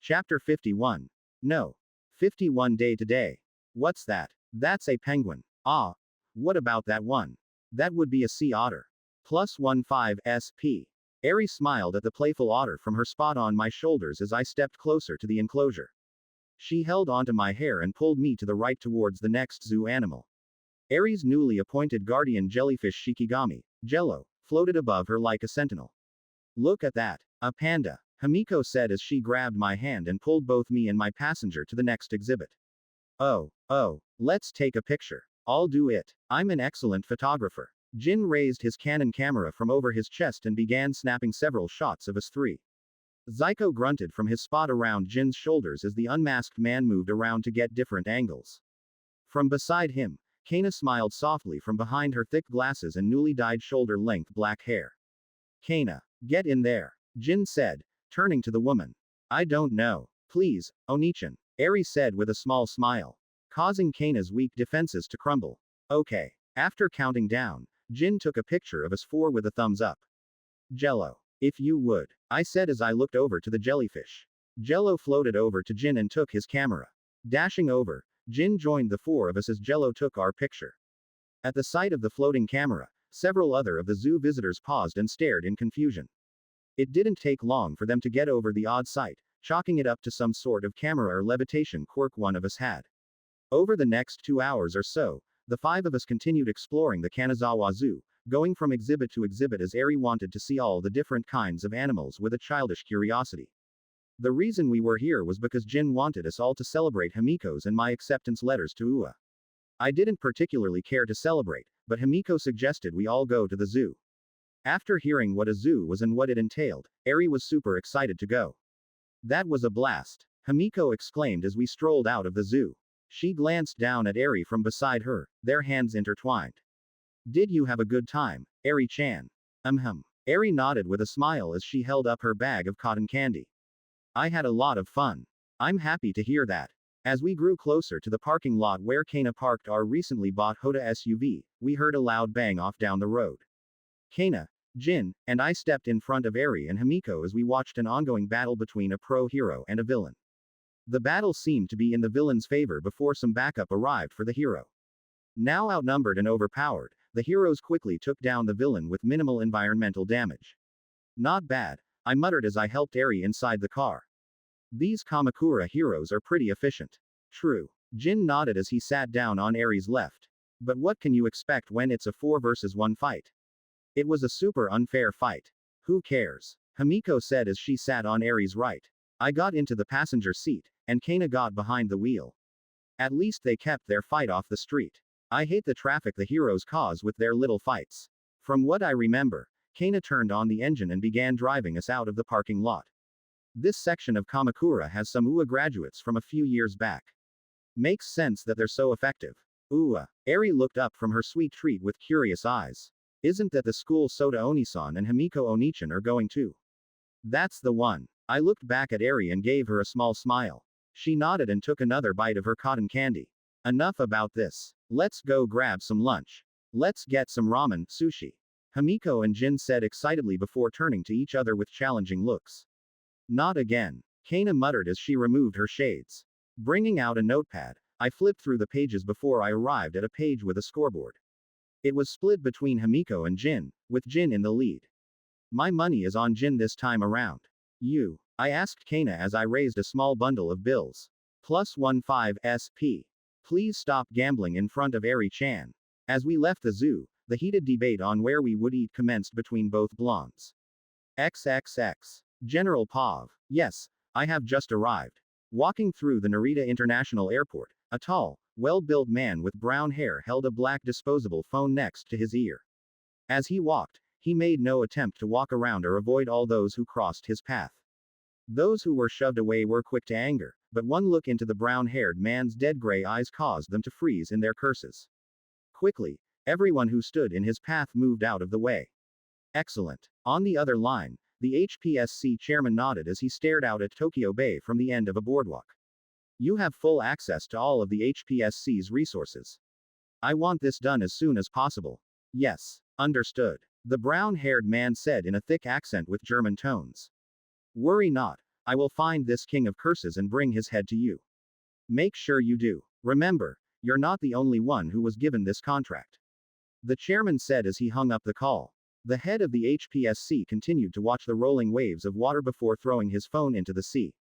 Chapter 51. No. 51 day to day. What's that? That's a penguin. Ah. What about that one? That would be a sea otter. Plus 15 SP. Arie smiled at the playful otter from her spot on my shoulders as I stepped closer to the enclosure. She held onto my hair and pulled me to the right towards the next zoo animal. Arie's newly appointed guardian jellyfish Shikigami, Jello, floated above her like a sentinel. Look at that. A panda, Himiko said as she grabbed my hand and pulled both me and my passenger to the next exhibit. Oh, let's take a picture. I'll do it. I'm an excellent photographer. Jin raised his Canon camera from over his chest and began snapping several shots of us three. Zyko grunted from his spot around Jin's shoulders as the unmasked man moved around to get different angles. From beside him, Kana smiled softly from behind her thick glasses and newly dyed shoulder-length black hair. Kana, get in there, Jin said, turning to the woman. I don't know. Please, Onichan, Arie said with a small smile, causing Kana's weak defenses to crumble. Okay. After counting down, Jin took a picture of us four with a thumbs up. Jello. If you would, I said as I looked over to the jellyfish. Jello floated over to Jin and took his camera. Dashing over, Jin joined the four of us as Jello took our picture. At the sight of the floating camera, several other of the zoo visitors paused and stared in confusion. It didn't take long for them to get over the odd sight, chalking it up to some sort of camera or levitation quirk one of us had. Over the next 2 hours or so, the five of us continued exploring the Kanazawa Zoo, going from exhibit to exhibit as Arie wanted to see all the different kinds of animals with a childish curiosity. The reason we were here was because Jin wanted us all to celebrate Himiko's and my acceptance letters to UA. I didn't particularly care to celebrate, but Himiko suggested we all go to the zoo. After hearing what a zoo was and what it entailed, Arie was super excited to go. That was a blast, Himiko exclaimed as we strolled out of the zoo. She glanced down at Arie from beside her, their hands intertwined. Did you have a good time, Arie-chan? Arie nodded with a smile as she held up her bag of cotton candy. I had a lot of fun. I'm happy to hear that. As we grew closer to the parking lot where Kana parked our recently bought Hoda SUV, we heard a loud bang off down the road. Kana, Jin, and I stepped in front of Arie and Himiko as we watched an ongoing battle between a pro-hero and a villain. The battle seemed to be in the villain's favor before some backup arrived for the hero. Now outnumbered and overpowered, the heroes quickly took down the villain with minimal environmental damage. Not bad, I muttered as I helped Arie inside the car. These Kamakura heroes are pretty efficient. True. Jin nodded as he sat down on Arie's left. But what can you expect when it's a 4 versus 1 fight? It was a super unfair fight. Who cares? Himiko said as she sat on Arie's right. I got into the passenger seat, and Kana got behind the wheel. At least they kept their fight off the street. I hate the traffic the heroes cause with their little fights. From what I remember, Kana turned on the engine and began driving us out of the parking lot. This section of Kamakura has some UA graduates from a few years back. Makes sense that they're so effective. UA. Arie looked up from her sweet treat with curious eyes. Isn't that the school Soda Onisan and Himiko Onichan are going to? That's the one. I looked back at Arie and gave her a small smile. She nodded and took another bite of her cotton candy. Enough about this. Let's go grab some lunch. Let's get some ramen, sushi. Himiko and Jin said excitedly before turning to each other with challenging looks. Not again, Kana muttered as she removed her shades. Bringing out a notepad, I flipped through the pages before I arrived at a page with a scoreboard. It was split between Himiko and Jin, with Jin in the lead. My money is on Jin this time around. You? I asked Kana as I raised a small bundle of bills. Plus 15 SP. Please stop gambling in front of Arie-chan. As we left the zoo, the heated debate on where we would eat commenced between both blondes. XXX. General Pav. Yes, I have just arrived. Walking through the Narita International Airport, a tall, well-built man with brown hair held a black disposable phone next to his ear. As he walked, he made no attempt to walk around or avoid all those who crossed his path. Those who were shoved away were quick to anger, but one look into the brown-haired man's dead gray eyes caused them to freeze in their curses. Quickly, everyone who stood in his path moved out of the way. Excellent. On the other line, the HPSC chairman nodded as he stared out at Tokyo Bay from the end of a boardwalk. You have full access to all of the HPSC's resources. I want this done as soon as possible. Yes. Understood. The brown-haired man said in a thick accent with German tones. Worry not, I will find this king of curses and bring his head to you. Make sure you do. Remember, you're not the only one who was given this contract. The chairman said as he hung up the call. The head of the HPSC continued to watch the rolling waves of water before throwing his phone into the sea.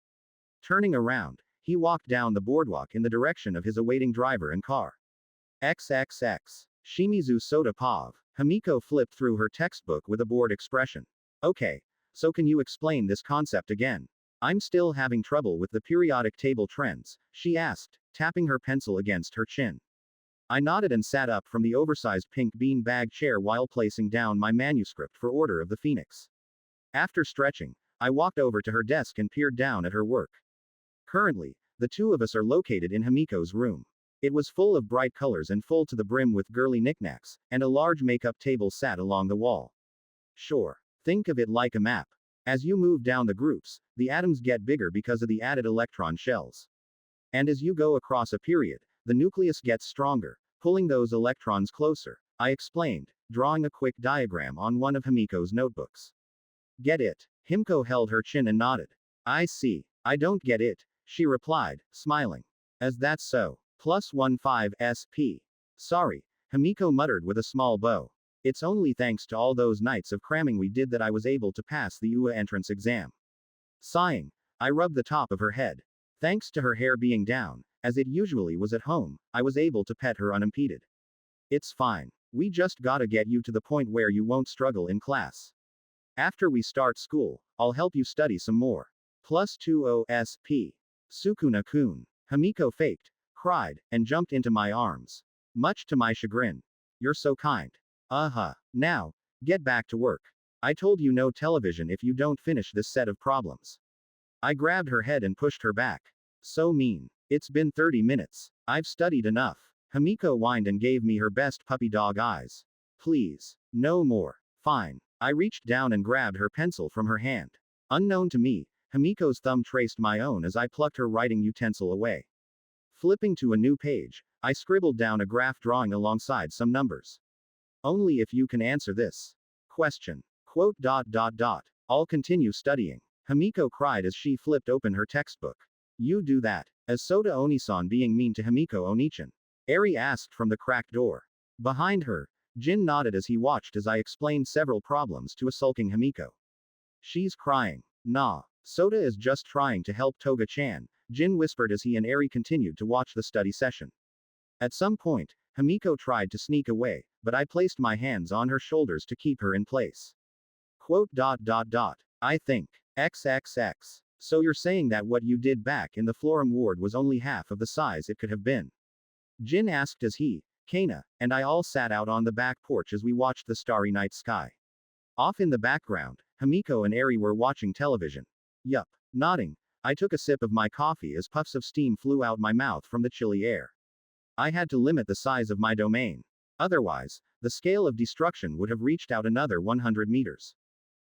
Turning around, he walked down the boardwalk in the direction of his awaiting driver and car. XXX. Shimizu Soda Pav. Himiko flipped through her textbook with a bored expression. Okay, so can you explain this concept again? I'm still having trouble with the periodic table trends, she asked, tapping her pencil against her chin. I nodded and sat up from the oversized pink bean bag chair while placing down my manuscript for Order of the Phoenix. After stretching, I walked over to her desk and peered down at her work. Currently, the two of us are located in Himiko's room. It was full of bright colors and full to the brim with girly knickknacks, and a large makeup table sat along the wall. Sure. Think of it like a map. As you move down the groups, the atoms get bigger because of the added electron shells. And as you go across a period, the nucleus gets stronger, pulling those electrons closer, I explained, drawing a quick diagram on one of Himiko's notebooks. Get it? Himiko held her chin and nodded. I see. I don't get it, she replied, smiling. As that's so. +15 SP. Sorry, Himiko muttered with a small bow. It's only thanks to all those nights of cramming we did that I was able to pass the UA entrance exam. Sighing, I rubbed the top of her head. Thanks to her hair being down, as it usually was at home, I was able to pet her unimpeded. It's fine. We just gotta get you to the point where you won't struggle in class. After we start school, I'll help you study some more. +20 SP. Sukuna-kun. Himiko faked, cried, and jumped into my arms. Much to my chagrin. You're so kind. Now, get back to work. I told you no television if you don't finish this set of problems. I grabbed her head and pushed her back. So mean. It's been 30 minutes. I've studied enough. Himiko whined and gave me her best puppy dog eyes. Please. No more. Fine. I reached down and grabbed her pencil from her hand. Unknown to me, Himiko's thumb traced my own as I plucked her writing utensil away. Flipping to a new page, I scribbled down a graph drawing alongside some numbers. Only if you can answer this question. Quote. I'll continue studying. Himiko cried as she flipped open her textbook. You do that. As Soda Onisan being mean to Himiko Onichan? Arie asked from the cracked door. Behind her, Jin nodded as he watched as I explained several problems to a sulking Himiko. She's crying. Nah. Soda is just trying to help Toga-chan, Jin whispered as he and Arie continued to watch the study session. At some point, Himiko tried to sneak away, but I placed my hands on her shoulders to keep her in place. Quote. I think. XXX. So you're saying that what you did back in the Florum ward was only half of the size it could have been? Jin asked as he, Kana, and I all sat out on the back porch as we watched the starry night sky. Off in the background, Himiko and Arie were watching television. Yup. Nodding, I took a sip of my coffee as puffs of steam flew out my mouth from the chilly air. I had to limit the size of my domain. Otherwise, the scale of destruction would have reached out another 100 meters.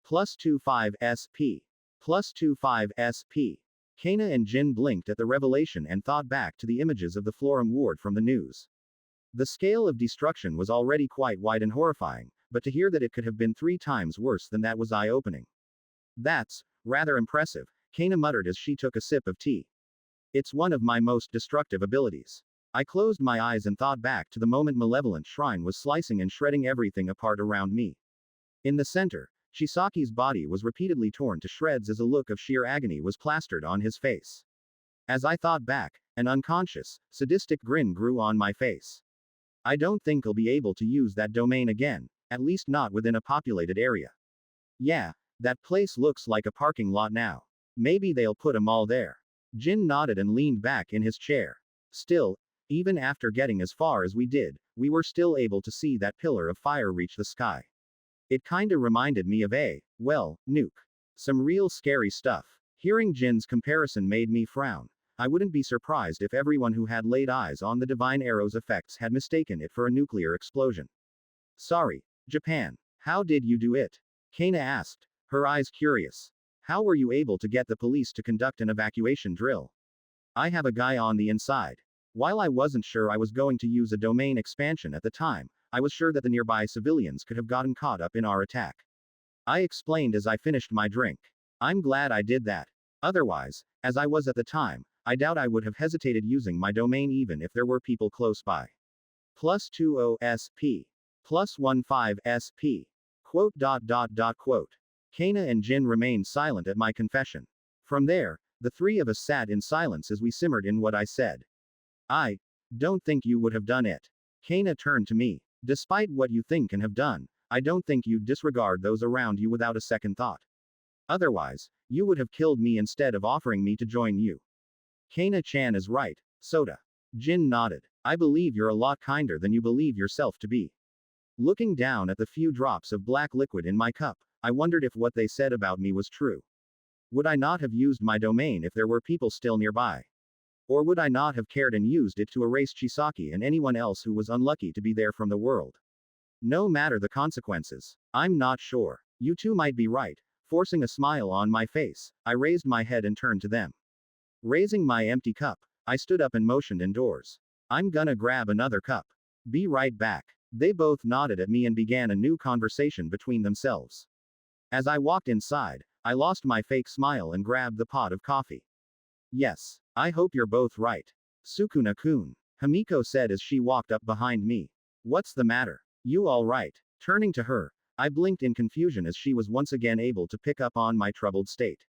+25 SP. +25 SP. Kana and Jin blinked at the revelation and thought back to the images of the Florum ward from the news. The scale of destruction was already quite wide and horrifying, but to hear that it could have been 3 times worse than that was eye-opening. That's rather impressive, Kana muttered as she took a sip of tea. It's one of my most destructive abilities. I closed my eyes and thought back to the moment Malevolent Shrine was slicing and shredding everything apart around me. In the center, Chisaki's body was repeatedly torn to shreds as a look of sheer agony was plastered on his face. As I thought back, an unconscious, sadistic grin grew on my face. I don't think I'll be able to use that domain again, at least not within a populated area. Yeah, that place looks like a parking lot now. Maybe they'll put a mall there. Jin nodded and leaned back in his chair. Still, even after getting as far as we did, we were still able to see that pillar of fire reach the sky. It kinda reminded me of nuke. Some real scary stuff. Hearing Jin's comparison made me frown. I wouldn't be surprised if everyone who had laid eyes on the Divine Arrow's effects had mistaken it for a nuclear explosion. Sorry, Japan. How did you do it? Kana asked, her eyes curious. How were you able to get the police to conduct an evacuation drill? I have a guy on the inside. While I wasn't sure I was going to use a domain expansion at the time, I was sure that the nearby civilians could have gotten caught up in our attack. I explained as I finished my drink. I'm glad I did that. Otherwise, as I was at the time, I doubt I would have hesitated using my domain even if there were people close by. +20 SP. +15 SP. Quote. Kana and Jin remained silent at my confession. From there, the three of us sat in silence as we simmered in what I said. I don't think you would have done it. Kana turned to me. Despite what you think and have done, I don't think you'd disregard those around you without a second thought. Otherwise, you would have killed me instead of offering me to join you. Kana-chan is right, Soda. Jin nodded. I believe you're a lot kinder than you believe yourself to be. Looking down at the few drops of black liquid in my cup, I wondered if what they said about me was true. Would I not have used my domain if there were people still nearby? Or would I not have cared and used it to erase Chisaki and anyone else who was unlucky to be there from the world? No matter the consequences, I'm not sure. You two might be right. Forcing a smile on my face, I raised my head and turned to them. Raising my empty cup, I stood up and motioned indoors. I'm gonna grab another cup. Be right back. They both nodded at me and began a new conversation between themselves. As I walked inside, I lost my fake smile and grabbed the pot of coffee. Yes, I hope you're both right. Sukuna-kun, Himiko said as she walked up behind me. What's the matter? You all right? Turning to her, I blinked in confusion as she was once again able to pick up on my troubled state.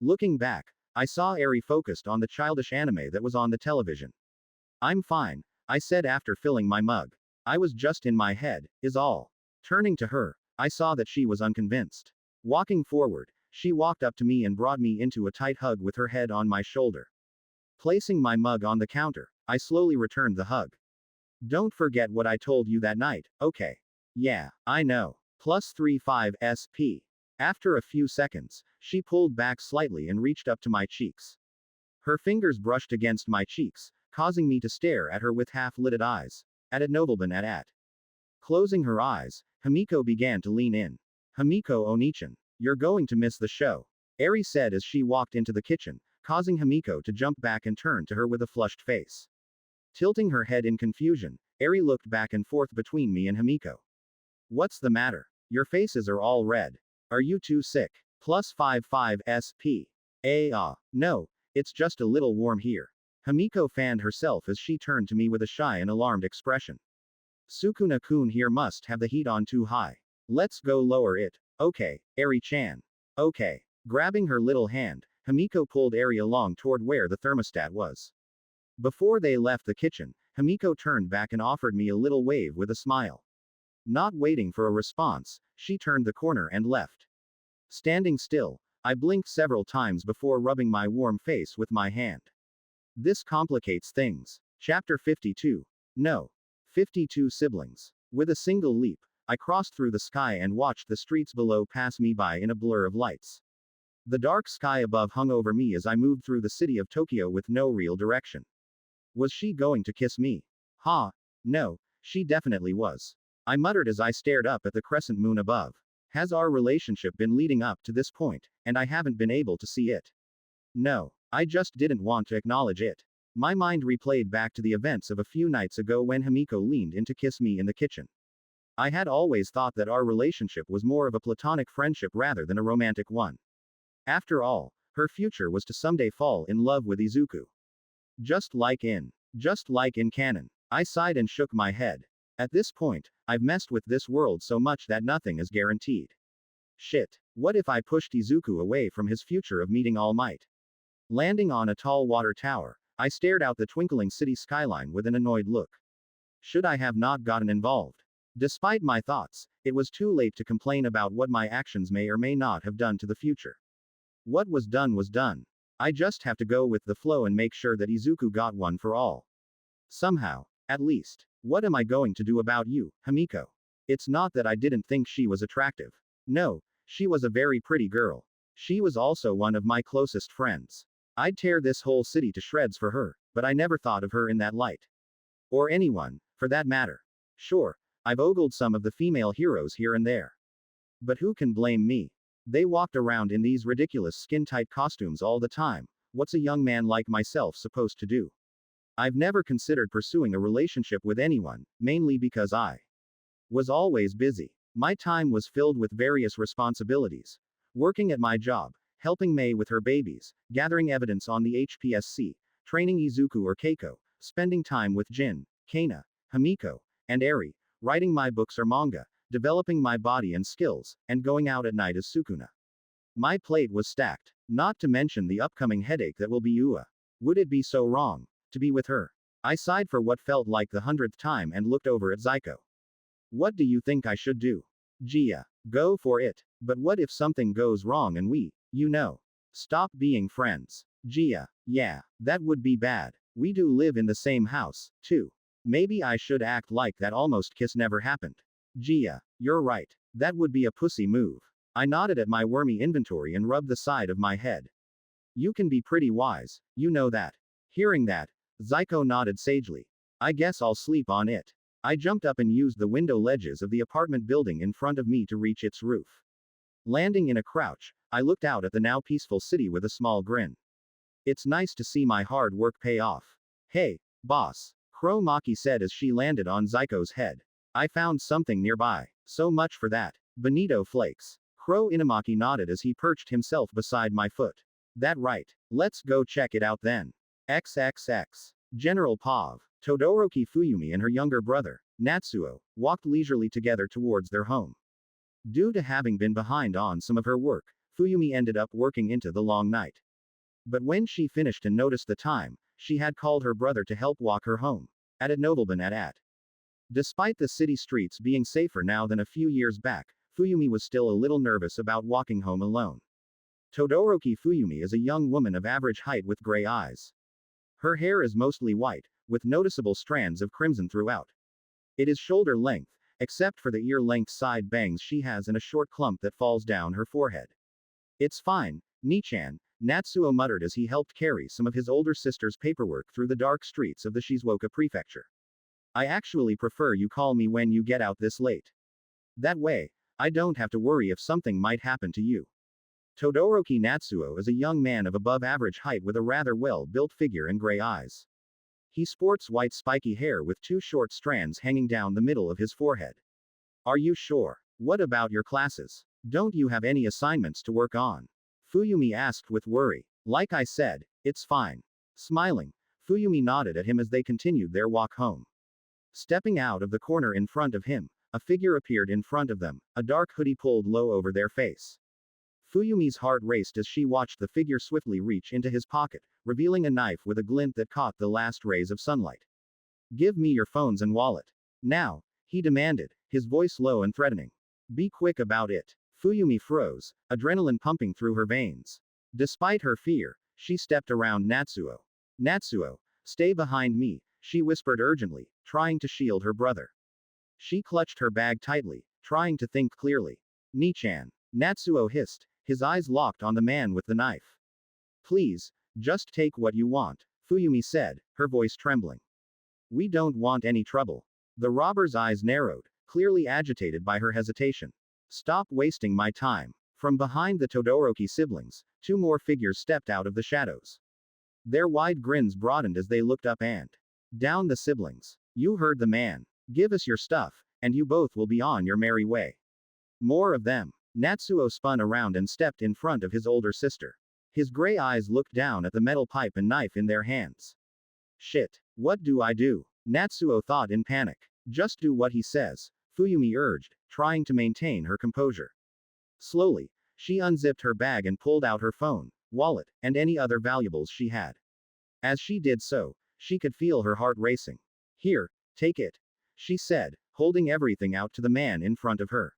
Looking back, I saw Arie focused on the childish anime that was on the television. I'm fine, I said after filling my mug. I was just in my head, is all. Turning to her, I saw that she was unconvinced. Walking forward, she walked up to me and brought me into a tight hug with her head on my shoulder. Placing my mug on the counter, I slowly returned the hug. Don't forget what I told you that night, okay? Yeah, I know. +35 SP. After a few seconds, she pulled back slightly and reached up to my cheeks. Her fingers brushed against my cheeks, causing me to stare at her with half-lidded eyes. At Nobleman at. Closing her eyes, Himiko began to lean in. Himiko Onichan, you're going to miss the show, Arie said as she walked into the kitchen, causing Himiko to jump back and turn to her with a flushed face. Tilting her head in confusion, Arie looked back and forth between me and Himiko. What's the matter? Your faces are all red. Are you too sick? +55 SP. No, it's just a little warm here. Himiko fanned herself as she turned to me with a shy and alarmed expression. Sukuna-kun here must have the heat on too high. Let's go lower it. Okay, Arie-chan. Okay. Grabbing her little hand, Himiko pulled Arie along toward where the thermostat was. Before they left the kitchen, Himiko turned back and offered me a little wave with a smile. Not waiting for a response, she turned the corner and left. Standing still, I blinked several times before rubbing my warm face with my hand. This complicates things. Chapter 52. No. 52 siblings. With a single leap, I crossed through the sky and watched the streets below pass me by in a blur of lights. The dark sky above hung over me as I moved through the city of Tokyo with no real direction. Was she going to kiss me? No, she definitely was. I muttered as I stared up at the crescent moon above. Has our relationship been leading up to this point, and I haven't been able to see it? No, I just didn't want to acknowledge it. My mind replayed back to the events of a few nights ago when Himiko leaned in to kiss me in the kitchen. I had always thought that our relationship was more of a platonic friendship rather than a romantic one. After all, her future was to someday fall in love with Izuku. Just like in canon. I sighed and shook my head. At this point, I've messed with this world so much that nothing is guaranteed. Shit. What if I pushed Izuku away from his future of meeting All Might? Landing on a tall water tower, I stared out the twinkling city skyline with an annoyed look. Should I have not gotten involved? Despite my thoughts, it was too late to complain about what my actions may or may not have done to the future. What was done was done. I just have to go with the flow and make sure that Izuku got one for all. Somehow, at least. What am I going to do about you, Himiko? It's not that I didn't think she was attractive. No, she was a very pretty girl. She was also one of my closest friends. I'd tear this whole city to shreds for her, but I never thought of her in that light. Or anyone, for that matter. Sure, I've ogled some of the female heroes here and there. But who can blame me? They walked around in these ridiculous skin-tight costumes all the time. What's a young man like myself supposed to do? I've never considered pursuing a relationship with anyone, mainly because I was always busy. My time was filled with various responsibilities. Working at my job, helping Mei with her babies, gathering evidence on the HPSC, training Izuku or Keiko, spending time with Jin, Kana, Himiko, and Arie, writing my books or manga, developing my body and skills, and going out at night as Sukuna. My plate was stacked, not to mention the upcoming headache that will be Ua. Would it be so wrong to be with her? I sighed for what felt like the 100th time and looked over at Zyko. What do you think I should do? Gia. Go for it. But what if something goes wrong and we, stop being friends? Gia. Yeah, that would be bad. We do live in the same house, too. Maybe I should act like that almost kiss never happened. Gia. You're right. That would be a pussy move. I nodded at my wormy inventory and rubbed the side of my head. You can be pretty wise, you know that. Hearing that, Zyko nodded sagely. I guess I'll sleep on it. I jumped up and used the window ledges of the apartment building in front of me to reach its roof. Landing in a crouch, I looked out at the now peaceful city with a small grin. It's nice to see my hard work pay off. Hey, boss, Crow Maki said as she landed on Zyko's head. I found something nearby. So much for that. Bonito flakes. Crow Inamaki nodded as he perched himself beside my foot. That right. Let's go check it out then. XXX. General Pav, Todoroki Fuyumi and her younger brother, Natsuo, walked leisurely together towards their home. Due to having been behind on some of her work, Fuyumi ended up working into the long night. But when she finished and noticed the time, she had called her brother to help walk her home. At a nobleman at. Despite the city streets being safer now than a few years back, Fuyumi was still a little nervous about walking home alone. Todoroki Fuyumi is a young woman of average height with gray eyes. Her hair is mostly white, with noticeable strands of crimson throughout. It is shoulder length, except for the ear-length side bangs she has and a short clump that falls down her forehead. It's fine, Nichan, Natsuo muttered as he helped carry some of his older sister's paperwork through the dark streets of the Shizuoka prefecture. I actually prefer you call me when you get out this late. That way, I don't have to worry if something might happen to you. Todoroki Natsuo is a young man of above average height with a rather well-built figure and gray eyes. He sports white spiky hair with two short strands hanging down the middle of his forehead. Are you sure? What about your classes? Don't you have any assignments to work on? Fuyumi asked with worry. Like I said, it's fine. Smiling, Fuyumi nodded at him as they continued their walk home. Stepping out of the corner in front of him, a figure appeared in front of them, a dark hoodie pulled low over their face. Fuyumi's heart raced as she watched the figure swiftly reach into his pocket, revealing a knife with a glint that caught the last rays of sunlight. Give me your phones and wallet. Now, he demanded, his voice low and threatening. Be quick about it. Fuyumi froze, adrenaline pumping through her veins. Despite her fear, she stepped around Natsuo. Natsuo, stay behind me, she whispered urgently, trying to shield her brother. She clutched her bag tightly, trying to think clearly. Nichan, Natsuo hissed, his eyes locked on the man with the knife. Please, just take what you want, Fuyumi said, her voice trembling. We don't want any trouble. The robber's eyes narrowed, clearly agitated by her hesitation. Stop wasting my time. From behind the Todoroki siblings, two more figures stepped out of the shadows. Their wide grins broadened as they looked up and down the siblings. You heard the man. Give us your stuff, and you both will be on your merry way. More of them. Natsuo spun around and stepped in front of his older sister. His gray eyes looked down at the metal pipe and knife in their hands. Shit. What do I do? Natsuo thought in panic. Just do what he says, Fuyumi urged, trying to maintain her composure. Slowly, she unzipped her bag and pulled out her phone, wallet, and any other valuables she had. As she did so, she could feel her heart racing. Here, take it, she said, holding everything out to the man in front of her.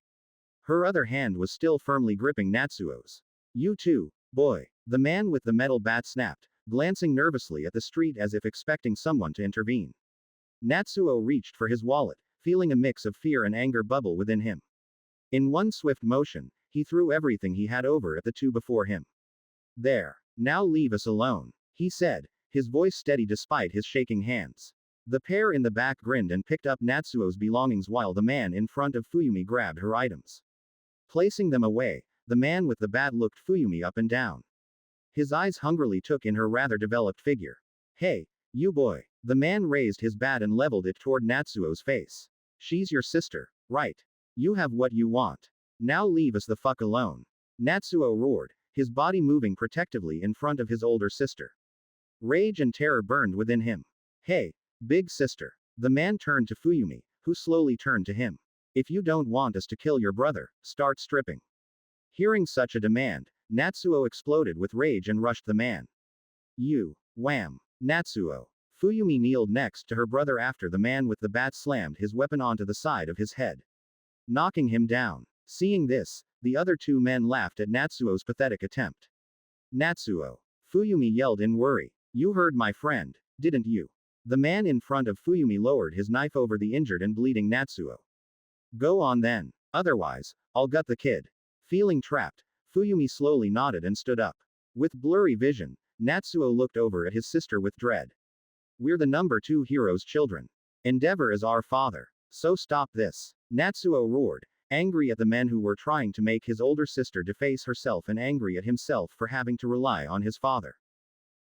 Her other hand was still firmly gripping Natsuo's. You too, boy, the man with the metal bat snapped, glancing nervously at the street as if expecting someone to intervene. Natsuo reached for his wallet, feeling a mix of fear and anger bubble within him. In one swift motion, he threw everything he had over at the two before him. There. Now leave us alone, he said, his voice steady despite his shaking hands. The pair in the back grinned and picked up Natsuo's belongings while the man in front of Fuyumi grabbed her items. Placing them away, the man with the bat looked Fuyumi up and down. His eyes hungrily took in her rather developed figure. Hey, you boy. The man raised his bat and leveled it toward Natsuo's face. She's your sister, right? You have what you want. Now leave us the fuck alone. Natsuo roared, his body moving protectively in front of his older sister. Rage and terror burned within him. Hey, big sister. The man turned to Fuyumi, who slowly turned to him. If you don't want us to kill your brother, start stripping. Hearing such a demand, Natsuo exploded with rage and rushed the man. You. Wham. Natsuo. Fuyumi kneeled next to her brother after the man with the bat slammed his weapon onto the side of his head, knocking him down. Seeing this, the other two men laughed at Natsuo's pathetic attempt. Natsuo. Fuyumi yelled in worry. You heard my friend, didn't you? The man in front of Fuyumi lowered his knife over the injured and bleeding Natsuo. Go on then. Otherwise, I'll gut the kid. Feeling trapped, Fuyumi slowly nodded and stood up. With blurry vision, Natsuo looked over at his sister with dread. We're the number 2 hero's children. Endeavor is our father. So stop this. Natsuo roared, angry at the men who were trying to make his older sister deface herself and angry at himself for having to rely on his father.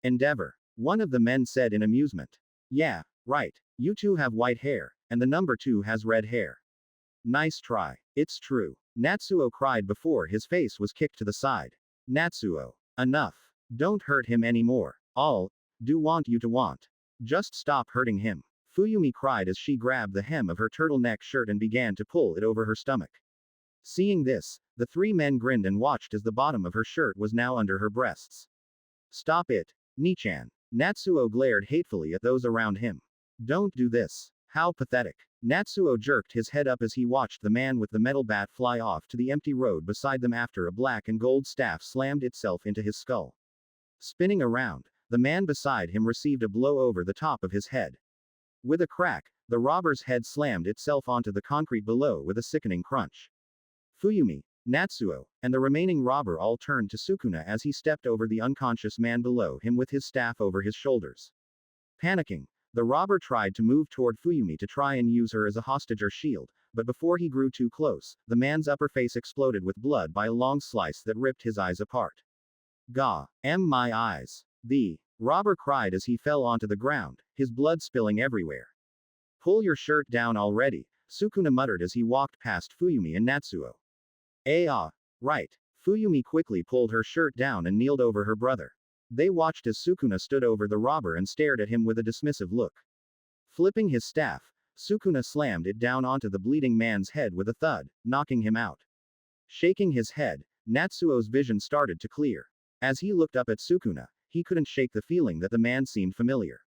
Endeavor. One of the men said in amusement. Yeah, right. You two have white hair, and the number 2 has red hair. Nice try. It's true. Natsuo cried before his face was kicked to the side. Natsuo. Enough. Don't hurt him anymore. All do want you to want. Just stop hurting him. Fuyumi cried as she grabbed the hem of her turtleneck shirt and began to pull it over her stomach. Seeing this, the 3 men grinned and watched as the bottom of her shirt was now under her breasts. Stop it, Nichan. Natsuo glared hatefully at those around him. Don't do this. How pathetic. Natsuo jerked his head up as he watched the man with the metal bat fly off to the empty road beside them after a black and gold staff slammed itself into his skull. Spinning around, the man beside him received a blow over the top of his head. With a crack, the robber's head slammed itself onto the concrete below with a sickening crunch. Fuyumi, Natsuo, and the remaining robber all turned to Sukuna as he stepped over the unconscious man below him with his staff over his shoulders. Panicking, the robber tried to move toward Fuyumi to try and use her as a hostage or shield, but before he grew too close, the man's upper face exploded with blood by a long slice that ripped his eyes apart. Gah, my eyes. The robber cried as he fell onto the ground, his blood spilling everywhere. Pull your shirt down already, Sukuna muttered as he walked past Fuyumi and Natsuo. Right. Fuyumi quickly pulled her shirt down and kneeled over her brother. They watched as Sukuna stood over the robber and stared at him with a dismissive look. Flipping his staff, Sukuna slammed it down onto the bleeding man's head with a thud, knocking him out. Shaking his head, Natsuo's vision started to clear. As he looked up at Sukuna, he couldn't shake the feeling that the man seemed familiar.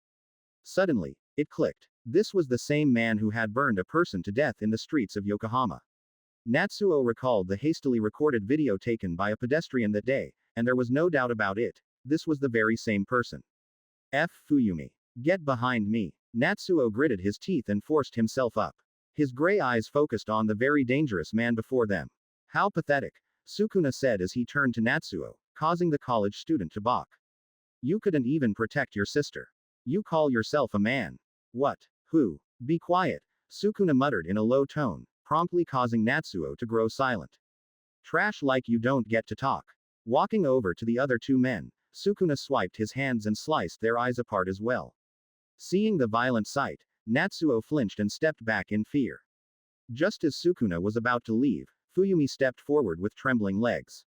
Suddenly, it clicked. This was the same man who had burned a person to death in the streets of Yokohama. Natsuo recalled the hastily recorded video taken by a pedestrian that day, and there was no doubt about it. This was the very same person. Fuyumi. Get behind me. Natsuo gritted his teeth and forced himself up. His gray eyes focused on the very dangerous man before them. How pathetic, Sukuna said as he turned to Natsuo, causing the college student to balk. You couldn't even protect your sister. You call yourself a man. What? Who? Be quiet, Sukuna muttered in a low tone, promptly causing Natsuo to grow silent. Trash like you don't get to talk. Walking over to the other 2 men, Sukuna swiped his hands and sliced their eyes apart as well. Seeing the violent sight, Natsuo flinched and stepped back in fear. Just as Sukuna was about to leave, Fuyumi stepped forward with trembling legs.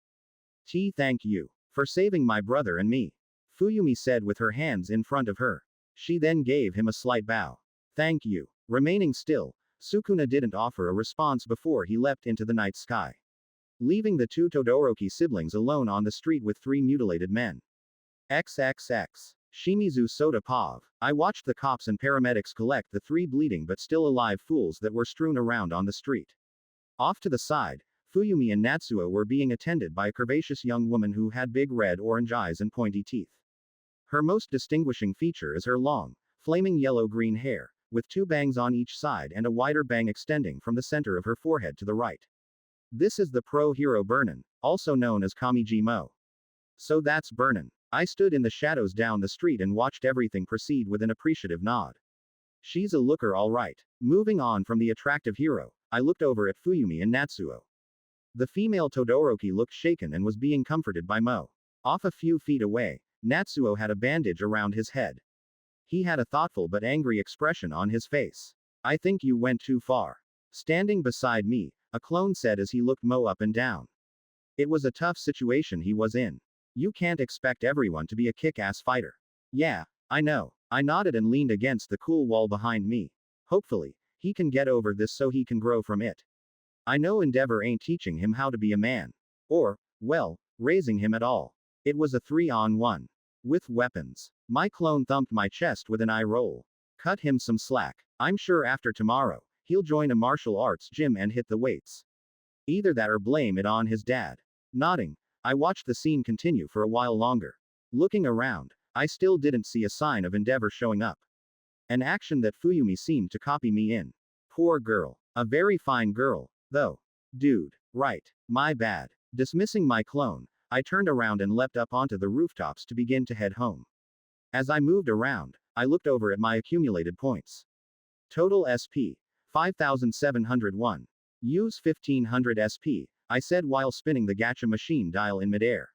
Thank you for saving my brother and me, Fuyumi said with her hands in front of her. She then gave him a slight bow. Thank you. Remaining still, Sukuna didn't offer a response before he leapt into the night sky, leaving the 2 Todoroki siblings alone on the street with 3 mutilated men. XXX. Shimizu Soda Pav. I watched the cops and paramedics collect the 3 bleeding but still alive fools that were strewn around on the street. Off to the side, Fuyumi and Natsuo were being attended by a curvaceous young woman who had big red-orange eyes and pointy teeth. Her most distinguishing feature is her long, flaming yellow-green hair, with 2 bangs on each side and a wider bang extending from the center of her forehead to the right. This is the pro-hero Burnin, also known as Kamiji Mo. So that's Burnin. I stood in the shadows down the street and watched everything proceed with an appreciative nod. She's a looker all right. Moving on from the attractive hero, I looked over at Fuyumi and Natsuo. The female Todoroki looked shaken and was being comforted by Mo. Off a few feet away, Natsuo had a bandage around his head. He had a thoughtful but angry expression on his face. I think you went too far. Standing beside me, a clone said as he looked Mo up and down. It was a tough situation he was in. You can't expect everyone to be a kick-ass fighter. Yeah, I know. I nodded and leaned against the cool wall behind me. Hopefully, he can get over this so he can grow from it. I know Endeavor ain't teaching him how to be a man. Or, well, raising him at all. It was a 3-on-1. With weapons. My clone thumped my chest with an eye roll. Cut him some slack. I'm sure after tomorrow, he'll join a martial arts gym and hit the weights. Either that or blame it on his dad. Nodding, I watched the scene continue for a while longer. Looking around, I still didn't see a sign of Endeavor showing up. An action that Fuyumi seemed to copy me in. Poor girl. A very fine girl, though. Dude. Right. My bad. Dismissing my clone, I turned around and leapt up onto the rooftops to begin to head home. As I moved around, I looked over at my accumulated points. Total SP. 5,701. Use 1500 SP, I said while spinning the gacha machine dial in midair.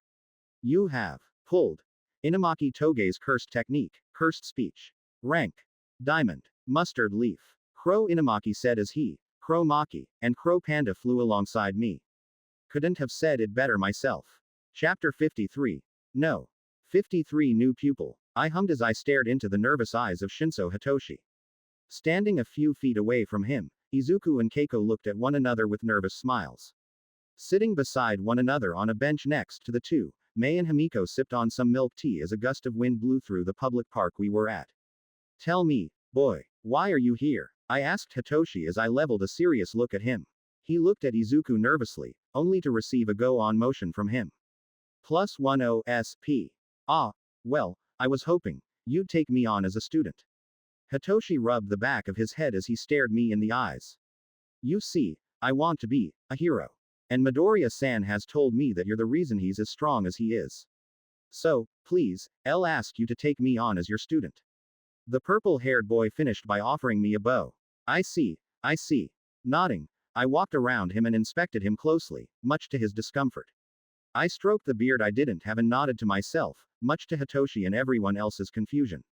You have pulled Inamaki Toge's cursed technique, cursed speech. Rank. Diamond. Mustard leaf. Crow Inamaki said as he, Crow Maki, and Crow Panda flew alongside me. Couldn't have said it better myself. Chapter 53. No. 53 New Pupil. I hummed as I stared into the nervous eyes of Shinso Hitoshi. Standing a few feet away from him, Izuku and Keiko looked at one another with nervous smiles. Sitting beside one another on a bench next to the two, Mei and Himiko sipped on some milk tea as a gust of wind blew through the public park we were at. Tell me, boy, why are you here? I asked Hitoshi as I leveled a serious look at him. He looked at Izuku nervously, only to receive a go-on motion from him. +10 SP. Ah, well, I was hoping you'd take me on as a student. Hitoshi rubbed the back of his head as he stared me in the eyes. You see, I want to be a hero. And Midoriya-san has told me that you're the reason he's as strong as he is. So, please, I'll ask you to take me on as your student. The purple-haired boy finished by offering me a bow. I see. Nodding, I walked around him and inspected him closely, much to his discomfort. I stroked the beard I didn't have and nodded to myself, much to Hitoshi and everyone else's confusion.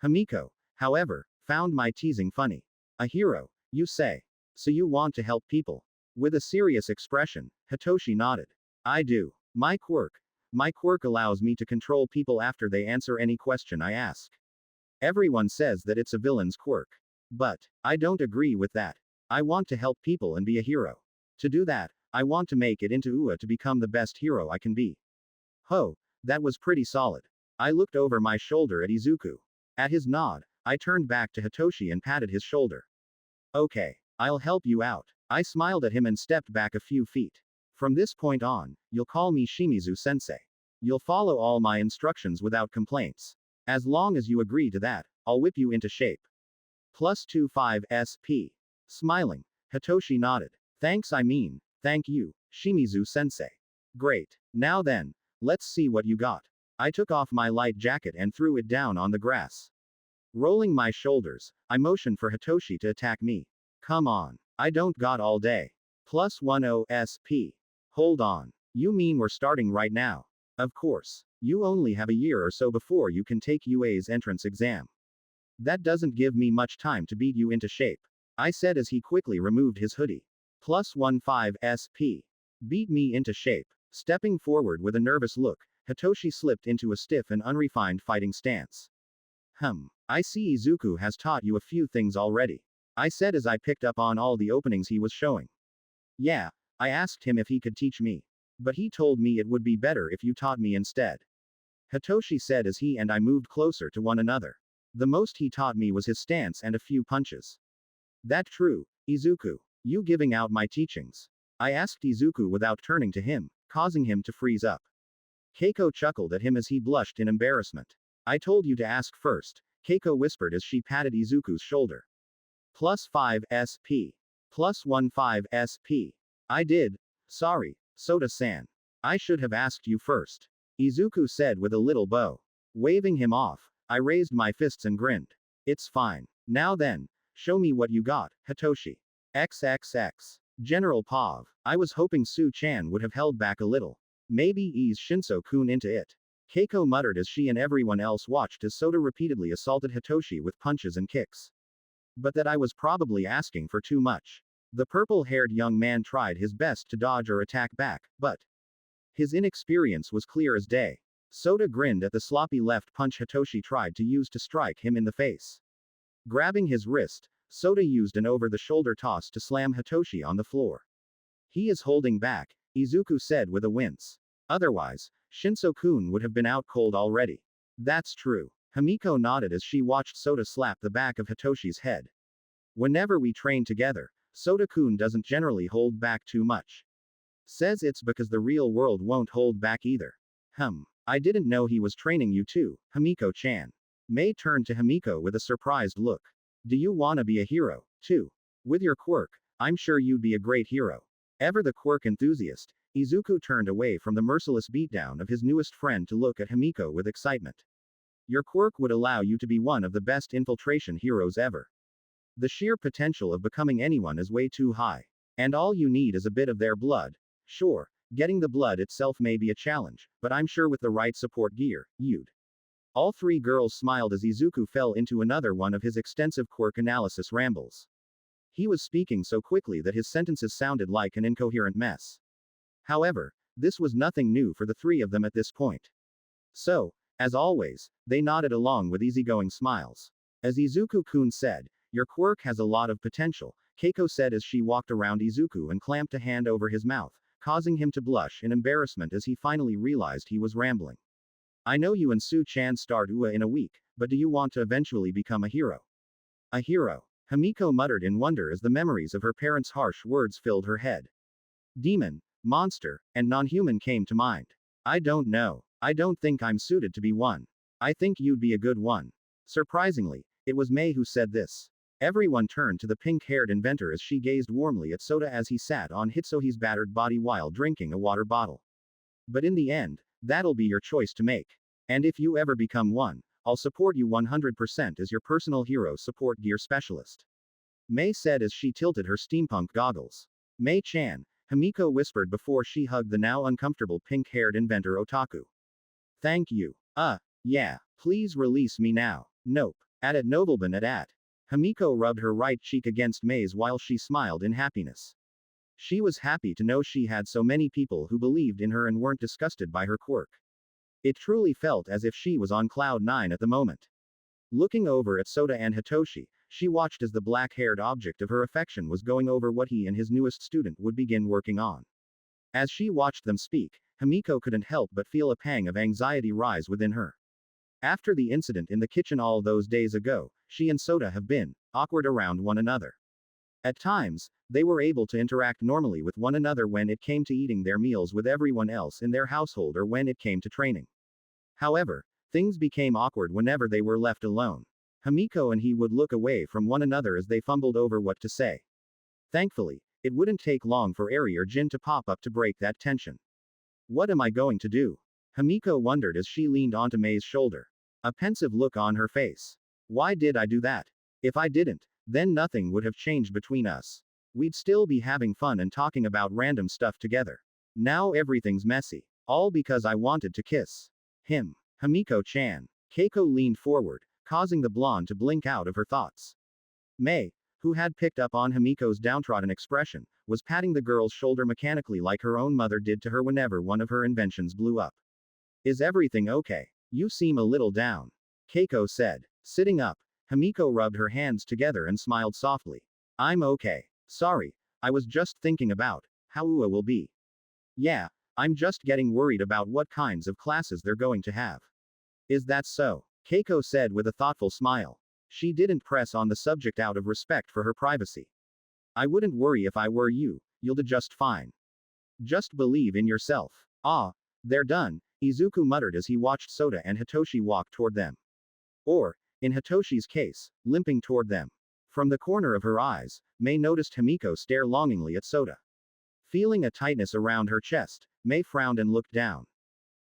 Himiko, however, found my teasing funny. A hero, you say? So you want to help people? With a serious expression, Hitoshi nodded. I do. My quirk allows me to control people after they answer any question I ask. Everyone says that it's a villain's quirk. But I don't agree with that. I want to help people and be a hero. To do that, I want to make it into UA to become the best hero I can be. Ho, that was pretty solid. I looked over my shoulder at Izuku. At his nod, I turned back to Hitoshi and patted his shoulder. Okay, I'll help you out. I smiled at him and stepped back a few feet. From this point on, you'll call me Shimizu-sensei. You'll follow all my instructions without complaints. As long as you agree to that, I'll whip you into shape. +25 SP. Smiling, Hitoshi nodded. Thanks, thank you, Shimizu-sensei. Great. Now then, let's see what you got. I took off my light jacket and threw it down on the grass. Rolling my shoulders, I motioned for Hitoshi to attack me. Come on. I don't got all day. +10 SP. Hold on. You mean we're starting right now? Of course. You only have a year or so before you can take UA's entrance exam. That doesn't give me much time to beat you into shape, I said as he quickly removed his hoodie. +15 SP. Beat me into shape. Stepping forward with a nervous look, Hitoshi slipped into a stiff and unrefined fighting stance. I see Izuku has taught you a few things already, I said as I picked up on all the openings he was showing. Yeah, I asked him if he could teach me. But he told me it would be better if you taught me instead. Hitoshi said as he and I moved closer to one another. The most he taught me was his stance and a few punches. That true, Izuku? You giving out my teachings? I asked Izuku without turning to him, causing him to freeze up. Keiko chuckled at him as he blushed in embarrassment. I told you to ask first, Keiko whispered as she patted Izuku's shoulder. +5 SP. +15 SP. I did. Sorry, Soda-san. I should have asked you first, Izuku said with a little bow. Waving him off, I raised my fists and grinned. It's fine. Now then, show me what you got, Hitoshi. XXX. General Pav. I was hoping Su-chan would have held back a little. Maybe ease Shinso-kun into it. Keiko muttered as she and everyone else watched as Soda repeatedly assaulted Hitoshi with punches and kicks. But that I was probably asking for too much. The purple-haired young man tried his best to dodge or attack back, but His inexperience was clear as day. Soda grinned at the sloppy left punch Hitoshi tried to use to strike him in the face. Grabbing his wrist, Soda used an over-the-shoulder toss to slam Hitoshi on the floor. He is holding back, Izuku said with a wince. Otherwise, Shinso-kun would have been out cold already. That's true. Himiko nodded as she watched Soda slap the back of Hitoshi's head. Whenever we train together, Soda-kun doesn't generally hold back too much. Says it's because the real world won't hold back either. I didn't know he was training you too, Himiko-chan. Mei turned to Himiko with a surprised look. Do you wanna be a hero, too? With your quirk, I'm sure you'd be a great hero. Ever the quirk enthusiast, Izuku turned away from the merciless beatdown of his newest friend to look at Himiko with excitement. Your quirk would allow you to be one of the best infiltration heroes ever. The sheer potential of becoming anyone is way too high. And all you need is a bit of their blood. Sure, getting the blood itself may be a challenge, but I'm sure with the right support gear, you'd. All three girls smiled as Izuku fell into another one of his extensive quirk analysis rambles. He was speaking so quickly that his sentences sounded like an incoherent mess. However, this was nothing new for the three of them at this point. So, as always, they nodded along with easygoing smiles. As Izuku-kun said, your quirk has a lot of potential, Keiko said as she walked around Izuku and clamped a hand over his mouth, causing him to blush in embarrassment as he finally realized he was rambling. I know you and Su-chan start UA in a week, but do you want to eventually become a hero? A hero? Himiko muttered in wonder as the memories of her parents' harsh words filled her head. Demon, monster, and non-human came to mind. I don't know. I don't think I'm suited to be one. I think you'd be a good one. Surprisingly, it was Mei who said this. Everyone turned to the pink-haired inventor as she gazed warmly at Soda as he sat on Hitsuhi's battered body while drinking a water bottle. But in the end, that'll be your choice to make. And if you ever become one, I'll support you 100% as your personal hero support gear specialist. Mei said as she tilted her steampunk goggles. Mei-chan, Himiko whispered before she hugged the now uncomfortable pink-haired inventor otaku. Thank you. Yeah, please release me now. Nope. At Nobleman at. Himiko rubbed her right cheek against Mei's while she smiled in happiness. She was happy to know she had so many people who believed in her and weren't disgusted by her quirk. It truly felt as if she was on cloud 9 at the moment. Looking over at Soda and Hitoshi, she watched as the black-haired object of her affection was going over what he and his newest student would begin working on. As she watched them speak, Himiko couldn't help but feel a pang of anxiety rise within her. After the incident in the kitchen all those days ago, she and Soda have been awkward around one another. At times, they were able to interact normally with one another when it came to eating their meals with everyone else in their household or when it came to training. However, things became awkward whenever they were left alone. Himiko and he would look away from one another as they fumbled over what to say. Thankfully, it wouldn't take long for Arie or Jin to pop up to break that tension. What am I going to do? Himiko wondered as she leaned onto Mei's shoulder. A pensive look on her face. Why did I do that? If I didn't, then nothing would have changed between us. We'd still be having fun and talking about random stuff together. Now everything's messy. All because I wanted to kiss him. Himiko-chan. Keiko leaned forward, causing the blonde to blink out of her thoughts. Mei, who had picked up on Himiko's downtrodden expression, was patting the girl's shoulder mechanically like her own mother did to her whenever one of her inventions blew up. Is everything okay? You seem a little down. Keiko said. Sitting up, Himiko rubbed her hands together and smiled softly. I'm okay. Sorry, I was just thinking about how UA will be. Yeah, I'm just getting worried about what kinds of classes they're going to have. Is that so? Keiko said with a thoughtful smile. She didn't press on the subject out of respect for her privacy. I wouldn't worry if I were you, you'll do just fine. Just believe in yourself. They're done, Izuku muttered as he watched Soda and Hitoshi walk toward them. Or, in Hitoshi's case, limping toward them. From the corner of her eyes, Mei noticed Himiko stare longingly at Soda. Feeling a tightness around her chest, Mei frowned and looked down.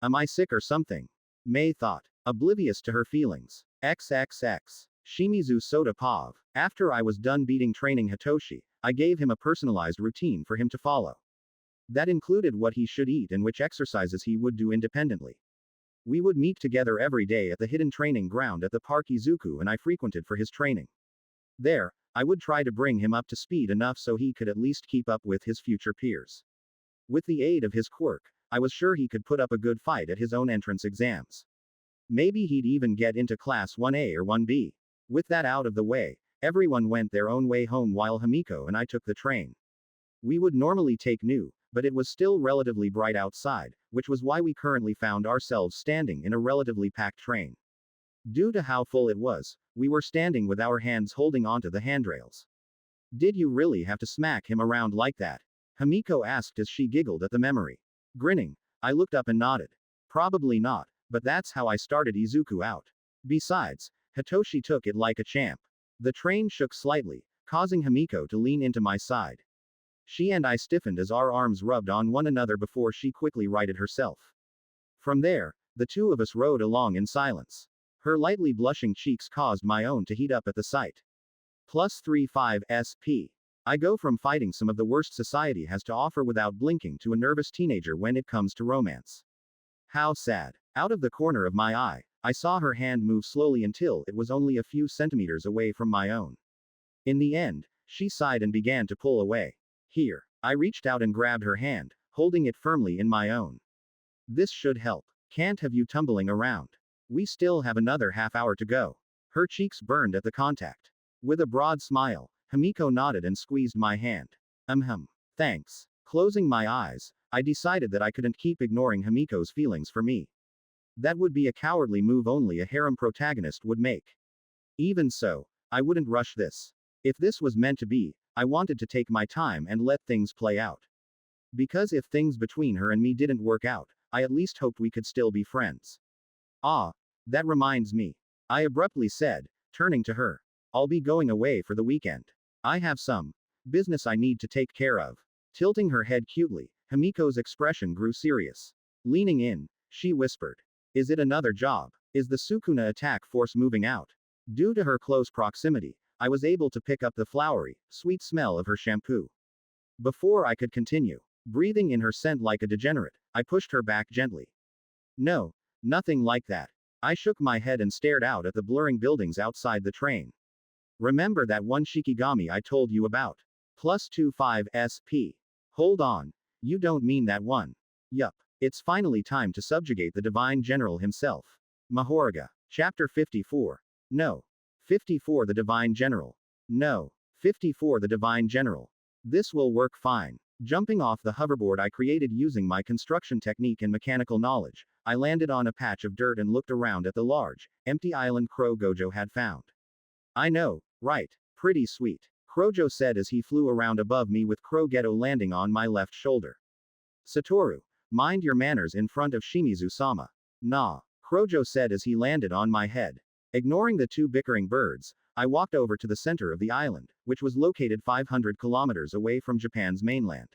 Am I sick or something? Mei thought, oblivious to her feelings. XXX. Shimizu Soda Pav. After I was done beating training Hitoshi, I gave him a personalized routine for him to follow. That included what he should eat and which exercises he would do independently. We would meet together every day at the hidden training ground at the park Izuku and I frequented for his training. There, I would try to bring him up to speed enough so he could at least keep up with his future peers. With the aid of his quirk, I was sure he could put up a good fight at his own entrance exams. Maybe he'd even get into class 1A or 1B. With that out of the way, everyone went their own way home while Himiko and I took the train. We would normally take Nu, but it was still relatively bright outside, which was why we currently found ourselves standing in a relatively packed train. Due to how full it was, we were standing with our hands holding onto the handrails. Did you really have to smack him around like that? Himiko asked as she giggled at the memory. Grinning, I looked up and nodded. Probably not, but that's how I started Izuku out. Besides, Hitoshi took it like a champ. The train shook slightly, causing Himiko to lean into my side. She and I stiffened as our arms rubbed on one another before she quickly righted herself. From there, the two of us rode along in silence. Her lightly blushing cheeks caused my own to heat up at the sight. +35 SP. I go from fighting some of the worst society has to offer without blinking to a nervous teenager when it comes to romance. How sad. Out of the corner of my eye, I saw her hand move slowly until it was only a few centimeters away from my own. In the end, she sighed and began to pull away. Here. I reached out and grabbed her hand, holding it firmly in my own. This should help. Can't have you tumbling around. We still have another half hour to go. Her cheeks burned at the contact. With a broad smile, Himiko nodded and squeezed my hand. Thanks. Closing my eyes, I decided that I couldn't keep ignoring Himiko's feelings for me. That would be a cowardly move only a harem protagonist would make. Even so, I wouldn't rush this. If this was meant to be, I wanted to take my time and let things play out. Because if things between her and me didn't work out, I at least hoped we could still be friends. Ah, that reminds me. I abruptly said, turning to her. I'll be going away for the weekend. I have some business I need to take care of. Tilting her head cutely, Himiko's expression grew serious. Leaning in, she whispered. Is it another job? Is the Sukuna attack force moving out? Due to her close proximity, I was able to pick up the flowery, sweet smell of her shampoo. Before I could continue, breathing in her scent like a degenerate, I pushed her back gently. No, nothing like that. I shook my head and stared out at the blurring buildings outside the train. Remember that one Shikigami I told you about? +25 SP. Hold on. You don't mean that one. Yup. It's finally time to subjugate the Divine General himself. Mahoraga. Chapter 54. No. 54 The Divine General. No. 54 The Divine General. This will work fine. Jumping off the hoverboard I created using my construction technique and mechanical knowledge, I landed on a patch of dirt and looked around at the large, empty island Crow Gojo had found. I know, right? Pretty sweet. Krojo said as he flew around above me with Crow Ghetto landing on my left shoulder. Satoru, mind your manners in front of Shimizu-sama. Nah, Krojo said as he landed on my head. Ignoring the two bickering birds, I walked over to the center of the island, which was located 500 kilometers away from Japan's mainland.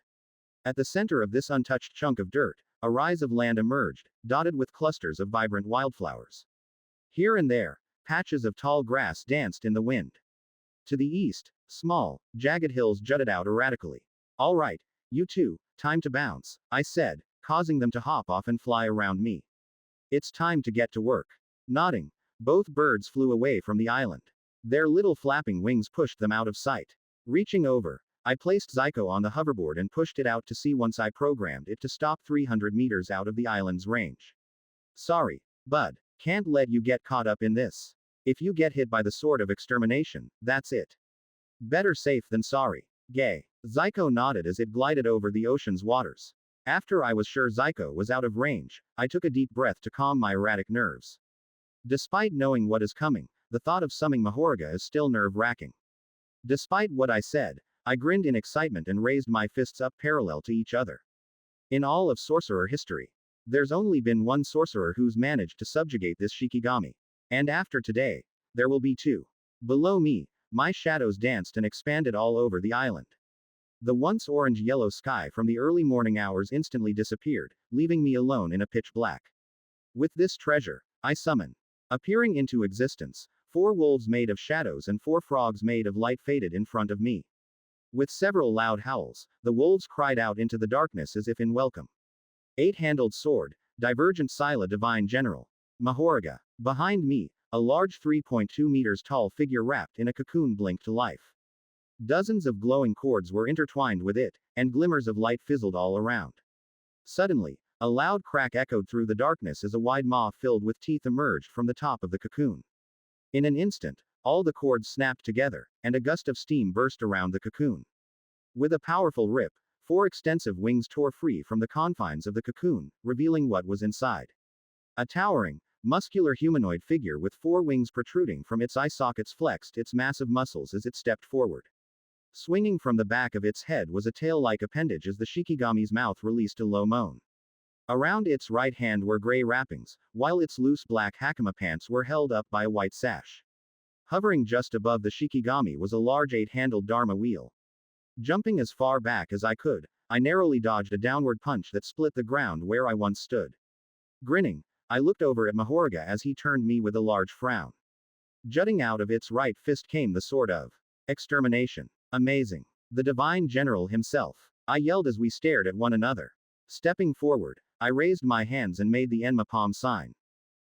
At the center of this untouched chunk of dirt, a rise of land emerged, dotted with clusters of vibrant wildflowers. Here and there, patches of tall grass danced in the wind. To the east, small, jagged hills jutted out erratically. All right, you two, time to bounce, I said, causing them to hop off and fly around me. It's time to get to work. Nodding, both birds flew away from the island. Their little flapping wings pushed them out of sight. Reaching over, I placed Zyko on the hoverboard and pushed it out to sea once I programmed it to stop 300 meters out of the island's range. Sorry, bud, can't let you get caught up in this. If you get hit by the sword of extermination, that's it. Better safe than sorry. Gay. Zyko nodded as it glided over the ocean's waters. After I was sure Zyko was out of range, I took a deep breath to calm my erratic nerves. Despite knowing what is coming, the thought of summoning Mahoraga is still nerve-wracking. Despite what I said, I grinned in excitement and raised my fists up parallel to each other. In all of sorcerer history, there's only been one sorcerer who's managed to subjugate this Shikigami. And after today, there will be two. Below me, my shadows danced and expanded all over the island. The once orange-yellow sky from the early morning hours instantly disappeared, leaving me alone in a pitch black. With this treasure, I summon. Appearing into existence, 4 wolves made of shadows and 4 frogs made of light faded in front of me. With several loud howls, the wolves cried out into the darkness as if in welcome. 8-handled sword, Divergent Scylla Divine General. Mahoraga. Behind me, a large 3.2 meters tall figure wrapped in a cocoon blinked to life. Dozens of glowing cords were intertwined with it, and glimmers of light fizzled all around. Suddenly, A loud crack echoed through the darkness as a wide maw filled with teeth emerged from the top of the cocoon. In an instant, all the cords snapped together, and a gust of steam burst around the cocoon. With a powerful rip, 4 extensive wings tore free from the confines of the cocoon, revealing what was inside. A towering, muscular humanoid figure with 4 wings protruding from its eye sockets flexed its massive muscles as it stepped forward. Swinging from the back of its head was a tail-like appendage as the Shikigami's mouth released a low moan. Around its right hand were gray wrappings, while its loose black hakama pants were held up by a white sash. Hovering just above the Shikigami was a large 8-handled Dharma wheel. Jumping as far back as I could, I narrowly dodged a downward punch that split the ground where I once stood. Grinning, I looked over at Mihoriga as he turned me with a large frown. Jutting out of its right fist came the sword of extermination. Amazing. The Divine General himself. I yelled as we stared at one another. Stepping forward, I raised my hands and made the Enma palm sign.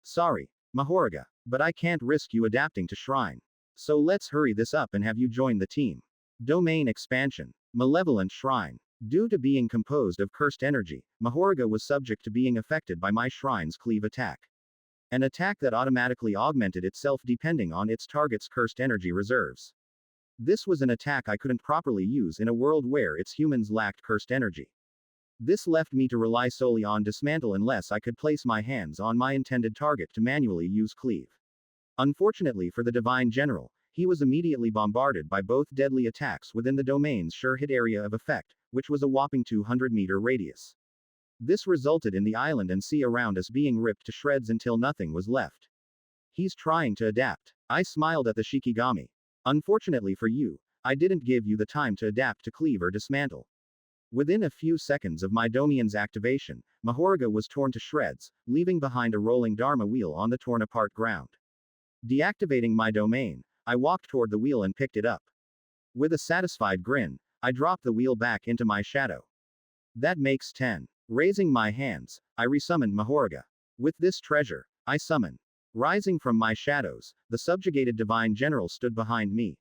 Sorry, Mihoriga, but I can't risk you adapting to Shrine. So let's hurry this up and have you join the team. Domain expansion. Malevolent Shrine. Due to being composed of cursed energy, Mihoriga was subject to being affected by my shrine's cleave attack. An attack that automatically augmented itself depending on its target's cursed energy reserves. This was an attack I couldn't properly use in a world where its humans lacked cursed energy. This left me to rely solely on dismantle unless I could place my hands on my intended target to manually use cleave. Unfortunately for the Divine General, he was immediately bombarded by both deadly attacks within the domain's sure hit area of effect, which was a whopping 200-meter radius. This resulted in the island and sea around us being ripped to shreds until nothing was left. He's trying to adapt. I smiled at the Shikigami. Unfortunately for you, I didn't give you the time to adapt to cleave or dismantle. Within a few seconds of my Domain's activation, Mihoriga was torn to shreds, leaving behind a rolling Dharma wheel on the torn apart ground. Deactivating my domain, I walked toward the wheel and picked it up. With a satisfied grin, I dropped the wheel back into my shadow. That makes 10. Raising my hands, I resummoned Mihoriga. With this treasure, I summon. Rising from my shadows, the subjugated Divine General stood behind me.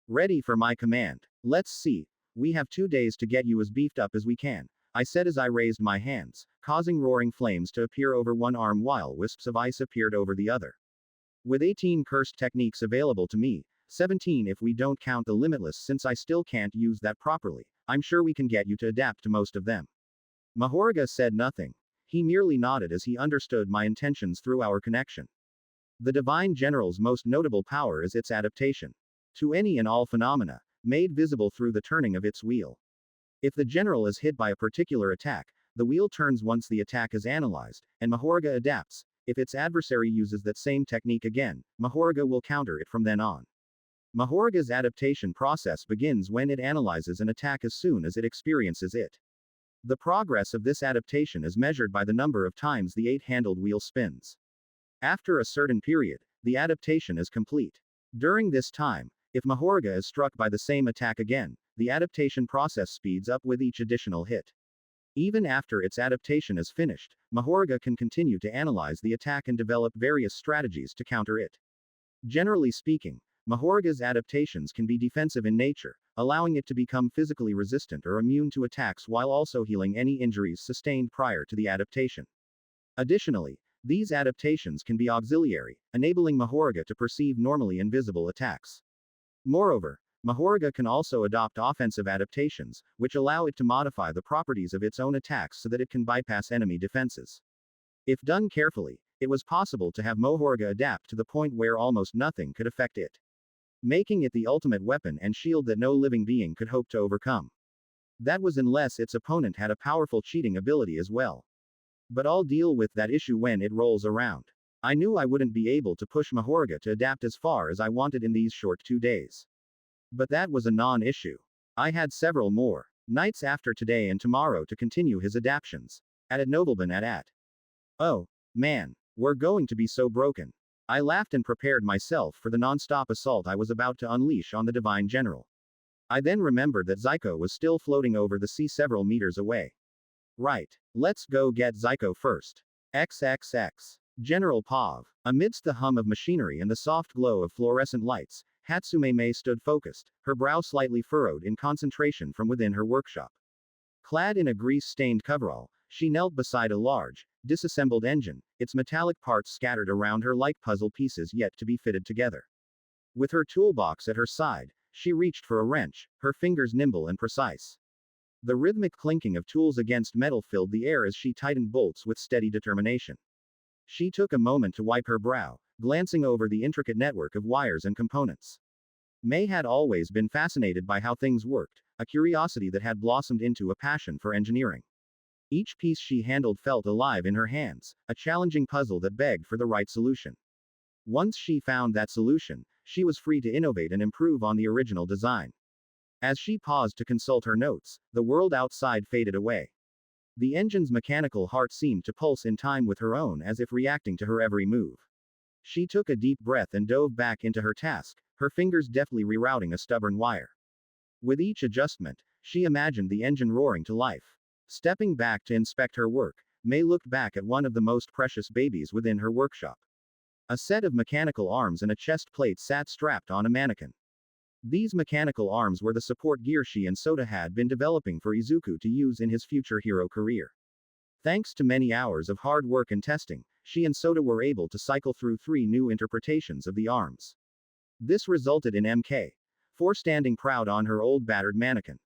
Ready for my command. Let's see. We have 2 days to get you as beefed up as we can, I said as I raised my hands, causing roaring flames to appear over one arm while wisps of ice appeared over the other. With 18 cursed techniques available to me, 17 if we don't count the limitless since I still can't use that properly, I'm sure we can get you to adapt to most of them. Mihoriga said nothing. He merely nodded as he understood my intentions through our connection. The Divine General's most notable power is its adaptation to any and all phenomena, made visible through the turning of its wheel. If the General is hit by a particular attack, the wheel turns once the attack is analyzed, and Mihoriga adapts. If its adversary uses that same technique again, Mihoriga will counter it from then on. Mihoriga's adaptation process begins when it analyzes an attack as soon as it experiences it. The progress of this adaptation is measured by the number of times the 8-handled wheel spins. After a certain period, the adaptation is complete. During this time, if Mihoriga is struck by the same attack again, the adaptation process speeds up with each additional hit. Even after its adaptation is finished, Mihoriga can continue to analyze the attack and develop various strategies to counter it. Generally speaking, Mihoriga's adaptations can be defensive in nature, allowing it to become physically resistant or immune to attacks while also healing any injuries sustained prior to the adaptation. Additionally, these adaptations can be auxiliary, enabling Mihoriga to perceive normally invisible attacks. Moreover, Mihoriga can also adopt offensive adaptations, which allow it to modify the properties of its own attacks so that it can bypass enemy defenses. If done carefully, it was possible to have Mihoriga adapt to the point where almost nothing could affect it, making it the ultimate weapon and shield that no living being could hope to overcome. That was unless its opponent had a powerful cheating ability as well. But I'll deal with that issue when it rolls around. I knew I wouldn't be able to push Mihoriga to adapt as far as I wanted in these short 2 days. But that was a non-issue. I had several more nights after today and tomorrow to continue his adaptations. Added Nobleman at. Oh, man, we're going to be so broken. I laughed and prepared myself for the non-stop assault I was about to unleash on the Divine General. I then remembered that Zyko was still floating over the sea several meters away. Right. Let's go get Zyko first. XXX. General Pav. Amidst the hum of machinery and the soft glow of fluorescent lights, Hatsume Mei stood focused, her brow slightly furrowed in concentration from within her workshop. Clad in a grease-stained coverall, She knelt beside a large, disassembled engine, its metallic parts scattered around her like puzzle pieces yet to be fitted together. With her toolbox at her side, she reached for a wrench, her fingers nimble and precise. The rhythmic clinking of tools against metal filled the air as she tightened bolts with steady determination. She took a moment to wipe her brow, glancing over the intricate network of wires and components. May had always been fascinated by how things worked, a curiosity that had blossomed into a passion for engineering. Each piece she handled felt alive in her hands, a challenging puzzle that begged for the right solution. Once she found that solution, she was free to innovate and improve on the original design. As she paused to consult her notes, the world outside faded away. The engine's mechanical heart seemed to pulse in time with her own as if reacting to her every move. She took a deep breath and dove back into her task, her fingers deftly rerouting a stubborn wire. With each adjustment, she imagined the engine roaring to life. Stepping back to inspect her work, May looked back at one of the most precious babies within her workshop. A set of mechanical arms and a chest plate sat strapped on a mannequin. These mechanical arms were the support gear she and Soda had been developing for Izuku to use in his future hero career. Thanks to many hours of hard work and testing, she and Soda were able to cycle through 3 new interpretations of the arms. This resulted in MK4 standing proud on her old battered mannequin.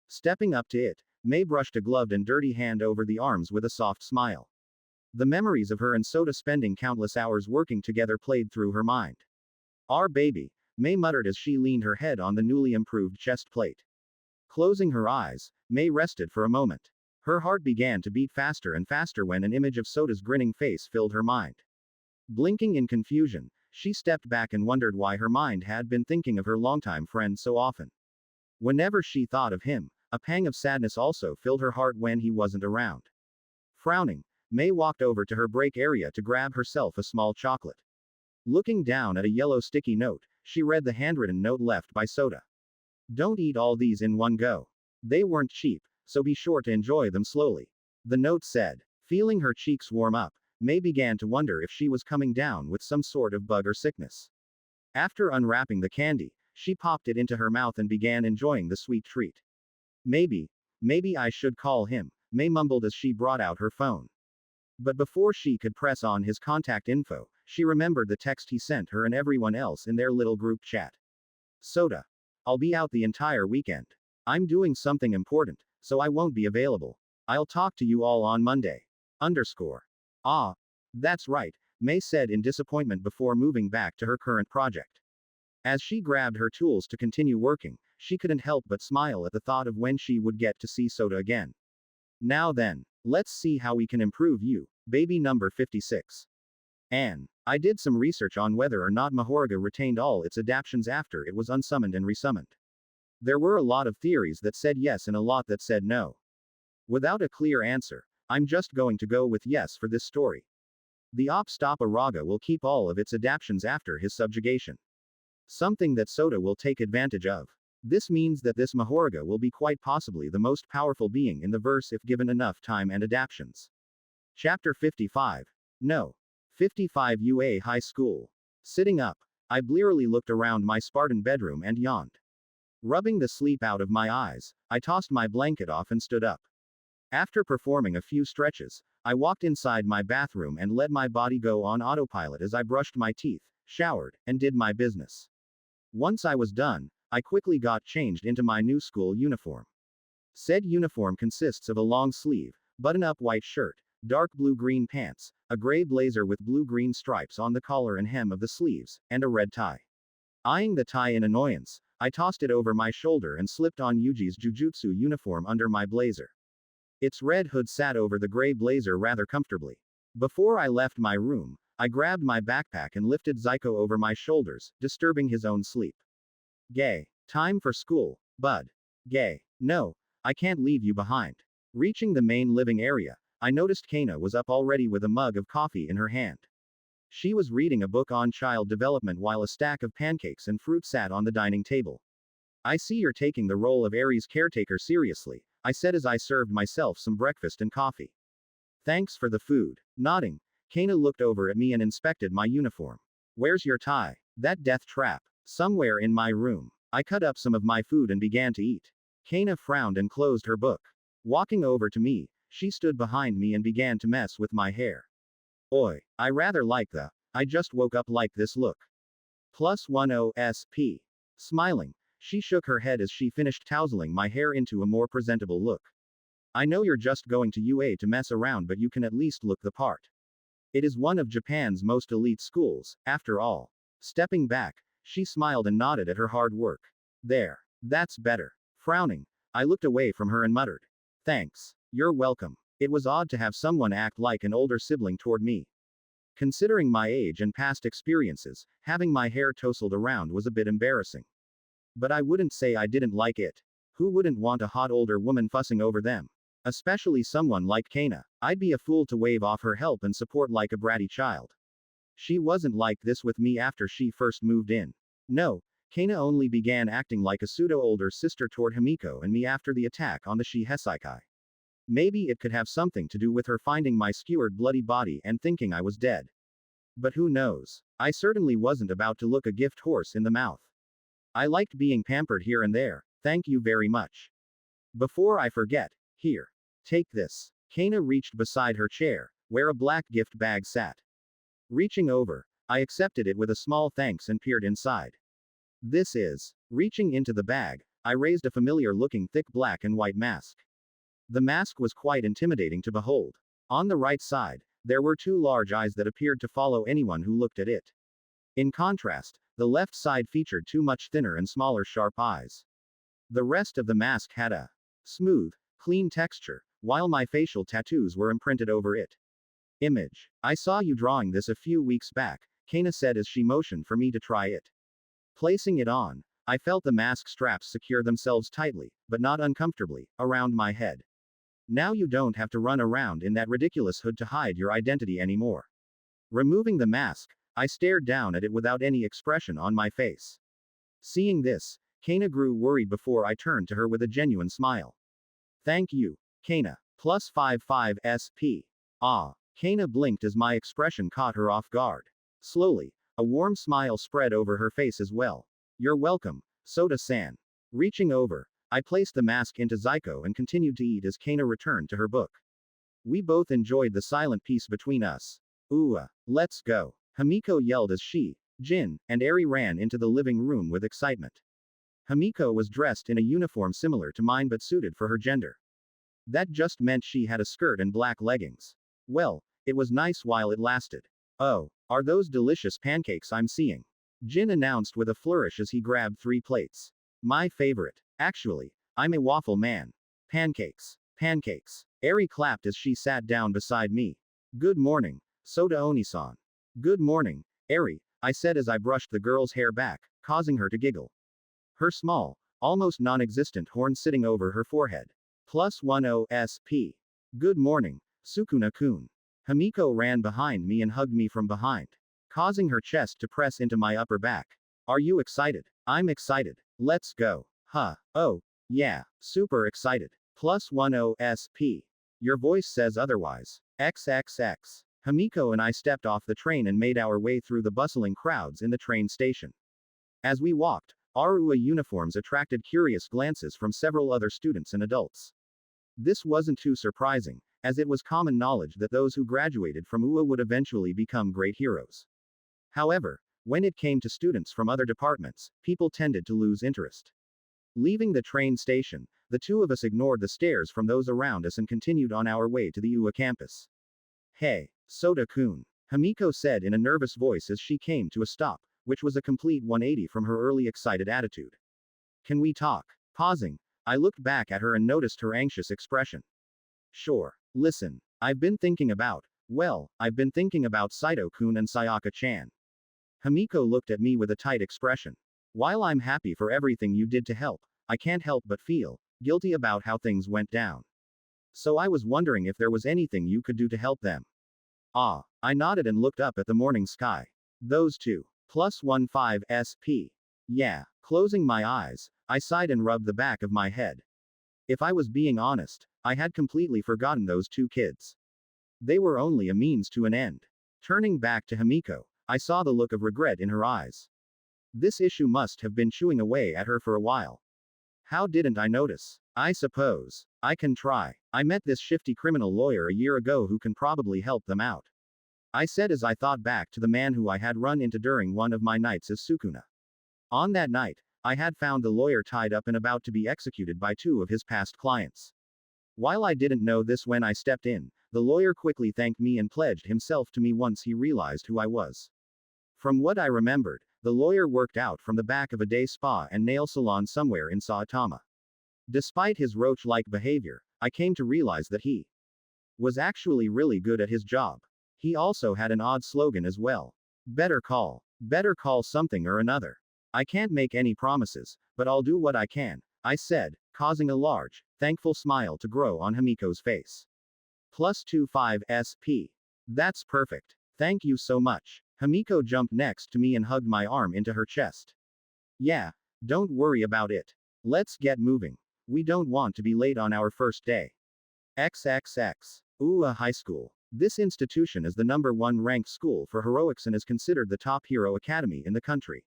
Stepping up to it, May brushed a gloved and dirty hand over the arms with a soft smile. The memories of her and Soda spending countless hours working together played through her mind. "Our baby," May muttered as she leaned her head on the newly improved chest plate. Closing her eyes, May rested for a moment. Her heart began to beat faster and faster when an image of Soda's grinning face filled her mind. Blinking in confusion, she stepped back and wondered why her mind had been thinking of her longtime friend so often. Whenever she thought of him, a pang of sadness also filled her heart when he wasn't around. Frowning, May walked over to her break area to grab herself a small chocolate. Looking down at a yellow sticky note, she read the handwritten note left by Soda. "Don't eat all these in one go. They weren't cheap, so be sure to enjoy them slowly." The note said. Feeling her cheeks warm up, May began to wonder if she was coming down with some sort of bug or sickness. After unwrapping the candy, she popped it into her mouth and began enjoying the sweet treat. Maybe I should call him," May mumbled as she brought out her phone. But before she could press on his contact info, she remembered the text he sent her and everyone else in their little group chat. "Soda. I'll be out the entire weekend. I'm doing something important, so I won't be available. I'll talk to you all on Monday. Underscore." "Ah. That's right," May said in disappointment before moving back to her current project. As she grabbed her tools to continue working, she couldn't help but smile at the thought of when she would get to see Soda again. "Now then, let's see how we can improve you, baby number 56. I did some research on whether or not Mahoraga retained all its adaptions after it was unsummoned and resummoned. There were a lot of theories that said yes and a lot that said no. Without a clear answer, I'm just going to go with yes for this story. The Op-Stop Araga will keep all of its adaptions after his subjugation. Something that Soda will take advantage of. This means that this Mahoraga will be quite possibly the most powerful being in the verse if given enough time and adaptions." Chapter 55. No. 55 UA High School. Sitting up, I blearily looked around my Spartan bedroom and yawned. Rubbing the sleep out of my eyes, I tossed my blanket off and stood up. After performing a few stretches, I walked inside my bathroom and let my body go on autopilot as I brushed my teeth, showered, and did my business. Once I was done, I quickly got changed into my new school uniform. Said uniform consists of a long sleeve, button-up white shirt, dark blue-green pants, a gray blazer with blue-green stripes on the collar and hem of the sleeves, and a red tie. Eyeing the tie in annoyance, I tossed it over my shoulder and slipped on Yuji's Jujutsu uniform under my blazer. Its red hood sat over the gray blazer rather comfortably. Before I left my room, I grabbed my backpack and lifted Zyko over my shoulders, disturbing his own sleep. "Gay. Time for school, bud." "Gay. No, I can't leave you behind." Reaching the main living area, I noticed Kana was up already with a mug of coffee in her hand. She was reading a book on child development while a stack of pancakes and fruit sat on the dining table. "I see you're taking the role of Arie's caretaker seriously," I said as I served myself some breakfast and coffee. "Thanks for the food." Nodding, Kana looked over at me and inspected my uniform. "Where's your tie?" "That death trap. Somewhere in my room." I cut up some of my food and began to eat. Kana frowned and closed her book. Walking over to me, She stood behind me and began to mess with my hair. Oi, I rather like the, I just woke up like this look. +10 SP. Smiling, she shook her head as she finished tousling my hair into a more presentable look. I know you're just going to UA to mess around, but you can at least look the part. It is one of Japan's most elite schools, after all. Stepping back, she smiled and nodded at her hard work. There. That's better. Frowning, I looked away from her and muttered. Thanks. You're welcome. It was odd to have someone act like an older sibling toward me. Considering my age and past experiences, having my hair tousled around was a bit embarrassing. But I wouldn't say I didn't like it. Who wouldn't want a hot older woman fussing over them? Especially someone like Kana. I'd be a fool to wave off her help and support like a bratty child. She wasn't like this with me after she first moved in. No, Kana only began acting like a pseudo-older sister toward Himiko and me after the attack on the Shihesaikai. Maybe it could have something to do with her finding my skewered bloody body and thinking I was dead. But who knows? I certainly wasn't about to look a gift horse in the mouth. I liked being pampered here and there, thank you very much. Before I forget, here. Take this. Kana reached beside her chair, where a black gift bag sat. Reaching over, I accepted it with a small thanks and peered inside. This is. Reaching into the bag, I raised a familiar-looking thick black and white mask. The mask was quite intimidating to behold. On the right side, there were two large eyes that appeared to follow anyone who looked at it. In contrast, the left side featured two much thinner and smaller sharp eyes. The rest of the mask had a smooth, clean texture, while my facial tattoos were imprinted over it. Image. I saw you drawing this a few weeks back, Kana said as she motioned for me to try it. Placing it on, I felt the mask straps secure themselves tightly, but not uncomfortably, around my head. Now you don't have to run around in that ridiculous hood to hide your identity anymore. Removing the mask, I stared down at it without any expression on my face. Seeing this, Kana grew worried before I turned to her with a genuine smile. Thank you, Kana. +55 SP. Ah. Kana blinked as my expression caught her off guard. Slowly, a warm smile spread over her face as well. You're welcome, Soda-san. Reaching over, I placed the mask into Zyko and continued to eat as Kana returned to her book. We both enjoyed the silent peace between us. Let's go. Himiko yelled as she, Jin, and Arie ran into the living room with excitement. Himiko was dressed in a uniform similar to mine but suited for her gender. That just meant she had a skirt and black leggings. Well, it was nice while it lasted. Oh, are those delicious pancakes I'm seeing? Jin announced with a flourish as he grabbed 3 plates. My favorite. Actually, I'm a waffle man. Pancakes. Pancakes. Arie clapped as she sat down beside me. Good morning, Soda Oni-san. Good morning, Arie, I said as I brushed the girl's hair back, causing her to giggle. Her small, almost non-existent horn sitting over her forehead. +10 SP. Good morning, Sukuna-kun. Himiko ran behind me and hugged me from behind, causing her chest to press into my upper back. Are you excited? I'm excited. Let's go. Huh. Oh, yeah, super excited. +10 SP. Your voice says otherwise. XXX. Himiko and I stepped off the train and made our way through the bustling crowds in the train station. As we walked, our UA uniforms attracted curious glances from several other students and adults. This wasn't too surprising, as it was common knowledge that those who graduated from UA would eventually become great heroes. However, when it came to students from other departments, people tended to lose interest. Leaving the train station, the two of us ignored the stares from those around us and continued on our way to the UA campus. Hey, Soda-kun, Himiko said in a nervous voice as she came to a stop, which was a complete 180 from her early excited attitude. Can we talk? Pausing, I looked back at her and noticed her anxious expression. Sure. Listen, I've been thinking about Cydo-kun and Sayaka-chan. Himiko looked at me with a tight expression. While I'm happy for everything you did to help, I can't help but feel guilty about how things went down. So I was wondering if there was anything you could do to help them. I nodded and looked up at the morning sky. Those two. +15 SP. Yeah. Closing my eyes, I sighed and rubbed the back of my head. If I was being honest, I had completely forgotten those two kids. They were only a means to an end. Turning back to Himiko, I saw the look of regret in her eyes. This issue must have been chewing away at her for a while. How didn't I notice? I suppose. I can try. I met this shifty criminal lawyer a year ago who can probably help them out. I said as I thought back to the man who I had run into during one of my nights as Sukuna. On that night, I had found the lawyer tied up and about to be executed by two of his past clients. While I didn't know this when I stepped in, the lawyer quickly thanked me and pledged himself to me once he realized who I was. From what I remembered, the lawyer worked out from the back of a day spa and nail salon somewhere in Saitama. Despite his roach-like behavior, I came to realize that he was actually really good at his job. He also had an odd slogan as well. Better call something or another. I can't make any promises, but I'll do what I can, I said, causing a large, thankful smile to grow on Himiko's face. +25 SP. That's perfect. Thank you so much. Himiko jumped next to me and hugged my arm into her chest. Yeah, don't worry about it. Let's get moving. We don't want to be late on our first day. XXX. Ooh, a high school. This institution is the #1 ranked school for heroics and is considered the top hero academy in the country.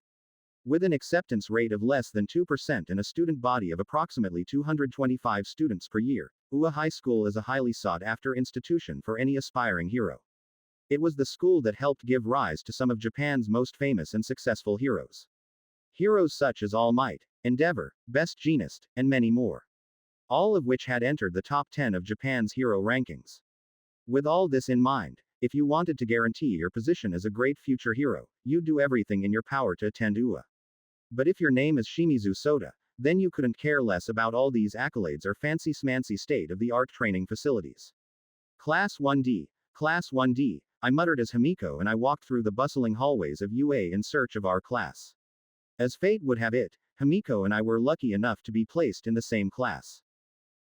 With an acceptance rate of less than 2% and a student body of approximately 225 students per year, UA High School is a highly sought-after institution for any aspiring hero. It was the school that helped give rise to some of Japan's most famous and successful heroes. Heroes such as All Might, Endeavor, Best Jeanist, and many more. All of which had entered the top 10 of Japan's hero rankings. With all this in mind, if you wanted to guarantee your position as a great future hero, you'd do everything in your power to attend UA. But if your name is Shimizu Soda, then you couldn't care less about all these accolades or fancy-smancy state-of-the-art training facilities. Class 1D, I muttered as Himiko and I walked through the bustling hallways of UA in search of our class. As fate would have it, Himiko and I were lucky enough to be placed in the same class.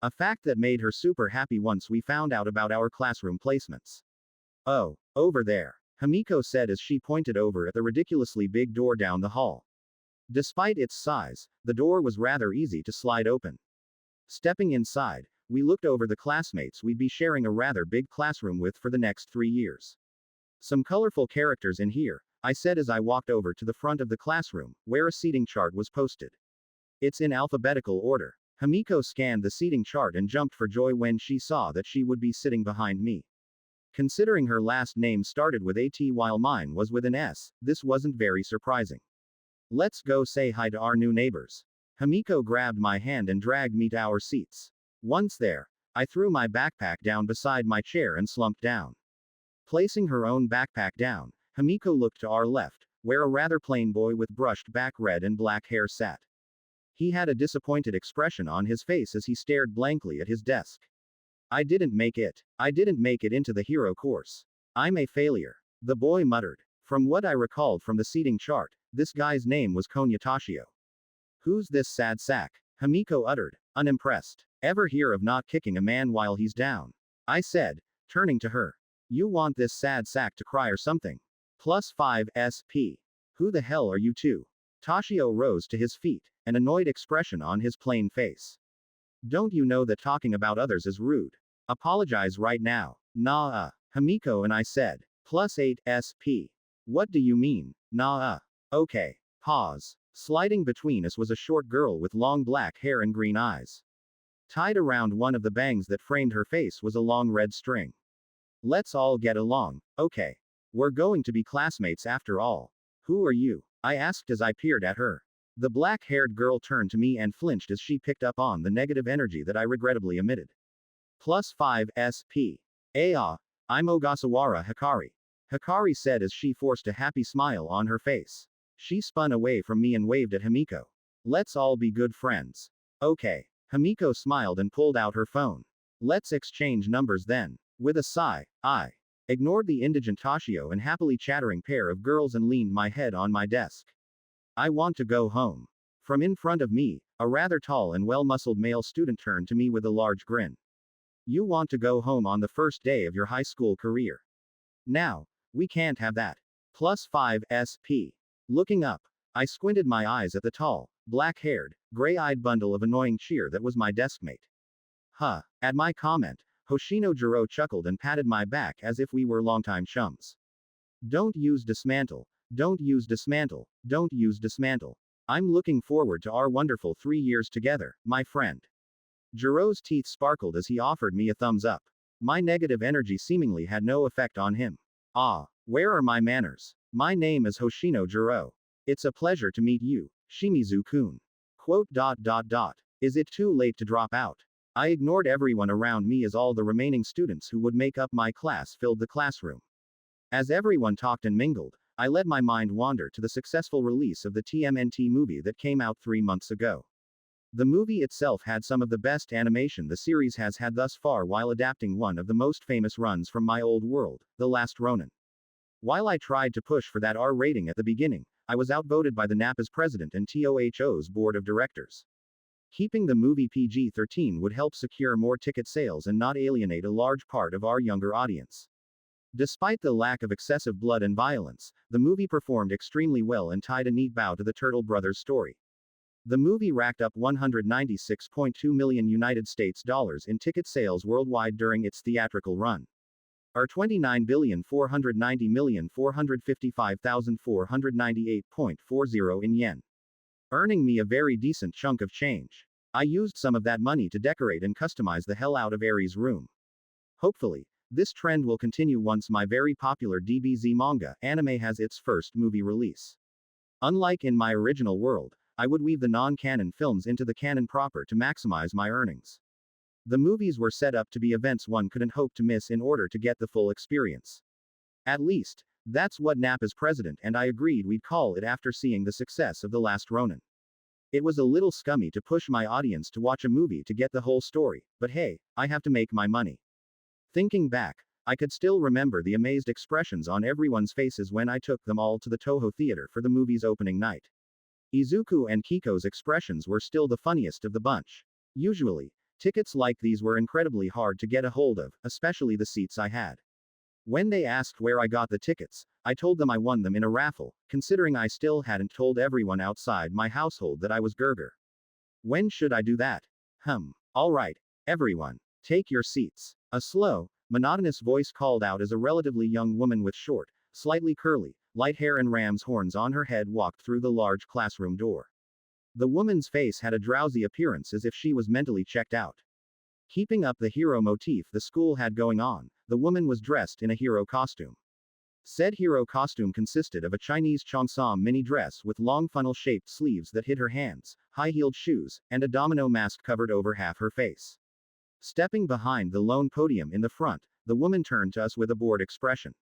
A fact that made her super happy once we found out about our classroom placements. Oh, over there, Himiko said as she pointed over at the ridiculously big door down the hall. Despite its size, the door was rather easy to slide open. Stepping inside, we looked over the classmates we'd be sharing a rather big classroom with for the next 3 years. Some colorful characters in here, I said as I walked over to the front of the classroom, where a seating chart was posted. It's in alphabetical order. Himiko scanned the seating chart and jumped for joy when she saw that she would be sitting behind me. Considering her last name started with AT while mine was with an S, this wasn't very surprising. Let's go say hi to our new neighbors. Himiko grabbed my hand and dragged me to our seats. Once there, I threw my backpack down beside my chair and slumped down. Placing her own backpack down, Himiko looked to our left, where a rather plain boy with brushed back red and black hair sat. He had a disappointed expression on his face as he stared blankly at his desk. I didn't make it into the hero course. I'm a failure. The boy muttered. From what I recalled from the seating chart, this guy's name was Konya Toshio. Who's this sad sack? Himiko uttered, unimpressed. Ever hear of not kicking a man while he's down? I said, turning to her. You want this sad sack to cry or something? +5 SP. Who the hell are you two? Toshio rose to his feet, an annoyed expression on his plain face. Don't you know that talking about others is rude? Apologize right now. Nah, Himiko and I said. +8 SP. What do you mean, nah? Okay. Pause. Sliding between us was a short girl with long black hair and green eyes. Tied around one of the bangs that framed her face was a long red string. Let's all get along, okay? We're going to be classmates after all. Who are you? I asked as I peered at her. The black-haired girl turned to me and flinched as she picked up on the negative energy that I regrettably emitted. +5 SP. I'm Ogasawara Hikari. Hikari said as she forced a happy smile on her face. She spun away from me and waved at Himiko. Let's all be good friends. Okay. Himiko smiled and pulled out her phone. Let's exchange numbers then. With a sigh, I ignored the indigent Toshio and happily chattering pair of girls and leaned my head on my desk. I want to go home. From in front of me, a rather tall and well-muscled male student turned to me with a large grin. You want to go home on the first day of your high school career? Now, we can't have that. +5 SP. Looking up, I squinted my eyes at the tall, black-haired, gray-eyed bundle of annoying cheer that was my deskmate. Huh. At my comment, Hoshino Jiro chuckled and patted my back as if we were longtime chums. Don't use dismantle. Don't use dismantle. Don't use dismantle. I'm looking forward to our wonderful 3 years together, my friend. Jiro's teeth sparkled as he offered me a thumbs up. My negative energy seemingly had no effect on him. Ah, where are my manners? My name is Hoshino Jiro. It's a pleasure to meet you, Shimizu-kun. Quote. Is it too late to drop out? I ignored everyone around me as all the remaining students who would make up my class filled the classroom. As everyone talked and mingled, I let my mind wander to the successful release of the TMNT movie that came out 3 months ago. The movie itself had some of the best animation the series has had thus far while adapting one of the most famous runs from my old world, The Last Ronin. While I tried to push for that R rating at the beginning, I was outvoted by the NAPA's president and TOHO's board of directors. Keeping the movie PG-13 would help secure more ticket sales and not alienate a large part of our younger audience. Despite the lack of excessive blood and violence, the movie performed extremely well and tied a neat bow to the Turtle Brothers story. The movie racked up $196.2 million United States dollars in ticket sales worldwide during its theatrical run. Or 29,490,455,498.40 in yen. Earning me a very decent chunk of change. I used some of that money to decorate and customize the hell out of Arie's room. Hopefully, this trend will continue once my very popular DBZ manga anime has its first movie release. Unlike in my original world, I would weave the non-canon films into the canon proper to maximize my earnings. The movies were set up to be events one couldn't hope to miss in order to get the full experience. At least, that's what NAPA's president and I agreed we'd call it after seeing the success of The Last Ronin. It was a little scummy to push my audience to watch a movie to get the whole story, but hey, I have to make my money. Thinking back, I could still remember the amazed expressions on everyone's faces when I took them all to the Toho Theater for the movie's opening night. Izuku and Kiko's expressions were still the funniest of the bunch. Usually, tickets like these were incredibly hard to get a hold of, especially the seats I had. When they asked where I got the tickets, I told them I won them in a raffle, considering I still hadn't told everyone outside my household that I was Gerger. When should I do that? Alright, everyone, take your seats. A slow, monotonous voice called out as a relatively young woman with short, slightly curly, light hair and ram's horns on her head walked through the large classroom door. The woman's face had a drowsy appearance as if she was mentally checked out. Keeping up the hero motif the school had going on, the woman was dressed in a hero costume. Said hero costume consisted of a Chinese cheongsam mini dress with long funnel-shaped sleeves that hid her hands, high-heeled shoes, and a domino mask covered over half her face. Stepping behind the lone podium in the front, the woman turned to us with a bored expression.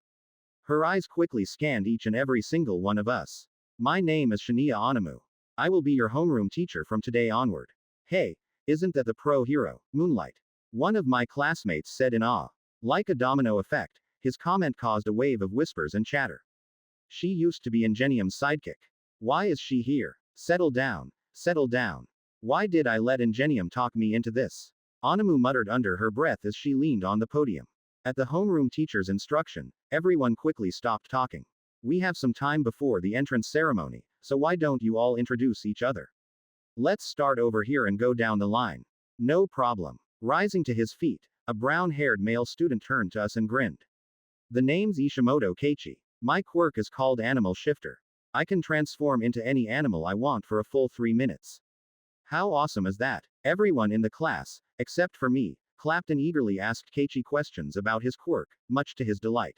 Her eyes quickly scanned each and every single one of us. My name is Shinya Onamu. I will be your homeroom teacher from today onward. Hey, isn't that the pro hero, Moonlight? One of my classmates said in awe. Like a domino effect, his comment caused a wave of whispers and chatter. She used to be Ingenium's sidekick. Why is she here? Settle down, settle down. Why did I let Ingenium talk me into this? Onamu muttered under her breath as she leaned on the podium. At the homeroom teacher's instruction, everyone quickly stopped talking. We have some time before the entrance ceremony, so why don't you all introduce each other? Let's start over here and go down the line. No problem. Rising to his feet, a brown-haired male student turned to us and grinned. The name's Ishimoto Keiichi. My quirk is called Animal Shifter. I can transform into any animal I want for a full 3 minutes. How awesome is that? Everyone in the class, except for me, clapped and eagerly asked Keiichi questions about his quirk, much to his delight.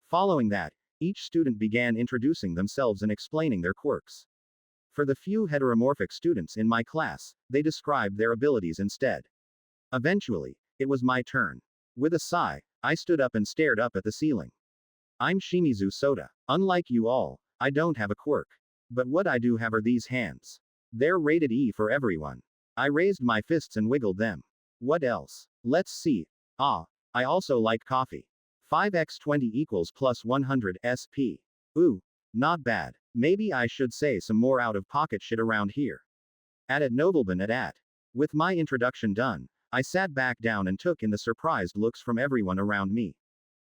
Following that, each student began introducing themselves and explaining their quirks. For the few heteromorphic students in my class, they described their abilities instead. Eventually, it was my turn. With a sigh, I stood up and stared up at the ceiling. I'm Shimizu Soda. Unlike you all, I don't have a quirk. But what I do have are these hands. They're rated E for everyone. I raised my fists and wiggled them. What else? Let's see. Ah, I also like coffee. 5x20 equals plus 100 SP. Ooh, not bad. Maybe I should say some more out-of-pocket shit around here. At Nobleman at. With my introduction done, I sat back down and took in the surprised looks from everyone around me.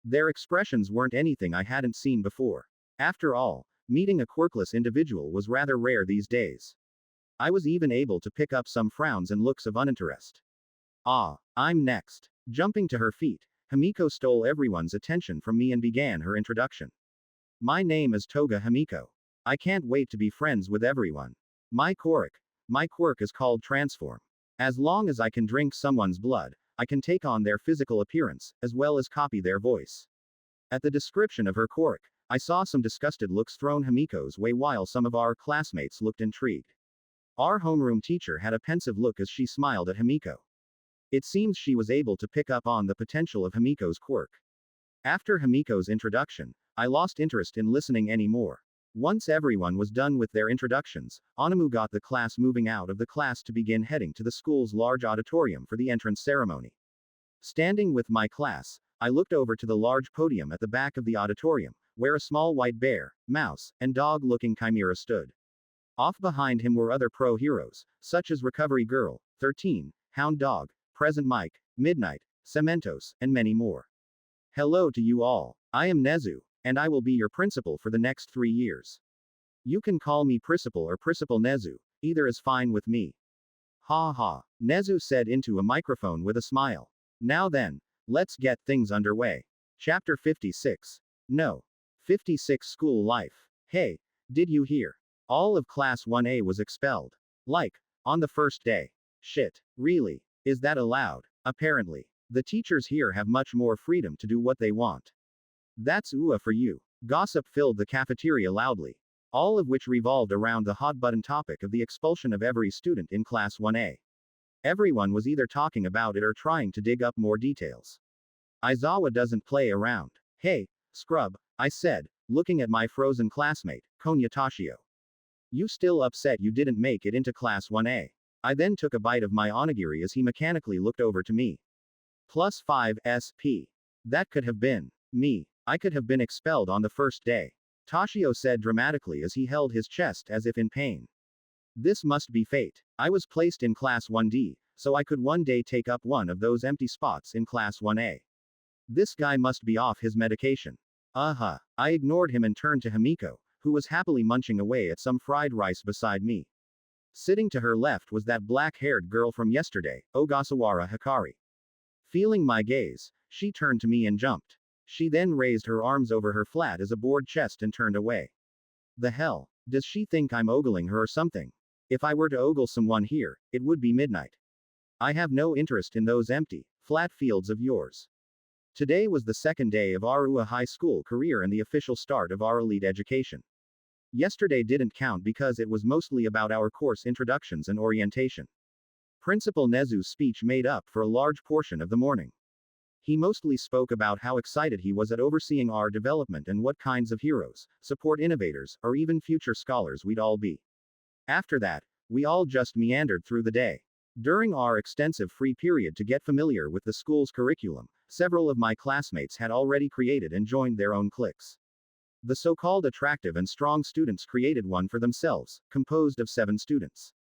Their expressions weren't anything I hadn't seen before. After all, meeting a quirkless individual was rather rare these days. I was even able to pick up some frowns and looks of uninterest. Ah, I'm next. Jumping to her feet, Himiko stole everyone's attention from me and began her introduction. My name is Toga Himiko. I can't wait to be friends with everyone. My quirk is called Transform. As long as I can drink someone's blood, I can take on their physical appearance, as well as copy their voice. At the description of her quirk, I saw some disgusted looks thrown Himiko's way while some of our classmates looked intrigued. Our homeroom teacher had a pensive look as she smiled at Himiko. It seems she was able to pick up on the potential of Himiko's quirk. After Himiko's introduction, I lost interest in listening anymore. Once everyone was done with their introductions, Nomu got the class moving out of the class to begin heading to the school's large auditorium for the entrance ceremony. Standing with my class, I looked over to the large podium at the back of the auditorium, where a small white bear, mouse, and dog-looking chimera stood. Off behind him were other pro heroes, such as Recovery Girl, 13, Hound Dog, Present Mike, Midnight, Cementos, and many more. Hello to you all. I am Nezu, and I will be your principal for the next 3 years. You can call me Principal or Principal Nezu, either is fine with me. Ha ha, Nezu said into a microphone with a smile. Now then, let's get things underway. Chapter 56. No. 56 School Life. Hey, did you hear? All of Class 1A was expelled. Like, on the first day. Shit. Really? Is that allowed? Apparently. The teachers here have much more freedom to do what they want. That's ooh for you. Gossip filled the cafeteria loudly. All of which revolved around the hot button topic of the expulsion of every student in Class 1A. Everyone was either talking about it or trying to dig up more details. Aizawa doesn't play around. Hey, scrub, I said, looking at my frozen classmate, Konya Toshio. You still upset you didn't make it into Class 1A? I then took a bite of my onigiri as he mechanically looked over to me. +5 SP. That could have been me. I could have been expelled on the first day. Toshio said dramatically as he held his chest as if in pain. This must be fate. I was placed in Class 1D, so I could one day take up one of those empty spots in Class 1A. This guy must be off his medication. I ignored him and turned to Himiko, who was happily munching away at some fried rice beside me. Sitting to her left was that black-haired girl from yesterday, Ogasawara Hikari. Feeling my gaze, she turned to me and jumped. She then raised her arms over her flat as a bored chest and turned away. The hell? Does she think I'm ogling her or something? If I were to ogle someone here, it would be Midnight. I have no interest in those empty, flat fields of yours. Today was the second day of our UA high school career and the official start of our elite education. Yesterday didn't count because it was mostly about our course introductions and orientation. Principal Nezu's speech made up for a large portion of the morning. He mostly spoke about how excited he was at overseeing our development and what kinds of heroes, support innovators, or even future scholars we'd all be. After that, we all just meandered through the day. During our extensive free period to get familiar with the school's curriculum, several of my classmates had already created and joined their own cliques. The so-called attractive and strong students created one for themselves, composed of 7 students.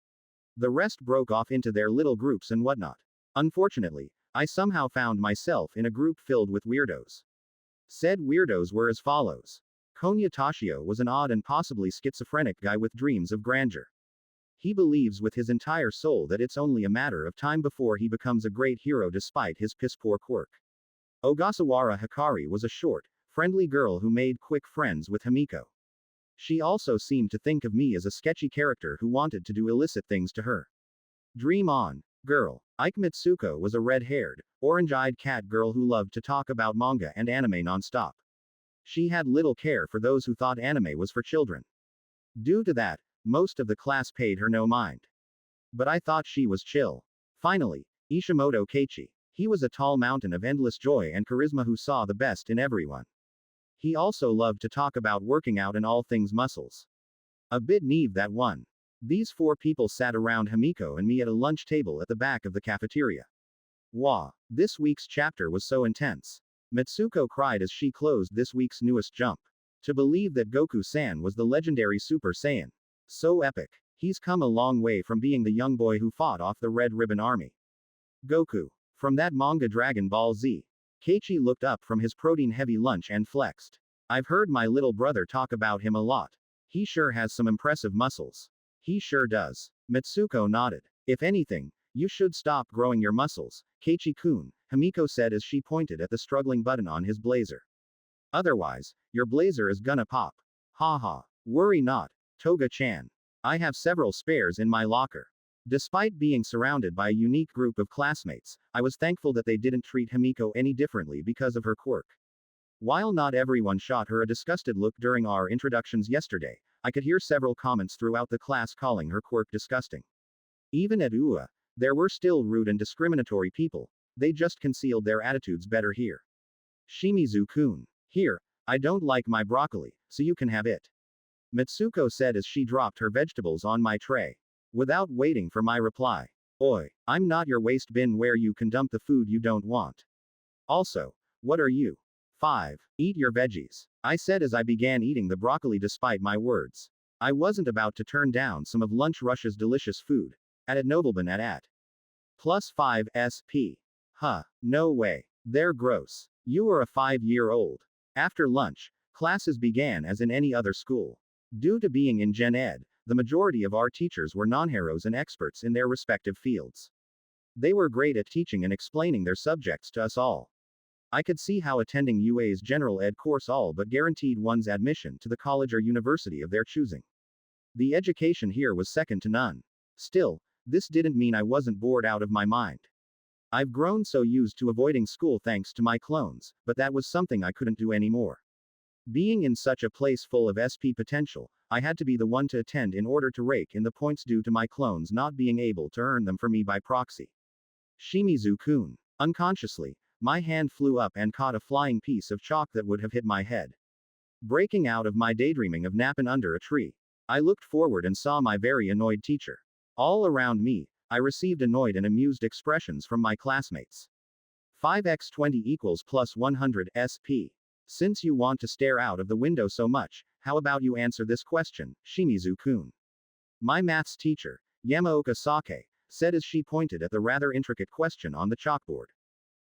The rest broke off into their little groups and whatnot. Unfortunately, I somehow found myself in a group filled with weirdos. Said weirdos were as follows. Konya Toshio was an odd and possibly schizophrenic guy with dreams of grandeur. He believes with his entire soul that it's only a matter of time before he becomes a great hero despite his piss-poor quirk. Ogasawara Hikari was a short, friendly girl who made quick friends with Himiko. She also seemed to think of me as a sketchy character who wanted to do illicit things to her. Dream on, girl. Ike Mitsuko was a red-haired, orange-eyed cat girl who loved to talk about manga and anime non-stop. She had little care for those who thought anime was for children. Due to that, most of the class paid her no mind. But I thought she was chill. Finally, Ishimoto Keiichi. He was a tall mountain of endless joy and charisma who saw the best in everyone. He also loved to talk about working out and all things muscles. A bit naive that one. These 4 people sat around Himiko and me at a lunch table at the back of the cafeteria. Wow, this week's chapter was so intense. Mitsuko cried as she closed this week's newest jump. To believe that Goku-san was the legendary Super Saiyan. So epic. He's come a long way from being the young boy who fought off the Red Ribbon Army. Goku. From that manga Dragon Ball Z. Keiichi looked up from his protein-heavy lunch and flexed. I've heard my little brother talk about him a lot. He sure has some impressive muscles. He sure does. Mitsuko nodded. If anything, you should stop growing your muscles, Keiichi-kun, Himiko said as she pointed at the struggling button on his blazer. Otherwise, your blazer is gonna pop. Ha ha. Worry not, Toga-chan. I have several spares in my locker. Despite being surrounded by a unique group of classmates, I was thankful that they didn't treat Himiko any differently because of her quirk. While not everyone shot her a disgusted look during our introductions yesterday, I could hear several comments throughout the class calling her quirk disgusting. Even at UA, there were still rude and discriminatory people, they just concealed their attitudes better here. Shimizu-kun. Here, I don't like my broccoli, so you can have it. Mitsuko said as she dropped her vegetables on my tray. Without waiting for my reply. Oi, I'm not your waste bin where you can dump the food you don't want. Also, what are you? 5. Eat your veggies. I said as I began eating the broccoli despite my words. I wasn't about to turn down some of Lunch Rush's delicious food. At Nobleman at. +5 SP. Huh, no way. They're gross. You are a 5-year-old. After lunch, classes began as in any other school. Due to being in Gen Ed, the majority of our teachers were non-heroes and experts in their respective fields. They were great at teaching and explaining their subjects to us all. I could see how attending UA's general ed course all but guaranteed one's admission to the college or university of their choosing. The education here was second to none. Still, this didn't mean I wasn't bored out of my mind. I've grown so used to avoiding school thanks to my clones, but that was something I couldn't do anymore. Being in such a place full of SP potential, I had to be the one to attend in order to rake in the points due to my clones not being able to earn them for me by proxy. Shimizu-kun. Unconsciously, my hand flew up and caught a flying piece of chalk that would have hit my head. Breaking out of my daydreaming of napping under a tree, I looked forward and saw my very annoyed teacher. All around me, I received annoyed and amused expressions from my classmates. 5x20 equals +100 SP. Since you want to stare out of the window so much, how about you answer this question, Shimizu-kun? My maths teacher, Yamaoka Sake, said as she pointed at the rather intricate question on the chalkboard.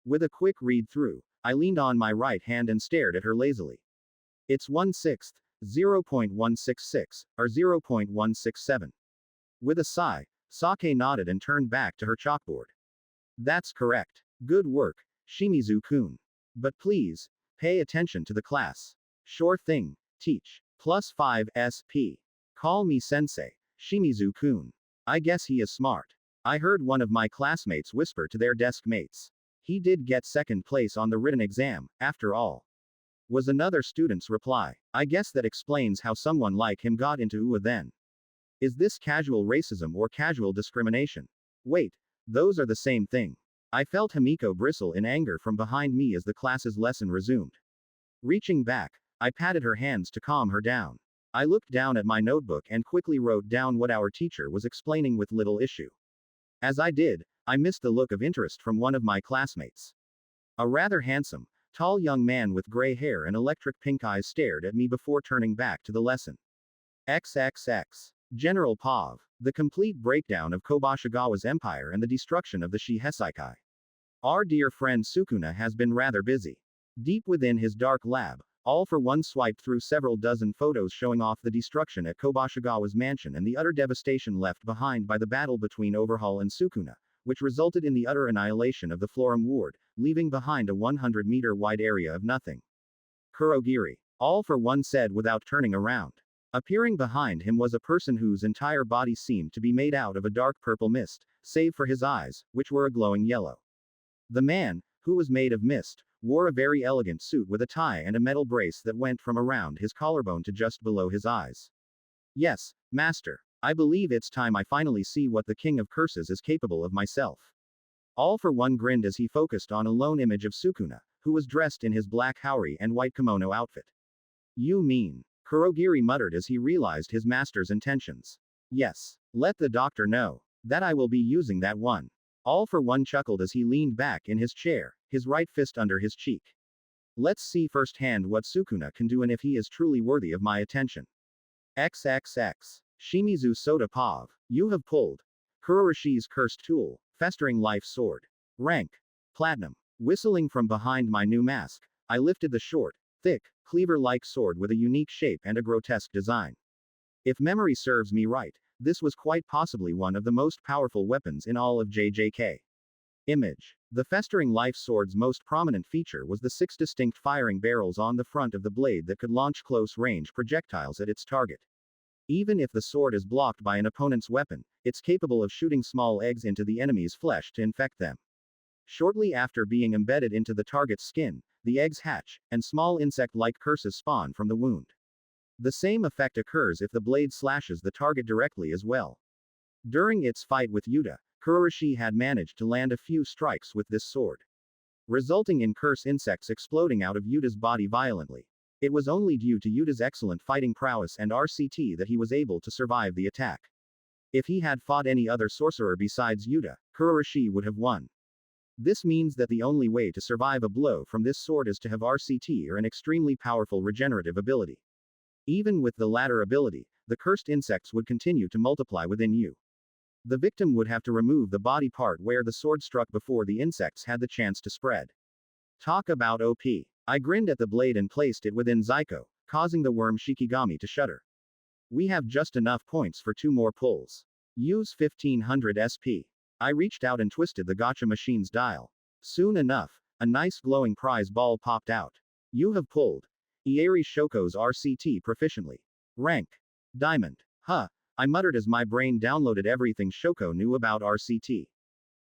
With a quick read-through, I leaned on my right hand and stared at her lazily. It's 1/6, 0.166, or 0.167. With a sigh, Sake nodded and turned back to her chalkboard. That's correct. Good work, Shimizu-kun. But please, pay attention to the class. Sure thing, teach. +5 SP. Call me sensei, Shimizu-kun. I guess he is smart. I heard one of my classmates whisper to their desk mates. He did get second place on the written exam, after all. Was another student's reply. I guess that explains how someone like him got into UA then. Is this casual racism or casual discrimination? Wait, those are the same thing. I felt Himiko bristle in anger from behind me as the class's lesson resumed. Reaching back, I patted her hands to calm her down. I looked down at my notebook and quickly wrote down what our teacher was explaining with little issue. As I did, I missed the look of interest from one of my classmates. A rather handsome, tall young man with gray hair and electric pink eyes stared at me before turning back to the lesson. XXX. General Pav. The complete breakdown of Kobashigawa's empire and the destruction of the Shihesaikai. Our dear friend Sukuna has been rather busy. Deep within his dark lab, All for One swiped through several dozen photos showing off the destruction at Kobashigawa's mansion and the utter devastation left behind by the battle between Overhaul and Sukuna, which resulted in the utter annihilation of the Florum ward, leaving behind a 100-meter wide area of nothing. Kurogiri. All for One said without turning around. Appearing behind him was a person whose entire body seemed to be made out of a dark purple mist, save for his eyes, which were a glowing yellow. The man, who was made of mist, wore a very elegant suit with a tie and a metal brace that went from around his collarbone to just below his eyes. Yes, master. I believe it's time I finally see what the King of Curses is capable of myself. All for One grinned as he focused on a lone image of Sukuna, who was dressed in his black haori and white kimono outfit. You mean? Kurogiri muttered as he realized his master's intentions. Yes. Let the doctor know that I will be using that one. All for One chuckled as he leaned back in his chair, his right fist under his cheek. Let's see firsthand what Sukuna can do and if he is truly worthy of my attention. XXX. Shimizu Soda Pav. You have pulled Kuroroshi's cursed tool, Festering Life Sword. Rank. Platinum. Whistling from behind my new mask, I lifted the short, thick, cleaver-like sword with a unique shape and a grotesque design. If memory serves me right, this was quite possibly one of the most powerful weapons in all of JJK. Image. The Festering Life Sword's most prominent feature was the 6 distinct firing barrels on the front of the blade that could launch close-range projectiles at its target. Even if the sword is blocked by an opponent's weapon, it's capable of shooting small eggs into the enemy's flesh to infect them. Shortly after being embedded into the target's skin, the eggs hatch, and small insect-like curses spawn from the wound. The same effect occurs if the blade slashes the target directly as well. During its fight with Yuta, Kuroishi had managed to land a few strikes with this sword, resulting in curse insects exploding out of Yuta's body violently. It was only due to Yuta's excellent fighting prowess and RCT that he was able to survive the attack. If he had fought any other sorcerer besides Yuta, Kuroishi would have won. This means that the only way to survive a blow from this sword is to have RCT or an extremely powerful regenerative ability. Even with the latter ability, the cursed insects would continue to multiply within you. The victim would have to remove the body part where the sword struck before the insects had the chance to spread. Talk about OP. I grinned at the blade and placed it within Zyko, causing the worm Shikigami to shudder. We have just enough points for 2 more pulls. Use 1500 SP. I reached out and twisted the gacha machine's dial. Soon enough, a nice glowing prize ball popped out. You have pulled Arie Shoko's RCT proficiently. Rank Diamond. Huh, I muttered as my brain downloaded everything Shoko knew about RCT.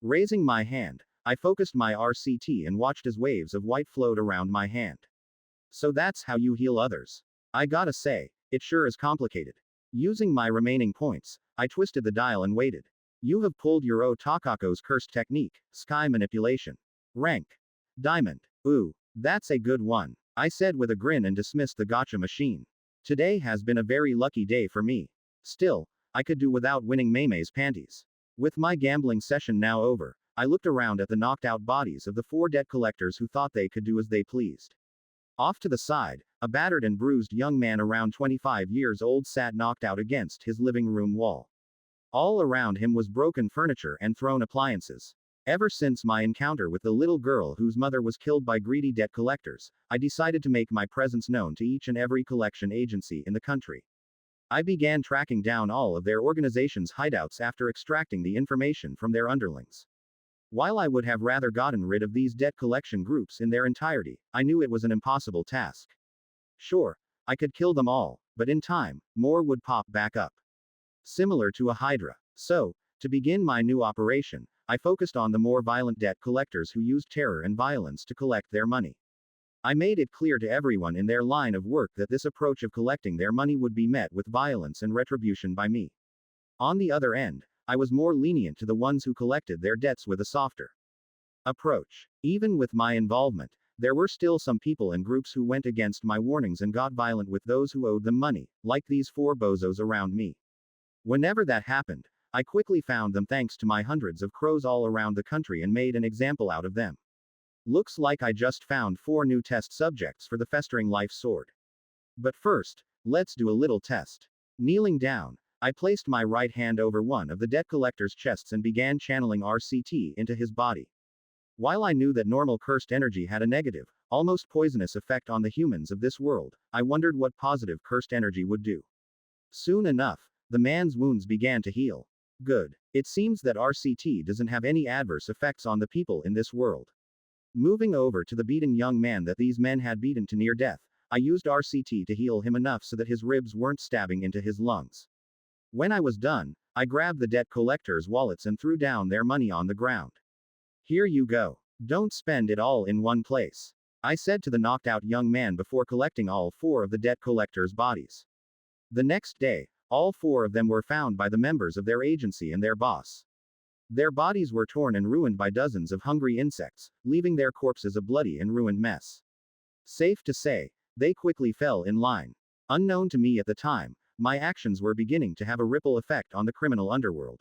Raising my hand, I focused my RCT and watched as waves of white flowed around my hand. So that's how you heal others. I gotta say, it sure is complicated. Using my remaining points, I twisted the dial and waited. You have pulled your Takako's cursed technique, Sky Manipulation. Rank Diamond. Ooh, that's a good one, I said with a grin and dismissed the gacha machine. Today has been a very lucky day for me. Still, I could do without winning Mei's panties. With my gambling session now over, I looked around at the knocked out bodies of the 4 debt collectors who thought they could do as they pleased. Off to the side, a battered and bruised young man around 25 years old sat knocked out against his living room wall. All around him was broken furniture and thrown appliances. Ever since my encounter with the little girl whose mother was killed by greedy debt collectors, I decided to make my presence known to each and every collection agency in the country. I began tracking down all of their organization's hideouts after extracting the information from their underlings. While I would have rather gotten rid of these debt collection groups in their entirety, I knew it was an impossible task. Sure, I could kill them all, but in time, more would pop back up. Similar to a hydra. So, to begin my new operation, I focused on the more violent debt collectors who used terror and violence to collect their money. I made it clear to everyone in their line of work that this approach of collecting their money would be met with violence and retribution by me. On the other end, I was more lenient to the ones who collected their debts with a softer approach. Even with my involvement, there were still some people and groups who went against my warnings and got violent with those who owed them money, like these 4 bozos around me. Whenever that happened, I quickly found them thanks to my hundreds of crows all around the country and made an example out of them. Looks like I just found 4 new test subjects for the Festering Life Sword. But first, let's do a little test. Kneeling down, I placed my right hand over one of the debt collector's chests and began channeling RCT into his body. While I knew that normal cursed energy had a negative, almost poisonous effect on the humans of this world, I wondered what positive cursed energy would do. Soon enough, the man's wounds began to heal. Good. It seems that RCT doesn't have any adverse effects on the people in this world. Moving over to the beaten young man that these men had beaten to near death, I used RCT to heal him enough so that his ribs weren't stabbing into his lungs. When I was done, I grabbed the debt collectors' wallets and threw down their money on the ground. Here you go. Don't spend it all in one place, I said to the knocked out young man before collecting all 4 of the debt collectors' bodies. The next day, all 4 of them were found by the members of their agency and their boss. Their bodies were torn and ruined by dozens of hungry insects, leaving their corpses a bloody and ruined mess. Safe to say, they quickly fell in line. Unknown to me at the time, my actions were beginning to have a ripple effect on the criminal underworld.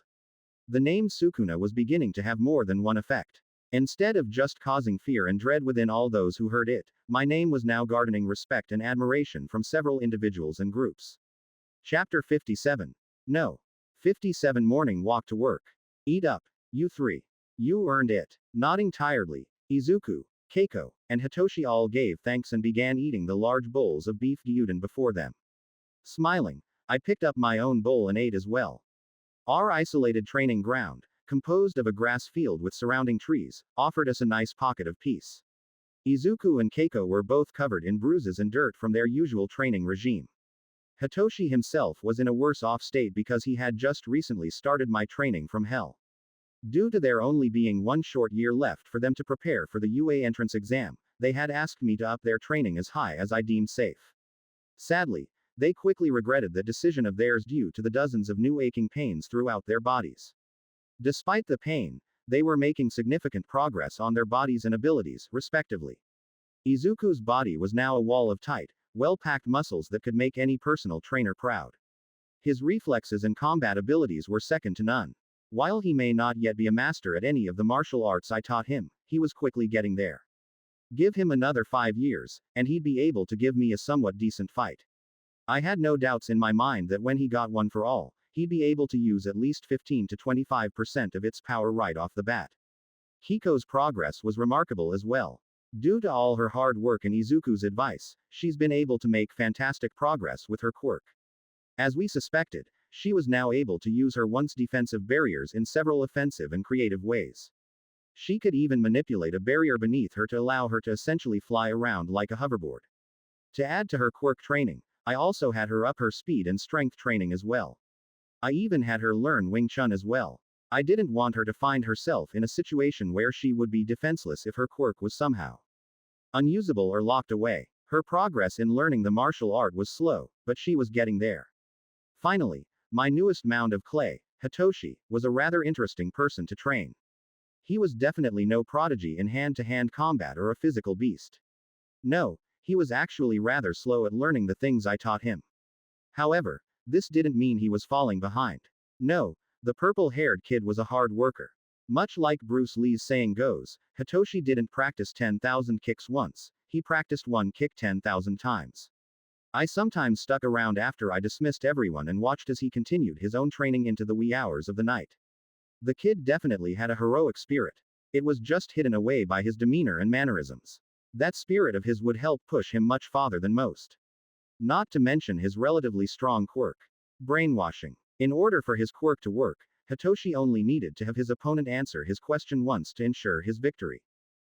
The name Sukuna was beginning to have more than one effect. Instead of just causing fear and dread within all those who heard it, my name was now garnering respect and admiration from several individuals and groups. Chapter 57. No. 57 Morning Walk to Work. Eat up, you 3. You earned it. Nodding tiredly, Izuku, Keiko, and Hitoshi all gave thanks and began eating the large bowls of beef gyudon before them. Smiling, I picked up my own bowl and ate as well. Our isolated training ground, composed of a grass field with surrounding trees, offered us a nice pocket of peace. Izuku and Keiko were both covered in bruises and dirt from their usual training regime. Hitoshi himself was in a worse off state because he had just recently started my training from hell. Due to there only being one short year left for them to prepare for the UA entrance exam, they had asked me to up their training as high as I deemed safe. Sadly, they quickly regretted the decision of theirs due to the dozens of new aching pains throughout their bodies. Despite the pain, they were making significant progress on their bodies and abilities, respectively. Izuku's body was now a wall of tight, well-packed muscles that could make any personal trainer proud. His reflexes and combat abilities were second to none. While he may not yet be a master at any of the martial arts I taught him, he was quickly getting there. Give him another 5 years, and he'd be able to give me a somewhat decent fight. I had no doubts in my mind that when he got one for all, he'd be able to use at least 15 to 25% of its power right off the bat. Hiko's progress was remarkable as well. Due to all her hard work and Izuku's advice, she's been able to make fantastic progress with her quirk. As we suspected, she was now able to use her once defensive barriers in several offensive and creative ways. She could even manipulate a barrier beneath her to allow her to essentially fly around like a hoverboard. To add to her quirk training, I also had her up her speed and strength training as well. I even had her learn Wing Chun as well. I didn't want her to find herself in a situation where she would be defenseless if her quirk was somehow unusable or locked away. Her progress in learning the martial art was slow, but she was getting there. Finally, my newest mound of clay, Hitoshi, was a rather interesting person to train. He was definitely no prodigy in hand-to-hand combat or a physical beast. No, he was actually rather slow at learning the things I taught him. However, this didn't mean he was falling behind. No, the purple-haired kid was a hard worker. Much like Bruce Lee's saying goes, Hitoshi didn't practice 10,000 kicks once, he practiced one kick 10,000 times. I sometimes stuck around after I dismissed everyone and watched as he continued his own training into the wee hours of the night. The kid definitely had a heroic spirit. It was just hidden away by his demeanor and mannerisms. That spirit of his would help push him much farther than most. Not to mention his relatively strong quirk. Brainwashing. In order for his quirk to work, Hitoshi only needed to have his opponent answer his question once to ensure his victory.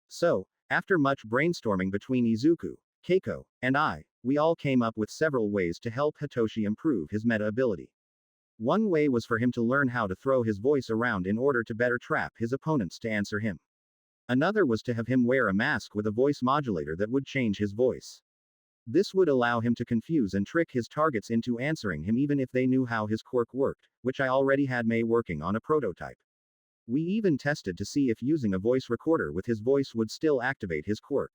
So, after much brainstorming between Izuku, Keiko, and I, we all came up with several ways to help Hitoshi improve his meta ability. One way was for him to learn how to throw his voice around in order to better trap his opponents to answer him. Another was to have him wear a mask with a voice modulator that would change his voice. This would allow him to confuse and trick his targets into answering him even if they knew how his quirk worked, which I already had May working on a prototype. We even tested to see if using a voice recorder with his voice would still activate his quirk.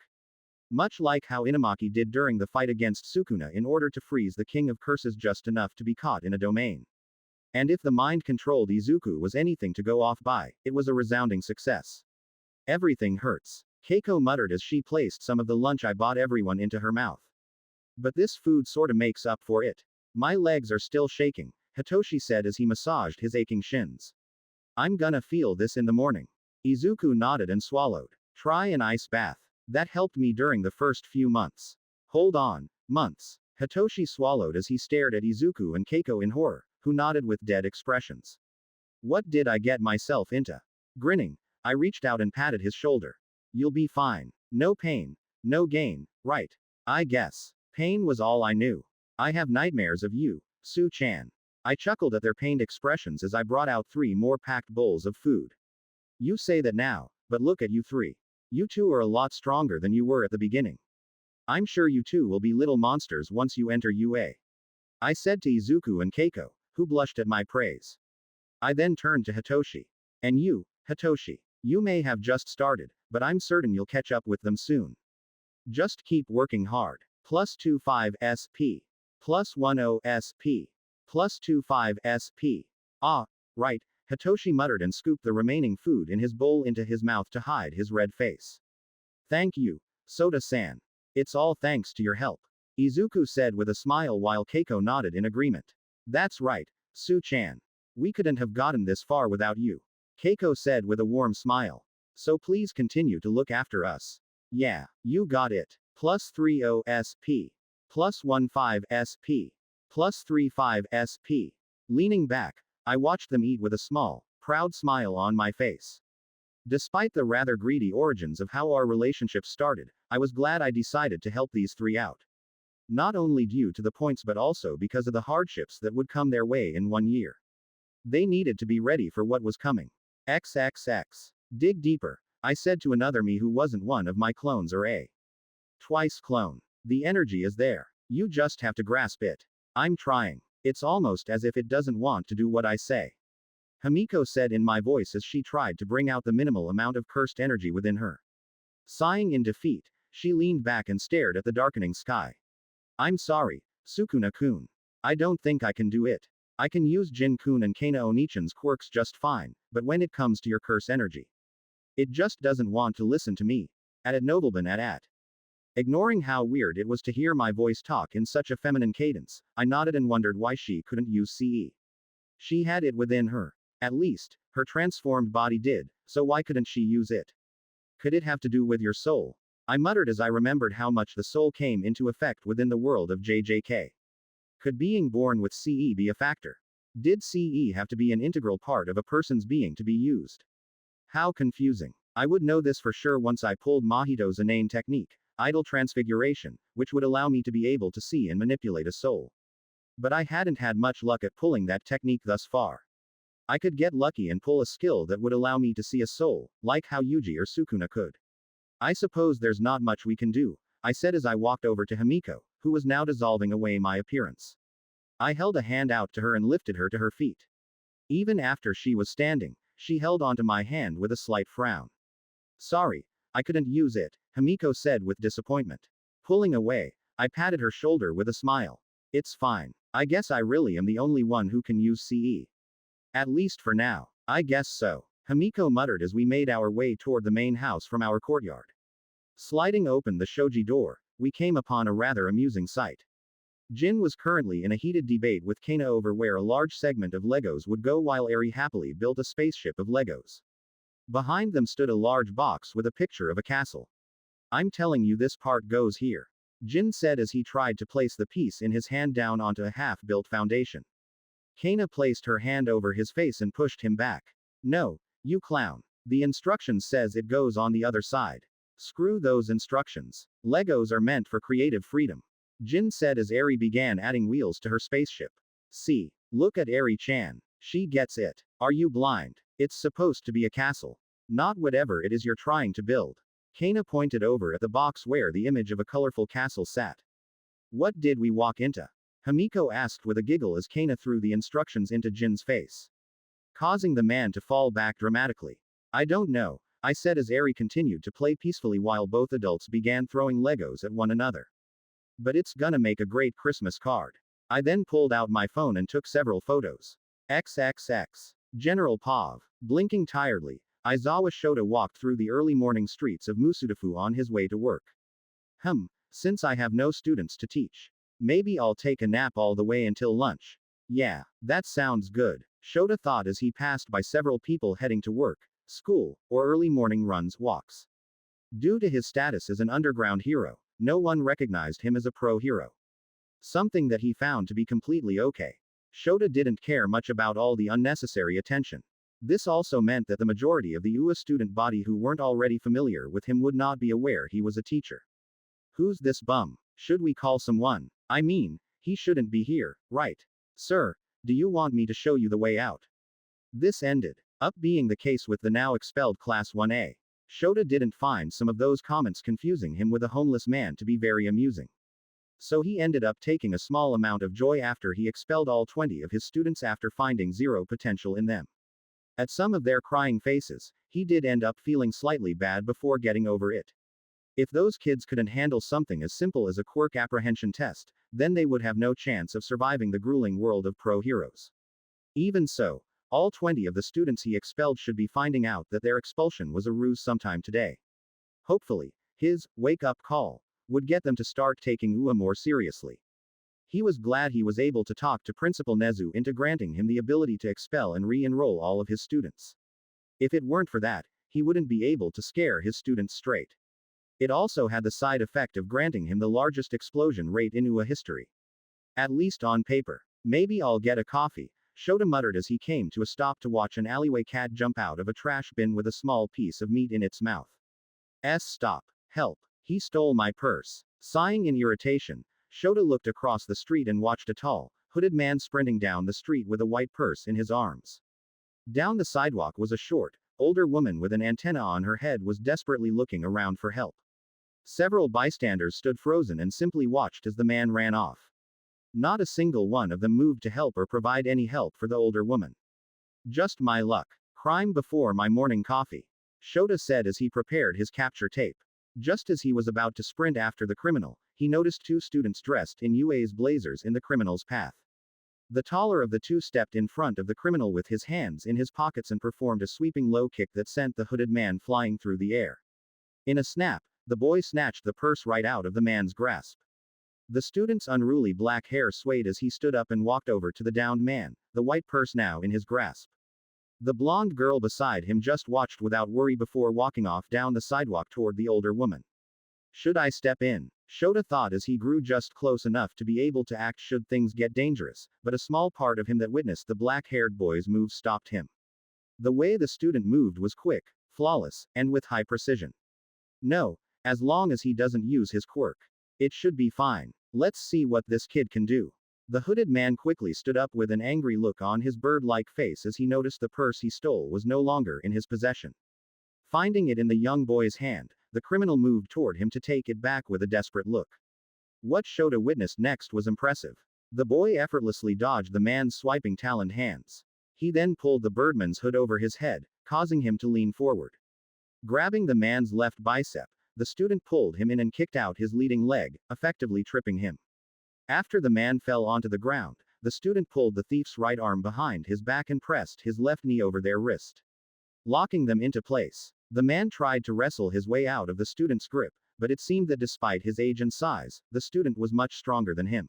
Much like how Inamaki did during the fight against Sukuna in order to freeze the King of Curses just enough to be caught in a domain. And if the mind-controlled Izuku was anything to go off by, it was a resounding success. Everything hurts, Keiko muttered as she placed some of the lunch I bought everyone into her mouth. But this food sorta makes up for it. My legs are still shaking, Hitoshi said as he massaged his aching shins. I'm gonna feel this in the morning. Izuku nodded and swallowed. Try an ice bath. That helped me during the first few months. Hold on, months. Hitoshi swallowed as he stared at Izuku and Keiko in horror, who nodded with dead expressions. What did I get myself into? Grinning, I reached out and patted his shoulder. You'll be fine. No pain. No gain, right? I guess. Pain was all I knew. I have nightmares of you, Su-chan. I chuckled at their pained expressions as I brought out 3 more packed bowls of food. You say that now, but look at you 3. You two are a lot stronger than you were at the beginning. I'm sure you two will be little monsters once you enter UA. I said to Izuku and Keiko, who blushed at my praise. I then turned to Hitoshi. And you, Hitoshi. You may have just started, but I'm certain you'll catch up with them soon. Just keep working hard. +25 SP. +10 SP. +25 SP. Ah, right, Hitoshi muttered and scooped the remaining food in his bowl into his mouth to hide his red face. Thank you, Soda-san. It's all thanks to your help. Izuku said with a smile while Keiko nodded in agreement. That's right, Su-chan. We couldn't have gotten this far without you. Keiko said with a warm smile. So please continue to look after us. Yeah, you got it. +30 SP. +15 SP. +35 SP. Leaning back, I watched them eat with a small, proud smile on my face. Despite the rather greedy origins of how our relationship started, I was glad I decided to help these 3 out. Not only due to the points but also because of the hardships that would come their way in 1 year. They needed to be ready for what was coming. XXX. Dig deeper, I said to another me who wasn't one of my clones or a twice clone. The energy is there. You just have to grasp it. I'm trying. It's almost as if it doesn't want to do what I say. Himiko said in my voice as she tried to bring out the minimal amount of cursed energy within her. Sighing in defeat, she leaned back and stared at the darkening sky. I'm sorry, Sukuna-kun. I don't think I can do it. I can use Jin-kun and Kana Onichan's quirks just fine, but when it comes to your curse energy, it just doesn't want to listen to me. At Nobleman at. Ignoring how weird it was to hear my voice talk in such a feminine cadence, I nodded and wondered why she couldn't use CE. She had it within her. At least, her transformed body did, so why couldn't she use it? Could it have to do with your soul? I muttered as I remembered how much the soul came into effect within the world of JJK. Could being born with CE be a factor? Did CE have to be an integral part of a person's being to be used? How confusing. I would know this for sure once I pulled Mahito's inane technique, idle transfiguration, which would allow me to be able to see and manipulate a soul. But I hadn't had much luck at pulling that technique thus far. I could get lucky and pull a skill that would allow me to see a soul, like how Yuji or Sukuna could. I suppose there's not much we can do, I said as I walked over to Himiko, who was now dissolving away my appearance. I held a hand out to her and lifted her to her feet. Even after she was standing, she held onto my hand with a slight frown. Sorry, I couldn't use it, Himiko said with disappointment. Pulling away, I patted her shoulder with a smile. It's fine. I guess I really am the only one who can use CE. At least for now. I guess so, Himiko muttered as we made our way toward the main house from our courtyard. Sliding open the shoji door, we came upon a rather amusing sight. Jin was currently in a heated debate with Kana over where a large segment of Legos would go while Arie happily built a spaceship of Legos. Behind them stood a large box with a picture of a castle. I'm telling you this part goes here, Jin said as he tried to place the piece in his hand down onto a half-built foundation. Kana placed her hand over his face and pushed him back. No, you clown. The instructions says it goes on the other side. Screw those instructions. Legos are meant for creative freedom, Jin said as Arie began adding wheels to her spaceship. See, look at Arie-chan. She gets it. Are you blind? It's supposed to be a castle, not whatever it is you're trying to build. Kana pointed over at the box where the image of a colorful castle sat. What did we walk into? Himiko asked with a giggle as Kana threw the instructions into Jin's face, causing the man to fall back dramatically. I don't know, I said as Arie continued to play peacefully while both adults began throwing Legos at one another. But it's gonna make a great Christmas card. I then pulled out my phone and took several photos. XXX. General Pav. Blinking tiredly, Aizawa Shota walked through the early morning streets of Musudafu on his way to work. Since I have no students to teach, maybe I'll take a nap all the way until lunch. Yeah, that sounds good, Shota thought as he passed by several people heading to work, school, or early morning runs, walks. Due to his status as an underground hero, no one recognized him as a pro hero. Something that he found to be completely okay. Shota didn't care much about all the unnecessary attention. This also meant that the majority of the UA student body who weren't already familiar with him would not be aware he was a teacher. Who's this bum? Should we call someone? I mean, he shouldn't be here, right? Sir, do you want me to show you the way out? This ended up being the case with the now expelled Class 1A. Shota didn't find some of those comments confusing him with a homeless man to be very amusing. So he ended up taking a small amount of joy after he expelled all 20 of his students after finding zero potential in them. At some of their crying faces, he did end up feeling slightly bad before getting over it. If those kids couldn't handle something as simple as a quirk apprehension test, then they would have no chance of surviving the grueling world of pro heroes. Even so, all 20 of the students he expelled should be finding out that their expulsion was a ruse sometime today. Hopefully, his wake-up call would get them to start taking UA more seriously. He was glad he was able to talk to Principal Nezu into granting him the ability to expel and re-enroll all of his students. If it weren't for that, he wouldn't be able to scare his students straight. It also had the side effect of granting him the largest explosion rate in UA history. At least on paper. Maybe I'll get a coffee, Shota muttered as he came to a stop to watch an alleyway cat jump out of a trash bin with a small piece of meat in its mouth. Stop. Help. He stole my purse. Sighing in irritation, Shota looked across the street and watched a tall, hooded man sprinting down the street with a white purse in his arms. Down the sidewalk was a short, older woman with an antenna on her head was desperately looking around for help. Several bystanders stood frozen and simply watched as the man ran off. Not a single one of them moved to help or provide any help for the older woman. Just my luck. Crime before my morning coffee. Shota said as he prepared his capture tape. Just as he was about to sprint after the criminal, he noticed two students dressed in UA's blazers in the criminal's path. The taller of the two stepped in front of the criminal with his hands in his pockets and performed a sweeping low kick that sent the hooded man flying through the air. In a snap, the boy snatched the purse right out of the man's grasp. The student's unruly black hair swayed as he stood up and walked over to the downed man, the white purse now in his grasp. The blonde girl beside him just watched without worry before walking off down the sidewalk toward the older woman. Should I step in? Shota thought as he grew just close enough to be able to act should things get dangerous, but a small part of him that witnessed the black-haired boy's move stopped him. The way the student moved was quick, flawless, and with high precision. No, as long as he doesn't use his quirk. It should be fine. Let's see what this kid can do. The hooded man quickly stood up with an angry look on his bird-like face as he noticed the purse he stole was no longer in his possession. Finding it in the young boy's hand, the criminal moved toward him to take it back with a desperate look. What Shota witnessed next was impressive. The boy effortlessly dodged the man's swiping taloned hands. He then pulled the birdman's hood over his head, causing him to lean forward. Grabbing the man's left bicep, the student pulled him in and kicked out his leading leg, effectively tripping him. After the man fell onto the ground, the student pulled the thief's right arm behind his back and pressed his left knee over their wrist, locking them into place. The man tried to wrestle his way out of the student's grip, but it seemed that despite his age and size, the student was much stronger than him.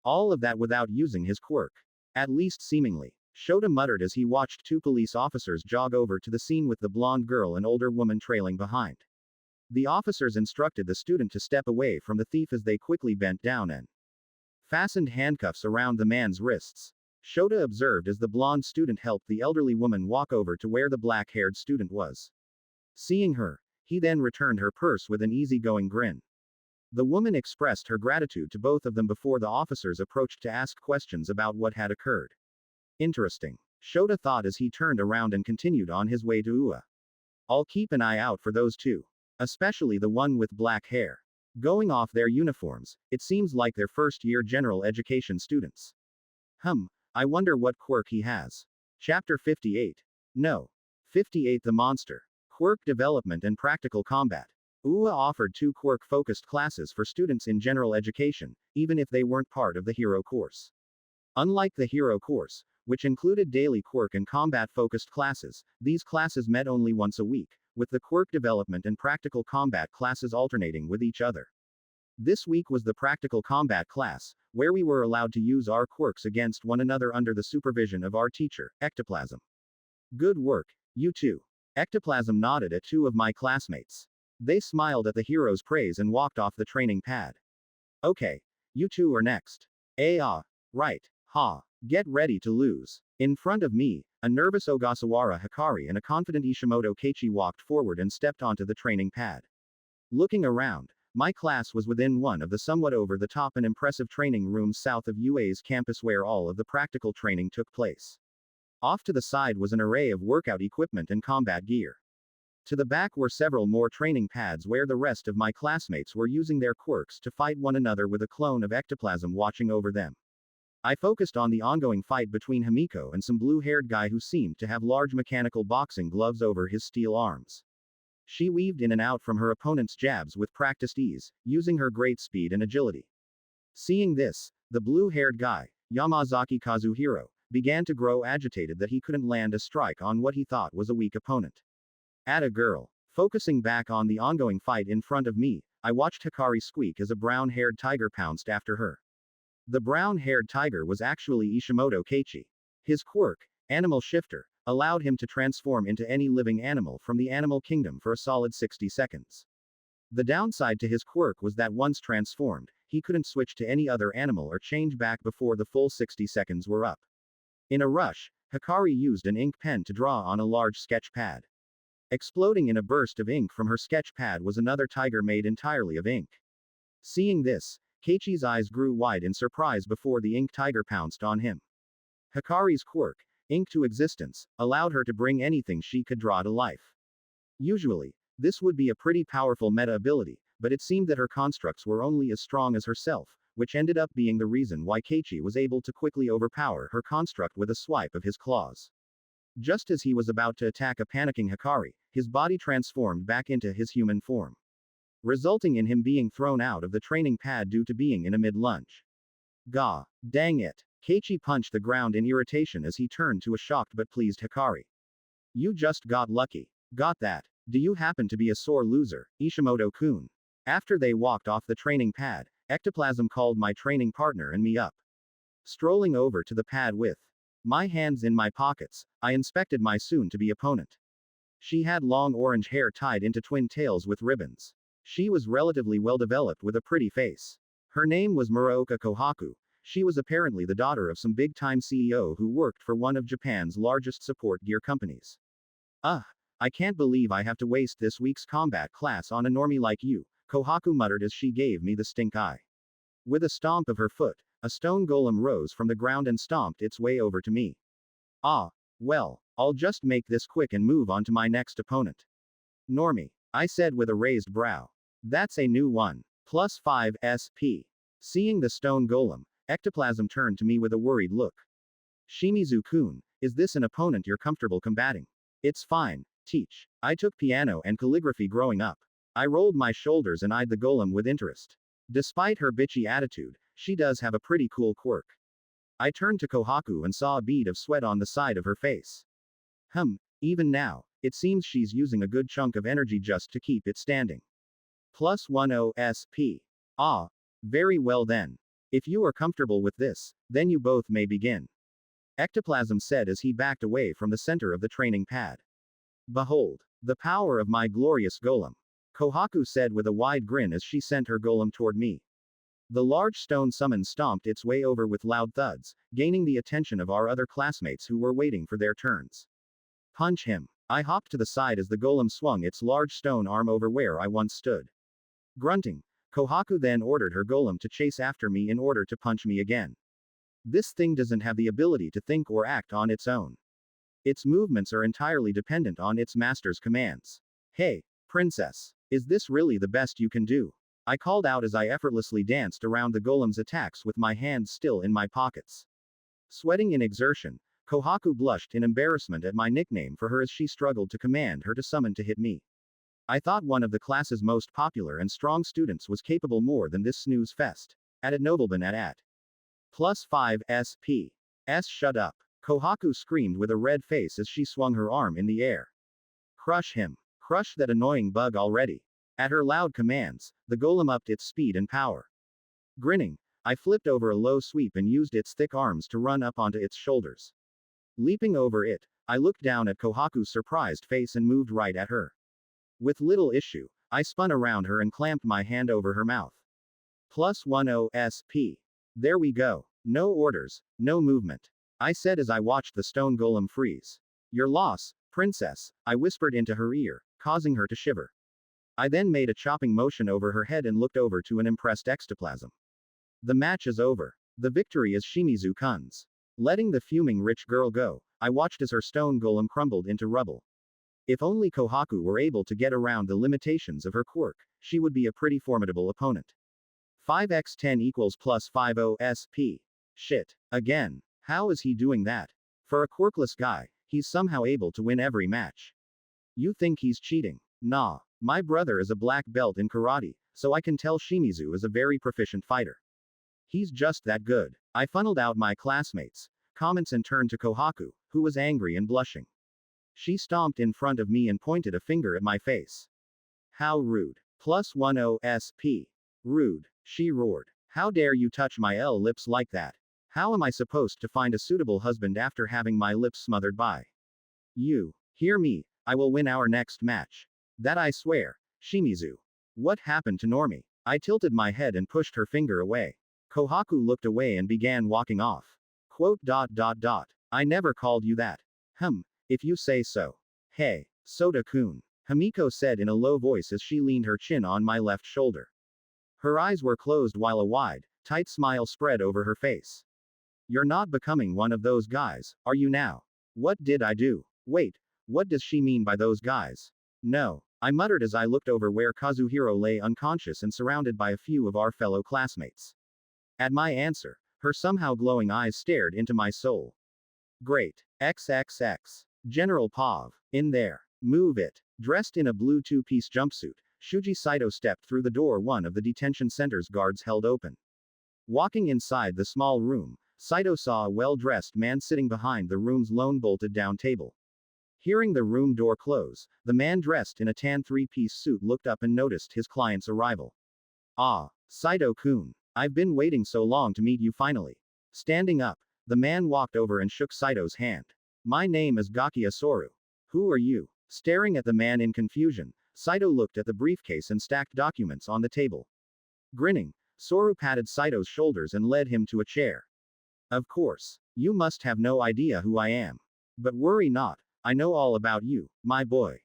All of that without using his quirk. At least seemingly. Shota muttered as he watched two police officers jog over to the scene with the blonde girl and older woman trailing behind. The officers instructed the student to step away from the thief as they quickly bent down and fastened handcuffs around the man's wrists. Shota observed as the blonde student helped the elderly woman walk over to where the black-haired student was. Seeing her, he then returned her purse with an easygoing grin. The woman expressed her gratitude to both of them before the officers approached to ask questions about what had occurred. Interesting. Shota thought as he turned around and continued on his way to Ua. I'll keep an eye out for those two. Especially the one with black hair. Going off their uniforms, it seems like they're first-year general education students. I wonder what quirk he has. Chapter 58. No. 58 The Monster. Quirk Development and Practical Combat. UA offered 2 quirk-focused classes for students in general education, even if they weren't part of the Hero course. Unlike the Hero course, which included daily quirk and combat-focused classes, these classes met only once a week, with the quirk development and practical combat classes alternating with each other. This week was the practical combat class, where we were allowed to use our quirks against one another under the supervision of our teacher, Ectoplasm. Good work, you two. Ectoplasm nodded at 2 of my classmates. They smiled at the hero's praise and walked off the training pad. Okay, you two are next. Right. Ha. Get ready to lose. In front of me, a nervous Ogasawara Hikari and a confident Ishimoto Keiichi walked forward and stepped onto the training pad. Looking around, my class was within one of the somewhat over-the-top and impressive training rooms south of UA's campus where all of the practical training took place. Off to the side was an array of workout equipment and combat gear. To the back were several more training pads where the rest of my classmates were using their quirks to fight one another with a clone of Ectoplasm watching over them. I focused on the ongoing fight between Himiko and some blue-haired guy who seemed to have large mechanical boxing gloves over his steel arms. She weaved in and out from her opponent's jabs with practiced ease, using her great speed and agility. Seeing this, the blue-haired guy, Yamazaki Kazuhiro, began to grow agitated that he couldn't land a strike on what he thought was a weak opponent. Atta girl. Focusing back on the ongoing fight in front of me, I watched Hikari squeak as a brown-haired tiger pounced after her. The brown-haired tiger was actually Ishimoto Keiichi. His quirk, Animal Shifter, allowed him to transform into any living animal from the animal kingdom for a solid 60 seconds. The downside to his quirk was that once transformed, he couldn't switch to any other animal or change back before the full 60 seconds were up. In a rush, Hikari used an ink pen to draw on a large sketch pad. Exploding in a burst of ink from her sketch pad was another tiger made entirely of ink. Seeing this, Keiichi's eyes grew wide in surprise before the ink tiger pounced on him. Hikari's quirk, ink to existence, allowed her to bring anything she could draw to life. Usually, this would be a pretty powerful meta ability, but it seemed that her constructs were only as strong as herself, which ended up being the reason why Keiichi was able to quickly overpower her construct with a swipe of his claws. Just as he was about to attack a panicking Hikari, his body transformed back into his human form, resulting in him being thrown out of the training pad due to being in a mid-lunge. Gah, dang it. Keiichi punched the ground in irritation as he turned to a shocked but pleased Hikari. You just got lucky. Got that. Do you happen to be a sore loser, Ishimoto-kun? After they walked off the training pad, Ectoplasm called my training partner and me up. Strolling over to the pad with my hands in my pockets, I inspected my soon-to-be opponent. She had long orange hair tied into twin tails with ribbons. She was relatively well-developed with a pretty face. Her name was Muraoka Kohaku. She was apparently the daughter of some big-time CEO who worked for one of Japan's largest support gear companies. I can't believe I have to waste this week's combat class on a normie like you, Kohaku muttered as she gave me the stink eye. With a stomp of her foot, a stone golem rose from the ground and stomped its way over to me. Well, I'll just make this quick and move on to my next opponent. Normie, I said with a raised brow. That's a new one. +5 SP. Seeing the stone golem, Ectoplasm turned to me with a worried look. Shimizu-kun, is this an opponent you're comfortable combating? It's fine, teach. I took piano and calligraphy growing up. I rolled my shoulders and eyed the golem with interest. Despite her bitchy attitude, she does have a pretty cool quirk. I turned to Kohaku and saw a bead of sweat on the side of her face. Even now, it seems she's using a good chunk of energy just to keep it standing. +10 SP. Very well then. If you are comfortable with this, then you both may begin. Ectoplasm said as he backed away from the center of the training pad. Behold, the power of my glorious golem. Kohaku said with a wide grin as she sent her golem toward me. The large stone summon stomped its way over with loud thuds, gaining the attention of our other classmates who were waiting for their turns. Punch him. I hopped to the side as the golem swung its large stone arm over where I once stood. Grunting, Kohaku then ordered her golem to chase after me in order to punch me again. This thing doesn't have the ability to think or act on its own. Its movements are entirely dependent on its master's commands. Hey, princess, is this really the best you can do? I called out as I effortlessly danced around the golem's attacks with my hands still in my pockets. Sweating in exertion, Kohaku blushed in embarrassment at my nickname for her as she struggled to command her to summon to hit me. I thought one of the class's most popular and strong students was capable more than this snooze fest. Added Nobleman at. +5 SP. Shut up. Kohaku screamed with a red face as she swung her arm in the air. Crush him. Crush that annoying bug already. At her loud commands, the golem upped its speed and power. Grinning, I flipped over a low sweep and used its thick arms to run up onto its shoulders. Leaping over it, I looked down at Kohaku's surprised face and moved right at her. With little issue, I spun around her and clamped my hand over her mouth. +10 SP. There we go. No orders, no movement. I said as I watched the stone golem freeze. Your loss, princess, I whispered into her ear, causing her to shiver. I then made a chopping motion over her head and looked over to an impressed Ectoplasm. The match is over. The victory is Shimizu-kun's. Letting the fuming rich girl go, I watched as her stone golem crumbled into rubble. If only Kohaku were able to get around the limitations of her quirk, she would be a pretty formidable opponent. 5x10 equals +50 SP. Shit. Again. How is he doing that? For a quirkless guy, he's somehow able to win every match. You think he's cheating? Nah. My brother is a black belt in karate, so I can tell Shimizu is a very proficient fighter. He's just that good. I funneled out my classmates' comments and turned to Kohaku, who was angry and blushing. She stomped in front of me and pointed a finger at my face. How rude. +10 SP. Rude, she roared. How dare you touch my lips like that? How am I supposed to find a suitable husband after having my lips smothered by you? Hear me, I will win our next match. That I swear. Shimizu. What happened to Normie? I tilted my head and pushed her finger away. Kohaku looked away and began walking off. I never called you that. If you say so. Hey, Soda-kun. Himiko said in a low voice as she leaned her chin on my left shoulder. Her eyes were closed while a wide, tight smile spread over her face. You're not becoming one of those guys, are you now? What did I do? Wait, what does she mean by those guys? No, I muttered as I looked over where Kazuhiro lay unconscious and surrounded by a few of our fellow classmates. At my answer, her somehow glowing eyes stared into my soul. Great. XXX. General Pav. In there. Move it. Dressed in a blue two-piece jumpsuit, Shuji Cydo stepped through the door one of the detention center's guards held open. Walking inside the small room, Cydo saw a well-dressed man sitting behind the room's lone bolted-down table. Hearing the room door close, the man dressed in a tan three-piece suit looked up and noticed his client's arrival. Ah, Cydo-kun. I've been waiting so long to meet you finally. Standing up, the man walked over and shook Cydo's hand. My name is Gakia Soru. Who are you? Staring at the man in confusion, Cydo looked at the briefcase and stacked documents on the table. Grinning, Soru patted Cydo's shoulders and led him to a chair. Of course, you must have no idea who I am. But worry not, I know all about you, my boy.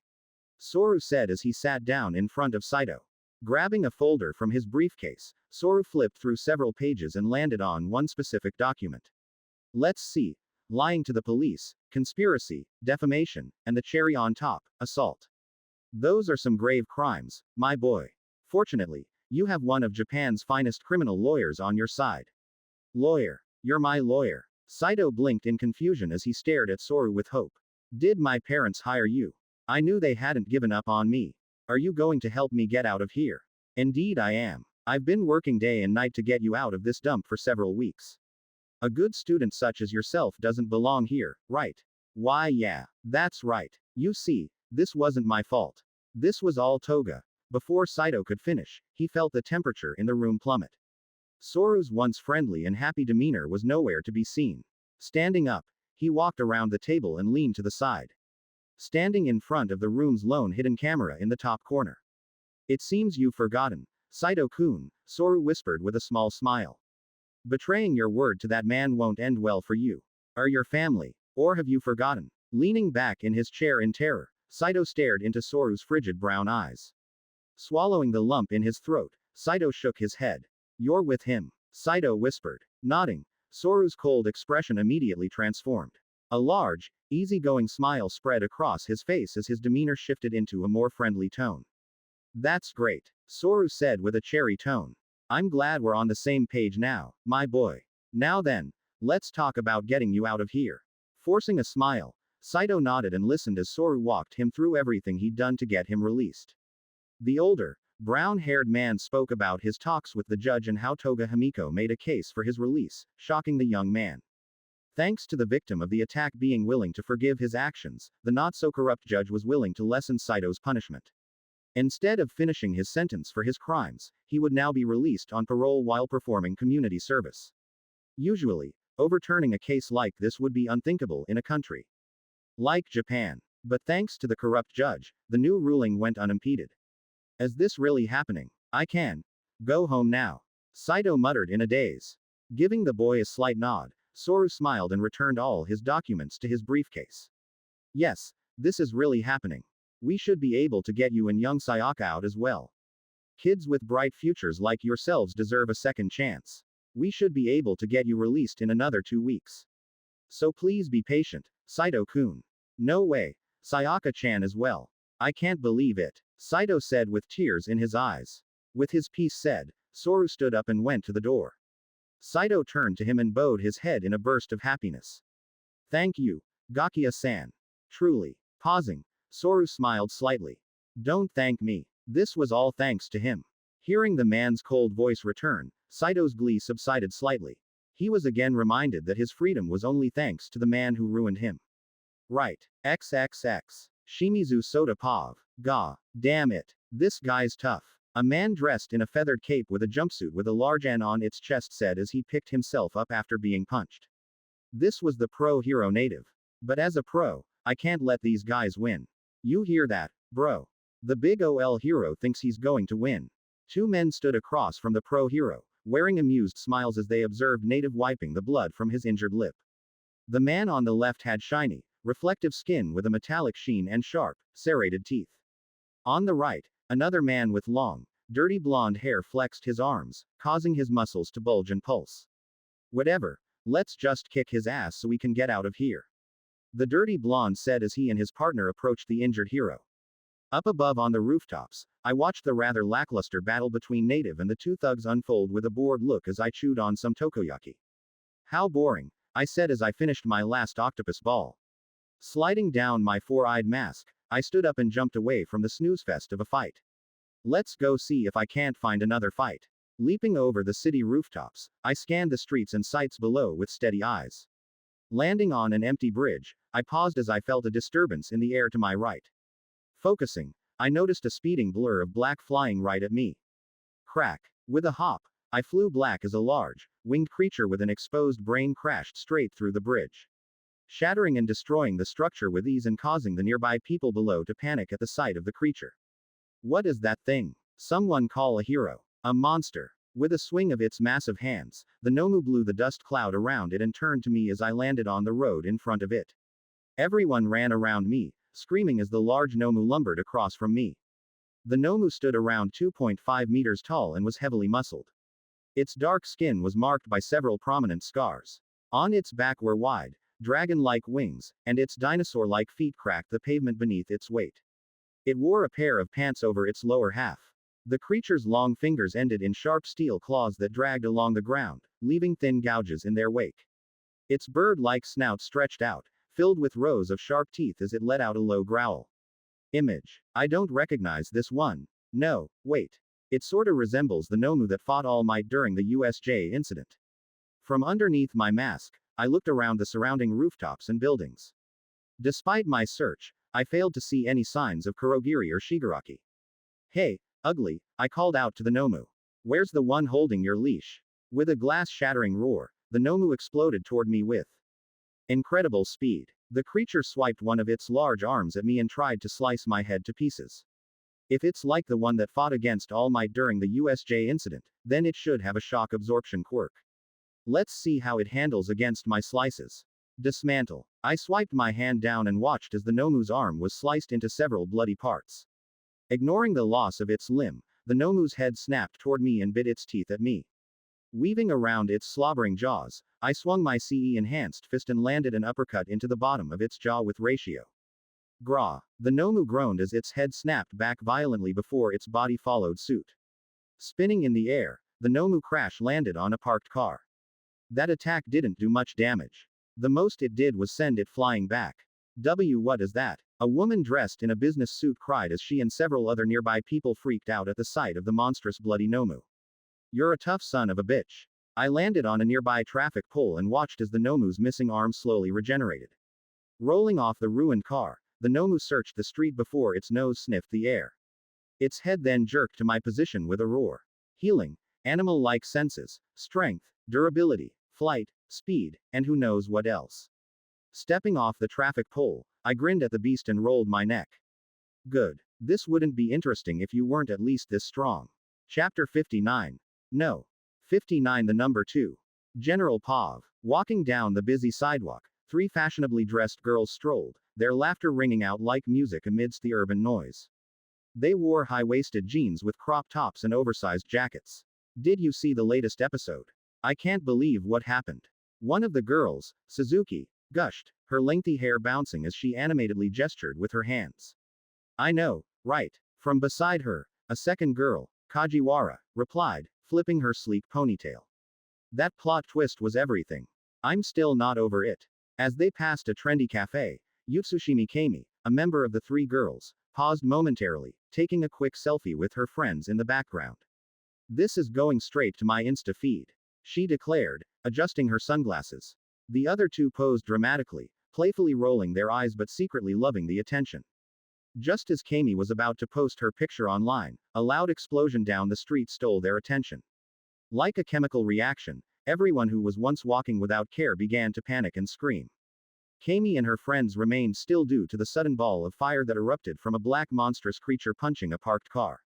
Soru said as he sat down in front of Cydo. Grabbing a folder from his briefcase, Soru flipped through several pages and landed on one specific document. Let's see. Lying to the police, conspiracy, defamation, and the cherry on top, assault. Those are some grave crimes, my boy. Fortunately, you have one of Japan's finest criminal lawyers on your side. Lawyer. You're my lawyer. Cydo blinked in confusion as he stared at Soru with hope. Did my parents hire you? I knew they hadn't given up on me. Are you going to help me get out of here? Indeed I am. I've been working day and night to get you out of this dump for several weeks. A good student such as yourself doesn't belong here, right? Why yeah, that's right. You see, this wasn't my fault. This was all Toga. Before Cydo could finish, he felt the temperature in the room plummet. Soru's once friendly and happy demeanor was nowhere to be seen. Standing up, he walked around the table and leaned to the side. Standing in front of the room's lone hidden camera in the top corner. It seems you've forgotten, Cydo-kun, Soru whispered with a small smile. Betraying your word to that man won't end well for you. Or your family. Or have you forgotten? Leaning back in his chair in terror, Cydo stared into Soru's frigid brown eyes. Swallowing the lump in his throat, Cydo shook his head. You're with him. Cydo whispered. Nodding, Soru's cold expression immediately transformed. A large, easygoing smile spread across his face as his demeanor shifted into a more friendly tone. That's great, Soru said with a cheery tone. I'm glad we're on the same page now, my boy. Now then, let's talk about getting you out of here. Forcing a smile, Cydo nodded and listened as Soru walked him through everything he'd done to get him released. The older, brown-haired man spoke about his talks with the judge and how Toga Himiko made a case for his release, shocking the young man. Thanks to the victim of the attack being willing to forgive his actions, the not-so-corrupt judge was willing to lessen Cydo's punishment. Instead of finishing his sentence for his crimes, he would now be released on parole while performing community service. Usually, overturning a case like this would be unthinkable in a country like Japan. But thanks to the corrupt judge, the new ruling went unimpeded. Is this really happening? I can go home now. Cydo muttered in a daze. Giving the boy a slight nod, Soru smiled and returned all his documents to his briefcase. Yes, this is really happening. We should be able to get you and young Sayaka out as well. Kids with bright futures like yourselves deserve a second chance. We should be able to get you released in another 2 weeks. So please be patient, Cydo-kun. No way, Sayaka-chan as well. I can't believe it, Cydo said with tears in his eyes. With his piece said, Soru stood up and went to the door. Cydo turned to him and bowed his head in a burst of happiness. Thank you, Gakia-san. Truly. Pausing, Soru smiled slightly. Don't thank me. This was all thanks to him. Hearing the man's cold voice return, Cydo's glee subsided slightly. He was again reminded that his freedom was only thanks to the man who ruined him. Right. XXX. Shimizu Soda Pav. Gah. Damn it. This guy's tough. A man dressed in a feathered cape with a jumpsuit with a large N on its chest said as he picked himself up after being punched. This was the pro hero native. But as a pro, I can't let these guys win. You hear that, bro? The big OL hero thinks he's going to win. 2 men stood across from the pro hero, wearing amused smiles as they observed native wiping the blood from his injured lip. The man on the left had shiny, reflective skin with a metallic sheen and sharp, serrated teeth. On the right, another man with long, Dirty blonde hair flexed his arms, causing his muscles to bulge and pulse. Whatever. Let's just kick his ass so we can get out of here. The dirty blonde said as he and his partner approached the injured hero. Up above on the rooftops, I watched the rather lackluster battle between Native and the two thugs unfold with a bored look as I chewed on some takoyaki. How boring, I said as I finished my last octopus ball. Sliding down my four-eyed mask, I stood up and jumped away from the snooze fest of a fight. Let's go see if I can't find another fight. Leaping over the city rooftops, I scanned the streets and sights below with steady eyes. Landing on an empty bridge, I paused as I felt a disturbance in the air to my right. Focusing, I noticed a speeding blur of black flying right at me. Crack. With a hop, I flew black as a large, winged creature with an exposed brain crashed straight through the bridge, shattering and destroying the structure with ease and causing the nearby people below to panic at the sight of the creature. What is that thing? Someone call a hero. A monster. With a swing of its massive hands, the Nomu blew the dust cloud around it and turned to me as I landed on the road in front of it. Everyone ran around me, screaming as the large Nomu lumbered across from me. The Nomu stood around 2.5 meters tall and was heavily muscled. Its dark skin was marked by several prominent scars. On its back were wide, dragon-like wings, and its dinosaur-like feet cracked the pavement beneath its weight. It wore a pair of pants over its lower half. The creature's long fingers ended in sharp steel claws that dragged along the ground, leaving thin gouges in their wake. Its bird-like snout stretched out, filled with rows of sharp teeth as it let out a low growl. Image. I don't recognize this one. No, wait. It sorta resembles the Nomu that fought All Might during the USJ incident. From underneath my mask, I looked around the surrounding rooftops and buildings. Despite my search, I failed to see any signs of Kurogiri or Shigaraki. Hey, ugly, I called out to the Nomu. Where's the one holding your leash? With a glass-shattering roar, the Nomu exploded toward me with incredible speed. The creature swiped one of its large arms at me and tried to slice my head to pieces. If it's like the one that fought against All Might during the USJ incident, then it should have a shock absorption quirk. Let's see how it handles against my slices. Dismantle. I swiped my hand down and watched as the Nomu's arm was sliced into several bloody parts. Ignoring the loss of its limb, the Nomu's head snapped toward me and bit its teeth at me. Weaving around its slobbering jaws, I swung my CE-enhanced fist and landed an uppercut into the bottom of its jaw with ratio. Gra. The Nomu groaned as its head snapped back violently before its body followed suit. Spinning in the air, the Nomu crash landed on a parked car. That attack didn't do much damage. The most it did was send it flying back. What is that? A woman dressed in a business suit cried as she and several other nearby people freaked out at the sight of the monstrous bloody Nomu. You're a tough son of a bitch. I landed on a nearby traffic pole and watched as the Nomu's missing arm slowly regenerated. Rolling off the ruined car, the Nomu searched the street before its nose sniffed the air. Its head then jerked to my position with a roar. Healing, animal-like senses, strength, durability, flight, speed, and who knows what else. Stepping off the traffic pole, I grinned at the beast and rolled my neck. Good. This wouldn't be interesting if you weren't at least this strong. Chapter 59. No. 59 The number 2. General Pav. Walking down the busy sidewalk, 3 fashionably dressed girls strolled, their laughter ringing out like music amidst the urban noise. They wore high-waisted jeans with crop tops and oversized jackets. Did you see the latest episode? I can't believe what happened. One of the girls, Suzuki, gushed, her lengthy hair bouncing as she animatedly gestured with her hands. I know, right? From beside her, a second girl, Kajiwara, replied, flipping her sleek ponytail. That plot twist was everything. I'm still not over it. As they passed a trendy cafe, Yutsushimi Kami, a member of the 3 girls, paused momentarily, taking a quick selfie with her friends in the background. This is going straight to my Insta feed, she declared, adjusting her sunglasses. The other 2 posed dramatically, playfully rolling their eyes but secretly loving the attention. Just as Kami was about to post her picture online, a loud explosion down the street stole their attention. Like a chemical reaction, everyone who was once walking without care began to panic and scream. Kami and her friends remained still due to the sudden ball of fire that erupted from a black monstrous creature punching a parked car.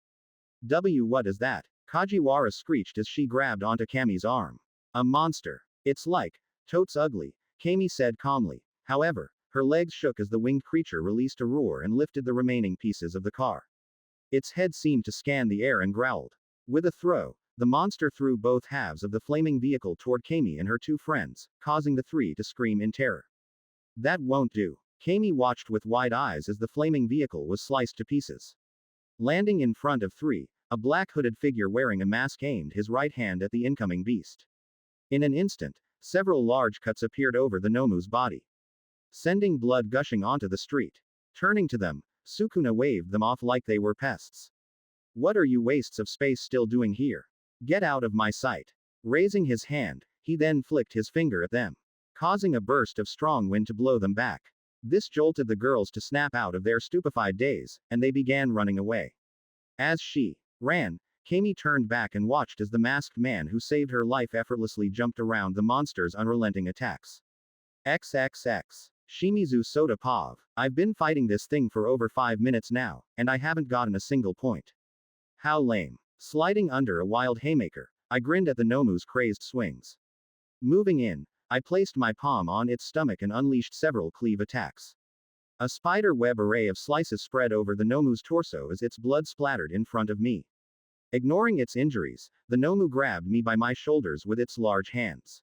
What is that? Kajiwara screeched as she grabbed onto Kami's arm. A monster. It's like, totes ugly, Kami said calmly. However, her legs shook as the winged creature released a roar and lifted the remaining pieces of the car. Its head seemed to scan the air and growled. With a throw, the monster threw both halves of the flaming vehicle toward Kami and her two friends, causing the three to scream in terror. That won't do. Kami watched with wide eyes as the flaming vehicle was sliced to pieces. Landing in front of three, a black hooded figure wearing a mask aimed his right hand at the incoming beast. In an instant, several large cuts appeared over the Nomu's body, sending blood gushing onto the street. Turning to them, Sukuna waved them off like they were pests. What are you wastes of space still doing here? Get out of my sight. Raising his hand, he then flicked his finger at them, causing a burst of strong wind to blow them back. This jolted the girls to snap out of their stupefied daze, and they began running away. As she ran, Kami turned back and watched as the masked man who saved her life effortlessly jumped around the monster's unrelenting attacks. XXX. Shimizu Soda Pav. I've been fighting this thing for over 5 minutes now, and I haven't gotten a single point. How lame. Sliding under a wild haymaker, I grinned at the Nomu's crazed swings. Moving in, I placed my palm on its stomach and unleashed several cleave attacks. A spider web array of slices spread over the Nomu's torso as its blood splattered in front of me. Ignoring its injuries, the Nomu grabbed me by my shoulders with its large hands.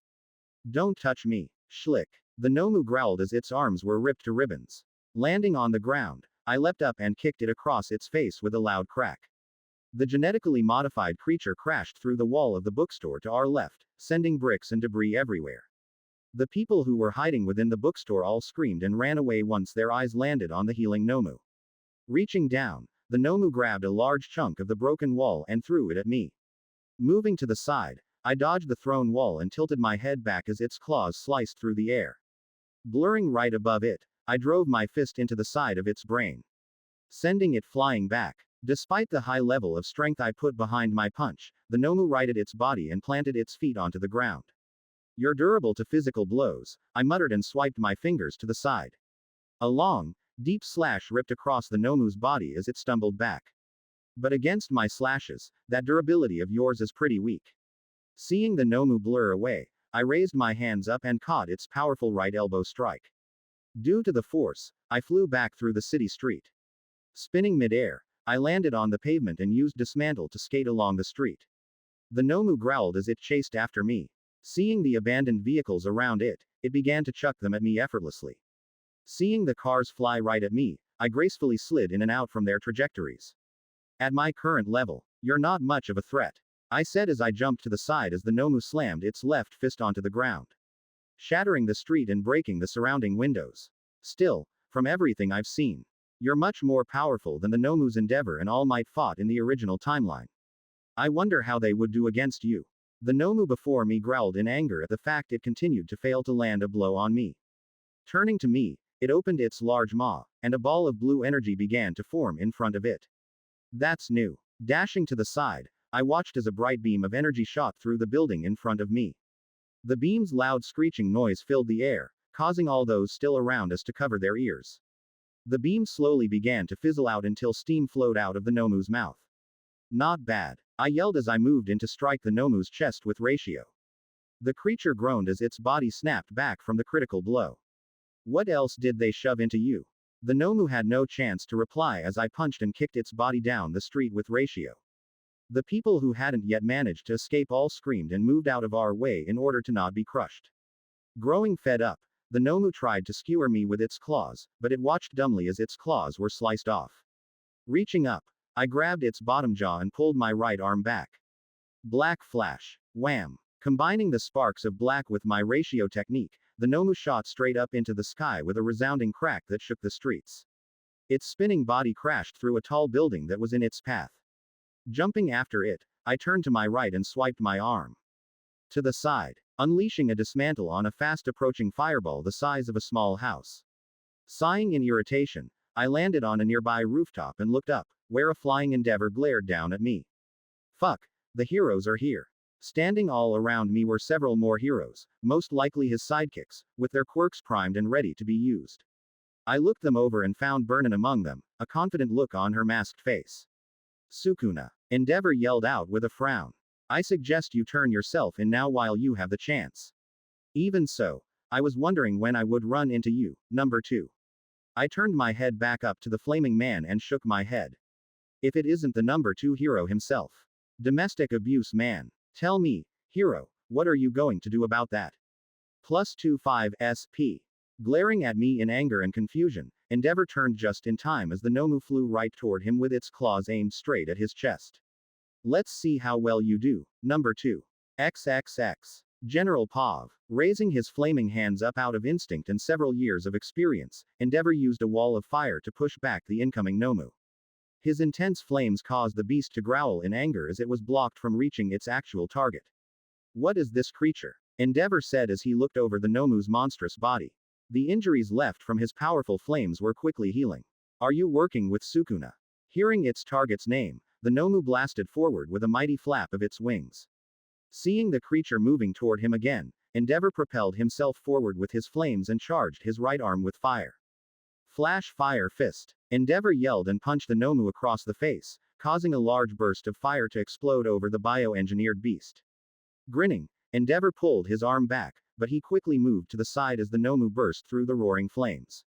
Don't touch me, Schlick. The Nomu growled as its arms were ripped to ribbons. Landing on the ground, I leapt up and kicked it across its face with a loud crack. The genetically modified creature crashed through the wall of the bookstore to our left, sending bricks and debris everywhere. The people who were hiding within the bookstore all screamed and ran away once their eyes landed on the healing Nomu. Reaching down, the Nomu grabbed a large chunk of the broken wall and threw it at me. Moving to the side, I dodged the thrown wall and tilted my head back as its claws sliced through the air. Blurring right above it, I drove my fist into the side of its brain, sending it flying back. Despite the high level of strength I put behind my punch, the Nomu righted its body and planted its feet onto the ground. You're durable to physical blows, I muttered and swiped my fingers to the side. A long, deep slash ripped across the Nomu's body as it stumbled back. But against my slashes, that durability of yours is pretty weak. Seeing the Nomu blur away, I raised my hands up and caught its powerful right elbow strike. Due to the force, I flew back through the city street. Spinning midair, I landed on the pavement and used dismantle to skate along the street. The Nomu growled as it chased after me. Seeing the abandoned vehicles around it, it began to chuck them at me effortlessly. Seeing the cars fly right at me, I gracefully slid in and out from their trajectories. At my current level, you're not much of a threat, I said as I jumped to the side as the Nomu slammed its left fist onto the ground, shattering the street and breaking the surrounding windows. Still, from everything I've seen, you're much more powerful than the Nomu's Endeavor and All Might fought in the original timeline. I wonder how they would do against you. The Nomu before me growled in anger at the fact it continued to fail to land a blow on me. Turning to me, it opened its large maw, and a ball of blue energy began to form in front of it. That's new. Dashing to the side, I watched as a bright beam of energy shot through the building in front of me. The beam's loud screeching noise filled the air, causing all those still around us to cover their ears. The beam slowly began to fizzle out until steam flowed out of the Nomu's mouth. Not bad, I yelled as I moved in to strike the Nomu's chest with ratio. The creature groaned as its body snapped back from the critical blow. What else did they shove into you? The Nomu had no chance to reply as I punched and kicked its body down the street with ratio. The people who hadn't yet managed to escape all screamed and moved out of our way in order to not be crushed. Growing fed up, the Nomu tried to skewer me with its claws, but it watched dumbly as its claws were sliced off. Reaching up, I grabbed its bottom jaw and pulled my right arm back. Black flash. Wham! Combining the sparks of black with my ratio technique, the Nomu shot straight up into the sky with a resounding crack that shook the streets. Its spinning body crashed through a tall building that was in its path. Jumping after it, I turned to my right and swiped my arm to the side, unleashing a dismantle on a fast-approaching fireball the size of a small house. Sighing in irritation, I landed on a nearby rooftop and looked up, where a flying endeavor glared down at me. Fuck, the heroes are here. Standing all around me were several more heroes, most likely his sidekicks, with their quirks primed and ready to be used. I looked them over and found Burnin among them, a confident look on her masked face. Sukuna. Endeavor yelled out with a frown. I suggest you turn yourself in now while you have the chance. Even so, I was wondering when I would run into you, number 2. I turned my head back up to the flaming man and shook my head. If it isn't the number 2 hero himself. Domestic abuse man. Tell me, hero, what are you going to do about that? Plus 25 SP. Glaring at me in anger and confusion, Endeavor turned just in time as the Nomu flew right toward him with its claws aimed straight at his chest. Let's see how well you do, number 2. XXX. General Pav. Raising his flaming hands up out of instinct and several years of experience, Endeavor used a wall of fire to push back the incoming Nomu. His intense flames caused the beast to growl in anger as it was blocked from reaching its actual target. What is this creature? Endeavor said as he looked over the Nomu's monstrous body. The injuries left from his powerful flames were quickly healing. Are you working with Sukuna? Hearing its target's name, the Nomu blasted forward with a mighty flap of its wings. Seeing the creature moving toward him again, Endeavor propelled himself forward with his flames and charged his right arm with fire. Flash fire fist. Endeavor yelled and punched the Nomu across the face, causing a large burst of fire to explode over the bioengineered beast. Grinning, Endeavor pulled his arm back, but he quickly moved to the side as the Nomu burst through the roaring flames.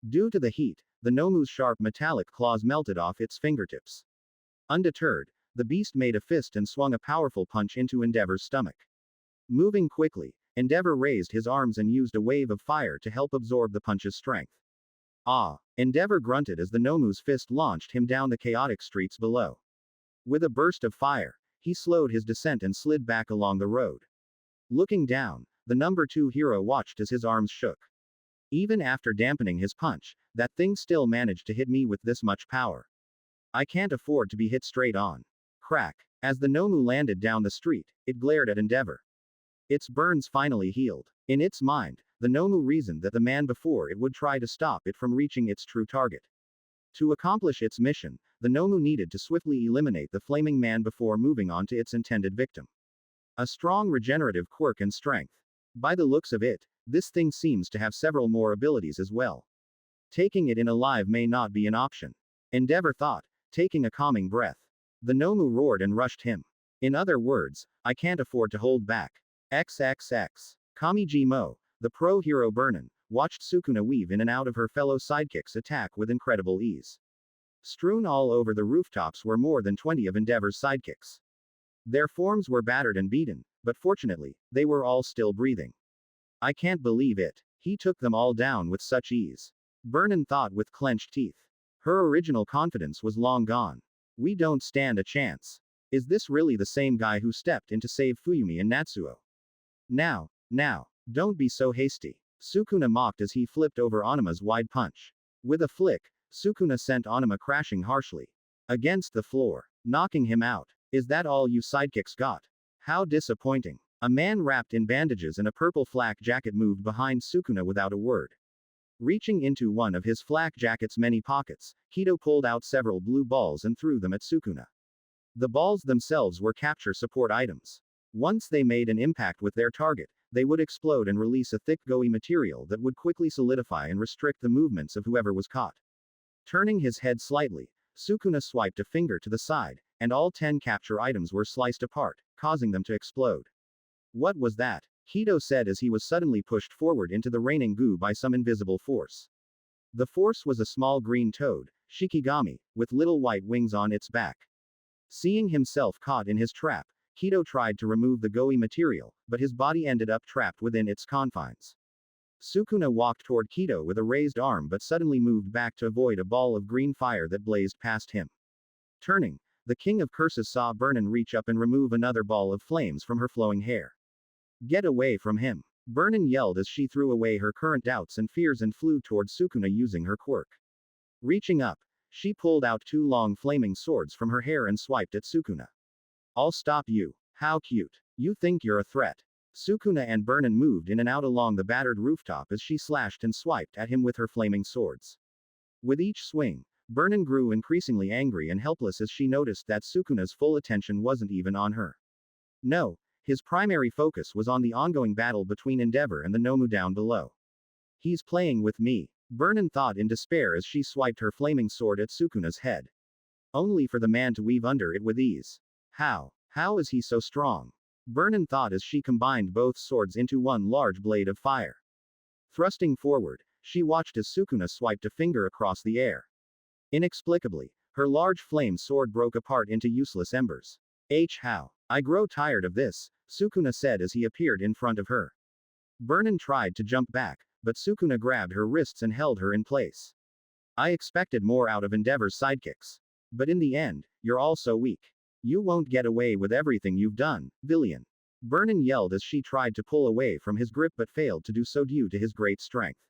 Due to the heat, the Nomu's sharp metallic claws melted off its fingertips. Undeterred, the beast made a fist and swung a powerful punch into Endeavor's stomach. Moving quickly, Endeavor raised his arms and used a wave of fire to help absorb the punch's strength. Ah! Endeavor grunted as the Nomu's fist launched him down the chaotic streets below. With a burst of fire, he slowed his descent and slid back along the road. Looking down, the number 2 hero watched as his arms shook. Even after dampening his punch, that thing still managed to hit me with this much power. I can't afford to be hit straight on. Crack. As the Nomu landed down the street, it glared at Endeavor. Its burns finally healed. In its mind, the Nomu reasoned that the man before it would try to stop it from reaching its true target. To accomplish its mission, the Nomu needed to swiftly eliminate the flaming man before moving on to its intended victim. A strong regenerative quirk and strength. By the looks of it, this thing seems to have several more abilities as well. Taking it in alive may not be an option. Endeavor thought, taking a calming breath. The Nomu roared and rushed him. In other words, I can't afford to hold back. XXX. Kamiji Mo, the pro hero Burnin, watched Sukuna weave in and out of her fellow sidekicks' attack with incredible ease. Strewn all over the rooftops were more than 20 of Endeavor's sidekicks. Their forms were battered and beaten, but fortunately, they were all still breathing. I can't believe it. He took them all down with such ease. Burnin thought with clenched teeth. Her original confidence was long gone. We don't stand a chance. Is this really the same guy who stepped in to save Fuyumi and Natsuo? Now, don't be so hasty. Sukuna mocked as he flipped over Onima's wide punch. With a flick, Sukuna sent Onima crashing harshly against the floor, knocking him out. Is that all you sidekicks got? How disappointing. A man wrapped in bandages and a purple flak jacket moved behind Sukuna without a word. Reaching into one of his flak jacket's many pockets, Kido pulled out several blue balls and threw them at Sukuna. The balls themselves were capture support items. Once they made an impact with their target, they would explode and release a thick gooey material that would quickly solidify and restrict the movements of whoever was caught. Turning his head slightly, Sukuna swiped a finger to the side, and all 10 capture items were sliced apart, causing them to explode. What was that? Kido said as he was suddenly pushed forward into the raining goo by some invisible force. The force was a small green toad, Shikigami, with little white wings on its back. Seeing himself caught in his trap, Kido tried to remove the gooey material, but his body ended up trapped within its confines. Sukuna walked toward Kido with a raised arm but suddenly moved back to avoid a ball of green fire that blazed past him. Turning, the King of Curses saw Burnin reach up and remove another ball of flames from her flowing hair. Get away from him! Burnin yelled as she threw away her current doubts and fears and flew toward Sukuna using her quirk. Reaching up, she pulled out 2 long flaming swords from her hair and swiped at Sukuna. I'll stop you. How cute. You think you're a threat. Sukuna and Burnin moved in and out along the battered rooftop as she slashed and swiped at him with her flaming swords. With each swing, Burnin grew increasingly angry and helpless as she noticed that Sukuna's full attention wasn't even on her. No, his primary focus was on the ongoing battle between Endeavor and the Nomu down below. He's playing with me, Burnin thought in despair as she swiped her flaming sword at Sukuna's head. Only for the man to weave under it with ease. How is he so strong? Burnin thought as she combined both swords into one large blade of fire. Thrusting forward, she watched as Sukuna swiped a finger across the air. Inexplicably, Her large flame sword broke apart into useless embers. How? I grow tired of this, Sukuna said as he appeared in front of her. Burnin tried to jump back, but Sukuna grabbed her wrists and held her in place. I expected more out of Endeavor's sidekicks. But in the end, you're all so weak. You won't get away with everything you've done, villain. Burnin yelled as she tried to pull away from his grip but failed to do so due to his great strength.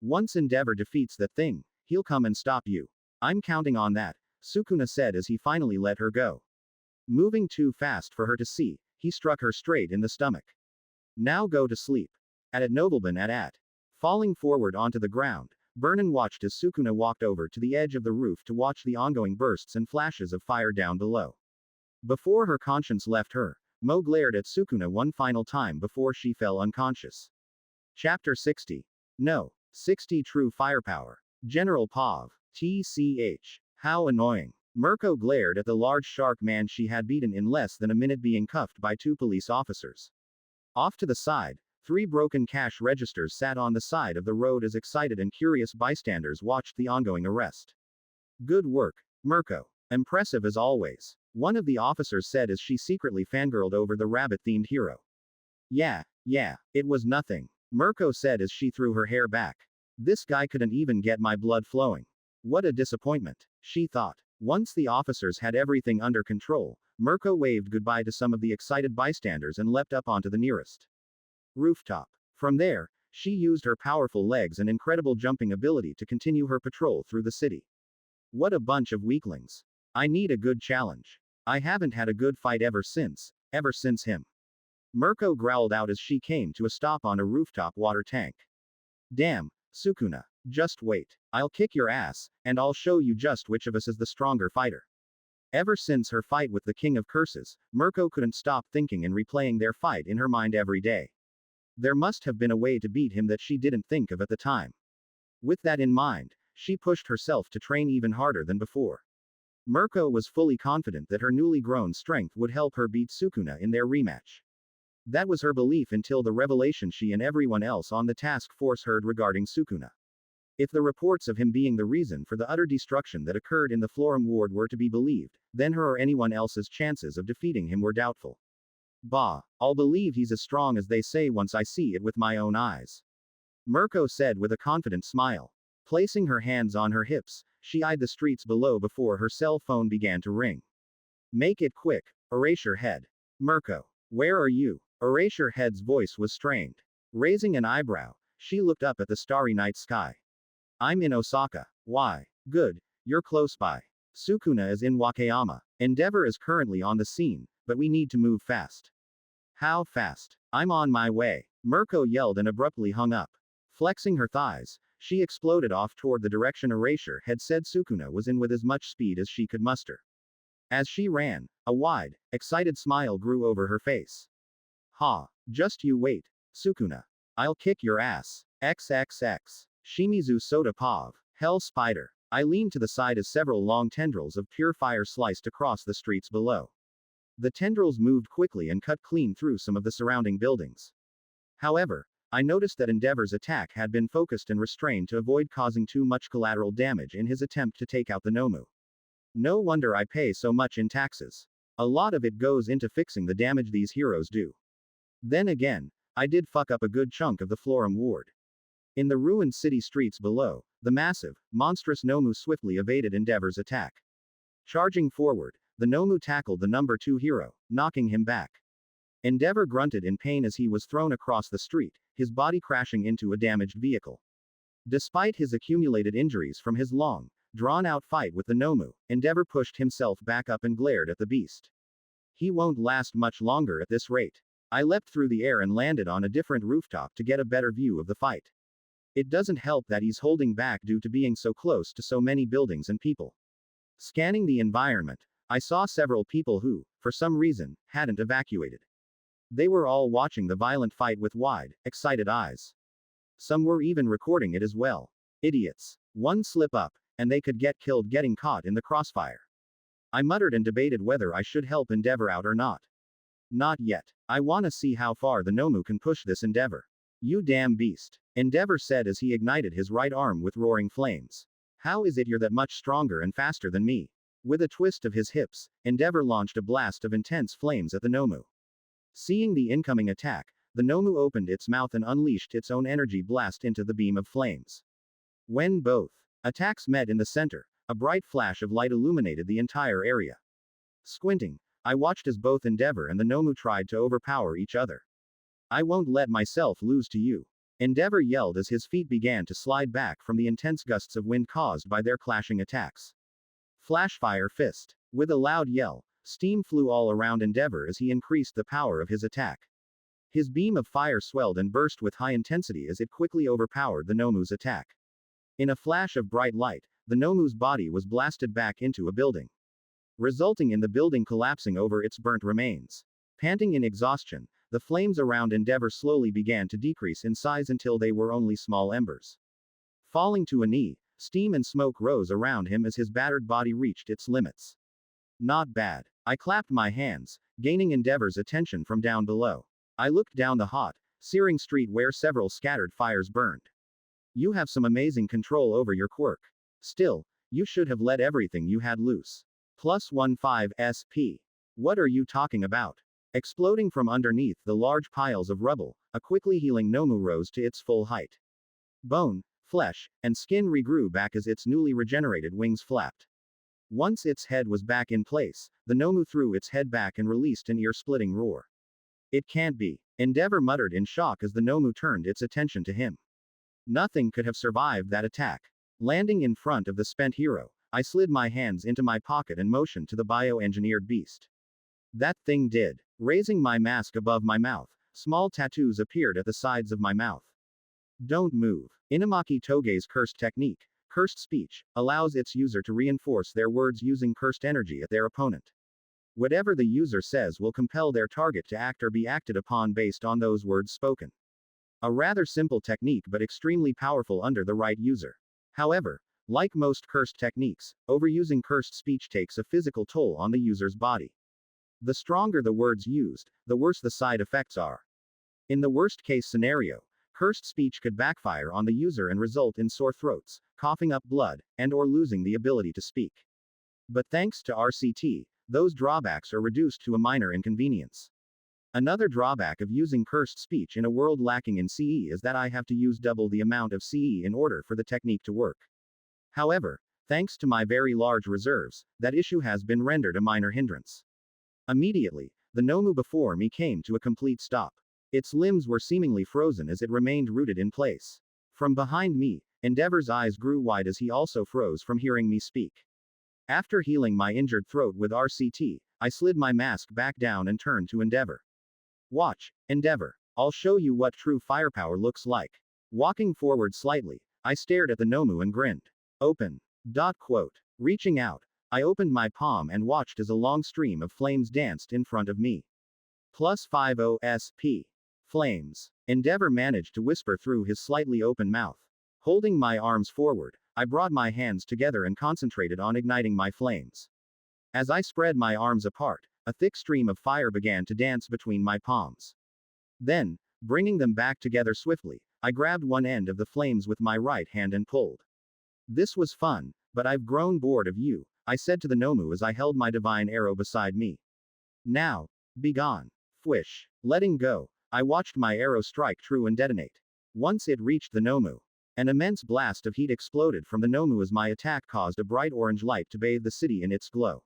Once Endeavor defeats that thing, he'll come and stop you. I'm counting on that, Sukuna said as he finally let her go. Moving too fast for her to see, he struck her straight in the stomach. Now go to sleep. At Nobleman at. Falling forward onto the ground, Burnin watched as Sukuna walked over to the edge of the roof to watch the ongoing bursts and flashes of fire down below. Before her conscience left her, Mo glared at Sukuna one final time before she fell unconscious. Chapter 60. No. 60 True Firepower. General Pav. TCH. How annoying. Merko glared at the large shark man she had beaten in less than a minute being cuffed by 2 police officers. Off to the side, 3 broken cash registers sat on the side of the road as excited and curious bystanders watched the ongoing arrest. Good work, Merko. Impressive as always, one of the officers said as she secretly fangirled over the rabbit-themed hero. Yeah, it was nothing, Merko said as she threw her hair back. This guy couldn't even get my blood flowing. What a disappointment, she thought. Once the officers had everything under control, Merko waved goodbye to some of the excited bystanders and leapt up onto the nearest rooftop. From there, she used her powerful legs and incredible jumping ability to continue her patrol through the city. What a bunch of weaklings. I need a good challenge. I haven't had a good fight ever since him. Merko growled out as she came to a stop on a rooftop water tank. Damn, Sukuna. Just wait. I'll kick your ass, and I'll show you just which of us is the stronger fighter. Ever since her fight with the King of Curses, Merko couldn't stop thinking and replaying their fight in her mind every day. There must have been a way to beat him that she didn't think of at the time. With that in mind, she pushed herself to train even harder than before. Merko was fully confident that her newly grown strength would help her beat Sukuna in their rematch. That was her belief until the revelation she and everyone else on the task force heard regarding Sukuna. If the reports of him being the reason for the utter destruction that occurred in the Florum ward were to be believed, then her or anyone else's chances of defeating him were doubtful. Bah, I'll believe he's as strong as they say once I see it with my own eyes. Merko said with a confident smile. Placing her hands on her hips, she eyed the streets below before her cell phone began to ring. Make it quick, Erasure Head. Merko. Where are you? Erasure Head's voice was strained. Raising an eyebrow, she looked up at the starry night sky. I'm in Osaka. Why? Good, you're close by. Sukuna is in Wakayama. Endeavor is currently on the scene, but we need to move fast. How fast? I'm on my way. Merko yelled and abruptly hung up. Flexing her thighs, she exploded off toward the direction Erasure had said Sukuna was in with as much speed as she could muster. As she ran, a wide, excited smile grew over her face. Ha, just you wait, Sukuna. I'll kick your ass. XXX. Shimizu Soda Pav. Hell Spider. I leaned to the side as several long tendrils of pure fire sliced across the streets below. The tendrils moved quickly and cut clean through some of the surrounding buildings. However, I noticed that Endeavor's attack had been focused and restrained to avoid causing too much collateral damage in his attempt to take out the Nomu. No wonder I pay so much in taxes. A lot of it goes into fixing the damage these heroes do. Then again, I did fuck up a good chunk of the Florum ward. In the ruined city streets below, the massive, monstrous Nomu swiftly evaded Endeavor's attack. Charging forward, the Nomu tackled the number 2 hero, knocking him back. Endeavor grunted in pain as he was thrown across the street, his body crashing into a damaged vehicle. Despite his accumulated injuries from his long, drawn-out fight with the Nomu, Endeavor pushed himself back up and glared at the beast. He won't last much longer at this rate. I leapt through the air and landed on a different rooftop to get a better view of the fight. It doesn't help that he's holding back due to being so close to so many buildings and people. Scanning the environment, I saw several people who, for some reason, hadn't evacuated. They were all watching the violent fight with wide, excited eyes. Some were even recording it as well. Idiots. One slip up, and they could get killed getting caught in the crossfire. I muttered and debated whether I should help Endeavor out or not. Not yet. I wanna see how far the Nomu can push this Endeavor. You damn beast. Endeavor said as he ignited his right arm with roaring flames. How is it you're that much stronger and faster than me? With a twist of his hips, Endeavor launched a blast of intense flames at the Nomu. Seeing the incoming attack, the Nomu opened its mouth and unleashed its own energy blast into the beam of flames. When both attacks met in the center, a bright flash of light illuminated the entire area. Squinting, I watched as both Endeavor and the Nomu tried to overpower each other. I won't let myself lose to you. Endeavor yelled as his feet began to slide back from the intense gusts of wind caused by their clashing attacks. Flashfire fist. With a loud yell, steam flew all around Endeavor as he increased the power of his attack. His beam of fire swelled and burst with high intensity as it quickly overpowered the Nomu's attack. In a flash of bright light, the Nomu's body was blasted back into a building, resulting in the building collapsing over its burnt remains. Panting in exhaustion, the flames around Endeavor slowly began to decrease in size until they were only small embers. Falling to a knee, steam and smoke rose around him as his battered body reached its limits. Not bad. I clapped my hands, gaining Endeavor's attention from down below. I looked down the hot, searing street where several scattered fires burned. You have some amazing control over your quirk. Still, you should have let everything you had loose. Plus 15 SP. What are you talking about? Exploding from underneath the large piles of rubble, a quickly healing Nomu rose to its full height. Bone, flesh, and skin regrew back as its newly regenerated wings flapped. Once its head was back in place, the Nomu threw its head back and released an ear-splitting roar. It can't be. Endeavor muttered in shock as the Nomu turned its attention to him. Nothing could have survived that attack. Landing in front of the spent hero, I slid my hands into my pocket and motioned to the bioengineered beast. That thing did. Raising my mask above my mouth, small tattoos appeared at the sides of my mouth. Don't move. Inamaki Toge's cursed technique, cursed speech, allows its user to reinforce their words using cursed energy at their opponent. Whatever the user says will compel their target to act or be acted upon based on those words spoken. A rather simple technique but extremely powerful under the right user. However, like most cursed techniques, overusing cursed speech takes a physical toll on the user's body. The stronger the words used, the worse the side effects are. In the worst case scenario, cursed speech could backfire on the user and result in sore throats, coughing up blood, and/or losing the ability to speak. But thanks to RCT, those drawbacks are reduced to a minor inconvenience. Another drawback of using cursed speech in a world lacking in CE is that I have to use double the amount of CE in order for the technique to work. However, thanks to my very large reserves, that issue has been rendered a minor hindrance. Immediately, the Nomu before me came to a complete stop. Its limbs were seemingly frozen as it remained rooted in place. From behind me, Endeavor's eyes grew wide as he also froze from hearing me speak. After healing my injured throat with RCT, I slid my mask back down and turned to Endeavor. Watch, Endeavor. I'll show you what true firepower looks like. Walking forward slightly, I stared at the Nomu and grinned. Open. Quote. Reaching out, I opened my palm and watched as a long stream of flames danced in front of me. Plus 50 SP. Flames. Endeavor managed to whisper through his slightly open mouth. Holding my arms forward, I brought my hands together and concentrated on igniting my flames. As I spread my arms apart, a thick stream of fire began to dance between my palms. Then, bringing them back together swiftly, I grabbed one end of the flames with my right hand and pulled. This was fun, but I've grown bored of you, I said to the Nomu as I held my divine arrow beside me. Now, be gone. Fwish. Letting go, I watched my arrow strike true and detonate. Once it reached the Nomu, an immense blast of heat exploded from the Nomu as my attack caused a bright orange light to bathe the city in its glow.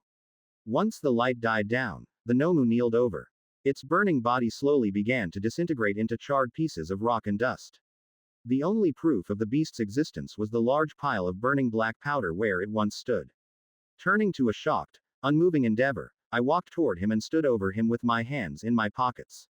Once the light died down, the Nomu kneeled over. Its burning body slowly began to disintegrate into charred pieces of rock and dust. The only proof of the beast's existence was the large pile of burning black powder where it once stood. Turning to a shocked, unmoving Endeavor, I walked toward him and stood over him with my hands in my pockets.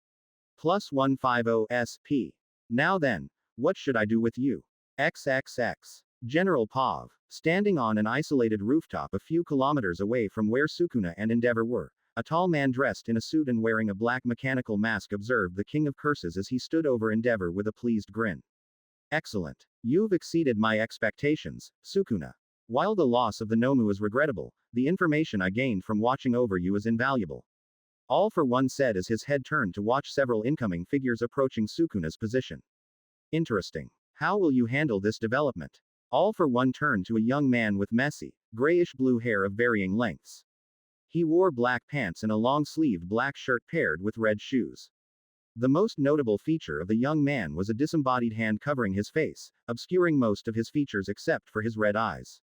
Plus 150 SP. Now then, what should I do with you? XXX. General Pav. Standing on an isolated rooftop a few kilometers away from where Sukuna and Endeavor were, a tall man dressed in a suit and wearing a black mechanical mask observed the King of Curses as he stood over Endeavor with a pleased grin. Excellent. You've exceeded my expectations, Sukuna. While the loss of the Nomu is regrettable, the information I gained from watching over you is invaluable. All for one said as his head turned to watch several incoming figures approaching Sukuna's position. Interesting. How will you handle this development? All for one turn to a young man with messy, grayish-blue hair of varying lengths. He wore black pants and a long-sleeved black shirt paired with red shoes. The most notable feature of the young man was a disembodied hand covering his face, obscuring most of his features except for his red eyes.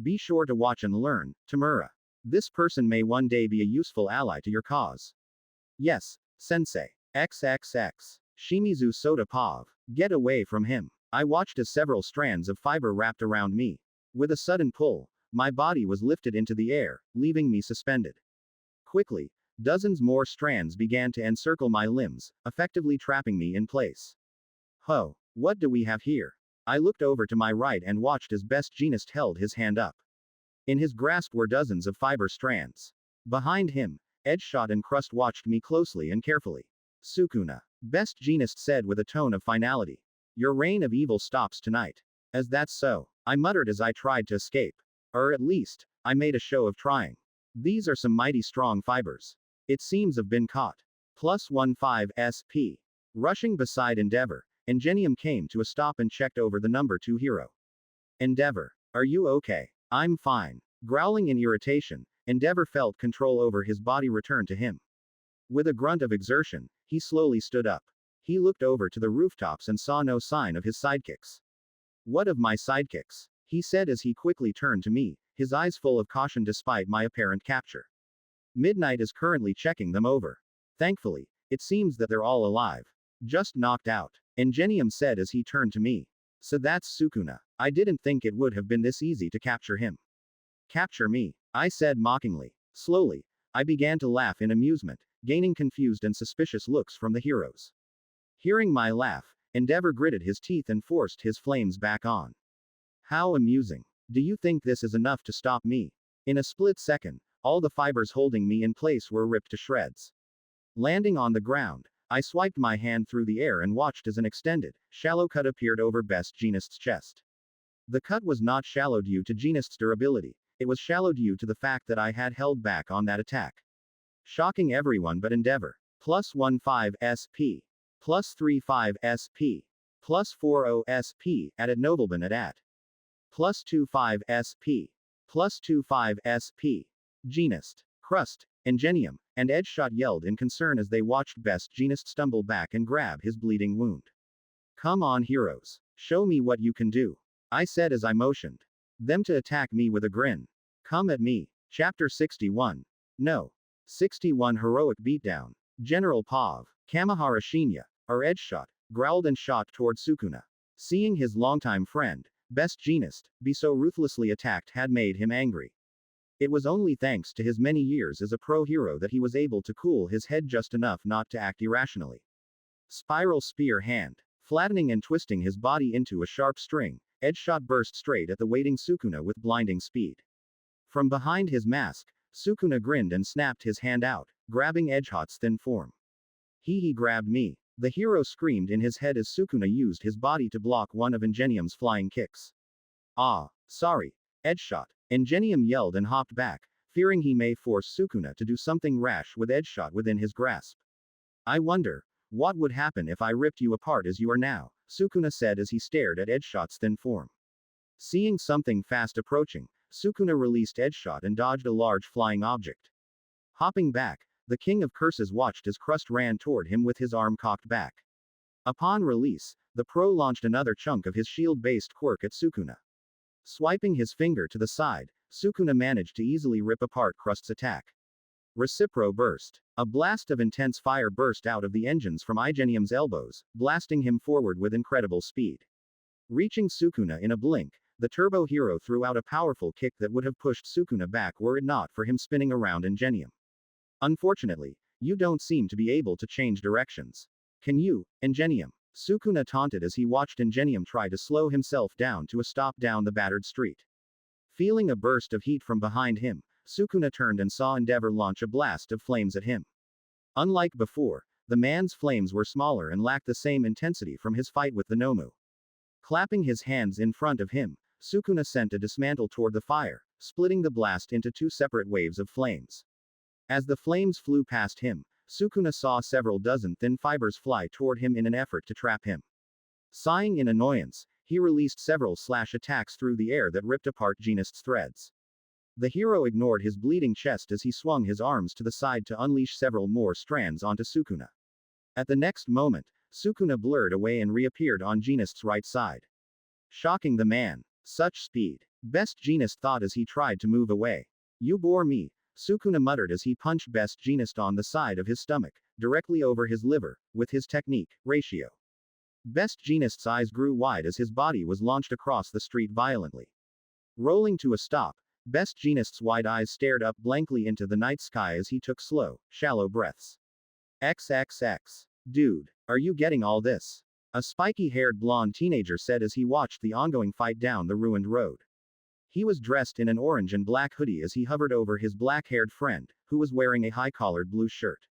Be sure to watch and learn, Tamura. This person may one day be a useful ally to your cause. Yes, sensei. XXX. Shimizu Soda Pav. Get away from him. I watched as several strands of fiber wrapped around me. With a sudden pull, my body was lifted into the air, leaving me suspended. Quickly, dozens more strands began to encircle my limbs, effectively trapping me in place. Ho, what do we have here? I looked over to my right and watched as Best Jeanist held his hand up. In his grasp were dozens of fiber strands. Behind him, Edgeshot and Crust watched me closely and carefully. Sukuna. Best Jeanist said with a tone of finality. Your reign of evil stops tonight. As that's so, I muttered as I tried to escape. Or at least, I made a show of trying. These are some mighty strong fibers. It seems have been caught. Plus 15 SP. Rushing beside Endeavor, Ingenium came to a stop and checked over the number 2 hero. Endeavor. Are you okay? I'm fine. Growling in irritation, Endeavor felt control over his body return to him. With a grunt of exertion, he slowly stood up. He looked over to the rooftops and saw no sign of his sidekicks. What of my sidekicks? He said as he quickly turned to me, his eyes full of caution despite my apparent capture. Midnight is currently checking them over. Thankfully, it seems that they're all alive. Just knocked out. Ingenium said as he turned to me. So that's Sukuna. I didn't think it would have been this easy to capture him. Capture me, I said mockingly. Slowly, I began to laugh in amusement, gaining confused and suspicious looks from the heroes. Hearing my laugh, Endeavor gritted his teeth and forced his flames back on. How amusing. Do you think this is enough to stop me? In a split second, all the fibers holding me in place were ripped to shreds. Landing on the ground, I swiped my hand through the air and watched as an extended, shallow cut appeared over Best Jeanist's chest. The cut was not shallow due to Jeanist's durability, it was shallow due to the fact that I had held back on that attack. Shocking everyone but Endeavor. Plus 15 SP. Plus 35 SP. Plus 40 SP, added Nobleman at. Plus 25 SP. Plus 25 SP. Jeanist, Crust, Ingenium, and Edgeshot yelled in concern as they watched Best Jeanist stumble back and grab his bleeding wound. Come on heroes. Show me what you can do. I said as I motioned them to attack me with a grin. Come at me. Chapter 61. No. 61 Heroic Beatdown. General Pav, Kamihara Shinya, or Edgeshot, growled and shot toward Sukuna. Seeing his longtime friend, Best Jeanist, be so ruthlessly attacked had made him angry. It was only thanks to his many years as a pro hero that he was able to cool his head just enough not to act irrationally. Spiral Spear Hand. Flattening and twisting his body into a sharp string, Edgeshot burst straight at the waiting Sukuna with blinding speed. From behind his mask, Sukuna grinned and snapped his hand out, grabbing Edgeshot's thin form. He grabbed me. The hero screamed in his head as Sukuna used his body to block one of Ingenium's flying kicks. Ah, sorry, Edgeshot. Ingenium yelled and hopped back, fearing he may force Sukuna to do something rash with Edgeshot within his grasp. I wonder, what would happen if I ripped you apart as you are now, Sukuna said as he stared at Edgeshot's thin form. Seeing something fast approaching, Sukuna released Edgeshot and dodged a large flying object. Hopping back, the King of Curses watched as Crust ran toward him with his arm cocked back. Upon release, the pro launched another chunk of his shield-based quirk at Sukuna. Swiping his finger to the side, Sukuna managed to easily rip apart Crust's attack. Recipro Burst. A blast of intense fire burst out of the engines from Ingenium's elbows, blasting him forward with incredible speed. Reaching Sukuna in a blink, the turbo hero threw out a powerful kick that would have pushed Sukuna back were it not for him spinning around Ingenium. Unfortunately, you don't seem to be able to change directions. Can you, Ingenium? Sukuna taunted as he watched Ingenium try to slow himself down to a stop down the battered street. Feeling a burst of heat from behind him, Sukuna turned and saw Endeavor launch a blast of flames at him. Unlike before, the man's flames were smaller and lacked the same intensity from his fight with the Nomu. Clapping his hands in front of him, Sukuna sent a dismantle toward the fire, splitting the blast into two separate waves of flames. As the flames flew past him, Sukuna saw several dozen thin fibers fly toward him in an effort to trap him. Sighing in annoyance, he released several slash attacks through the air that ripped apart Jeanist's threads. The hero ignored his bleeding chest as he swung his arms to the side to unleash several more strands onto Sukuna. At the next moment, Sukuna blurred away and reappeared on Jeanist's right side. Shocking the man. Such speed. Best Jeanist thought as he tried to move away. You bore me, Sukuna muttered as he punched Best Jeanist on the side of his stomach, directly over his liver, with his technique, ratio. Best Jeanist's eyes grew wide as his body was launched across the street violently. Rolling to a stop, Best Jeanist's wide eyes stared up blankly into the night sky as he took slow, shallow breaths. XXX. Dude, are you getting all this? A spiky-haired blonde teenager said as he watched the ongoing fight down the ruined road. He was dressed in an orange and black hoodie as he hovered over his black-haired friend, who was wearing a high-collared blue shirt.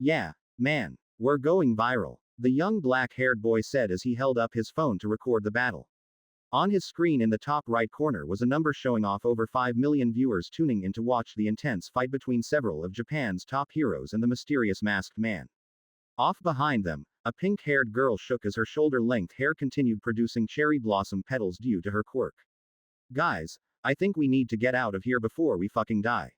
Yeah, man, we're going viral, the young black-haired boy said as he held up his phone to record the battle. On his screen in the top right corner was a number showing off over 5 million viewers tuning in to watch the intense fight between several of Japan's top heroes and the mysterious masked man. Off behind them, a pink-haired girl shook as her shoulder-length hair continued producing cherry blossom petals due to her quirk. Guys, I think we need to get out of here before we fucking die.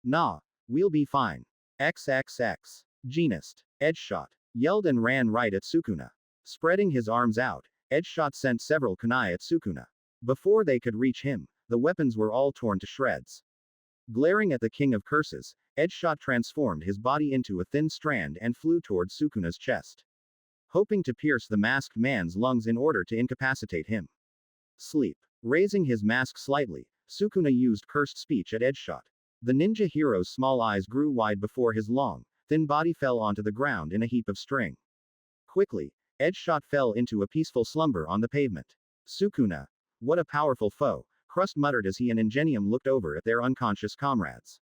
Nah, we'll be fine. XXX. Jeanist. Edgeshot. Yelled and ran right at Sukuna. Spreading his arms out, Edgeshot sent several kunai at Sukuna. Before they could reach him, the weapons were all torn to shreds. Glaring at the King of Curses, Edgeshot transformed his body into a thin strand and flew toward Sukuna's chest. Hoping to pierce the masked man's lungs in order to incapacitate him. Sleep. Raising his mask slightly, Sukuna used cursed speech at Edgeshot. The ninja hero's small eyes grew wide before his long, thin body fell onto the ground in a heap of string. Quickly, Edgeshot fell into a peaceful slumber on the pavement. Sukuna. What a powerful foe, Crust muttered as he and Ingenium looked over at their unconscious comrades.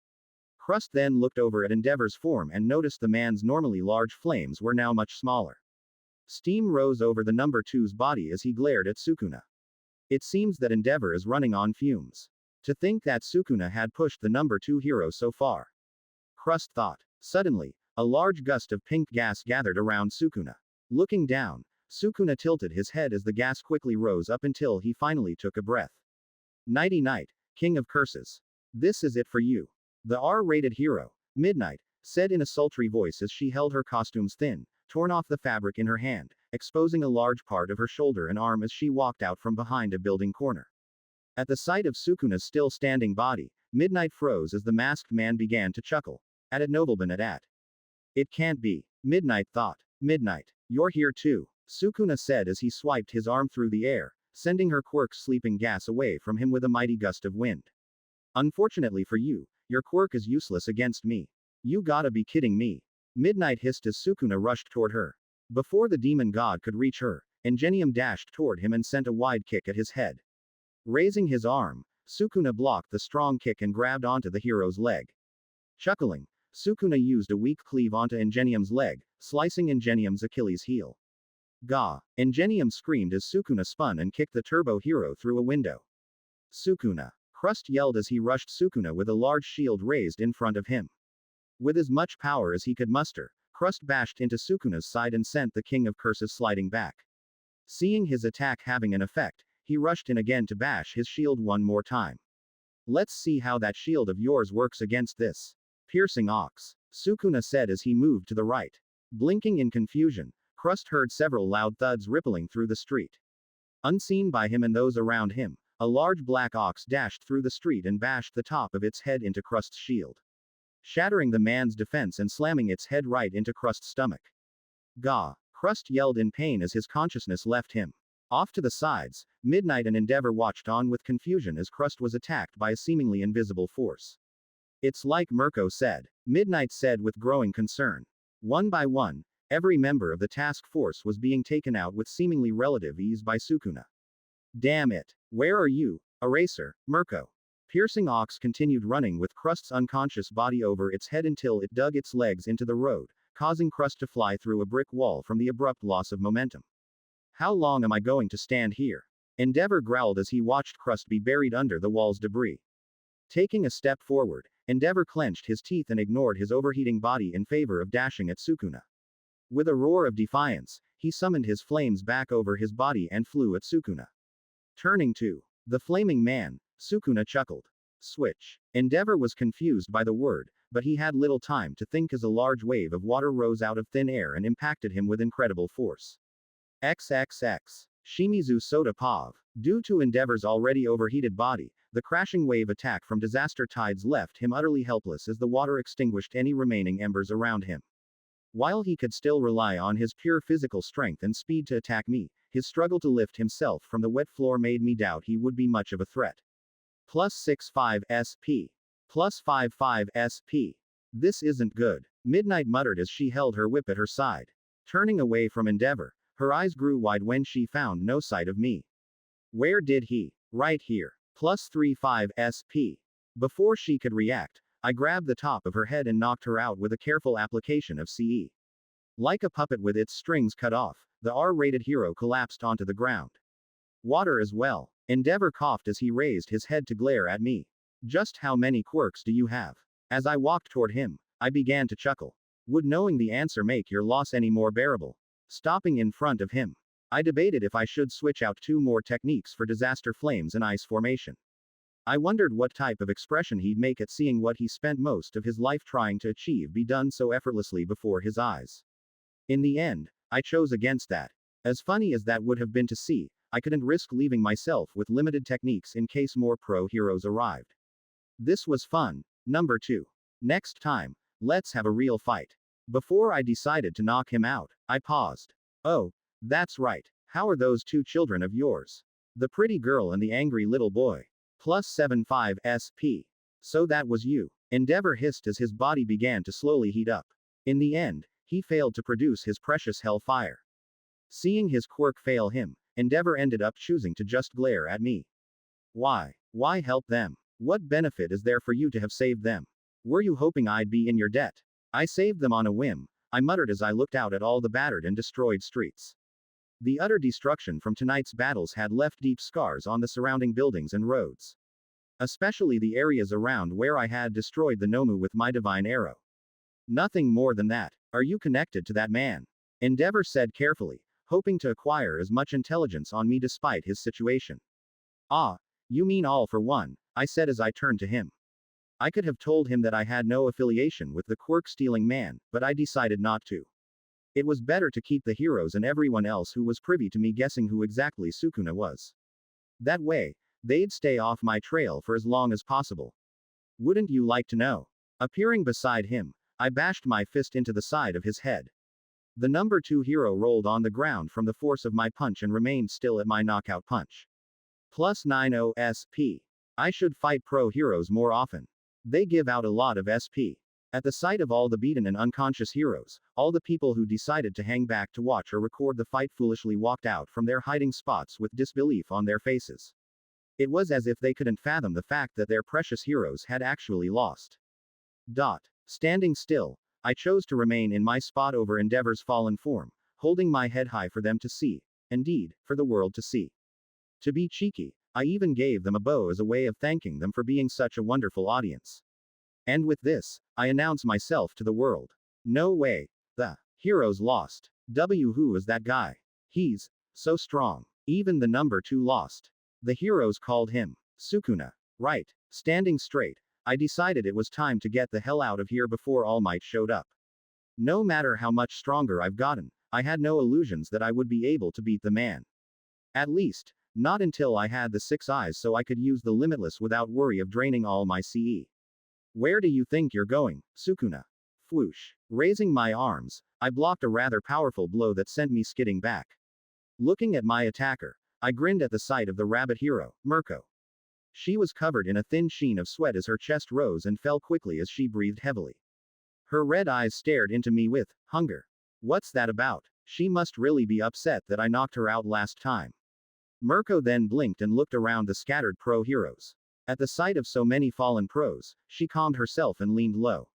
Crust then looked over at Endeavor's form and noticed the man's normally large flames were now much smaller. Steam rose over the number 2's body as he glared at Sukuna. It seems that Endeavor is running on fumes. To think that Sukuna had pushed the number 2 hero so far. Crust thought. Suddenly, a large gust of pink gas gathered around Sukuna. Looking down, Sukuna tilted his head as the gas quickly rose up until he finally took a breath. Nighty-night, King of Curses. This is it for you. The R-rated hero, Midnight, said in a sultry voice as she held her costume's thin, torn off the fabric in her hand, exposing a large part of her shoulder and arm as she walked out from behind a building corner. At the sight of Sukuna's still standing body, Midnight froze as the masked man began to chuckle. At Nobleman at. It can't be, Midnight thought. Midnight, you're here too, Sukuna said as he swiped his arm through the air, sending her quirk's sleeping gas away from him with a mighty gust of wind. Unfortunately for you, your quirk is useless against me. You gotta be kidding me. Midnight hissed as Sukuna rushed toward her. Before the demon god could reach her, Ingenium dashed toward him and sent a wide kick at his head. Raising his arm, Sukuna blocked the strong kick and grabbed onto the hero's leg. Chuckling, Sukuna used a weak cleave onto Ingenium's leg, slicing Ingenium's Achilles heel. Gah! Ingenium screamed as Sukuna spun and kicked the turbo hero through a window. Sukuna! Crust yelled as he rushed Sukuna with a large shield raised in front of him. With as much power as he could muster, Crust bashed into Sukuna's side and sent the King of Curses sliding back. Seeing his attack having an effect, he rushed in again to bash his shield one more time. Let's see how that shield of yours works against this piercing ox, Sukuna said as he moved to the right. Blinking in confusion, Crust heard several loud thuds rippling through the street. Unseen by him and those around him, a large black ox dashed through the street and bashed the top of its head into Crust's shield, shattering the man's defense and slamming its head right into Crust's stomach. Gah! Crust yelled in pain as his consciousness left him. Off to the sides, Midnight and Endeavor watched on with confusion as Crust was attacked by a seemingly invisible force. It's like Merko said, Midnight said with growing concern. One by one, every member of the task force was being taken out with seemingly relative ease by Sukuna. Damn it! Where are you, Eraser, Merko? Piercing Ox continued running with Crust's unconscious body over its head until it dug its legs into the road, causing Crust to fly through a brick wall from the abrupt loss of momentum. How long am I going to stand here? Endeavor growled as he watched Crust be buried under the wall's debris. Taking a step forward, Endeavor clenched his teeth and ignored his overheating body in favor of dashing at Sukuna. With a roar of defiance, he summoned his flames back over his body and flew at Sukuna. Turning to the flaming man, Sukuna chuckled. Switch. Endeavor was confused by the word, but he had little time to think as a large wave of water rose out of thin air and impacted him with incredible force. XXX. Shimizu Soda Pav. Due to Endeavor's already overheated body, the crashing wave attack from Disaster Tides left him utterly helpless as the water extinguished any remaining embers around him. While he could still rely on his pure physical strength and speed to attack me, his struggle to lift himself from the wet floor made me doubt he would be much of a threat. Plus 65 SP. Plus 55 SP. This isn't good, Midnight muttered as she held her whip at her side. Turning away from Endeavor, her eyes grew wide when she found no sight of me. Where did he? Right here. Plus 35 SP. Before she could react, I grabbed the top of her head and knocked her out with a careful application of CE. Like a puppet with its strings cut off, the R-rated hero collapsed onto the ground. Water as well. Endeavor coughed as he raised his head to glare at me. Just how many quirks do you have? As I walked toward him, I began to chuckle. Would knowing the answer make your loss any more bearable? Stopping in front of him, I debated if I should switch out 2 more techniques for disaster flames and ice formation. I wondered what type of expression he'd make at seeing what he spent most of his life trying to achieve be done so effortlessly before his eyes. In the end, I chose against that. As funny as that would have been to see, I couldn't risk leaving myself with limited techniques in case more pro heroes arrived. This was fun. Number 2. Next time, let's have a real fight. Before I decided to knock him out, I paused. Oh, that's right. How are those 2 children of yours? The pretty girl and the angry little boy. Plus 75 SP. So that was you. Endeavor hissed as his body began to slowly heat up. In the end, he failed to produce his precious hellfire. Seeing his quirk fail him, Endeavor ended up choosing to just glare at me. Why? Why help them? What benefit is there for you to have saved them? Were you hoping I'd be in your debt? I saved them on a whim, I muttered as I looked out at all the battered and destroyed streets. The utter destruction from tonight's battles had left deep scars on the surrounding buildings and roads. Especially the areas around where I had destroyed the Nomu with my divine arrow. Nothing more than that. Are you connected to that man? Endeavor said carefully, hoping to acquire as much intelligence on me despite his situation. Ah, you mean all for one, I said as I turned to him. I could have told him that I had no affiliation with the quirk-stealing man, but I decided not to. It was better to keep the heroes and everyone else who was privy to me guessing who exactly Sukuna was. That way, they'd stay off my trail for as long as possible. Wouldn't you like to know? Appearing beside him, I bashed my fist into the side of his head. The number 2 hero rolled on the ground from the force of my punch and remained still at my knockout punch. Plus 90 SP. I should fight pro heroes more often. They give out a lot of SP. At the sight of all the beaten and unconscious heroes, all the people who decided to hang back to watch or record the fight foolishly walked out from their hiding spots with disbelief on their faces. It was as if they couldn't fathom the fact that their precious heroes had actually lost. Standing still, I chose to remain in my spot over Endeavor's fallen form, holding my head high for them to see, indeed, for the world to see. To be cheeky, I even gave them a bow as a way of thanking them for being such a wonderful audience. And with this, I announce myself to the world. No way. The heroes lost. Who is that guy? He's so strong. Even the number 2 lost. The heroes called him Sukuna. Right. Standing straight, I decided it was time to get the hell out of here before All Might showed up. No matter how much stronger I've gotten, I had no illusions that I would be able to beat the man. At least, not until I had the 6 eyes so I could use the limitless without worry of draining all my CE. Where do you think you're going, Sukuna? Whoosh. Raising my arms, I blocked a rather powerful blow that sent me skidding back. Looking at my attacker, I grinned at the sight of the rabbit hero, Merko. She was covered in a thin sheen of sweat as her chest rose and fell quickly as she breathed heavily. Her red eyes stared into me with hunger. What's that about? She must really be upset that I knocked her out last time. Merko then blinked and looked around the scattered pro heroes. At the sight of so many fallen pros, she calmed herself and leaned low.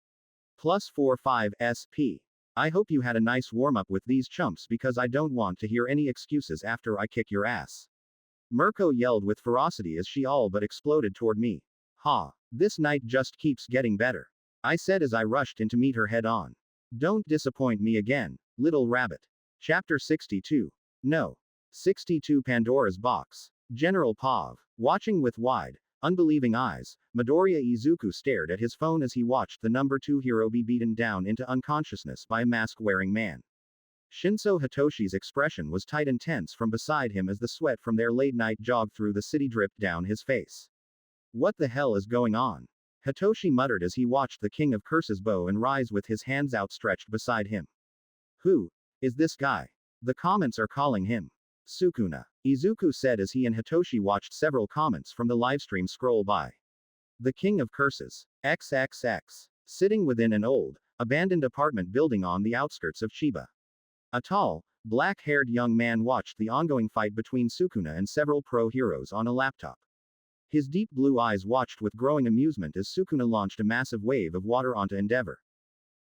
Plus 45 SP. I hope you had a nice warm-up with these chumps because I don't want to hear any excuses after I kick your ass. Merko yelled with ferocity as she all but exploded toward me. Ha! This night just keeps getting better, I said as I rushed in to meet her head on. Don't disappoint me again, little rabbit. Chapter 62. No. 62 Pandora's Box. General Pav. Watching with wide, unbelieving eyes, Midoriya Izuku stared at his phone as he watched the number 2 hero be beaten down into unconsciousness by a mask-wearing man. Shinso Hitoshi's expression was tight and tense from beside him as the sweat from their late-night jog through the city dripped down his face. What the hell is going on? Hitoshi muttered as he watched the King of Curses bow and rise with his hands outstretched beside him. Who is this guy? The comments are calling him Sukuna, Izuku said as he and Hitoshi watched several comments from the livestream scroll by. The King of Curses. XXX. Sitting within an old, abandoned apartment building on the outskirts of Chiba. A tall, black-haired young man watched the ongoing fight between Sukuna and several pro heroes on a laptop. His deep blue eyes watched with growing amusement as Sukuna launched a massive wave of water onto Endeavor.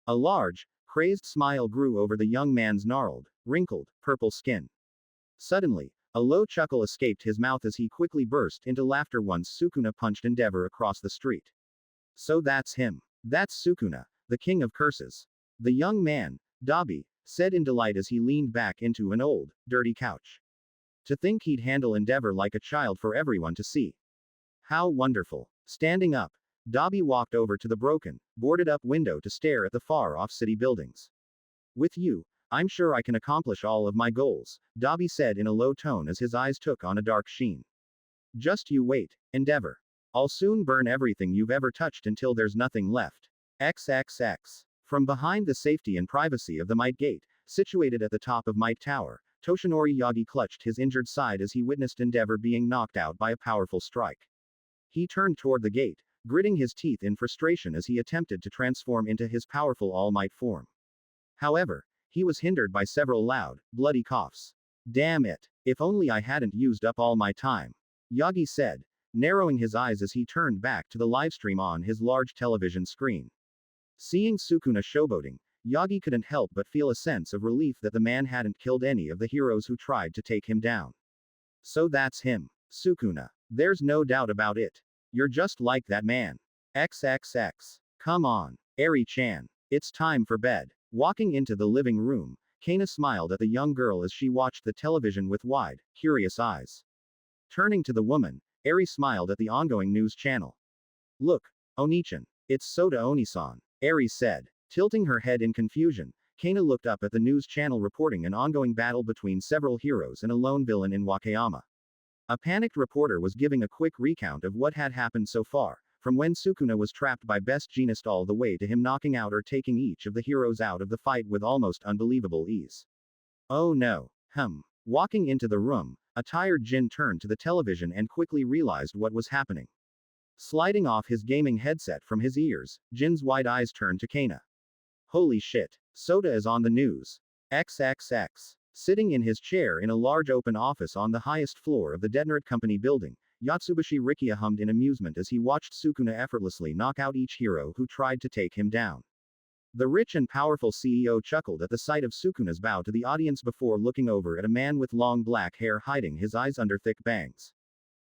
A large, crazed smile grew over the young man's gnarled, wrinkled, purple skin. Suddenly, a low chuckle escaped his mouth as he quickly burst into laughter once Sukuna punched Endeavor across the street. So that's him. That's Sukuna, the King of Curses. The young man, Dobby, said in delight as he leaned back into an old, dirty couch. To think he'd handle Endeavor like a child for everyone to see. How wonderful. Standing up, Dobby walked over to the broken, boarded-up window to stare at the far-off city buildings. With you, I'm sure I can accomplish all of my goals, Dobby said in a low tone as his eyes took on a dark sheen. Just you wait, Endeavor. I'll soon burn everything you've ever touched until there's nothing left. XXX. From behind the safety and privacy of the Might Gate, situated at the top of Might Tower, Toshinori Yagi clutched his injured side as he witnessed Endeavor being knocked out by a powerful strike. He turned toward the gate, gritting his teeth in frustration as he attempted to transform into his powerful All Might form. However, he was hindered by several loud, bloody coughs. Damn it. If only I hadn't used up all my time. Yagi said, narrowing his eyes as he turned back to the livestream on his large television screen. Seeing Sukuna showboating, Yagi couldn't help but feel a sense of relief that the man hadn't killed any of the heroes who tried to take him down. So that's him. Sukuna. There's no doubt about it. You're just like that man. XXX. Come on, Arie-chan. It's time for bed. Walking into the living room, Kana smiled at the young girl as she watched the television with wide, curious eyes. Turning to the woman, Arie smiled at the ongoing news channel. Look, Oni-chan. It's Sota Oni-san, Arie said. Tilting her head in confusion, Kana looked up at the news channel reporting an ongoing battle between several heroes and a lone villain in Wakayama. A panicked reporter was giving a quick recount of what had happened so far, from when Sukuna was trapped by best Jeanist all the way to him knocking out or taking each of the heroes out of the fight with almost unbelievable ease. Oh no. Walking into the room, a tired Jin turned to the television and quickly realized what was happening. Sliding off his gaming headset from his ears, Jin's wide eyes turned to Kana. Holy shit. Sota is on the news. XXX. Sitting in his chair in a large open office on the highest floor of the Detonate Company building, Yatsubashi Rikia hummed in amusement as he watched Sukuna effortlessly knock out each hero who tried to take him down. The rich and powerful CEO chuckled at the sight of Sukuna's bow to the audience before looking over at a man with long black hair hiding his eyes under thick bangs.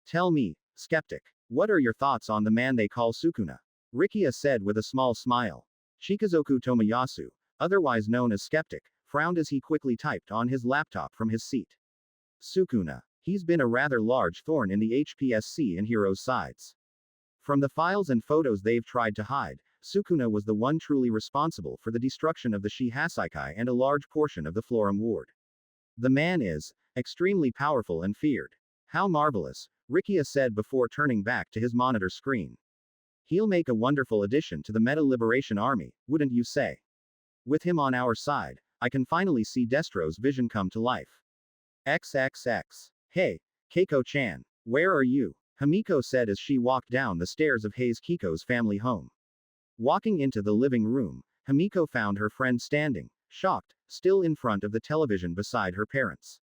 Tell me, skeptic, what are your thoughts on the man they call Sukuna? Rikia said with a small smile. Shikazoku Tomoyasu, otherwise known as Skeptic, frowned as he quickly typed on his laptop from his seat. Sukuna. He's been a rather large thorn in the HPSC and Heroes' sides. From the files and photos they've tried to hide, Sukuna was the one truly responsible for the destruction of the Shihasaikai and a large portion of the Florum Ward. The man is extremely powerful and feared. How marvelous, Rikia said before turning back to his monitor screen. He'll make a wonderful addition to the Meta Liberation Army, wouldn't you say? With him on our side, I can finally see Destro's vision come to life. XXX. Hey, Keiko-chan. Where are you? Himiko said as she walked down the stairs of Hayes Kiko's family home. Walking into the living room, Himiko found her friend standing, shocked, still in front of the television beside her parents.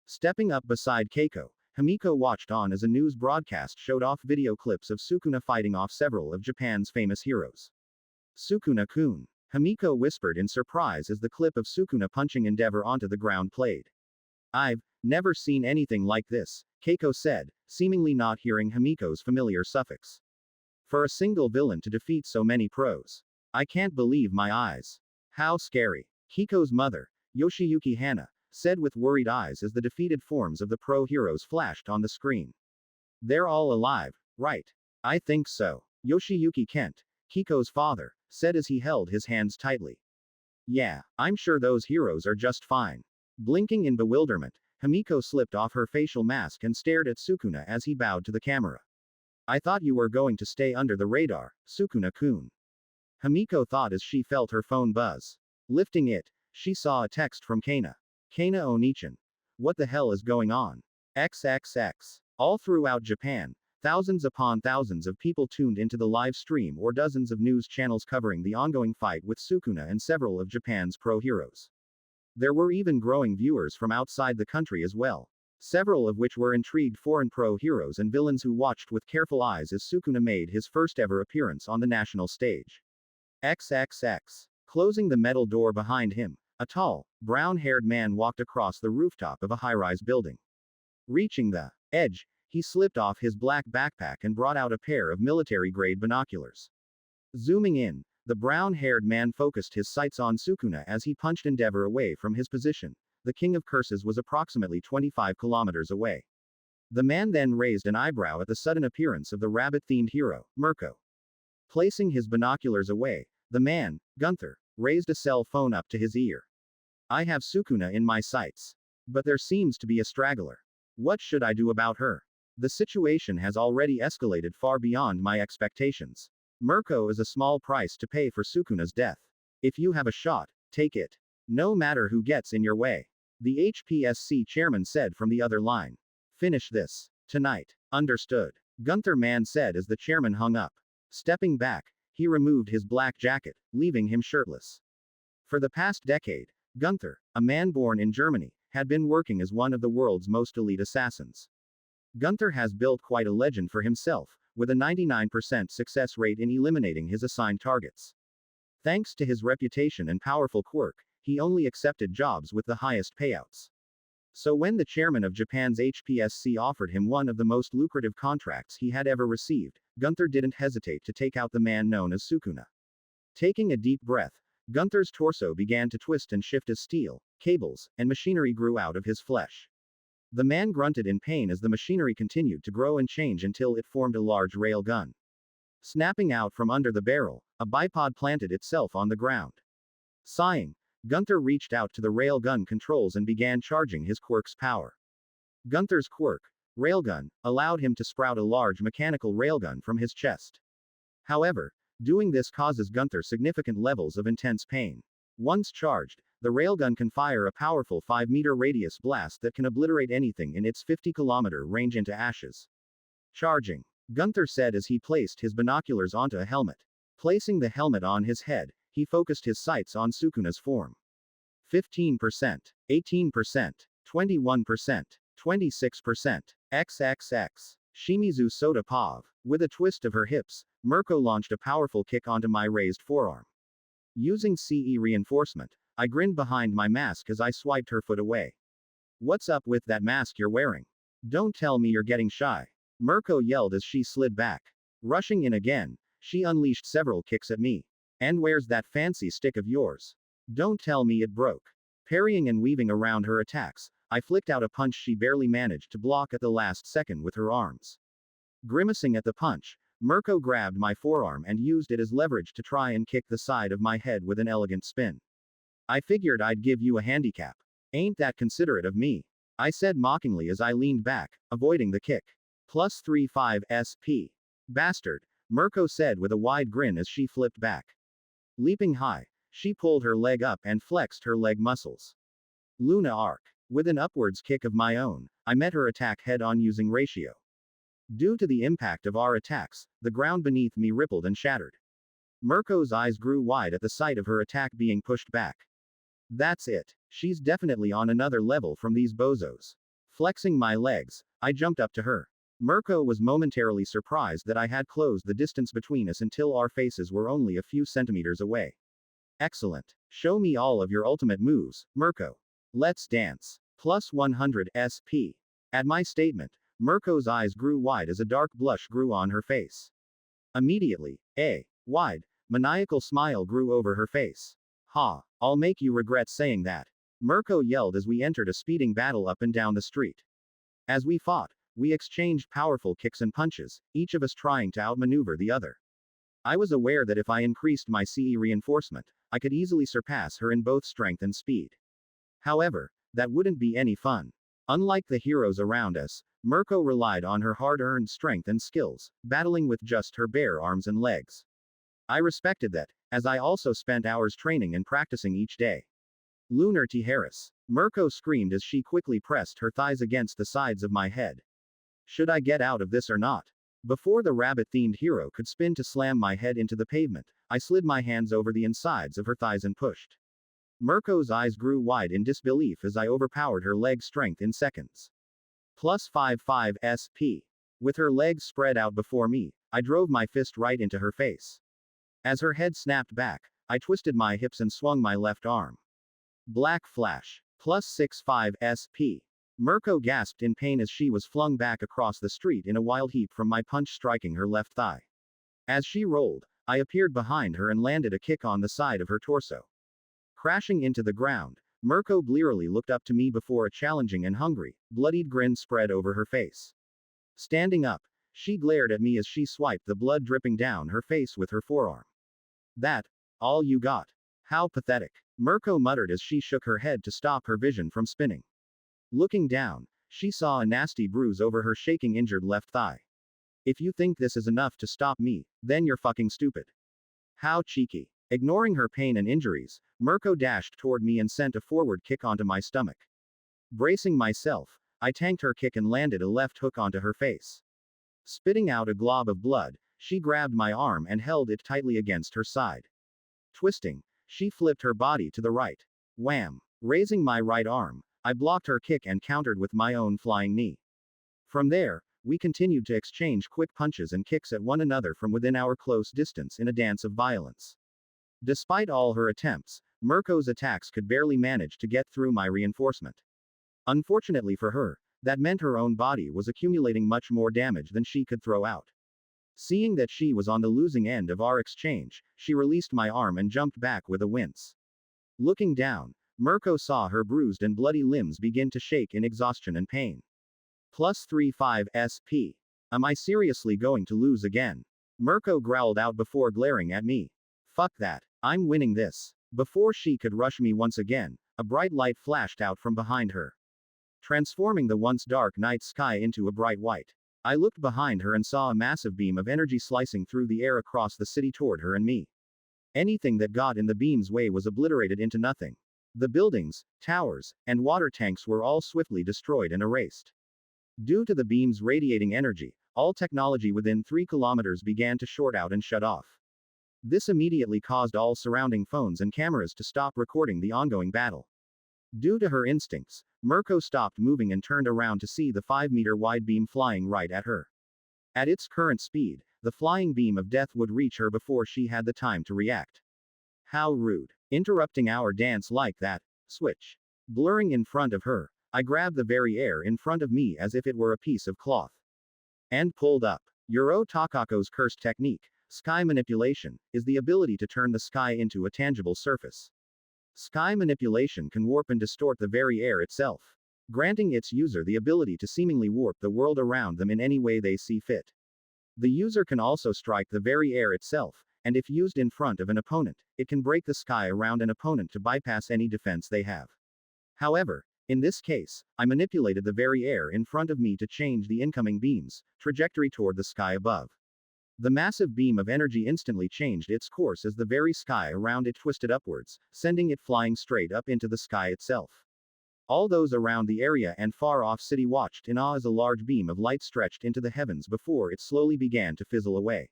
Stepping up beside Keiko, Himiko watched on as a news broadcast showed off video clips of Sukuna fighting off several of Japan's famous heroes. Sukuna-kun. Himiko whispered in surprise as the clip of Sukuna punching Endeavor onto the ground played. I've never seen anything like this, Keiko said, seemingly not hearing Himiko's familiar suffix. For a single villain to defeat so many pros. I can't believe my eyes. How scary. Hiko's mother, Yoshiyuki Hana, said with worried eyes as the defeated forms of the pro heroes flashed on the screen. They're all alive, right? I think so. Yoshiyuki Kent, Kiko's father, said as he held his hands tightly. Yeah, I'm sure those heroes are just fine. Blinking in bewilderment, Himiko slipped off her facial mask and stared at Sukuna as he bowed to the camera. I thought you were going to stay under the radar, Sukuna-kun. Himiko thought as she felt her phone buzz. Lifting it, she saw a text from Kana. Kana Onichan. What the hell is going on? XXX. All throughout Japan, thousands upon thousands of people tuned into the live stream or dozens of news channels covering the ongoing fight with Sukuna and several of Japan's pro heroes. There were even growing viewers from outside the country as well, several of which were intrigued foreign pro heroes and villains who watched with careful eyes as Sukuna made his first ever appearance on the national stage. XXX. Closing the metal door behind him, a tall, brown-haired man walked across the rooftop of a high-rise building. Reaching the edge, he slipped off his black backpack and brought out a pair of military-grade binoculars. Zooming in, the brown-haired man focused his sights on Sukuna as he punched Endeavor away from his position. The King of Curses was approximately 25 kilometers away. The man then raised an eyebrow at the sudden appearance of the rabbit-themed hero, Merko. Placing his binoculars away, the man, Gunther, raised a cell phone up to his ear. I have Sukuna in my sights. But there seems to be a straggler. What should I do about her? The situation has already escalated far beyond my expectations. Merko is a small price to pay for Sukuna's death. If you have a shot, take it. No matter who gets in your way. The HPSC chairman said from the other line. Finish this. Tonight. Understood. Gunther man said as the chairman hung up. Stepping back, he removed his black jacket, leaving him shirtless. For the past decade, Gunther, a man born in Germany, had been working as one of the world's most elite assassins. Gunther has built quite a legend for himself, with a 99% success rate in eliminating his assigned targets. Thanks to his reputation and powerful quirk, he only accepted jobs with the highest payouts. So when the chairman of Japan's HPSC offered him one of the most lucrative contracts he had ever received, Gunther didn't hesitate to take out the man known as Sukuna. Taking a deep breath, Gunther's torso began to twist and shift as steel, cables, and machinery grew out of his flesh. The man grunted in pain as the machinery continued to grow and change until it formed a large railgun. Snapping out from under the barrel, a bipod planted itself on the ground. Sighing, Gunther reached out to the railgun controls and began charging his quirk's power. Gunther's quirk, Railgun, allowed him to sprout a large mechanical railgun from his chest. However, doing this causes Gunther significant levels of intense pain. Once charged, the railgun can fire a powerful 5-meter radius blast that can obliterate anything in its 50-kilometer range into ashes. Charging, Gunther said as he placed his binoculars onto a helmet. Placing the helmet on his head, he focused his sights on Sukuna's form. 15%, 18%, 21%, 26%, XXX. Shimizu Soda Pav. With a twist of her hips, Merko launched a powerful kick onto my raised forearm. Using CE reinforcement, I grinned behind my mask as I swiped her foot away. What's up with that mask you're wearing? Don't tell me you're getting shy. Merko yelled as she slid back. Rushing in again, she unleashed several kicks at me. And where's that fancy stick of yours? Don't tell me it broke. Parrying and weaving around her attacks, I flicked out a punch she barely managed to block at the last second with her arms. Grimacing at the punch, Merko grabbed my forearm and used it as leverage to try and kick the side of my head with an elegant spin. I figured I'd give you a handicap. Ain't that considerate of me? I said mockingly as I leaned back, avoiding the kick. Plus 35 SP. Bastard, Merko said with a wide grin as she flipped back. Leaping high, she pulled her leg up and flexed her leg muscles. Luna arc. With an upwards kick of my own, I met her attack head-on using ratio. Due to the impact of our attacks, the ground beneath me rippled and shattered. Merko's eyes grew wide at the sight of her attack being pushed back. That's it. She's definitely on another level from these bozos. Flexing my legs, I jumped up to her. Merko was momentarily surprised that I had closed the distance between us until our faces were only a few centimeters away. Excellent. Show me all of your ultimate moves, Merko. Let's dance. Plus 100 SP. At my statement, Merko's eyes grew wide as a dark blush grew on her face. Immediately, a wide, maniacal smile grew over her face. Ha, I'll make you regret saying that. Merko yelled as we entered a speeding battle up and down the street. As we fought, we exchanged powerful kicks and punches, each of us trying to outmaneuver the other. I was aware that if I increased my CE reinforcement, I could easily surpass her in both strength and speed. However, that wouldn't be any fun. Unlike the heroes around us, Merko relied on her hard-earned strength and skills, battling with just her bare arms and legs. I respected that, as I also spent hours training and practicing each day. Lunar Tijeras. Merko screamed as she quickly pressed her thighs against the sides of my head. Should I get out of this or not? Before the rabbit-themed hero could spin to slam my head into the pavement, I slid my hands over the insides of her thighs and pushed. Merko's eyes grew wide in disbelief as I overpowered her leg strength in seconds. Plus 55 SP. With her legs spread out before me, I drove my fist right into her face. As her head snapped back, I twisted my hips and swung my left arm. Black flash. Plus 65 SP. Merko gasped in pain as she was flung back across the street in a wild heap from my punch striking her left thigh. As she rolled, I appeared behind her and landed a kick on the side of her torso. Crashing into the ground, Merko blearily looked up to me before a challenging and hungry, bloodied grin spread over her face. Standing up, she glared at me as she swiped the blood dripping down her face with her forearm. That, all you got? How pathetic. Merko muttered as she shook her head to stop her vision from spinning. Looking down, she saw a nasty bruise over her shaking injured left thigh. If you think this is enough to stop me, then you're fucking stupid. How cheeky. Ignoring her pain and injuries, Merko dashed toward me and sent a forward kick onto my stomach. Bracing myself, I tanked her kick and landed a left hook onto her face. Spitting out a glob of blood, she grabbed my arm and held it tightly against her side. Twisting, she flipped her body to the right. Wham! Raising my right arm, I blocked her kick and countered with my own flying knee. From there, we continued to exchange quick punches and kicks at one another from within our close distance in a dance of violence. Despite all her attempts, Merko's attacks could barely manage to get through my reinforcement. Unfortunately for her, that meant her own body was accumulating much more damage than she could throw out. Seeing that she was on the losing end of our exchange, she released my arm and jumped back with a wince. Looking down, Merko saw her bruised and bloody limbs begin to shake in exhaustion and pain. Plus 35 SP. Am I seriously going to lose again? Merko growled out before glaring at me. Fuck that. I'm winning this. Before she could rush me once again, a bright light flashed out from behind her, transforming the once dark night sky into a bright white. I looked behind her and saw a massive beam of energy slicing through the air across the city toward her and me. Anything that got in the beam's way was obliterated into nothing. The buildings, towers, and water tanks were all swiftly destroyed and erased. Due to the beam's radiating energy, all technology within 3 kilometers began to short out and shut off. This immediately caused all surrounding phones and cameras to stop recording the ongoing battle. Due to her instincts, Merko stopped moving and turned around to see the 5-meter wide beam flying right at her. At its current speed, the flying beam of death would reach her before she had the time to react. How rude. Interrupting our dance like that. Switch. Blurring in front of her, I grabbed the very air in front of me as if it were a piece of cloth. And pulled up. Yuro Takako's cursed technique, sky manipulation, is the ability to turn the sky into a tangible surface. Sky manipulation can warp and distort the very air itself, granting its user the ability to seemingly warp the world around them in any way they see fit. The user can also strike the very air itself, and if used in front of an opponent, it can break the sky around an opponent to bypass any defense they have. However, in this case, I manipulated the very air in front of me to change the incoming beam's trajectory toward the sky above. The massive beam of energy instantly changed its course as the very sky around it twisted upwards, sending it flying straight up into the sky itself. All those around the area and far-off city watched in awe as a large beam of light stretched into the heavens before it slowly began to fizzle away.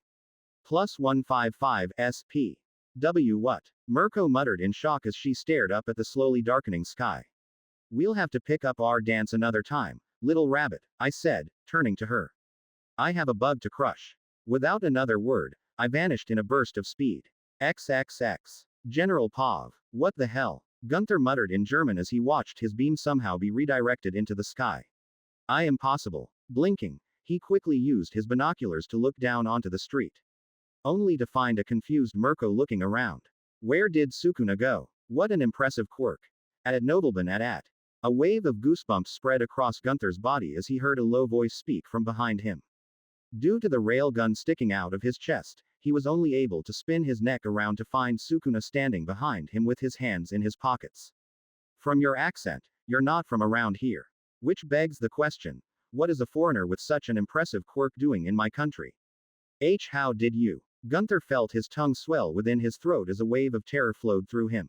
Plus 155 SP. What? Merko muttered in shock as she stared up at the slowly darkening sky. We'll have to pick up our dance another time, little rabbit, I said, turning to her. I have a bug to crush. Without another word, I vanished in a burst of speed. XXX. General Pav. What the hell? Gunther muttered in German as he watched his beam somehow be redirected into the sky. Impossible. Blinking, he quickly used his binoculars to look down onto the street, only to find a confused Merko looking around. Where did Sukuna go? What an impressive quirk. At nobleman at. A wave of goosebumps spread across Gunther's body as he heard a low voice speak from behind him. Due to the railgun sticking out of his chest, he was only able to spin his neck around to find Sukuna standing behind him with his hands in his pockets. From your accent, you're not from around here. Which begs the question, what is a foreigner with such an impressive quirk doing in my country? How did you? Gunther felt his tongue swell within his throat as a wave of terror flowed through him.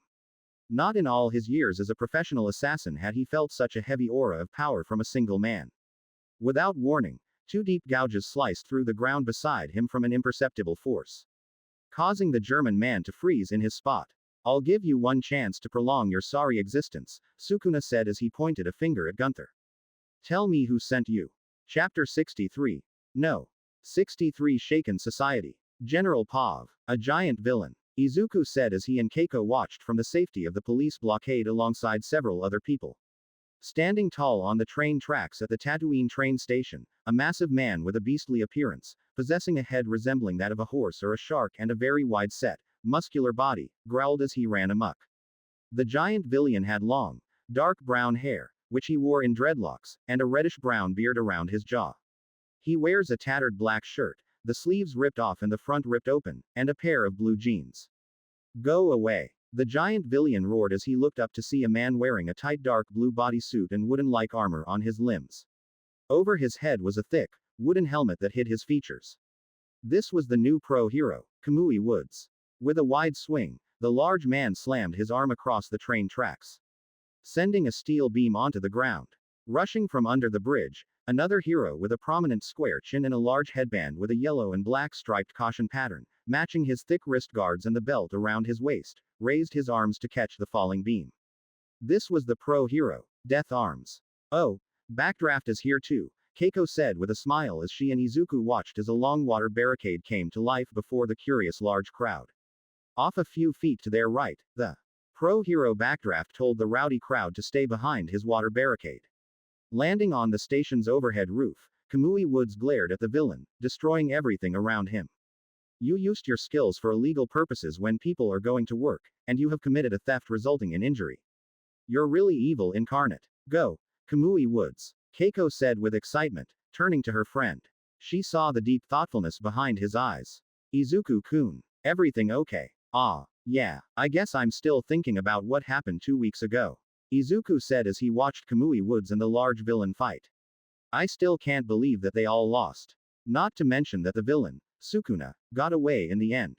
Not in all his years as a professional assassin had he felt such a heavy aura of power from a single man. Without warning, two deep gouges sliced through the ground beside him from an imperceptible force, causing the German man to freeze in his spot. I'll give you one chance to prolong your sorry existence, Sukuna said as he pointed a finger at Gunther. Tell me who sent you. Chapter 63. No. 63 Shaken Society. General Pav, a giant villain, Izuku said as he and Keiko watched from the safety of the police blockade alongside several other people. Standing tall on the train tracks at the Tatooine train station, a massive man with a beastly appearance, possessing a head resembling that of a horse or a shark and a very wide-set, muscular body, growled as he ran amok. The giant villain had long, dark brown hair, which he wore in dreadlocks, and a reddish-brown beard around his jaw. He wears a tattered black shirt, the sleeves ripped off and the front ripped open, and a pair of blue jeans. Go away. The giant villain roared as he looked up to see a man wearing a tight dark blue bodysuit and wooden-like armor on his limbs. Over his head was a thick, wooden helmet that hid his features. This was the new pro hero, Kamui Woods. With a wide swing, the large man slammed his arm across the train tracks, sending a steel beam onto the ground. Rushing from under the bridge, another hero with a prominent square chin and a large headband with a yellow and black striped caution pattern, matching his thick wrist guards and the belt around his waist, raised his arms to catch the falling beam. This was the pro hero, Death Arms. Oh, Backdraft is here too, Keiko said with a smile as she and Izuku watched as a long water barricade came to life before the curious large crowd. Off a few feet to their right, the pro hero Backdraft told the rowdy crowd to stay behind his water barricade. Landing on the station's overhead roof, Kamui Woods glared at the villain, destroying everything around him. You used your skills for illegal purposes when people are going to work, and you have committed a theft resulting in injury. You're really evil incarnate. Go, Kamui Woods, Keiko said with excitement, turning to her friend. She saw the deep thoughtfulness behind his eyes. Izuku-kun, everything okay? Ah, yeah, I guess I'm still thinking about what happened 2 weeks ago, Izuku said as he watched Kamui Woods and the large villain fight. I still can't believe that they all lost. Not to mention that the villain, Sukuna, got away in the end.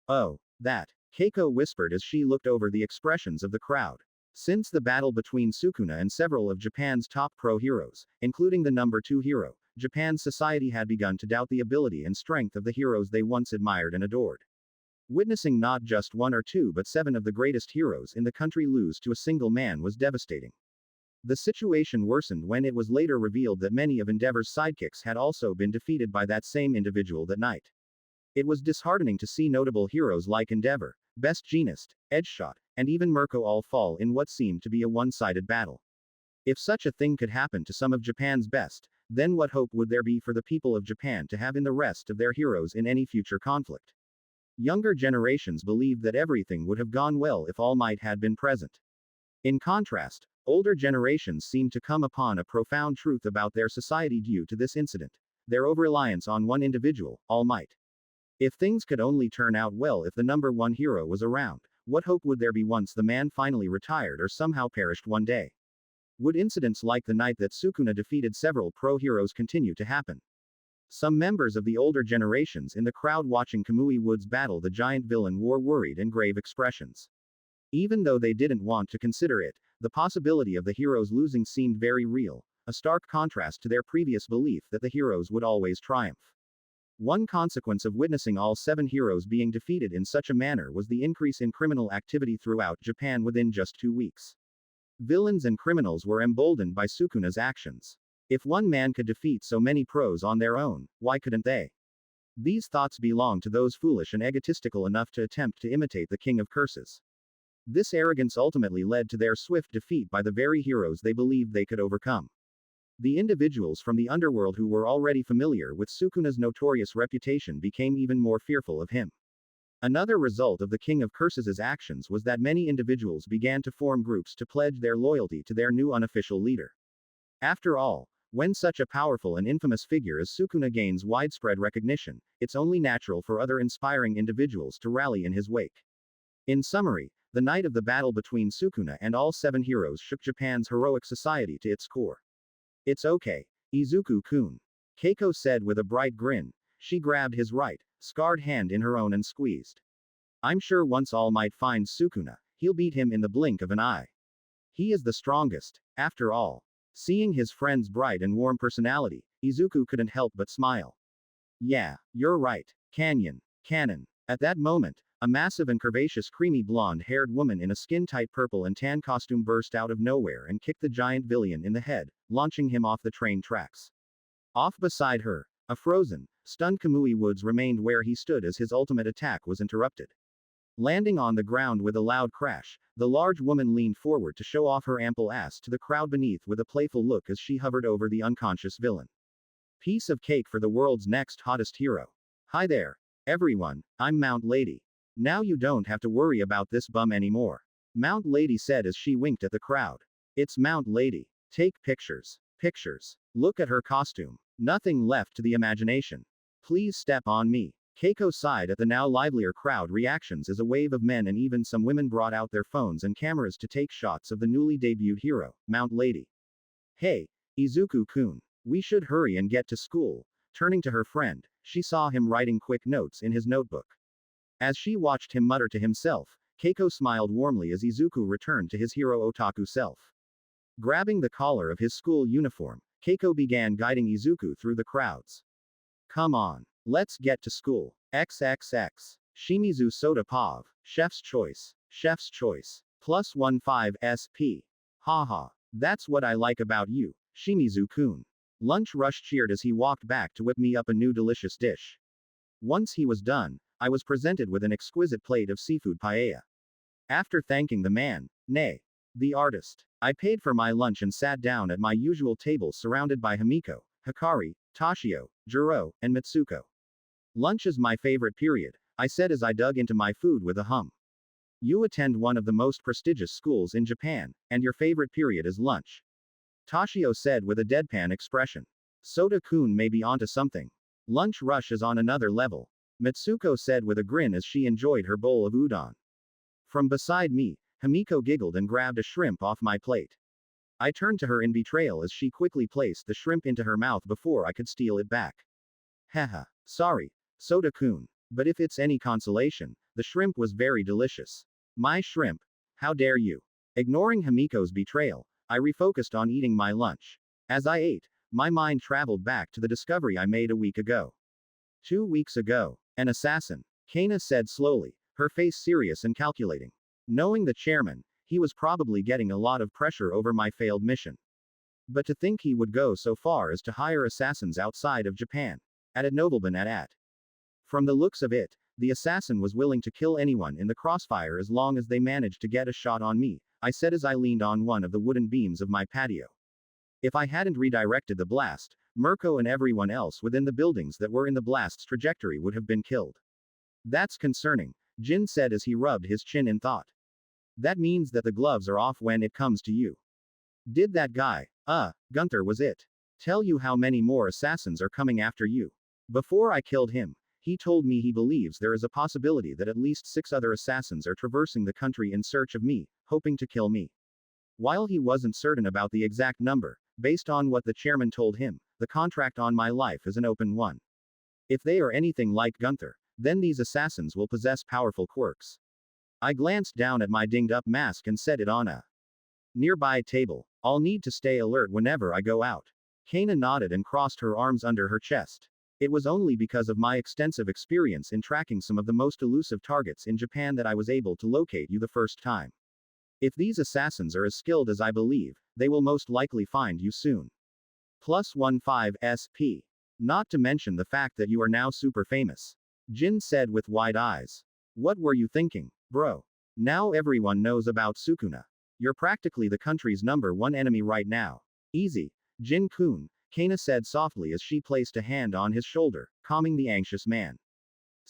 Oh, that, Keiko whispered as she looked over the expressions of the crowd. Since the battle between Sukuna and several of Japan's top pro heroes, including the number 2 hero, Japan's society had begun to doubt the ability and strength of the heroes they once admired and adored. Witnessing not just 1 or 2 but 7 of the greatest heroes in the country lose to a single man was devastating. The situation worsened when it was later revealed that many of Endeavor's sidekicks had also been defeated by that same individual that night. It was disheartening to see notable heroes like Endeavor, Best Jeanist, Edgeshot, and even Merko all fall in what seemed to be a one-sided battle. If such a thing could happen to some of Japan's best, then what hope would there be for the people of Japan to have in the rest of their heroes in any future conflict? Younger generations believed that everything would have gone well if All Might had been present. In contrast, older generations seemed to come upon a profound truth about their society due to this incident: their over-reliance on one individual, All Might. If things could only turn out well if the number 1 hero was around, what hope would there be once the man finally retired or somehow perished one day? Would incidents like the night that Sukuna defeated several pro heroes continue to happen? Some members of the older generations in the crowd watching Kamui Woods battle the giant villain wore worried and grave expressions. Even though they didn't want to consider it, the possibility of the heroes losing seemed very real, a stark contrast to their previous belief that the heroes would always triumph. One consequence of witnessing all 7 heroes being defeated in such a manner was the increase in criminal activity throughout Japan within just 2 weeks. Villains and criminals were emboldened by Sukuna's actions. If one man could defeat so many pros on their own, why couldn't they? These thoughts belong to those foolish and egotistical enough to attempt to imitate the King of Curses. This arrogance ultimately led to their swift defeat by the very heroes they believed they could overcome. The individuals from the underworld who were already familiar with Sukuna's notorious reputation became even more fearful of him. Another result of the King of Curses' actions was that many individuals began to form groups to pledge their loyalty to their new unofficial leader. After all, when such a powerful and infamous figure as Sukuna gains widespread recognition, it's only natural for other inspiring individuals to rally in his wake. In summary, the night of the battle between Sukuna and all 7 heroes shook Japan's heroic society to its core. It's okay, Izuku-kun. Keiko said with a bright grin. She grabbed his right, scarred hand in her own and squeezed. I'm sure once All Might finds Sukuna, he'll beat him in the blink of an eye. He is the strongest, after all. Seeing his friend's bright and warm personality, Izuku couldn't help but smile. Yeah, you're right, Cannon. At that moment, a massive and curvaceous creamy blonde-haired woman in a skin-tight purple and tan costume burst out of nowhere and kicked the giant villain in the head, launching him off the train tracks. Off beside her, a frozen, stunned Kamui Woods remained where he stood as his ultimate attack was interrupted. Landing on the ground with a loud crash, the large woman leaned forward to show off her ample ass to the crowd beneath with a playful look as she hovered over the unconscious villain. Piece of cake for the world's next hottest hero. Hi there, everyone, I'm Mount Lady. Now you don't have to worry about this bum anymore. Mount Lady said as she winked at the crowd. It's Mount Lady. Take pictures. Look at her costume. Nothing left to the imagination. Please step on me. Keiko sighed at the now livelier crowd reactions as a wave of men and even some women brought out their phones and cameras to take shots of the newly debuted hero, Mount Lady. Hey, Izuku-kun. We should hurry and get to school. Turning to her friend, she saw him writing quick notes in his notebook. As she watched him mutter to himself, Keiko smiled warmly as Izuku returned to his hero otaku self. Grabbing the collar of his school uniform, Keiko began guiding Izuku through the crowds. Come on. Let's get to school. XXX. Shimizu Soda Pav. Chef's choice. Plus 15 SP. Haha. That's what I like about you, Shimizu-kun. Lunch Rush cheered as he walked back to whip me up a new delicious dish. Once he was done, I was presented with an exquisite plate of seafood paella. After thanking the artist, I paid for my lunch and sat down at my usual table surrounded by Himiko, Hikari, Toshio, Jiro, and Mitsuko. Lunch is my favorite period, I said as I dug into my food with a hum. You attend one of the most prestigious schools in Japan, and your favorite period is lunch. Toshio said with a deadpan expression. Soda-kun may be onto something. Lunch Rush is on another level. Mitsuko said with a grin as she enjoyed her bowl of udon. From beside me, Himiko giggled and grabbed a shrimp off my plate. I turned to her in betrayal as she quickly placed the shrimp into her mouth before I could steal it back. Haha, sorry, Soda-kun. But if it's any consolation, the shrimp was very delicious. My shrimp? How dare you? Ignoring Himiko's betrayal, I refocused on eating my lunch. As I ate, my mind traveled back to the discovery I made a week ago. 2 weeks ago. An assassin. Kana said slowly, her face serious and calculating. Knowing the chairman, he was probably getting a lot of pressure over my failed mission. But to think he would go so far as to hire assassins outside of Japan. At a nobleman at. From the looks of it, the assassin was willing to kill anyone in the crossfire as long as they managed to get a shot on me, I said as I leaned on one of the wooden beams of my patio. If I hadn't redirected the blast, Merko and everyone else within the buildings that were in the blast's trajectory would have been killed. That's concerning, Jin said as he rubbed his chin in thought. That means that the gloves are off when it comes to you. Did that guy, Gunther was it, tell you how many more assassins are coming after you? Before I killed him, he told me he believes there is a possibility that at least 6 other assassins are traversing the country in search of me, hoping to kill me. While he wasn't certain about the exact number, based on what the chairman told him, the contract on my life is an open one. If they are anything like Gunther, then these assassins will possess powerful quirks. I glanced down at my dinged-up mask and set it on a nearby table. I'll need to stay alert whenever I go out. Kana nodded and crossed her arms under her chest. It was only because of my extensive experience in tracking some of the most elusive targets in Japan that I was able to locate you the first time. If these assassins are as skilled as I believe, they will most likely find you soon. Plus 15 SP. Not to mention the fact that you are now super famous. Jin said with wide eyes. What were you thinking, bro? Now everyone knows about Sukuna. You're practically the country's #1 enemy right now. Easy, Jin-kun, Kana said softly as she placed a hand on his shoulder, calming the anxious man.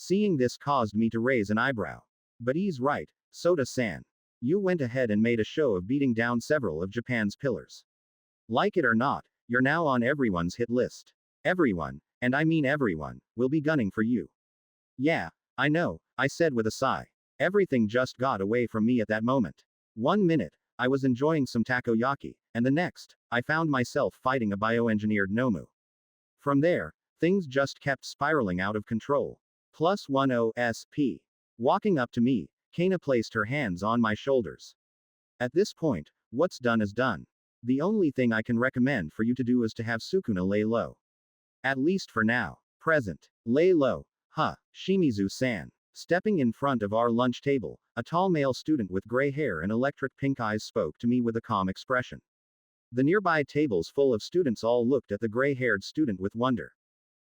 Seeing this caused me to raise an eyebrow. But he's right, Soda-san. You went ahead and made a show of beating down several of Japan's pillars. Like it or not, you're now on everyone's hit list. Everyone, and I mean everyone, will be gunning for you. Yeah, I know, I said with a sigh. Everything just got away from me at that moment. 1 minute, I was enjoying some takoyaki, and the next, I found myself fighting a bioengineered Nomu. From there, things just kept spiraling out of control. +10 SP. Walking up to me, Kana placed her hands on my shoulders. At this point, what's done is done. The only thing I can recommend for you to do is to have Sukuna lay low. At least for now. Present. Lay low. Huh, Shimizu-san. Stepping in front of our lunch table, a tall male student with gray hair and electric pink eyes spoke to me with a calm expression. The nearby tables full of students all looked at the gray-haired student with wonder.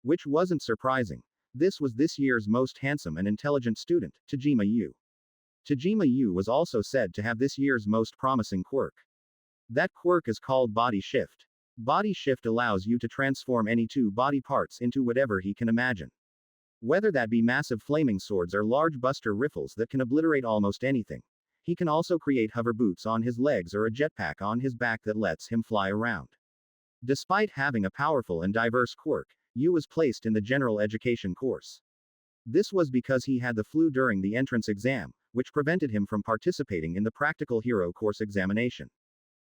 Which wasn't surprising. This was this year's most handsome and intelligent student, Tajima Yu. Tajima Yu was also said to have this year's most promising quirk. That quirk is called Body Shift. Body Shift allows you to transform any two body parts into whatever he can imagine. Whether that be massive flaming swords or large buster rifles that can obliterate almost anything. He can also create hover boots on his legs or a jetpack on his back that lets him fly around. Despite having a powerful and diverse quirk, Yu was placed in the general education course. This was because he had the flu during the entrance exam, which prevented him from participating in the practical hero course examination.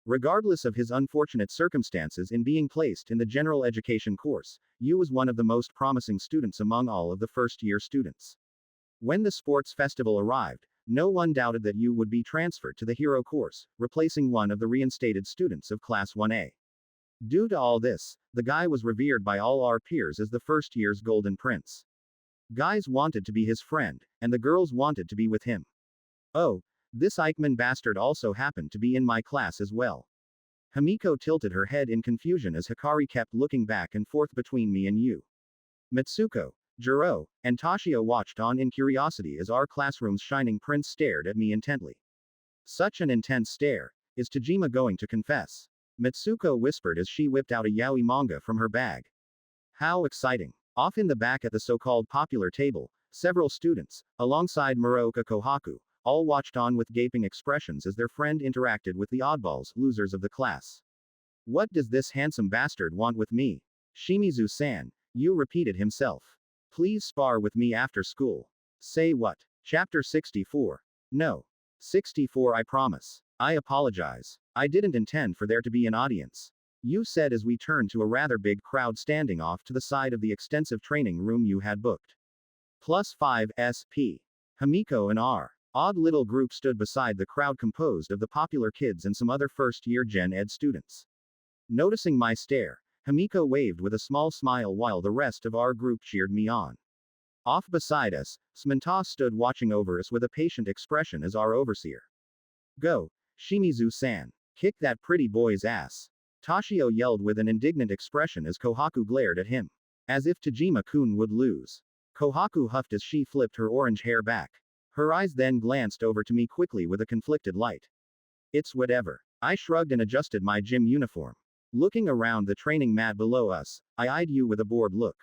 Regardless of his unfortunate circumstances in being placed in the general education course, Yu was one of the most promising students among all of the first-year students. When the sports festival arrived, no one doubted that Yu would be transferred to the hero course, replacing one of the reinstated students of Class 1A. Due to all this, the guy was revered by all our peers as the first year's golden prince. Guys wanted to be his friend, and the girls wanted to be with him. Oh, this Eichmann bastard also happened to be in my class as well. Himiko tilted her head in confusion as Hikari kept looking back and forth between me and Yu. Mitsuko, Jiro, and Toshio watched on in curiosity as our classroom's shining prince stared at me intently. Such an intense stare. Is Tajima going to confess? Mitsuko whispered as she whipped out a yaoi manga from her bag. How exciting. Off in the back at the so-called popular table, several students, alongside Muroka Kohaku, all watched on with gaping expressions as their friend interacted with the oddballs, losers of the class. What does this handsome bastard want with me? Shimizu-san, Yu repeated himself. Please spar with me after school. Say what? Chapter 64. No. 64 I promise. I apologize. I didn't intend for there to be an audience. Yu said as we turned to a rather big crowd standing off to the side of the extensive training room Yu had booked. +5 SP. Himiko and our odd little group stood beside the crowd composed of the popular kids and some other first-year Gen Ed students. Noticing my stare, Himiko waved with a small smile while the rest of our group cheered me on. Off beside us, Smenta stood watching over us with a patient expression as our overseer. Go, Shimizu-san. Kick that pretty boy's ass. Toshio yelled with an indignant expression as Kohaku glared at him. As if Tajima-kun would lose. Kohaku huffed as she flipped her orange hair back. Her eyes then glanced over to me quickly with a conflicted light. It's whatever. I shrugged and adjusted my gym uniform. Looking around the training mat below us, I eyed Yu with a bored look.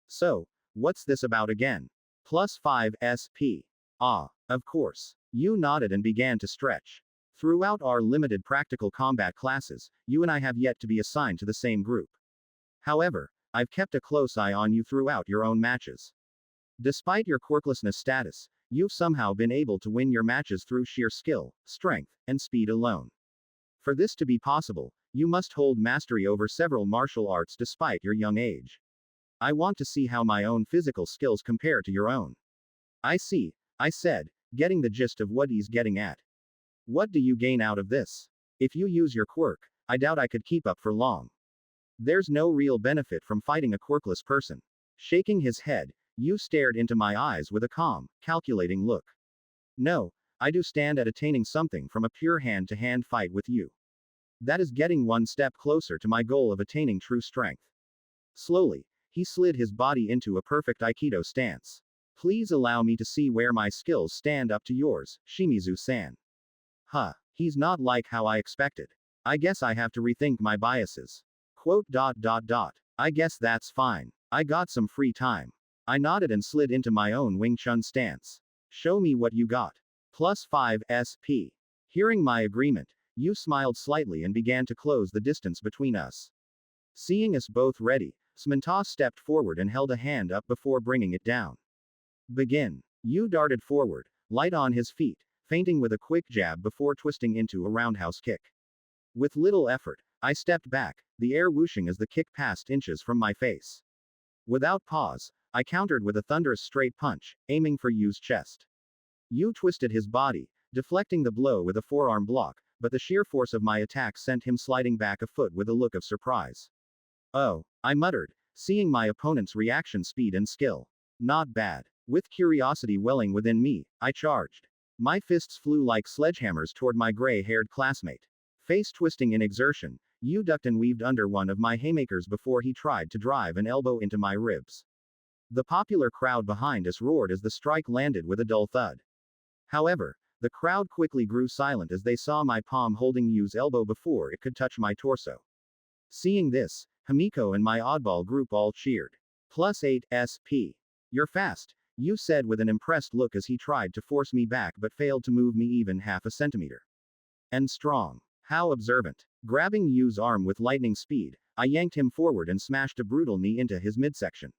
So, what's this about again? +5 SP. Ah, of course. Yu nodded and began to stretch. Throughout our limited practical combat classes, you and I have yet to be assigned to the same group. However, I've kept a close eye on you throughout your own matches. Despite your quirklessness status, you've somehow been able to win your matches through sheer skill, strength, and speed alone. For this to be possible, you must hold mastery over several martial arts despite your young age. I want to see how my own physical skills compare to your own. I see, I said, getting the gist of what he's getting at. What do you gain out of this? If you use your quirk, I doubt I could keep up for long. There's no real benefit from fighting a quirkless person. Shaking his head, Yu stared into my eyes with a calm, calculating look. No, I do stand at attaining something from a pure hand-to-hand fight with you. That is getting one step closer to my goal of attaining true strength. Slowly, he slid his body into a perfect Aikido stance. Please allow me to see where my skills stand up to yours, Shimizu-san. Huh, he's not like how I expected. I guess I have to rethink my biases. I guess that's fine. I got some free time. I nodded and slid into my own Wing Chun stance. Show me what you got. +5 SP. Hearing my agreement, Yu smiled slightly and began to close the distance between us. Seeing us both ready, Smintas stepped forward and held a hand up before bringing it down. Begin. Yu darted forward, light on his feet, feinting with a quick jab before twisting into a roundhouse kick. With little effort, I stepped back, the air whooshing as the kick passed inches from my face. Without pause, I countered with a thunderous straight punch, aiming for Yu's chest. Yu twisted his body, deflecting the blow with a forearm block, but the sheer force of my attack sent him sliding back a foot with a look of surprise. Oh, I muttered, seeing my opponent's reaction speed and skill. Not bad. With curiosity welling within me, I charged. My fists flew like sledgehammers toward my gray-haired classmate. Face twisting in exertion, Yu ducked and weaved under one of my haymakers before he tried to drive an elbow into my ribs. The popular crowd behind us roared as the strike landed with a dull thud. However, the crowd quickly grew silent as they saw my palm holding Yu's elbow before it could touch my torso. Seeing this, Himiko and my oddball group all cheered. +8 SP. You're fast, Yu said with an impressed look as he tried to force me back but failed to move me even half a centimeter. And strong. How observant. Grabbing Yu's arm with lightning speed, I yanked him forward and smashed a brutal knee into his midsection.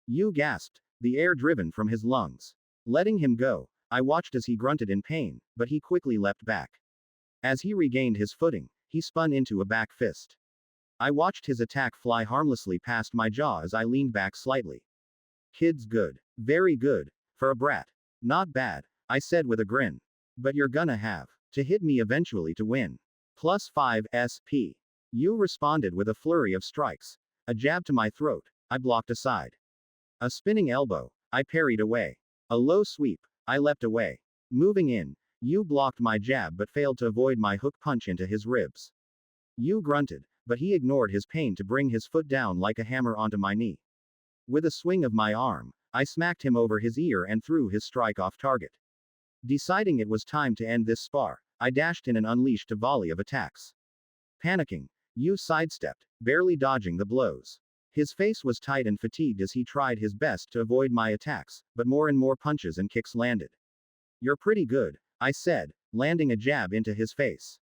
Yu gasped, the air driven from his lungs. Letting him go, I watched as he grunted in pain, but he quickly leapt back. As he regained his footing, he spun into a back fist. I watched his attack fly harmlessly past my jaw as I leaned back slightly. Kid's good. Very good. For a brat. Not bad, I said with a grin. But you're gonna have to hit me eventually to win. +5 SP. Yu responded with a flurry of strikes. A jab to my throat, I blocked aside. A spinning elbow, I parried away. A low sweep, I leapt away. Moving in, Yu blocked my jab but failed to avoid my hook punch into his ribs. Yu grunted, but he ignored his pain to bring his foot down like a hammer onto my knee. With a swing of my arm, I smacked him over his ear and threw his strike off target. Deciding it was time to end this spar, I dashed in and unleashed a volley of attacks. Panicking, Yu sidestepped, barely dodging the blows. His face was tight and fatigued as he tried his best to avoid my attacks, but more and more punches and kicks landed. You're pretty good, I said, landing a jab into his face.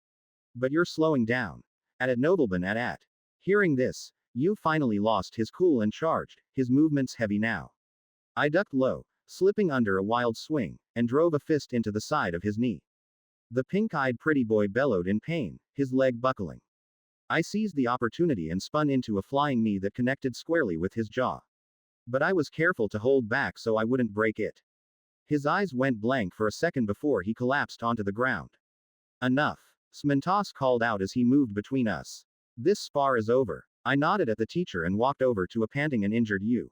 But you're slowing down. At Nobleman at. Hearing this, Yu finally lost his cool and charged, his movements heavy now. I ducked low, slipping under a wild swing, and drove a fist into the side of his knee. The pink-eyed pretty boy bellowed in pain, his leg buckling. I seized the opportunity and spun into a flying knee that connected squarely with his jaw. But I was careful to hold back so I wouldn't break it. His eyes went blank for a second before he collapsed onto the ground. Enough. Smintas called out as he moved between us. This spar is over. I nodded at the teacher and walked over to a panting and injured Yu.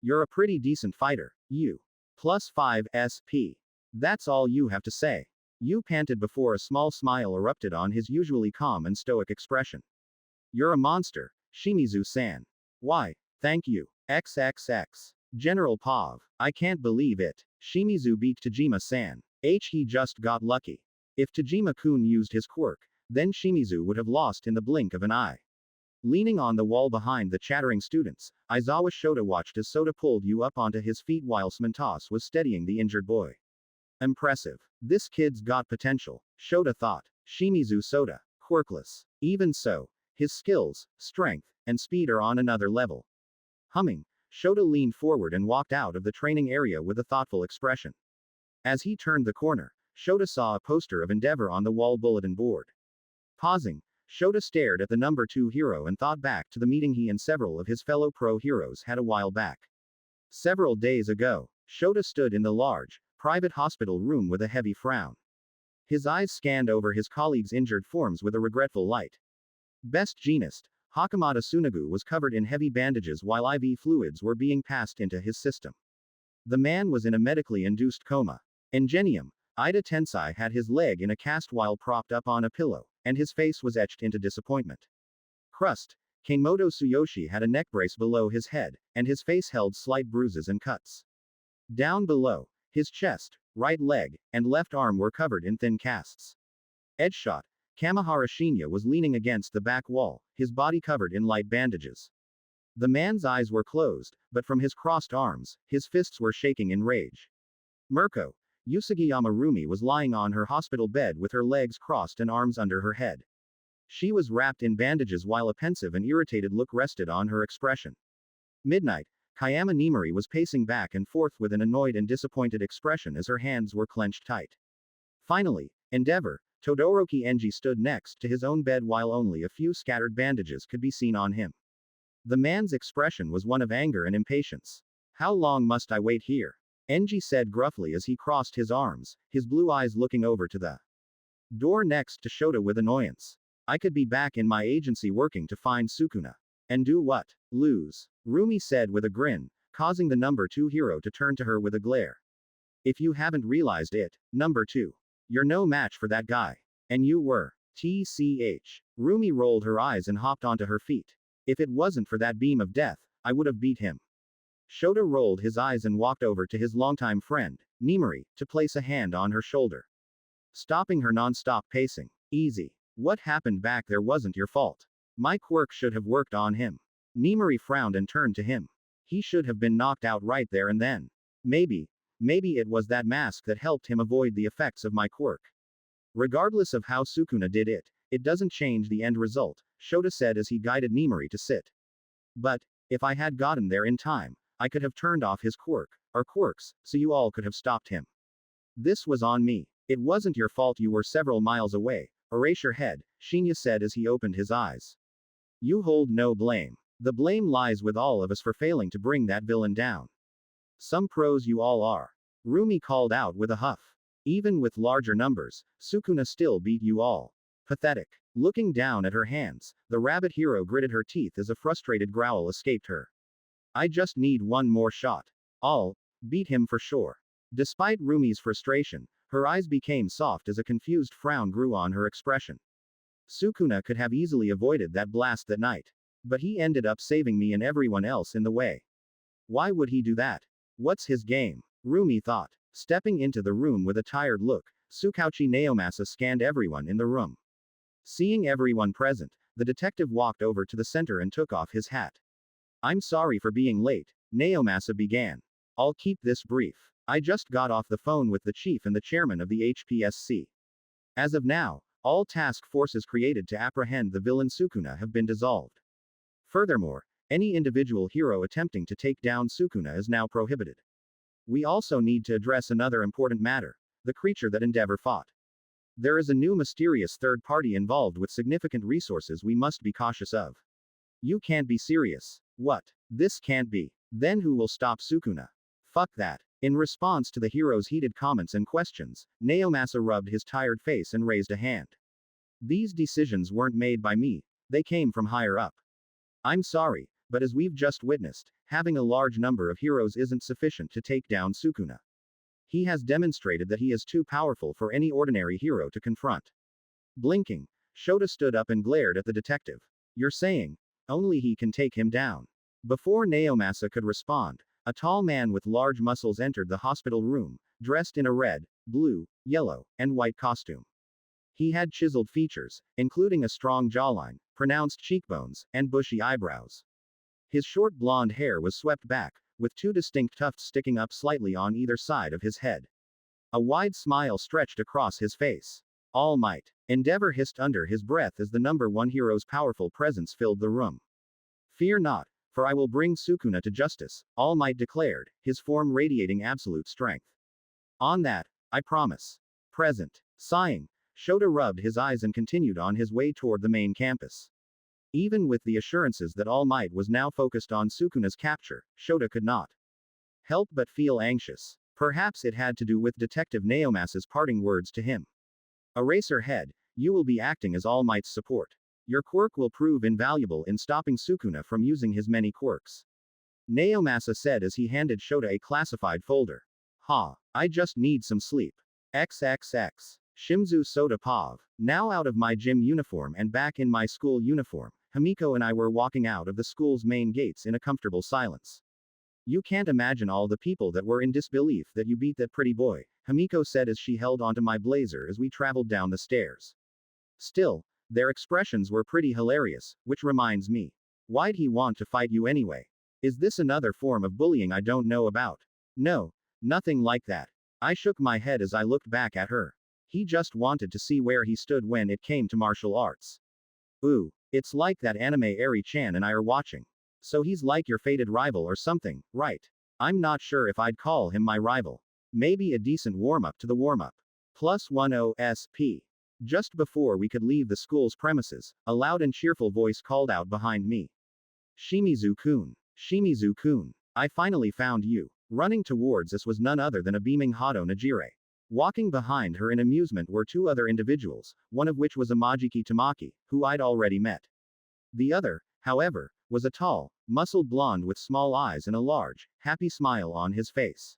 You're a pretty decent fighter, Yu. +5 SP. That's all you have to say. Yu panted before a small smile erupted on his usually calm and stoic expression. You're a monster, Shimizu-san. Why, thank you. XXX. General Pav. I can't believe it. Shimizu beat Tajima-san. He just got lucky. If Tajima-kun used his quirk, then Shimizu would have lost in the blink of an eye. Leaning on the wall behind the chattering students, Aizawa Shota watched as Sota pulled Yu up onto his feet while Smintas was steadying the injured boy. Impressive. This kid's got potential, Shota thought. Shimizu Sota. Quirkless. Even so, his skills, strength, and speed are on another level. Humming, Shota leaned forward and walked out of the training area with a thoughtful expression. As he turned the corner, Shota saw a poster of Endeavor on the wall bulletin board. Pausing, Shota stared at the number 2 hero and thought back to the meeting he and several of his fellow pro heroes had a while back. Several days ago, Shota stood in the large, private hospital room with a heavy frown. His eyes scanned over his colleagues' injured forms with a regretful light. Best Jeanist, Hakamata Tsunagu was covered in heavy bandages while IV fluids were being passed into his system. The man was in a medically induced coma. Ingenium, Ida Tensai had his leg in a cast while propped up on a pillow, and his face was etched into disappointment. Crust, Kanemoto Tsuyoshi had a neck brace below his head, and his face held slight bruises and cuts. Down below, his chest, right leg, and left arm were covered in thin casts. Edgeshot, Kamihara Shinya was leaning against the back wall, his body covered in light bandages. The man's eyes were closed, but from his crossed arms, his fists were shaking in rage. Merko. Usagiyama Rumi was lying on her hospital bed with her legs crossed and arms under her head. She was wrapped in bandages while a pensive and irritated look rested on her expression. Midnight. Kayama Nimori was pacing back and forth with an annoyed and disappointed expression as her hands were clenched tight. Finally, Endeavor, Todoroki Enji stood next to his own bed while only a few scattered bandages could be seen on him. The man's expression was one of anger and impatience. How long must I wait here? Enji said gruffly as he crossed his arms, his blue eyes looking over to the door next to Shota with annoyance. I could be back in my agency working to find Sukuna. And do what? Lose. Rumi said with a grin, causing the number 2 hero to turn to her with a glare. If you haven't realized it, number 2. You're no match for that guy. And you were. TCH. Rumi rolled her eyes and hopped onto her feet. If it wasn't for that beam of death, I would have beat him. Shota rolled his eyes and walked over to his longtime friend, Nimori, to place a hand on her shoulder. Stopping her non-stop pacing. Easy. What happened back there wasn't your fault. My quirk should have worked on him. Nimori frowned and turned to him. He should have been knocked out right there and then. Maybe it was that mask that helped him avoid the effects of my quirk. Regardless of how Sukuna did it, it doesn't change the end result, Shota said as he guided Nimori to sit. But, if I had gotten there in time, I could have turned off his quirk, or quirks, so you all could have stopped him. This was on me. It wasn't your fault you were several miles away. Erase your head, Shinya said as he opened his eyes. You hold no blame. The blame lies with all of us for failing to bring that villain down. Some pros you all are. Rumi called out with a huff. Even with larger numbers, Sukuna still beat you all. Pathetic. Looking down at her hands, the rabbit hero gritted her teeth as a frustrated growl escaped her. I just need one more shot. I'll beat him for sure. Despite Rumi's frustration, her eyes became soft as a confused frown grew on her expression. Sukuna could have easily avoided that blast that night. But he ended up saving me and everyone else in the way. Why would he do that? What's his game? Rumi thought. Stepping into the room with a tired look, Tsukauchi Naomasa scanned everyone in the room. Seeing everyone present, the detective walked over to the center and took off his hat. I'm sorry for being late, Naomasa began. I'll keep this brief. I just got off the phone with the chief and the chairman of the HPSC. As of now, all task forces created to apprehend the villain Sukuna have been dissolved. Furthermore, any individual hero attempting to take down Sukuna is now prohibited. We also need to address another important matter, the creature that Endeavor fought. There is a new mysterious third party involved with significant resources we must be cautious of. You can't be serious. What? This can't be. Then who will stop Sukuna? Fuck that. In response to the hero's heated comments and questions, Naomasa rubbed his tired face and raised a hand. These decisions weren't made by me, they came from higher up. I'm sorry, but as we've just witnessed, having a large number of heroes isn't sufficient to take down Sukuna. He has demonstrated that he is too powerful for any ordinary hero to confront. Blinking, Shota stood up and glared at the detective. You're saying, only he can take him down. Before Naomasa could respond, a tall man with large muscles entered the hospital room, dressed in a red, blue, yellow, and white costume. He had chiseled features, including a strong jawline, pronounced cheekbones, and bushy eyebrows. His short blonde hair was swept back, with two distinct tufts sticking up slightly on either side of his head. A wide smile stretched across his face. All Might. Endeavor hissed under his breath as the number 1 hero's powerful presence filled the room. Fear not, for I will bring Sukuna to justice, All Might declared, his form radiating absolute strength. On that, I promise. Present. Sighing, Shota rubbed his eyes and continued on his way toward the main campus. Even with the assurances that All Might was now focused on Sukuna's capture, Shota could not help but feel anxious. Perhaps it had to do with Detective Naomasa's parting words to him. Eraserhead, you will be acting as All Might's support. Your quirk will prove invaluable in stopping Sukuna from using his many quirks. Naomasa said as he handed Shota a classified folder. I just need some sleep. XXX. Shimzu Soda Pav. Now out of my gym uniform and back in my school uniform, Himiko and I were walking out of the school's main gates in a comfortable silence. You can't imagine all the people that were in disbelief that you beat that pretty boy, Himiko said as she held onto my blazer as we traveled down the stairs. Still, their expressions were pretty hilarious, which reminds me. Why'd he want to fight you anyway? Is this another form of bullying I don't know about? No, nothing like that. I shook my head as I looked back at her. He just wanted to see where he stood when it came to martial arts. Ooh, it's like that anime Arie-chan and I are watching. So he's like your fated rival or something, right? I'm not sure if I'd call him my rival. Maybe a decent warm-up to the warm-up. Plus 10 SP. Just before we could leave the school's premises, a loud and cheerful voice called out behind me. Shimizu-kun. Shimizu-kun. I finally found you. Running towards us was none other than a beaming Hado Najire. Walking behind her in amusement were two other individuals, one of which was Amajiki Tamaki, who I'd already met. The other, however, was a tall, muscled blonde with small eyes and a large, happy smile on his face.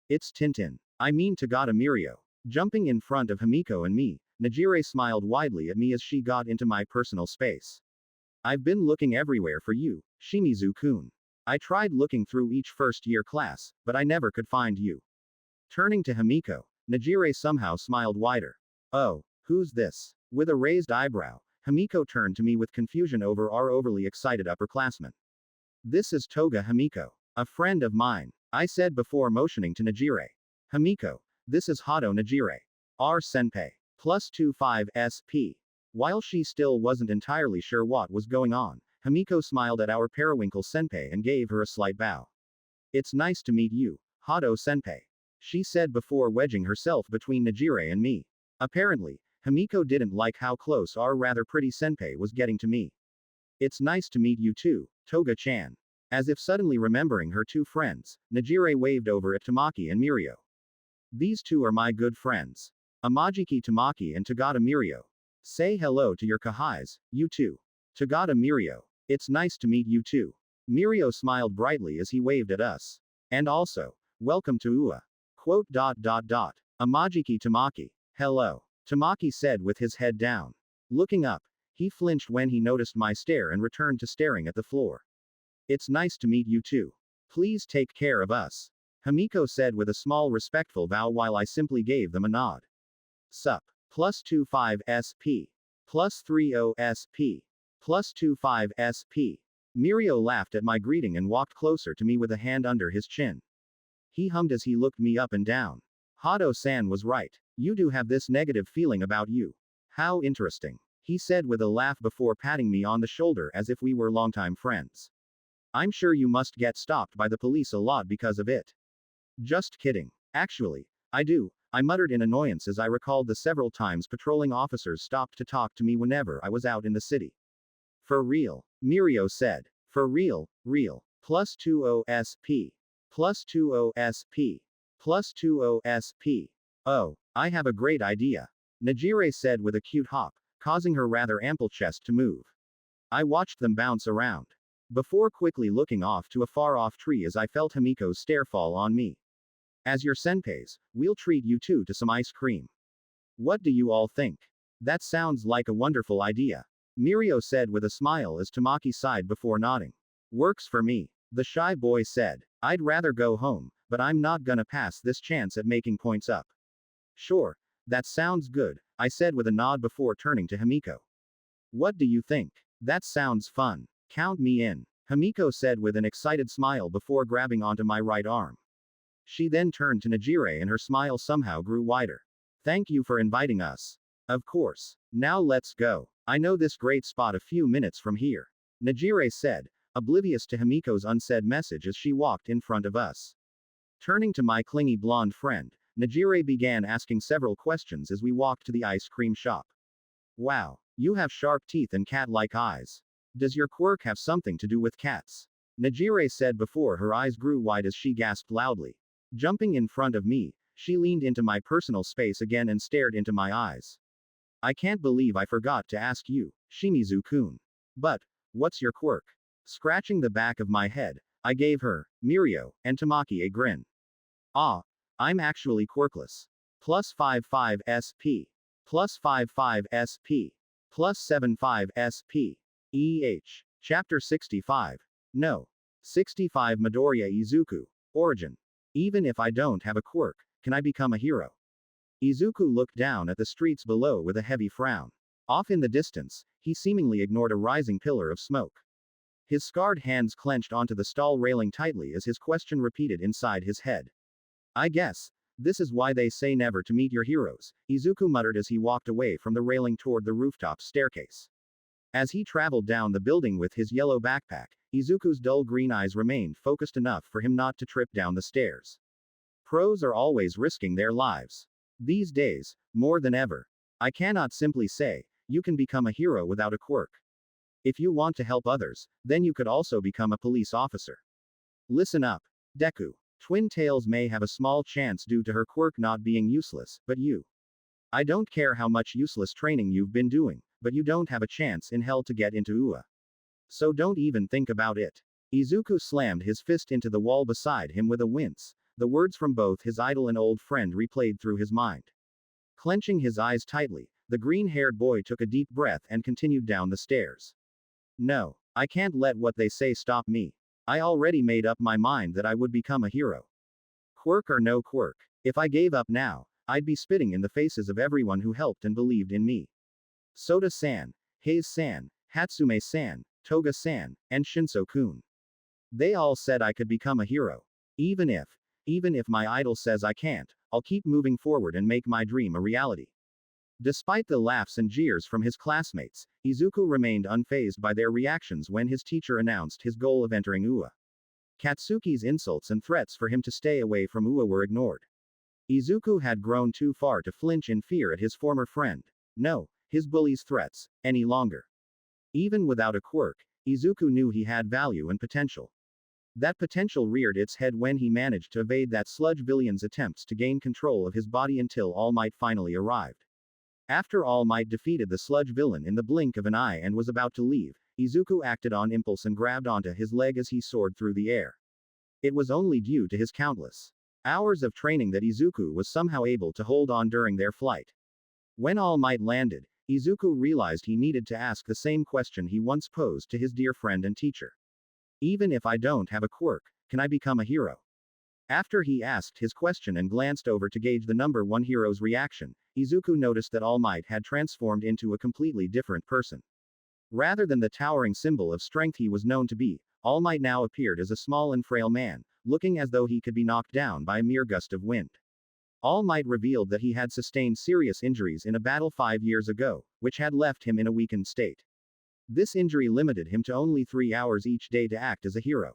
It's Tintin. I mean Tagata Mirio. Jumping in front of Himiko and me, Najire smiled widely at me as she got into my personal space. I've been looking everywhere for you, Shimizu-kun. I tried looking through each first-year class, but I never could find you. Turning to Himiko, Najire somehow smiled wider. Oh, who's this? With a raised eyebrow, Himiko turned to me with confusion over our overly excited upperclassmen. This is Toga Himiko, a friend of mine, I said before motioning to Najire. Himiko, this is Hado Najire. Our senpai. Plus 25 SP. While she still wasn't entirely sure what was going on, Himiko smiled at our periwinkle senpai and gave her a slight bow. It's nice to meet you, Hado senpai, she said before wedging herself between Najire and me. Apparently, Himiko didn't like how close our rather pretty senpai was getting to me. It's nice to meet you too, Toga-chan. As if suddenly remembering her two friends, Najire waved over at Tamaki and Mirio. These two are my good friends. Amajiki Tamaki and Tagata Mirio. Say hello to your kahais, you too. Tagata Mirio. It's nice to meet you too. Mirio smiled brightly as he waved at us. And also, welcome to UA. Quote. Amajiki Tamaki. Hello. Tamaki said with his head down. Looking up, he flinched when he noticed my stare and returned to staring at the floor. It's nice to meet you too. Please take care of us. Himiko said with a small respectful bow while I simply gave them a nod. Sup. Plus 25 SP. Plus 30 SP. Plus 25 SP. Mirio laughed at my greeting and walked closer to me with a hand under his chin. He hummed as he looked me up and down. Hado-san was right. You do have this negative feeling about you. How interesting. He said with a laugh before patting me on the shoulder as if we were longtime friends. I'm sure you must get stopped by the police a lot because of it. Just kidding. Actually, I do, I muttered in annoyance as I recalled the several times patrolling officers stopped to talk to me whenever I was out in the city. For real, Mirio said. For real, real. Plus 20 SP. Plus 20 SP. Plus 20 SP. Oh, I have a great idea. Najire said with a cute hop, causing her rather ample chest to move. I watched them bounce around. Before quickly looking off to a far-off tree as I felt Himiko's stare fall on me. As your senpais, we'll treat you two to some ice cream. What do you all think? That sounds like a wonderful idea. Mirio said with a smile as Tamaki sighed before nodding. Works for me. The shy boy said. I'd rather go home, but I'm not gonna pass this chance at making points up. Sure, that sounds good, I said with a nod before turning to Himiko. What do you think? That sounds fun. Count me in, Himiko said with an excited smile before grabbing onto my right arm. She then turned to Najire and her smile somehow grew wider. Thank you for inviting us. Of course. Now let's go. I know this great spot a few minutes from here. Najire said, oblivious to Himiko's unsaid message as she walked in front of us. Turning to my clingy blonde friend, Najire began asking several questions as we walked to the ice cream shop. Wow, you have sharp teeth and cat-like eyes. Does your quirk have something to do with cats? Najire said before her eyes grew wide as she gasped loudly. Jumping in front of me, she leaned into my personal space again and stared into my eyes. I can't believe I forgot to ask you, Shimizu-kun. But, what's your quirk? Scratching the back of my head, I gave her, Mirio, and Tamaki a grin. Ah, I'm actually quirkless. Plus 55 SP. Plus 55 SP. Plus 75 SP. Chapter 65. No. 65 Midoriya Izuku. Origin. Even if I don't have a quirk, can I become a hero? Izuku looked down at the streets below with a heavy frown. Off in the distance, he seemingly ignored a rising pillar of smoke. His scarred hands clenched onto the stall railing tightly as his question repeated inside his head. I guess. This is why they say never to meet your heroes, Izuku muttered as he walked away from the railing toward the rooftop staircase. As he traveled down the building with his yellow backpack, Izuku's dull green eyes remained focused enough for him not to trip down the stairs. Pros are always risking their lives. These days, more than ever. I cannot simply say, you can become a hero without a quirk. If you want to help others, then you could also become a police officer. Listen up. Deku. Twin Tails may have a small chance due to her quirk not being useless, but you. I don't care how much useless training you've been doing, but you don't have a chance in hell to get into UA. So don't even think about it. Izuku slammed his fist into the wall beside him with a wince. The words from both his idol and old friend replayed through his mind. Clenching his eyes tightly, the green-haired boy took a deep breath and continued down the stairs. No, I can't let what they say stop me. I already made up my mind that I would become a hero. Quirk or no quirk, if I gave up now, I'd be spitting in the faces of everyone who helped and believed in me. Soda-san, Haze-san, Hatsume-san, Toga-san, and Shinso-kun. They all said I could become a hero. Even if my idol says I can't, I'll keep moving forward and make my dream a reality. Despite the laughs and jeers from his classmates, Izuku remained unfazed by their reactions when his teacher announced his goal of entering UA. Katsuki's insults and threats for him to stay away from UA were ignored. Izuku had grown too far to flinch in fear at his former friend, his bully's threats, any longer. Even without a quirk, Izuku knew he had value and potential. That potential reared its head when he managed to evade that Sludge villain's attempts to gain control of his body until All Might finally arrived. After All Might defeated the Sludge villain in the blink of an eye and was about to leave, Izuku acted on impulse and grabbed onto his leg as he soared through the air. It was only due to his countless hours of training that Izuku was somehow able to hold on during their flight. When All Might landed, Izuku realized he needed to ask the same question he once posed to his dear friend and teacher. Even if I don't have a quirk, can I become a hero? After he asked his question and glanced over to gauge the number one hero's reaction, Izuku noticed that All Might had transformed into a completely different person. Rather than the towering symbol of strength he was known to be, All Might now appeared as a small and frail man, looking as though he could be knocked down by a mere gust of wind. All Might revealed that he had sustained serious injuries in a battle 5 years ago, which had left him in a weakened state. This injury limited him to only 3 hours each day to act as a hero.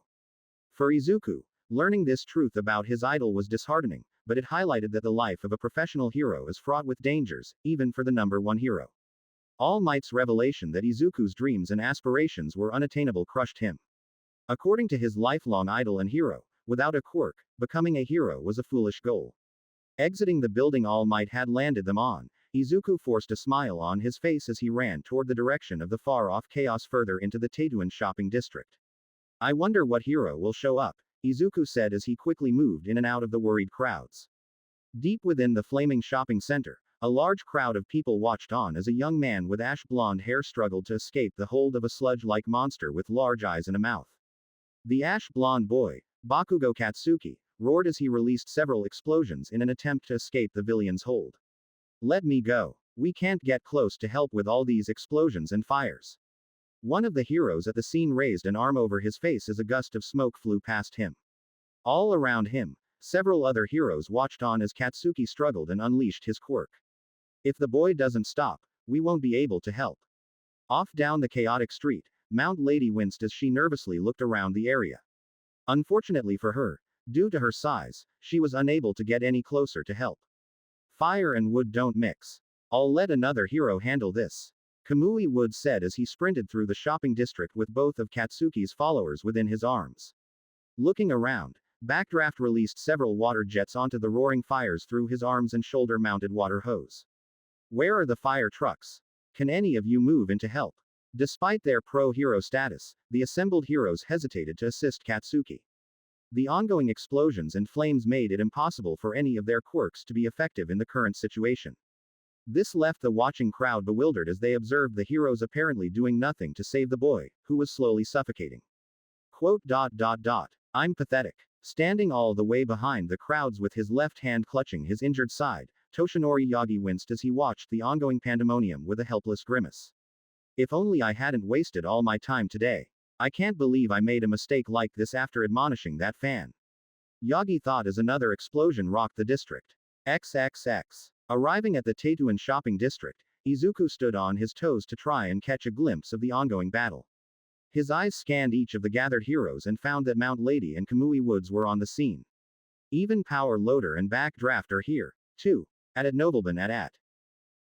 For Izuku, learning this truth about his idol was disheartening, but it highlighted that the life of a professional hero is fraught with dangers, even for the number one hero. All Might's revelation that Izuku's dreams and aspirations were unattainable crushed him. According to his lifelong idol and hero, without a quirk, becoming a hero was a foolish goal. Exiting the building All Might had landed them on, Izuku forced a smile on his face as he ran toward the direction of the far-off chaos further into the Takedown shopping district. I wonder what hero will show up, Izuku said as he quickly moved in and out of the worried crowds. Deep within the flaming shopping center, a large crowd of people watched on as a young man with ash blonde hair struggled to escape the hold of a sludge-like monster with large eyes and a mouth. The ash blonde boy, Bakugo Katsuki, roared as he released several explosions in an attempt to escape the villain's hold. Let me go. We can't get close to help with all these explosions and fires. One of the heroes at the scene raised an arm over his face as a gust of smoke flew past him. All around him, several other heroes watched on as Katsuki struggled and unleashed his quirk. If the boy doesn't stop, we won't be able to help. Off down the chaotic street, Mount Lady winced as she nervously looked around the area. Unfortunately for her, due to her size, she was unable to get any closer to help. Fire and wood don't mix. I'll let another hero handle this, Kamui Wood said as he sprinted through the shopping district with both of Katsuki's followers within his arms. Looking around, Backdraft released several water jets onto the roaring fires through his arms and shoulder-mounted water hose. Where are the fire trucks? Can any of you move in to help? Despite their pro-hero status, the assembled heroes hesitated to assist Katsuki. The ongoing explosions and flames made it impossible for any of their quirks to be effective in the current situation. This left the watching crowd bewildered as they observed the heroes apparently doing nothing to save the boy, who was slowly suffocating. I'm pathetic. Standing all the way behind the crowds with his left hand clutching his injured side, Toshinori Yagi winced as he watched the ongoing pandemonium with a helpless grimace. If only I hadn't wasted all my time today. I can't believe I made a mistake like this after admonishing that fan. Yagi thought as another explosion rocked the district. XXX. Arriving at the Teituan shopping district, Izuku stood on his toes to try and catch a glimpse of the ongoing battle. His eyes scanned each of the gathered heroes and found that Mount Lady and Kamui Woods were on the scene. Even Power Loader and Backdraft are here, too. At Nobleban at.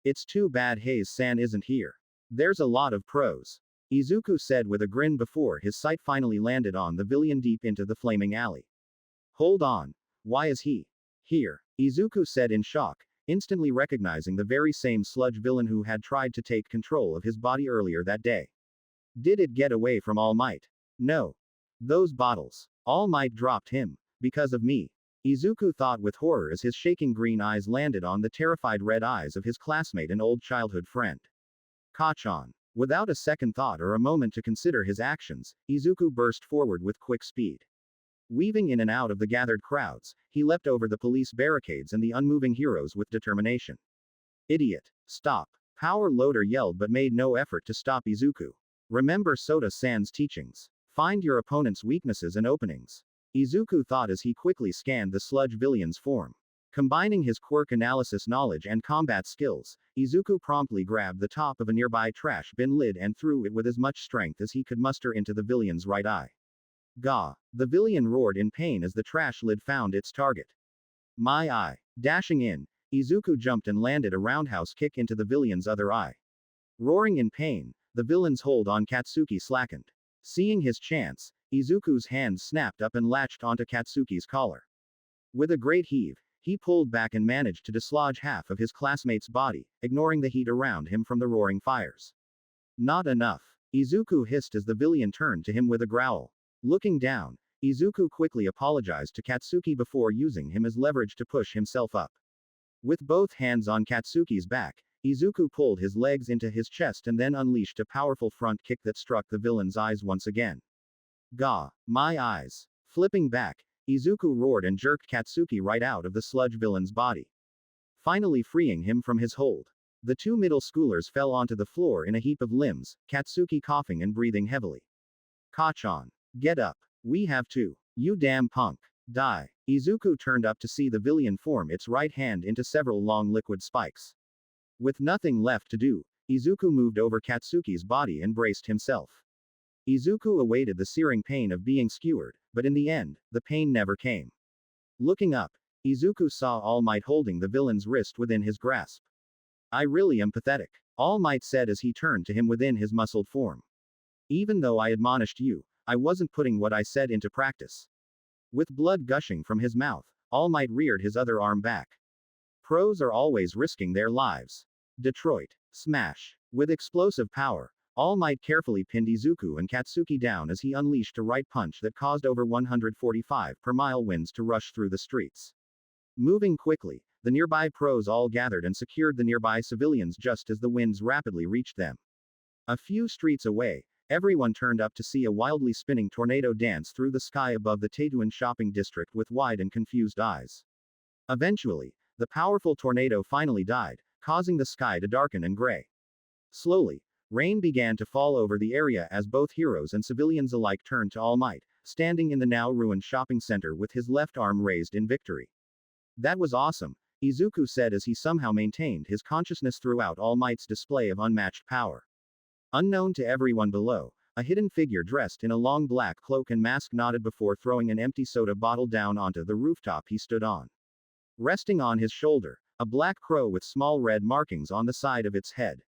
It's too bad Hayes-san isn't here. There's a lot of pros. Izuku said with a grin before his sight finally landed on the villain deep into the flaming alley. Hold on. Why is he here? Izuku said in shock, instantly recognizing the very same Sludge villain who had tried to take control of his body earlier that day. Did it get away from All Might? No. Those bottles. All Might dropped him. Because of me. Izuku thought with horror as his shaking green eyes landed on the terrified red eyes of his classmate and old childhood friend. Kachan. Without a second thought or a moment to consider his actions, Izuku burst forward with quick speed. Weaving in and out of the gathered crowds, he leapt over the police barricades and the unmoving heroes with determination. Idiot. Stop. Power Loader yelled but made no effort to stop Izuku. Remember Soda-san's teachings. Find your opponent's weaknesses and openings. Izuku thought as he quickly scanned the Sludge villain's form. Combining his quirk analysis knowledge and combat skills, Izuku promptly grabbed the top of a nearby trash bin lid and threw it with as much strength as he could muster into the villain's right eye. Gah! The villain roared in pain as the trash lid found its target. My eye! Dashing in, Izuku jumped and landed a roundhouse kick into the villain's other eye. Roaring in pain, the villain's hold on Katsuki slackened. Seeing his chance, Izuku's hands snapped up and latched onto Katsuki's collar. With a great heave, he pulled back and managed to dislodge half of his classmate's body, ignoring the heat around him from the roaring fires. Not enough. Izuku hissed as the villain turned to him with a growl. Looking down, Izuku quickly apologized to Katsuki before using him as leverage to push himself up. With both hands on Katsuki's back, Izuku pulled his legs into his chest and then unleashed a powerful front kick that struck the villain's eyes once again. Gah! My eyes! Flipping back, Izuku roared and jerked Katsuki right out of the Sludge villain's body. Finally freeing him from his hold. The two middle schoolers fell onto the floor in a heap of limbs, Katsuki coughing and breathing heavily. Kachan. Get up. We have to. You damn punk. Die. Izuku turned up to see the villain form its right hand into several long liquid spikes. With nothing left to do, Izuku moved over Katsuki's body and braced himself. Izuku awaited the searing pain of being skewered, but in the end, the pain never came. Looking up, Izuku saw All Might holding the villain's wrist within his grasp. I really am pathetic, All Might said as he turned to him within his muscled form. Even though I admonished you, I wasn't putting what I said into practice. With blood gushing from his mouth, All Might reared his other arm back. Pros are always risking their lives. Detroit. Smash. With explosive power, All Might carefully pinned Izuku and Katsuki down as he unleashed a right punch that caused over 145 per mile winds to rush through the streets. Moving quickly, the nearby pros all gathered and secured the nearby civilians just as the winds rapidly reached them. A few streets away, everyone turned up to see a wildly spinning tornado dance through the sky above the Teituan shopping district with wide and confused eyes. Eventually, the powerful tornado finally died, causing the sky to darken and gray. Slowly, rain began to fall over the area as both heroes and civilians alike turned to All Might, standing in the now ruined shopping center with his left arm raised in victory. That was awesome, Izuku said as he somehow maintained his consciousness throughout All Might's display of unmatched power. Unknown to everyone below, a hidden figure dressed in a long black cloak and mask nodded before throwing an empty soda bottle down onto the rooftop he stood on. Resting on his shoulder, a black crow with small red markings on the side of its head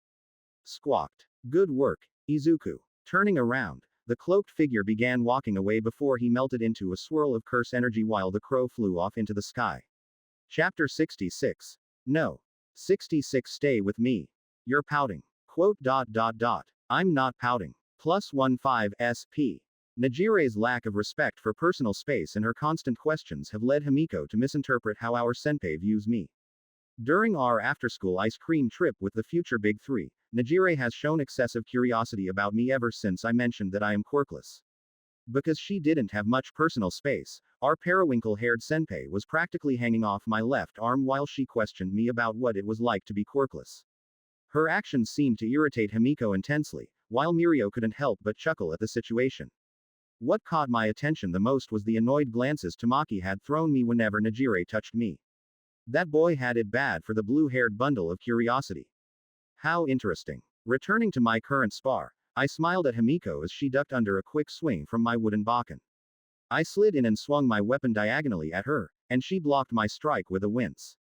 squawked. Good work, Izuku. Turning around, the cloaked figure began walking away before he melted into a swirl of curse energy while the crow flew off into the sky. Chapter 66. No. 66 Stay with me. You're pouting. Quote. I'm not pouting. +15 SP. Najire's lack of respect for personal space and her constant questions have led Himiko to misinterpret how our senpai views me. During our after-school ice cream trip with the future Big Three, Najire has shown excessive curiosity about me ever since I mentioned that I am quirkless. Because she didn't have much personal space, our periwinkle-haired senpai was practically hanging off my left arm while she questioned me about what it was like to be quirkless. Her actions seemed to irritate Himiko intensely, while Mirio couldn't help but chuckle at the situation. What caught my attention the most was the annoyed glances Tamaki had thrown me whenever Najire touched me. That boy had it bad for the blue-haired bundle of curiosity. How interesting. Returning to my current spar, I smiled at Himiko as she ducked under a quick swing from my wooden bakken. I slid in and swung my weapon diagonally at her, and she blocked my strike with a wince.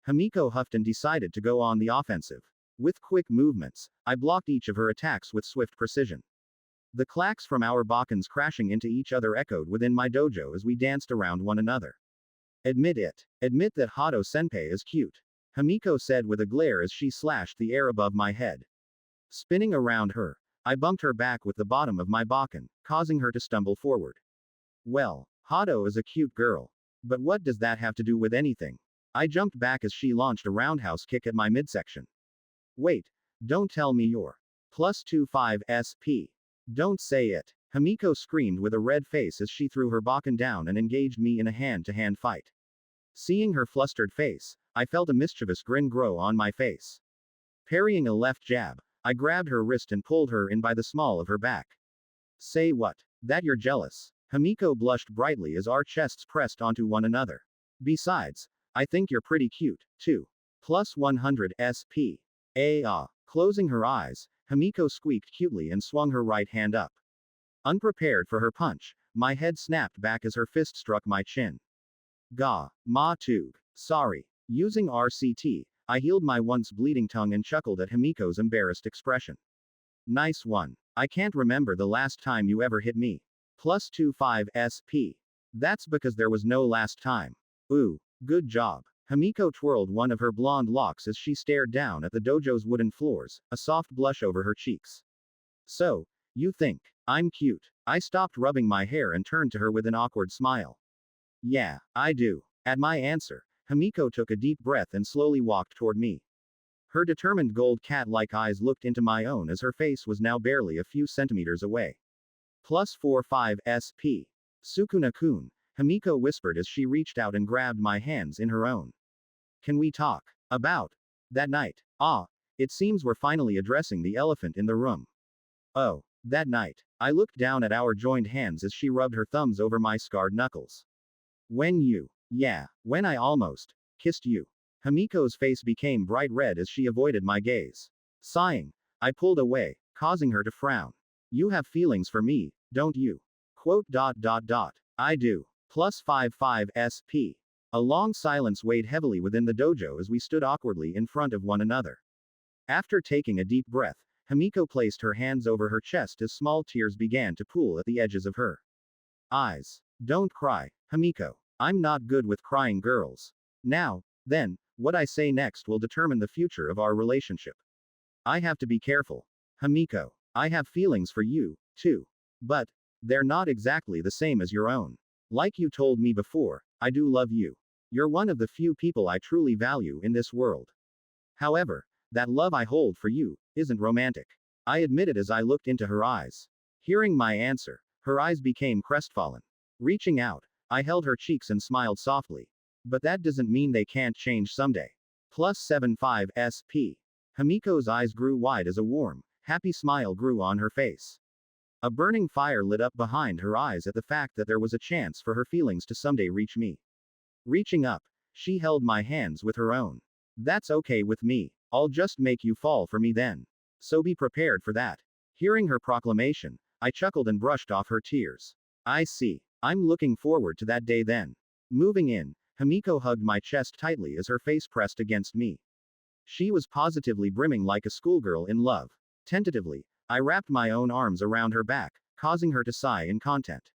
Himiko huffed and decided to go on the offensive. With quick movements, I blocked each of her attacks with swift precision. The clacks from our bakkens crashing into each other echoed within my dojo as we danced around one another. Admit it. Admit that Hado Senpai is cute. Himiko said with a glare as she slashed the air above my head. Spinning around her, I bumped her back with the bottom of my bakken, causing her to stumble forward. Well, Hado is a cute girl. But what does that have to do with anything? I jumped back as she launched a roundhouse kick at my midsection. Wait, don't tell me you're +25 SP. Don't say it. Himiko screamed with a red face as she threw her bakken down and engaged me in a hand-to-hand fight. Seeing her flustered face, I felt a mischievous grin grow on my face. Parrying a left jab, I grabbed her wrist and pulled her in by the small of her back. Say what? That you're jealous? Himiko blushed brightly as our chests pressed onto one another. Besides, I think you're pretty cute, too. +100 SP. Closing her eyes, Himiko squeaked cutely and swung her right hand up. Unprepared for her punch, my head snapped back as her fist struck my chin. Ma Tug. Sorry. Using RCT, I healed my once bleeding tongue and chuckled at Himiko's embarrassed expression. Nice one. I can't remember the last time you ever hit me. +25 SP. That's because there was no last time. Ooh, good job. Himiko twirled one of her blonde locks as she stared down at the dojo's wooden floors, a soft blush over her cheeks. So, you think I'm cute? I stopped rubbing my hair and turned to her with an awkward smile. Yeah, I do. At my answer, Himiko took a deep breath and slowly walked toward me. Her determined gold cat-like eyes looked into my own as her face was now barely a few centimeters away. +45 SP. Sukuna-kun, Himiko whispered as she reached out and grabbed my hands in her own. Can we talk about that night? It seems we're finally addressing the elephant in the room. Oh, that night. I looked down at our joined hands as she rubbed her thumbs over my scarred knuckles. When I almost kissed you. Himiko's face became bright red as she avoided my gaze. Sighing, I pulled away, causing her to frown. You have feelings for me, don't you? I do. +55 SP. A long silence weighed heavily within the dojo as we stood awkwardly in front of one another. After taking a deep breath, Himiko placed her hands over her chest as small tears began to pool at the edges of her eyes. Don't cry, Himiko. I'm not good with crying girls. Now, then, what I say next will determine the future of our relationship. I have to be careful. Himiko, I have feelings for you, too. But they're not exactly the same as your own. Like you told me before, I do love you. You're one of the few people I truly value in this world. However, that love I hold for you isn't romantic. I admitted as I looked into her eyes. Hearing my answer, her eyes became crestfallen. Reaching out, I held her cheeks and smiled softly. But that doesn't mean they can't change someday. +75 SP. Himiko's eyes grew wide as a warm, happy smile grew on her face. A burning fire lit up behind her eyes at the fact that there was a chance for her feelings to someday reach me. Reaching up, she held my hands with her own. That's okay with me. I'll just make you fall for me then. So be prepared for that. Hearing her proclamation, I chuckled and brushed off her tears. I see. I'm looking forward to that day then. Moving in, Himiko hugged my chest tightly as her face pressed against me. She was positively brimming like a schoolgirl in love. Tentatively, I wrapped my own arms around her back, causing her to sigh in content.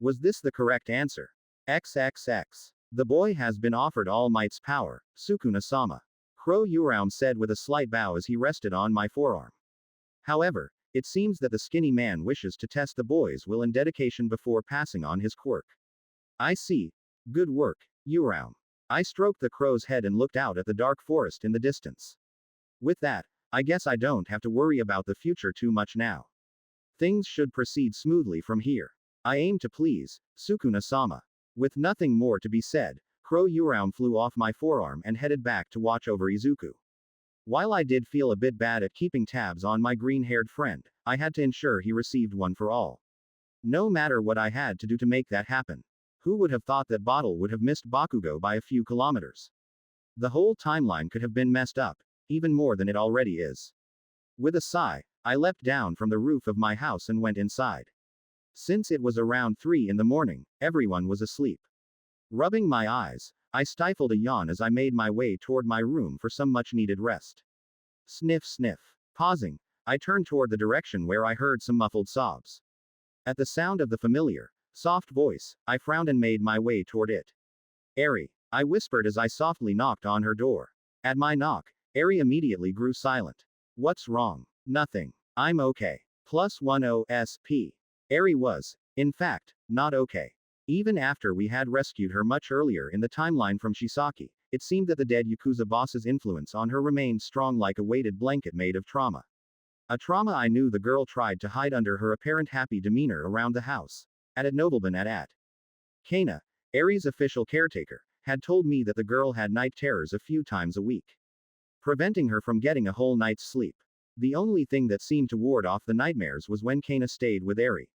Was this the correct answer? XXX. The boy has been offered All Might's power, Sukuna-sama. Crow Yuraum said with a slight bow as he rested on my forearm. However, it seems that the skinny man wishes to test the boy's will and dedication before passing on his quirk. I see. Good work, Yuraum. I stroked the crow's head and looked out at the dark forest in the distance. With that, I guess I don't have to worry about the future too much now. Things should proceed smoothly from here. I aim to please, Sukuna-sama. With nothing more to be said, Crow Yuraum flew off my forearm and headed back to watch over Izuku. While I did feel a bit bad at keeping tabs on my green-haired friend, I had to ensure he received one for all. No matter what I had to do to make that happen. Who would have thought that bottle would have missed Bakugo by a few kilometers? The whole timeline could have been messed up, even more than it already is. With a sigh, I leapt down from the roof of my house and went inside. Since it was around 3 in the morning, everyone was asleep. Rubbing my eyes, I stifled a yawn as I made my way toward my room for some much-needed rest. Sniff sniff. Pausing, I turned toward the direction where I heard some muffled sobs. At the sound of the familiar, soft voice, I frowned and made my way toward it. Arie, I whispered as I softly knocked on her door. At my knock, Arie immediately grew silent. What's wrong? Nothing. I'm okay. +10 SP. Arie was, in fact, not okay. Even after we had rescued her much earlier in the timeline from Shisaki, it seemed that the dead Yakuza boss's influence on her remained strong like a weighted blanket made of trauma. A trauma I knew the girl tried to hide under her apparent happy demeanor around the house. At Nobleman at. Kana, Arie's official caretaker, had told me that the girl had night terrors a few times a week, preventing her from getting a whole night's sleep. The only thing that seemed to ward off the nightmares was when Kana stayed with Arie.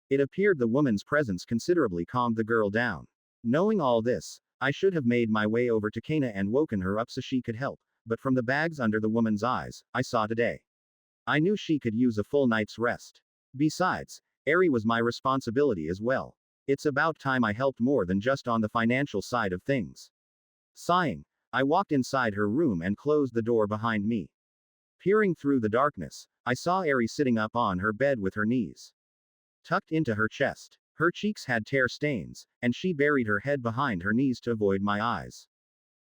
It appeared the woman's presence considerably calmed the girl down. Knowing all this, I should have made my way over to Kana and woken her up so she could help, but from the bags under the woman's eyes, I saw today. I knew she could use a full night's rest. Besides, Arie was my responsibility as well. It's about time I helped more than just on the financial side of things. Sighing, I walked inside her room and closed the door behind me. Peering through the darkness, I saw Arie sitting up on her bed with her knees tucked into her chest. Her cheeks had tear stains, and she buried her head behind her knees to avoid my eyes.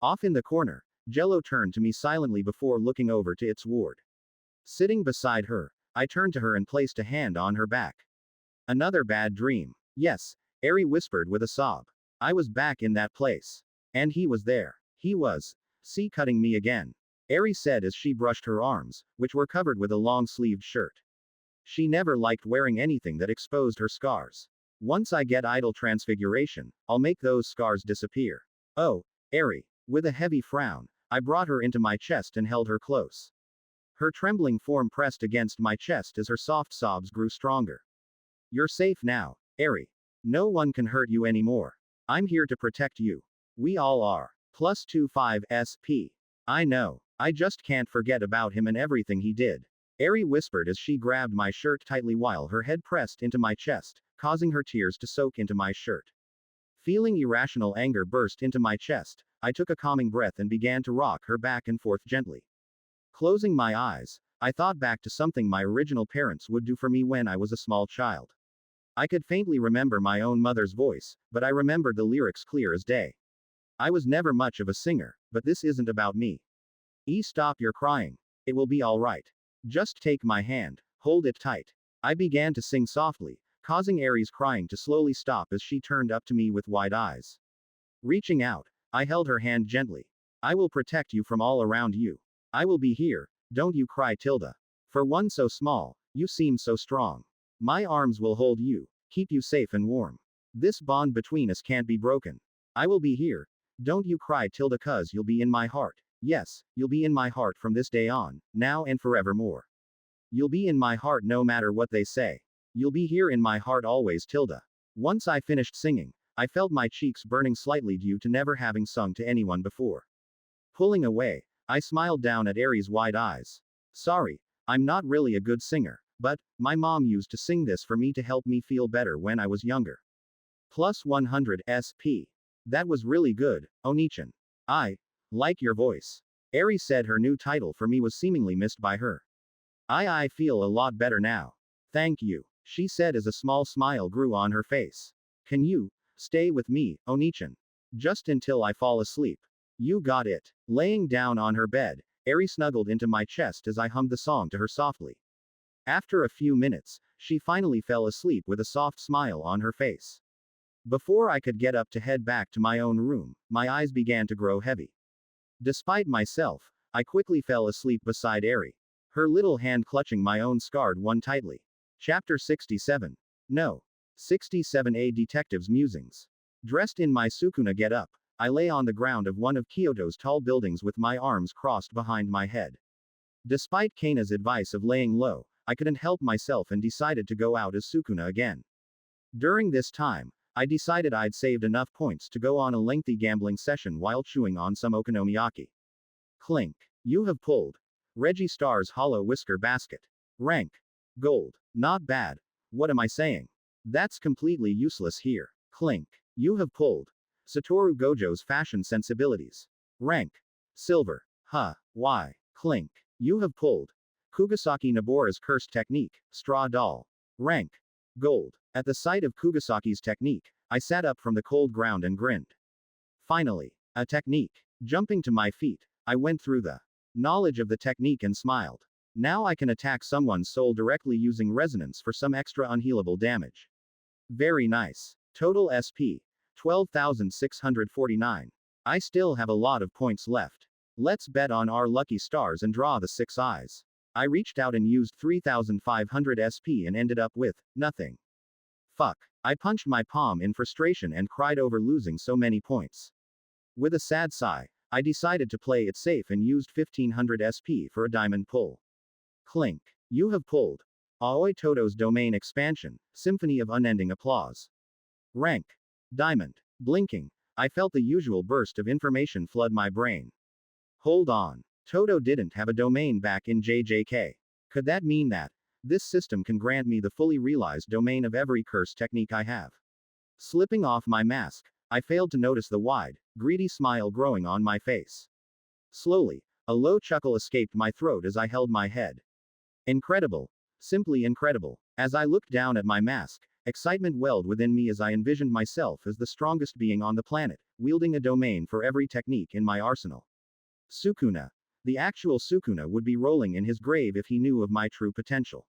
Off in the corner, Jello turned to me silently before looking over to its ward. Sitting beside her, I turned to her and placed a hand on her back. Another bad dream. Yes, Arie whispered with a sob. I was back in that place. And he was there. He was. See, cutting me again. Arie said as she brushed her arms, which were covered with a long-sleeved shirt. She never liked wearing anything that exposed her scars. Once I get idol transfiguration, I'll make those scars disappear. Oh, Arie. With a heavy frown, I brought her into my chest and held her close. Her trembling form pressed against my chest as her soft sobs grew stronger. You're safe now, Arie. No one can hurt you anymore. I'm here to protect you. We all are. +25 SP. I know. I just can't forget about him and everything he did. Arie whispered as she grabbed my shirt tightly while her head pressed into my chest, causing her tears to soak into my shirt. Feeling irrational anger burst into my chest, I took a calming breath and began to rock her back and forth gently. Closing my eyes, I thought back to something my original parents would do for me when I was a small child. I could faintly remember my own mother's voice, but I remembered the lyrics clear as day. I was never much of a singer, but this isn't about me. Stop your crying. It will be all right. Just take my hand, hold it tight. I began to sing softly, causing Arie's crying to slowly stop as she turned up to me with wide eyes. Reaching out, I held her hand gently. I will protect you from all around you. I will be here, don't you cry, Tilda. For one so small, you seem so strong. My arms will hold you, keep you safe and warm. This bond between us can't be broken. I will be here. Don't you cry, Tilda, 'cause you'll be in my heart. Yes, you'll be in my heart from this day on, now and forevermore. You'll be in my heart no matter what they say. You'll be here in my heart always, Tilda. Once I finished singing, I felt my cheeks burning slightly due to never having sung to anyone before. Pulling away, I smiled down at Arie's wide eyes. Sorry, I'm not really a good singer, but my mom used to sing this for me to help me feel better when I was younger. +100 SP. That was really good, Onichan. I like your voice. Arie said her new title for me was seemingly missed by her. I feel a lot better now. Thank you, she said as a small smile grew on her face. Can you stay with me, Onichan? Just until I fall asleep. You got it. Laying down on her bed, Arie snuggled into my chest as I hummed the song to her softly. After a few minutes, she finally fell asleep with a soft smile on her face. Before I could get up to head back to my own room, my eyes began to grow heavy. Despite myself, I quickly fell asleep beside Arie, her little hand clutching my own scarred one tightly. Chapter 67. No. 67A Detective's Musings. Dressed in my Sukuna get-up, I lay on the ground of one of Kyoto's tall buildings with my arms crossed behind my head. Despite Kana's advice of laying low, I couldn't help myself and decided to go out as Sukuna again. During this time, I decided I'd saved enough points to go on a lengthy gambling session while chewing on some okonomiyaki. Clink. You have pulled. Reggie Star's Hollow Whisker Basket. Rank. Gold. Not bad. What am I saying? That's completely useless here. Clink. You have pulled. Satoru Gojo's Fashion Sensibilities. Rank. Silver. Huh. Why? Clink. You have pulled. Kugasaki Nobura's Cursed Technique. Straw Doll. Rank. Gold. At the sight of Kugasaki's technique, I sat up from the cold ground and grinned. Finally, a technique. Jumping to my feet, I went through the knowledge of the technique and smiled. Now I can attack someone's soul directly using resonance for some extra unhealable damage. Very nice. Total SP. 12,649. I still have a lot of points left. Let's bet on our lucky stars and draw the 6 eyes. I reached out and used 3,500 SP and ended up with nothing. Fuck. I punched my palm in frustration and cried over losing so many points. With a sad sigh, I decided to play it safe and used 1,500 SP for a diamond pull. Clink. You have pulled. Aoi Todo's Domain Expansion, Symphony of Unending Applause. Rank. Diamond. Blinking, I felt the usual burst of information flood my brain. Hold on. Todo didn't have a domain back in JJK. Could that mean that this system can grant me the fully realized domain of every curse technique I have? Slipping off my mask, I failed to notice the wide, greedy smile growing on my face. Slowly, a low chuckle escaped my throat as I held my head. Incredible. Simply incredible. As I looked down at my mask, excitement welled within me as I envisioned myself as the strongest being on the planet, wielding a domain for every technique in my arsenal. Sukuna. The actual Sukuna would be rolling in his grave if he knew of my true potential.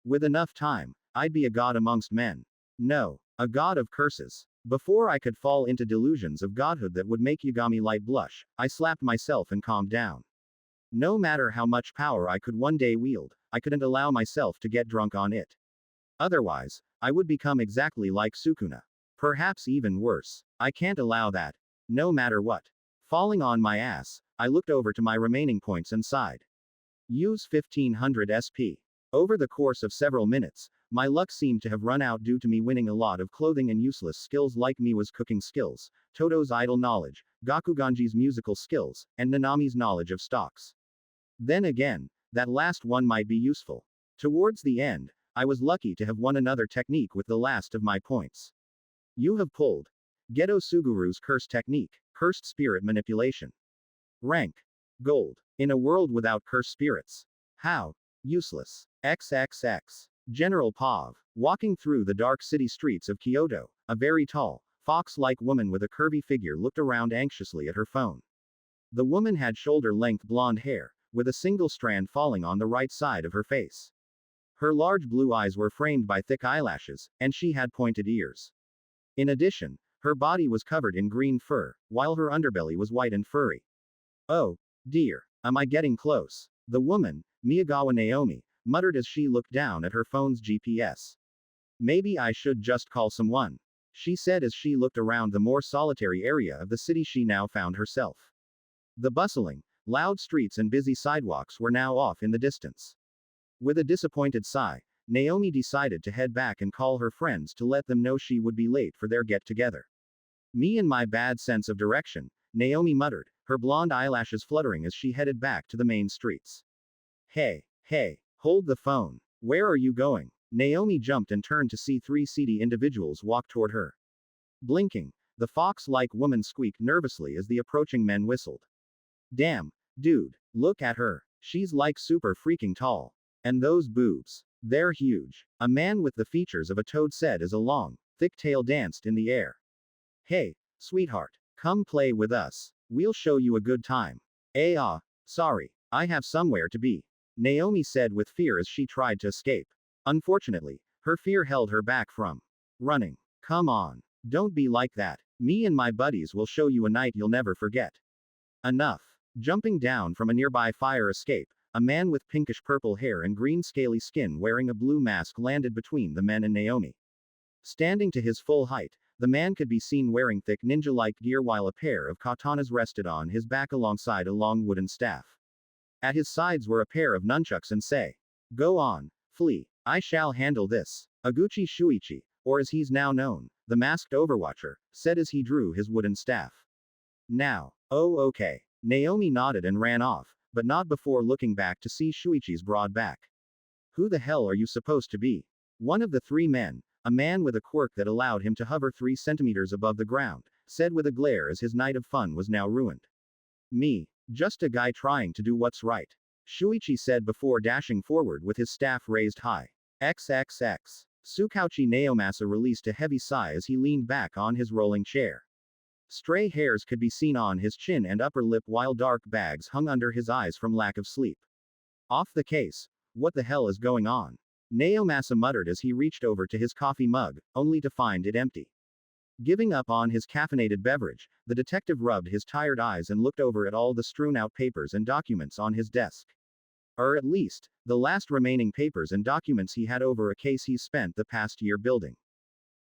With enough time, I'd be a god amongst men. No, a god of curses. Before I could fall into delusions of godhood that would make Yagami Light blush, I slapped myself and calmed down. No matter how much power I could one day wield, I couldn't allow myself to get drunk on it. Otherwise, I would become exactly like Sukuna. Perhaps even worse. I can't allow that. No matter what. Falling on my ass, I looked over to my remaining points and sighed. Use 1,500 SP. Over the course of several minutes, my luck seemed to have run out due to me winning a lot of clothing and useless skills like Miwa's cooking skills, Todo's idol knowledge, Gakuganji's musical skills, and Nanami's knowledge of stocks. Then again, that last one might be useful. Towards the end, I was lucky to have won another technique with the last of my points. You have pulled. Geto Suguru's Curse Technique, Cursed Spirit Manipulation. Rank. Gold. In a world without cursed spirits. How? Useless. XXX. General Pav. Walking through the dark city streets of Kyoto, a very tall, fox-like woman with a curvy figure looked around anxiously at her phone. The woman had shoulder-length blonde hair, with a single strand falling on the right side of her face. Her large blue eyes were framed by thick eyelashes, and she had pointed ears. In addition, her body was covered in green fur, while her underbelly was white and furry. Oh, dear, am I getting close? The woman, Miyagawa Naomi, muttered as she looked down at her phone's GPS. Maybe I should just call someone, she said as she looked around the more solitary area of the city she now found herself. The bustling, loud streets and busy sidewalks were now off in the distance. With a disappointed sigh, Naomi decided to head back and call her friends to let them know she would be late for their get-together. Me and my bad sense of direction, Naomi muttered, her blonde eyelashes fluttering as she headed back to the main streets. Hey, hold the phone. Where are you going? Naomi jumped and turned to see 3 seedy individuals walk toward her. Blinking, the fox-like woman squeaked nervously as the approaching men whistled. Damn, dude, look at her. She's like super freaking tall. And those boobs. They're huge. A man with the features of a toad said as a long, thick tail danced in the air. Hey, sweetheart, come play with us. We'll show you a good time. Sorry, I have somewhere to be, Naomi said with fear as she tried to escape. Unfortunately, her fear held her back from running. Come on, don't be like that. Me and my buddies will show you a night you'll never forget. Enough. Jumping down from a nearby fire escape, a man with pinkish-purple hair and green scaly skin wearing a blue mask landed between the men and Naomi. Standing to his full height, the man could be seen wearing thick ninja-like gear while a pair of katanas rested on his back alongside a long wooden staff. At his sides were a pair of nunchucks and say, "Go on, flee, I shall handle this." Aguchi Shuichi, or as he's now known, the Masked Overwatcher, said as he drew his wooden staff. Now. Oh okay. Naomi nodded and ran off, but not before looking back to see Shuichi's broad back. Who the hell are you supposed to be? One of the three men, a man with a quirk that allowed him to hover 3 centimeters above the ground, said with a glare as his night of fun was now ruined. Me. Just a guy trying to do what's right. Shuichi said before dashing forward with his staff raised high. XXX. Tsukauchi Naomasa released a heavy sigh as he leaned back on his rolling chair. Stray hairs could be seen on his chin and upper lip while dark bags hung under his eyes from lack of sleep. Off the case. What the hell is going on? Naomasa muttered as he reached over to his coffee mug, only to find it empty. Giving up on his caffeinated beverage, the detective rubbed his tired eyes and looked over at all the strewn-out papers and documents on his desk. Or at least, the last remaining papers and documents he had over a case he spent the past year building.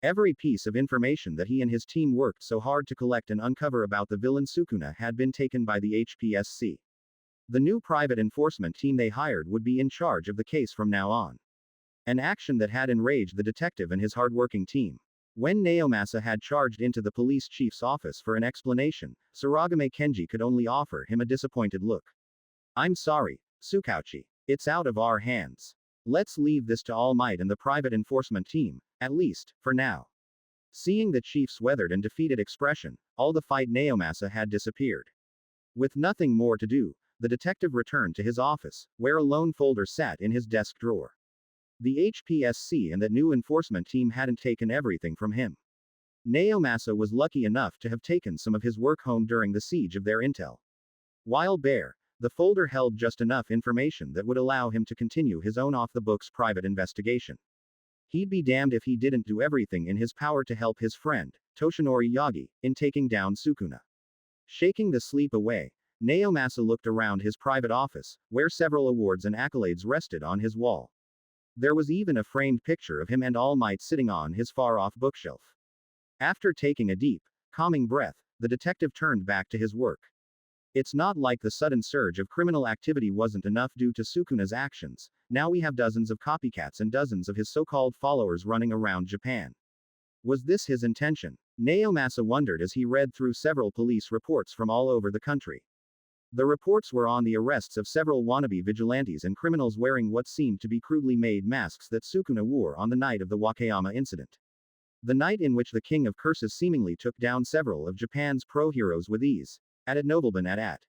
Every piece of information that he and his team worked so hard to collect and uncover about the villain Sukuna had been taken by the HPSC. The new private enforcement team they hired would be in charge of the case from now on. An action that had enraged the detective and his hardworking team. When Naomasa had charged into the police chief's office for an explanation, Suragame Kenji could only offer him a disappointed look. I'm sorry, Tsukauchi. It's out of our hands. Let's leave this to All Might and the private enforcement team, at least, for now. Seeing the chief's weathered and defeated expression, all the fight Naomasa had disappeared. With nothing more to do, the detective returned to his office, where a lone folder sat in his desk drawer. The HPSC and that new enforcement team hadn't taken everything from him. Naomasa was lucky enough to have taken some of his work home during the siege of their intel. While bare, the folder held just enough information that would allow him to continue his own off-the-books private investigation. He'd be damned if he didn't do everything in his power to help his friend, Toshinori Yagi, in taking down Sukuna. Shaking the sleep away, Naomasa looked around his private office, where several awards and accolades rested on his wall. There was even a framed picture of him and All Might sitting on his far-off bookshelf. After taking a deep, calming breath, the detective turned back to his work. It's not like the sudden surge of criminal activity wasn't enough due to Sukuna's actions. Now we have dozens of copycats and dozens of his so-called followers running around Japan. Was this his intention? Naomasa wondered as he read through several police reports from all over the country. The reports were on the arrests of several wannabe vigilantes and criminals wearing what seemed to be crudely made masks that Sukuna wore on the night of the Wakayama incident. The night in which the King of Curses seemingly took down several of Japan's pro-heroes with ease. Added Nobleman at.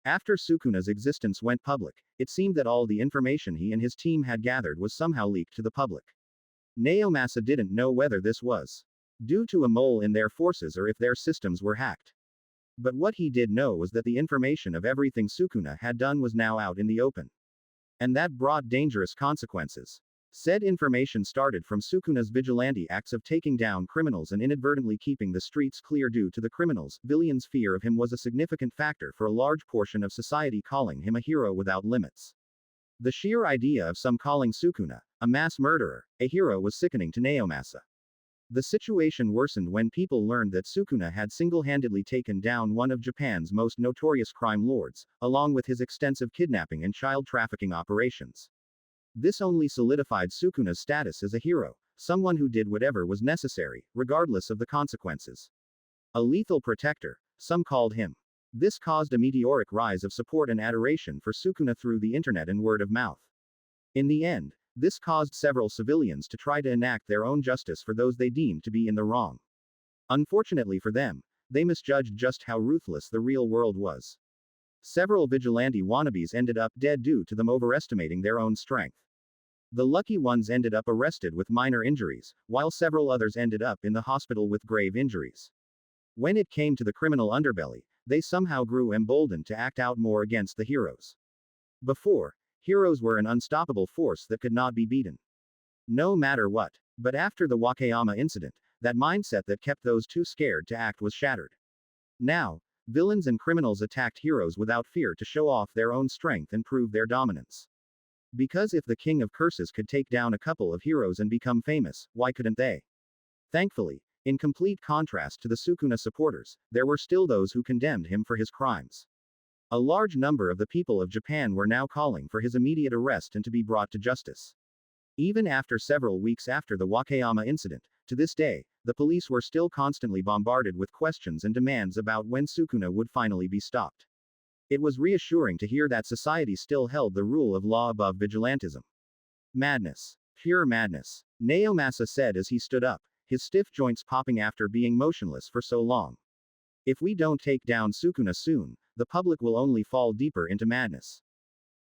After Sukuna's existence went public, it seemed that all the information he and his team had gathered was somehow leaked to the public. Naomasa didn't know whether this was due to a mole in their forces or if their systems were hacked. But what he did know was that the information of everything Sukuna had done was now out in the open. And that brought dangerous consequences. Said information started from Sukuna's vigilante acts of taking down criminals and inadvertently keeping the streets clear due to the criminals. Villain's fear of him was a significant factor for a large portion of society calling him a hero without limits. The sheer idea of some calling Sukuna a mass murderer, a hero was sickening to Naomasa. The situation worsened when people learned that Sukuna had single-handedly taken down one of Japan's most notorious crime lords, along with his extensive kidnapping and child trafficking operations. This only solidified Sukuna's status as a hero, someone who did whatever was necessary, regardless of the consequences. A lethal protector, some called him. This caused a meteoric rise of support and adoration for Sukuna through the internet and word of mouth. In the end, this caused several civilians to try to enact their own justice for those they deemed to be in the wrong. Unfortunately for them, they misjudged just how ruthless the real world was. Several vigilante wannabes ended up dead due to them overestimating their own strength. The lucky ones ended up arrested with minor injuries, while several others ended up in the hospital with grave injuries. When it came to the criminal underbelly, they somehow grew emboldened to act out more against the heroes. Before, heroes were an unstoppable force that could not be beaten. No matter what. But after the Wakayama incident, that mindset that kept those too scared to act was shattered. Now, villains and criminals attacked heroes without fear to show off their own strength and prove their dominance. Because if the King of Curses could take down a couple of heroes and become famous, why couldn't they? Thankfully, in complete contrast to the Sukuna supporters, there were still those who condemned him for his crimes. A large number of the people of Japan were now calling for his immediate arrest and to be brought to justice. Even after several weeks after the Wakayama incident, To this day, the police were still constantly bombarded with questions and demands about when Sukuna would finally be stopped. It was reassuring to hear that society still held the rule of law above vigilantism. Madness. Pure madness. Naomasa said as he stood up, his stiff joints popping after being motionless for so long. If we don't take down Sukuna soon, the public will only fall deeper into madness.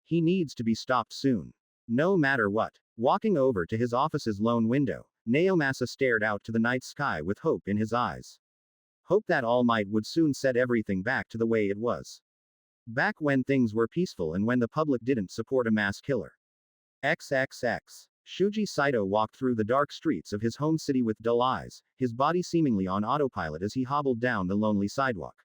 He needs to be stopped soon. No matter what. Walking over to his office's lone window, Naomasa stared out to the night sky with hope in his eyes. Hope that All Might would soon set everything back to the way it was. Back when things were peaceful and when the public didn't support a mass killer. XXX. Shuji Cydo walked through the dark streets of his home city with dull eyes, his body seemingly on autopilot as he hobbled down the lonely sidewalk.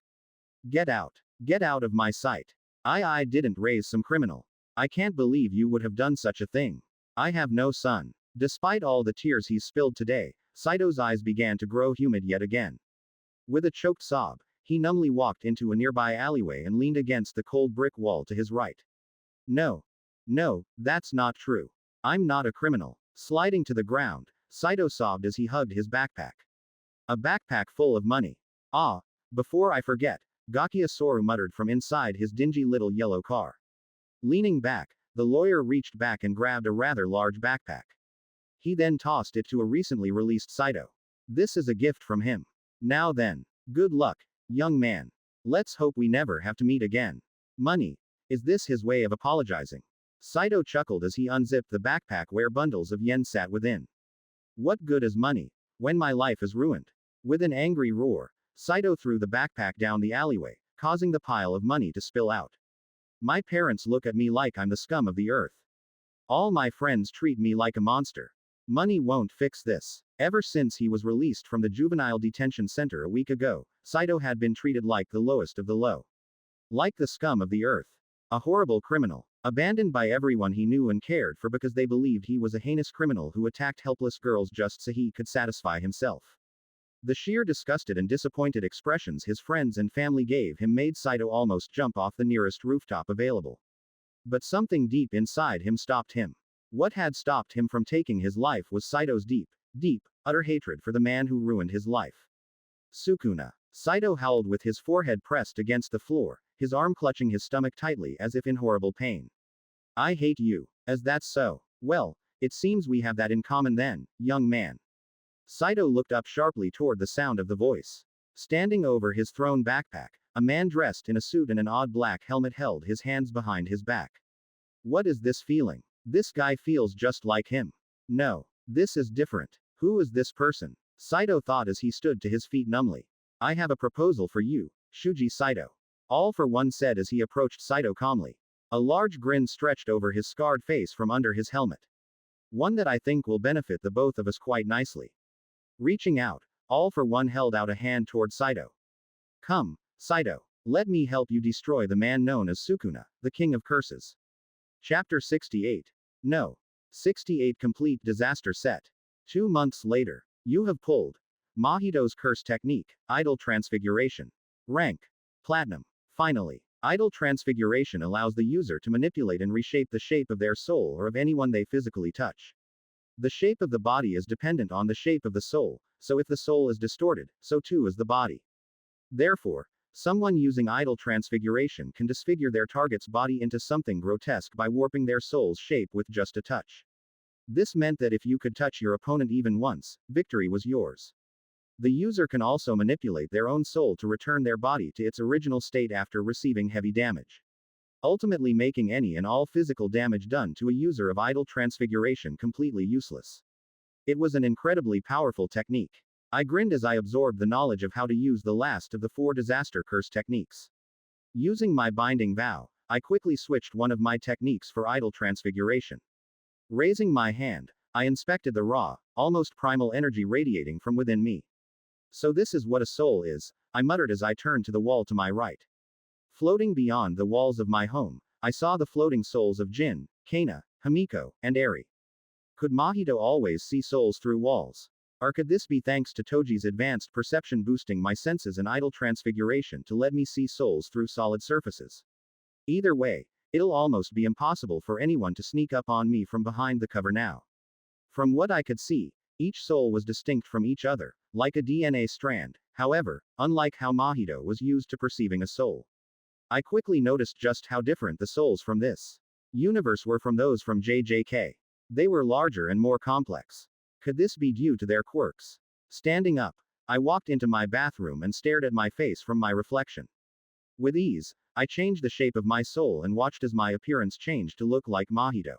Get out. Get out of my sight. I didn't raise some criminal. I can't believe you would have done such a thing. I have no son. Despite all the tears he's spilled today, Cydo's eyes began to grow humid yet again. With a choked sob, he numbly walked into a nearby alleyway and leaned against the cold brick wall to his right. No. No, that's not true. I'm not a criminal. Sliding to the ground, Cydo sobbed as he hugged his backpack. A backpack full of money. Ah, before I forget, Gakia Soru muttered from inside his dingy little yellow car. Leaning back, the lawyer reached back and grabbed a rather large backpack. He then tossed it to a recently released Cydo. This is a gift from him. Now then, good luck, young man. Let's hope we never have to meet again. Money. Is this his way of apologizing? Cydo chuckled as he unzipped the backpack where bundles of yen sat within. What good is money when my life is ruined? With an angry roar, Cydo threw the backpack down the alleyway, causing the pile of money to spill out. My parents look at me like I'm the scum of the earth. All my friends treat me like a monster. Money won't fix this. Ever since he was released from the juvenile detention center a week ago, Cydo had been treated like the lowest of the low. Like the scum of the earth. A horrible criminal. Abandoned by everyone he knew and cared for because they believed he was a heinous criminal who attacked helpless girls just so he could satisfy himself. The sheer disgusted and disappointed expressions his friends and family gave him made Cydo almost jump off the nearest rooftop available. But something deep inside him stopped him. What had stopped him from taking his life was Cydo's deep, utter hatred for the man who ruined his life. Sukuna. Cydo howled with his forehead pressed against the floor, his arm clutching his stomach tightly as if in horrible pain. I hate you. As that's so. Well, it seems we have that in common then, young man. Cydo looked up sharply toward the sound of the voice. Standing over his thrown backpack, a man dressed in a suit and an odd black helmet held his hands behind his back. What is this feeling? This guy feels just like him. No. This is different. Who is this person? Cydo thought as he stood to his feet numbly. I have a proposal for you, Shuji Cydo. All for one said as he approached Cydo calmly. A large grin stretched over his scarred face from under his helmet. One that I think will benefit the both of us quite nicely. Reaching out, All for One held out a hand toward Cydo. Come, Cydo. Let me help you destroy the man known as Sukuna, the King of Curses. Chapter 68. No. 68 Complete Disaster Set. 2 months later. You have pulled Mahito's curse technique, Idol Transfiguration. Rank. Platinum. Finally. Idol Transfiguration allows the user to manipulate and reshape the shape of their soul or of anyone they physically touch. The shape of the body is dependent on the shape of the soul, so if the soul is distorted, so too is the body. Therefore, someone using Idol Transfiguration can disfigure their target's body into something grotesque by warping their soul's shape with just a touch. This meant that if you could touch your opponent even once, victory was yours. The user can also manipulate their own soul to return their body to its original state after receiving heavy damage, ultimately making any and all physical damage done to a user of Idol Transfiguration completely useless. It was an incredibly powerful technique. I grinned as I absorbed the knowledge of how to use the last of the 4 disaster curse techniques. Using my binding vow, I quickly switched one of my techniques for Idol Transfiguration. Raising my hand, I inspected the raw, almost primal energy radiating from within me. So this is what a soul is, I muttered as I turned to the wall to my right. Floating beyond the walls of my home, I saw the floating souls of Jin, Kana, Himiko, and Arie. Could Mahito always see souls through walls? Or could this be thanks to Toji's advanced perception boosting my senses and Idol Transfiguration to let me see souls through solid surfaces? Either way, it'll almost be impossible for anyone to sneak up on me from behind the cover now. From what I could see, Each soul was distinct from each other, like a DNA strand. However, unlike how Mahito was used to perceiving a soul, I quickly noticed just how different the souls from this universe were from those from JJK. They were larger and more complex. Could this be due to their quirks? Standing up, I walked into my bathroom and stared at my face from my reflection. With ease, I changed the shape of my soul and watched as my appearance changed to look like Mahito.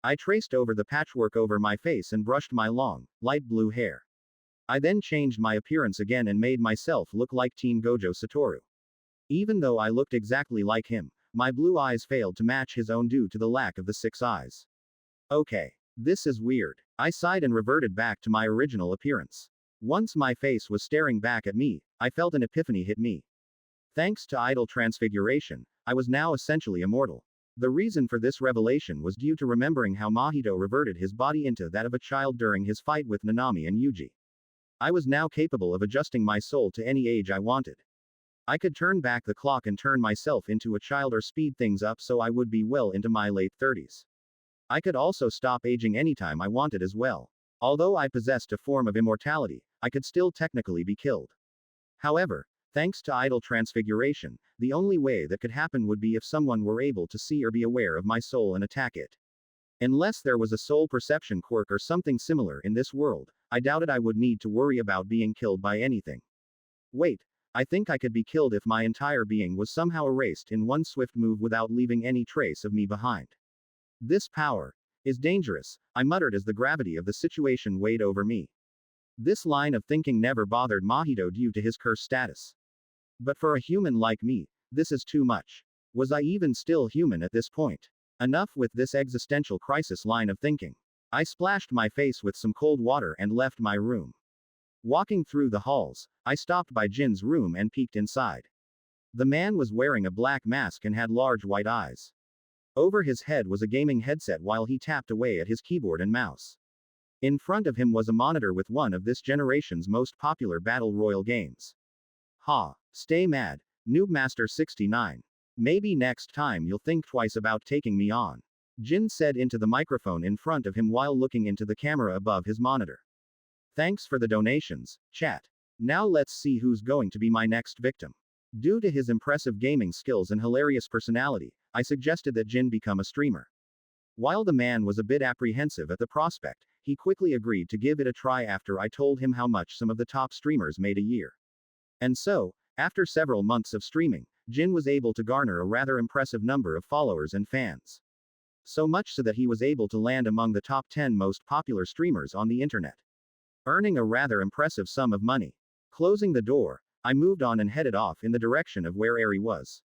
I traced over the patchwork over my face and brushed my long, light blue hair. I then changed my appearance again and made myself look like Teen Gojo Satoru. Even though I looked exactly like him, my blue eyes failed to match his own due to the lack of the 6 eyes. Okay. This is weird. I sighed and reverted back to my original appearance. Once my face was staring back at me, I felt an epiphany hit me. Thanks to idle transfiguration, I was now essentially immortal. The reason for this revelation was due to remembering how Mahito reverted his body into that of a child during his fight with Nanami and Yuji. I was now capable of adjusting my soul to any age I wanted. I could turn back the clock and turn myself into a child or speed things up so I would be well into my late 30s. I could also stop aging anytime I wanted as well. Although I possessed a form of immortality, I could still technically be killed. However, thanks to idle transfiguration, the only way that could happen would be if someone were able to see or be aware of my soul and attack it. Unless there was a soul perception quirk or something similar in this world, I doubted I would need to worry about being killed by anything. Wait, I think I could be killed if my entire being was somehow erased in one swift move without leaving any trace of me behind. This power is dangerous, I muttered as the gravity of the situation weighed over me. This line of thinking never bothered Mahito due to his cursed status. But for a human like me, this is too much. Was I even still human at this point? Enough with this existential crisis line of thinking. I splashed my face with some cold water and left my room. Walking through the halls, I stopped by Jin's room and peeked inside. The man was wearing a black mask and had large white eyes. Over his head was a gaming headset while he tapped away at his keyboard and mouse. In front of him was a monitor with one of this generation's most popular battle royale games. Ha, stay mad, Noobmaster 69. Maybe next time you'll think twice about taking me on, Jin said into the microphone in front of him while looking into the camera above his monitor. Thanks for the donations, chat. Now let's see who's going to be my next victim. Due to his impressive gaming skills and hilarious personality, I suggested that Jin become a streamer. While the man was a bit apprehensive at the prospect, he quickly agreed to give it a try after I told him how much some of the top streamers made a year. And so, after several months of streaming, Jin was able to garner a rather impressive number of followers and fans. So much so that he was able to land among the top 10 most popular streamers on the internet, earning a rather impressive sum of money. Closing the door, I moved on and headed off in the direction of where Arie was.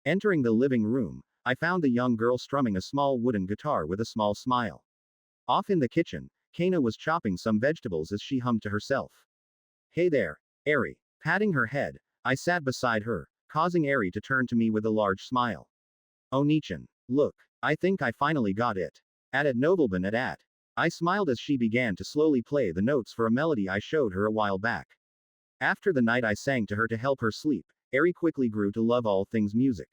Entering the living room, I found the young girl strumming a small wooden guitar with a small smile. Off in the kitchen, Kana was chopping some vegetables as she hummed to herself. Hey there, Arie. Patting her head, I sat beside her, causing Arie to turn to me with a large smile. Oni-chan, look, I think I finally got it. At Nobleman at. I smiled as she began to slowly play the notes for a melody I showed her a while back. After the night I sang to her to help her sleep, Arie quickly grew to love all things music.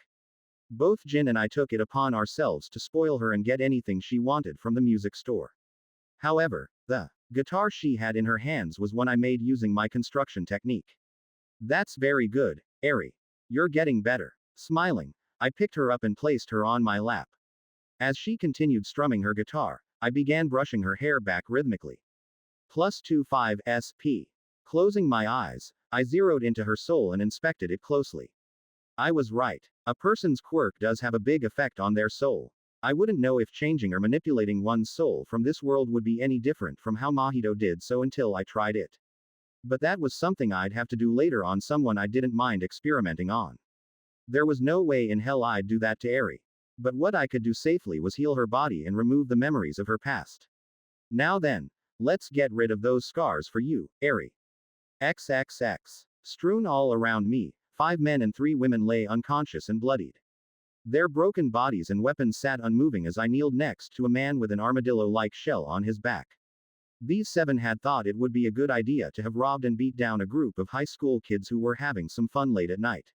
Both Jin and I took it upon ourselves to spoil her and get anything she wanted from the music store. However, the guitar she had in her hands was one I made using my construction technique. That's very good, Arie. You're getting better. Smiling, I picked her up and placed her on my lap. As she continued strumming her guitar, I began brushing her hair back rhythmically. +25 SP. Closing my eyes, I zeroed into her soul and inspected it closely. I was right. A person's quirk does have a big effect on their soul. I wouldn't know if changing or manipulating one's soul from this world would be any different from how Mahito did so until I tried it. But that was something I'd have to do later on someone I didn't mind experimenting on. There was no way in hell I'd do that to Arie. But what I could do safely was heal her body and remove the memories of her past. Now then, let's get rid of those scars for you, Arie. XXX. Strewn all around me, 5 men and 3 women lay unconscious and bloodied. Their broken bodies and weapons sat unmoving as I kneeled next to a man with an armadillo-like shell on his back. These 7 had thought it would be a good idea to have robbed and beat down a group of high school kids who were having some fun late at night.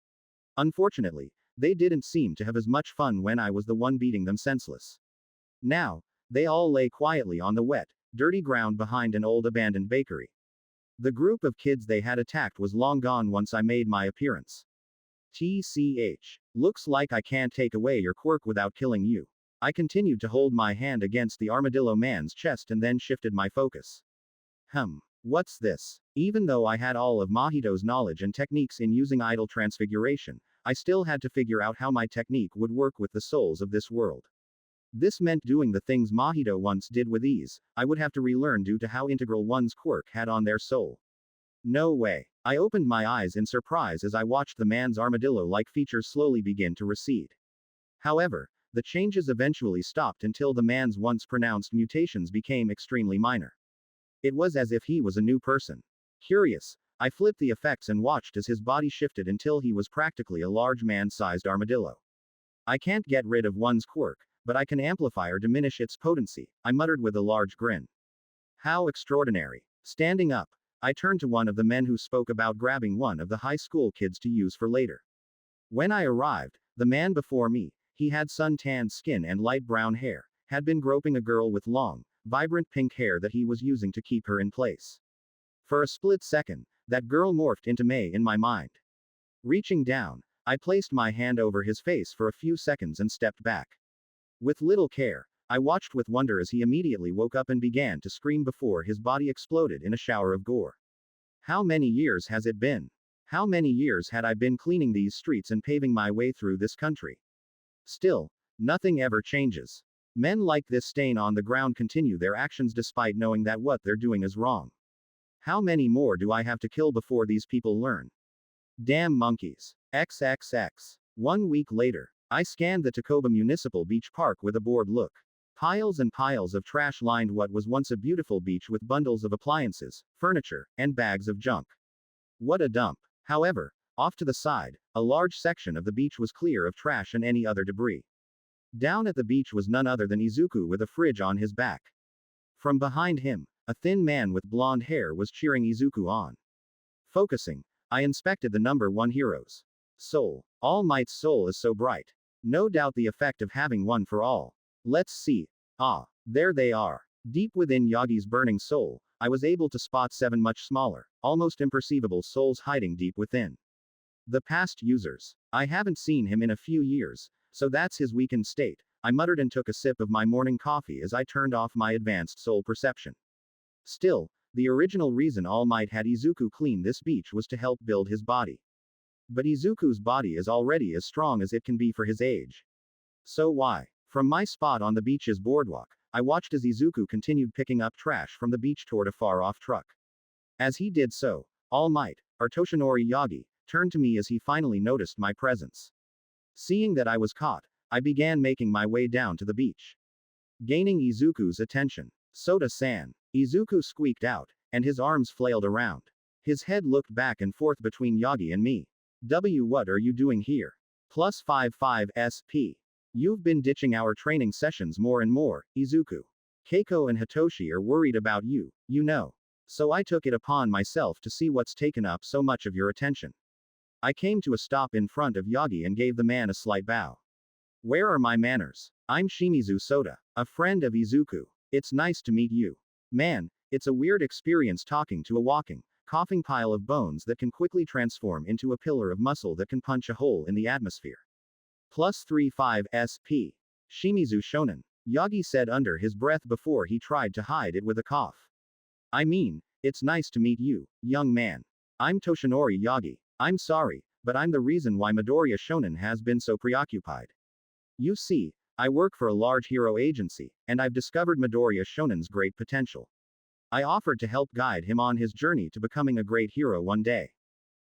Unfortunately, they didn't seem to have as much fun when I was the one beating them senseless. Now, they all lay quietly on the wet, dirty ground behind an old abandoned bakery. The group of kids they had attacked was long gone once I made my appearance. TCH. Looks like I can't take away your quirk without killing you. I continued to hold my hand against the armadillo man's chest and then shifted my focus. What's this? Even though I had all of Mahito's knowledge and techniques in using idol transfiguration, I still had to figure out how my technique would work with the souls of this world. This meant doing the things Mahito once did with ease, I would have to relearn due to how integral one's quirk had on their soul. No way. I opened my eyes in surprise as I watched the man's armadillo-like features slowly begin to recede. However, the changes eventually stopped until the man's once pronounced mutations became extremely minor. It was as if he was a new person. Curious, I flipped the effects and watched as his body shifted until he was practically a large man-sized armadillo. I can't get rid of one's quirk, but I can amplify or diminish its potency, I muttered with a large grin. How extraordinary. Standing up, I turned to one of the men who spoke about grabbing one of the high school kids to use for later. When I arrived, the man before me, he had sun-tanned skin and light brown hair, had been groping a girl with long, vibrant pink hair that he was using to keep her in place. For a split second, that girl morphed into Mei in my mind. Reaching down, I placed my hand over his face for a few seconds and stepped back. With little care, I watched with wonder as he immediately woke up and began to scream before his body exploded in a shower of gore. How many years has it been? How many years had I been cleaning these streets and paving my way through this country? Still, nothing ever changes. Men like this stain on the ground continue their actions despite knowing that what they're doing is wrong. How many more do I have to kill before these people learn? Damn monkeys. XXX. 1 week later, I scanned the Takoba Municipal Beach Park with a bored look. Piles and piles of trash lined what was once a beautiful beach with bundles of appliances, furniture, and bags of junk. What a dump. However, off to the side, a large section of the beach was clear of trash and any other debris. Down at the beach was none other than Izuku with a fridge on his back. From behind him, a thin man with blonde hair was cheering Izuku on. Focusing, I inspected the number 1 hero's soul. All Might's soul is so bright. No doubt the effect of having one for all. Let's see. Ah, there they are. Deep within Yagi's burning soul, I was able to spot 7 much smaller, almost imperceivable souls hiding deep within. The past users. I haven't seen him in a few years, so that's his weakened state, I muttered and took a sip of my morning coffee as I turned off my advanced soul perception. Still, the original reason All Might had Izuku clean this beach was to help build his body. But Izuku's body is already as strong as it can be for his age. So why? From my spot on the beach's boardwalk, I watched as Izuku continued picking up trash from the beach toward a far-off truck. As he did so, All Might, or Toshinori Yagi, turned to me as he finally noticed my presence. Seeing that I was caught, I began making my way down to the beach. Gaining Izuku's attention. Soda-san. Izuku squeaked out, and his arms flailed around. His head looked back and forth between Yagi and me. What are you doing here? +55 SP. You've been ditching our training sessions more and more, Izuku. Keiko and Hitoshi are worried about you, you know. So I took it upon myself to see what's taken up so much of your attention. I came to a stop in front of Yagi and gave the man a slight bow. Where are my manners? I'm Shimizu Soda, a friend of Izuku. It's nice to meet you. Man, it's a weird experience talking to a walking, coughing pile of bones that can quickly transform into a pillar of muscle that can punch a hole in the atmosphere. +35 SP. Shimizu Shonen. Yagi said under his breath before he tried to hide it with a cough. I mean, it's nice to meet you, young man. I'm Toshinori Yagi. I'm sorry, but I'm the reason why Midoriya Shonen has been so preoccupied. You see, I work for a large hero agency, and I've discovered Midoriya Shonen's great potential. I offered to help guide him on his journey to becoming a great hero one day.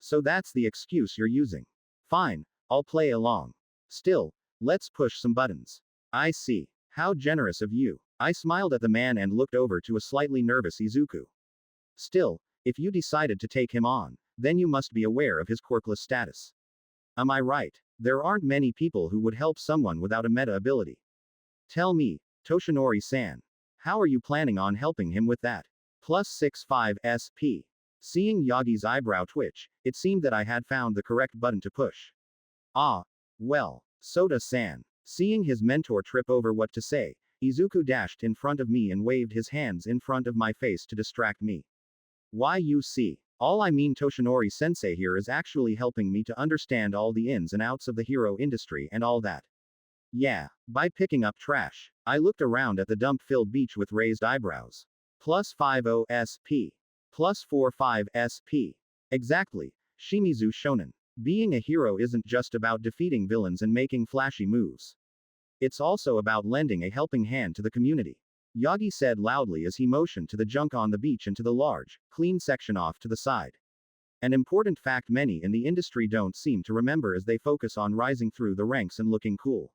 So that's the excuse you're using. Fine, I'll play along. Still, let's push some buttons. I see. How generous of you. I smiled at the man and looked over to a slightly nervous Izuku. Still, if you decided to take him on, then you must be aware of his quirkless status. Am I right? There aren't many people who would help someone without a meta ability. Tell me, Toshinori-san. How are you planning on helping him with that? +65 SP. Seeing Yagi's eyebrow twitch, it seemed that I had found the correct button to push. Ah. Well, Soda-san. Seeing his mentor trip over what to say, Izuku dashed in front of me and waved his hands in front of my face to distract me. Why you see? All I mean Toshinori sensei here is actually helping me to understand all the ins and outs of the hero industry and all that. Yeah, by picking up trash. I looked around at the dump-filled beach with raised eyebrows. Plus 50 SP. Plus 45 SP. Exactly. Shimizu Shonen. Being a hero isn't just about defeating villains and making flashy moves. It's also about lending a helping hand to the community. Yagi said loudly as he motioned to the junk on the beach and to the large, clean section off to the side. An important fact many in the industry don't seem to remember as they focus on rising through the ranks and looking cool.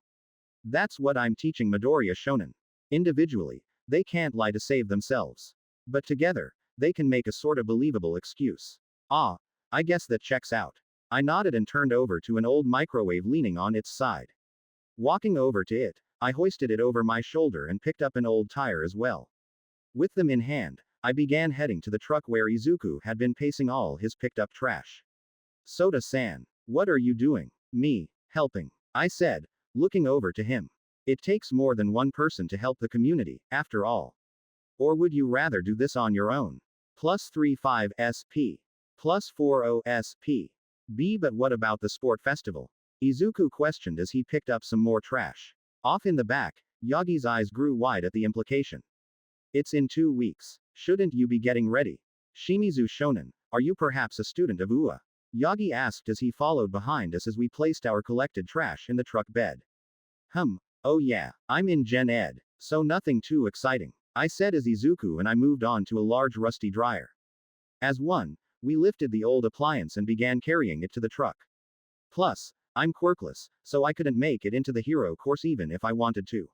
That's what I'm teaching Midoriya Shonen. Individually, they can't lie to save themselves. But together, they can make a sorta believable excuse. Ah, I guess that checks out. I nodded and turned over to an old microwave leaning on its side. Walking over to it, I hoisted it over my shoulder and picked up an old tire as well. With them in hand, I began heading to the truck where Izuku had been pacing all his picked up trash. Soda-san, what are you doing? Me, helping. I said, looking over to him. It takes more than one person to help the community, after all. Or would you rather do this on your own? Plus 35 SP. Plus 40 SP. B. But what about the sport festival? Izuku questioned as he picked up some more trash. Off in the back, Yagi's eyes grew wide at the implication. It's in 2 weeks. Shouldn't you be getting ready? Shimizu Shonen, are you perhaps a student of UA? Yagi asked as he followed behind us as we placed our collected trash in the truck bed. Oh yeah, I'm in Gen Ed, so nothing too exciting, I said as Izuku and I moved on to a large rusty dryer. As one, we lifted the old appliance and began carrying it to the truck. Plus, I'm quirkless, so I couldn't make it into the hero course even if I wanted to.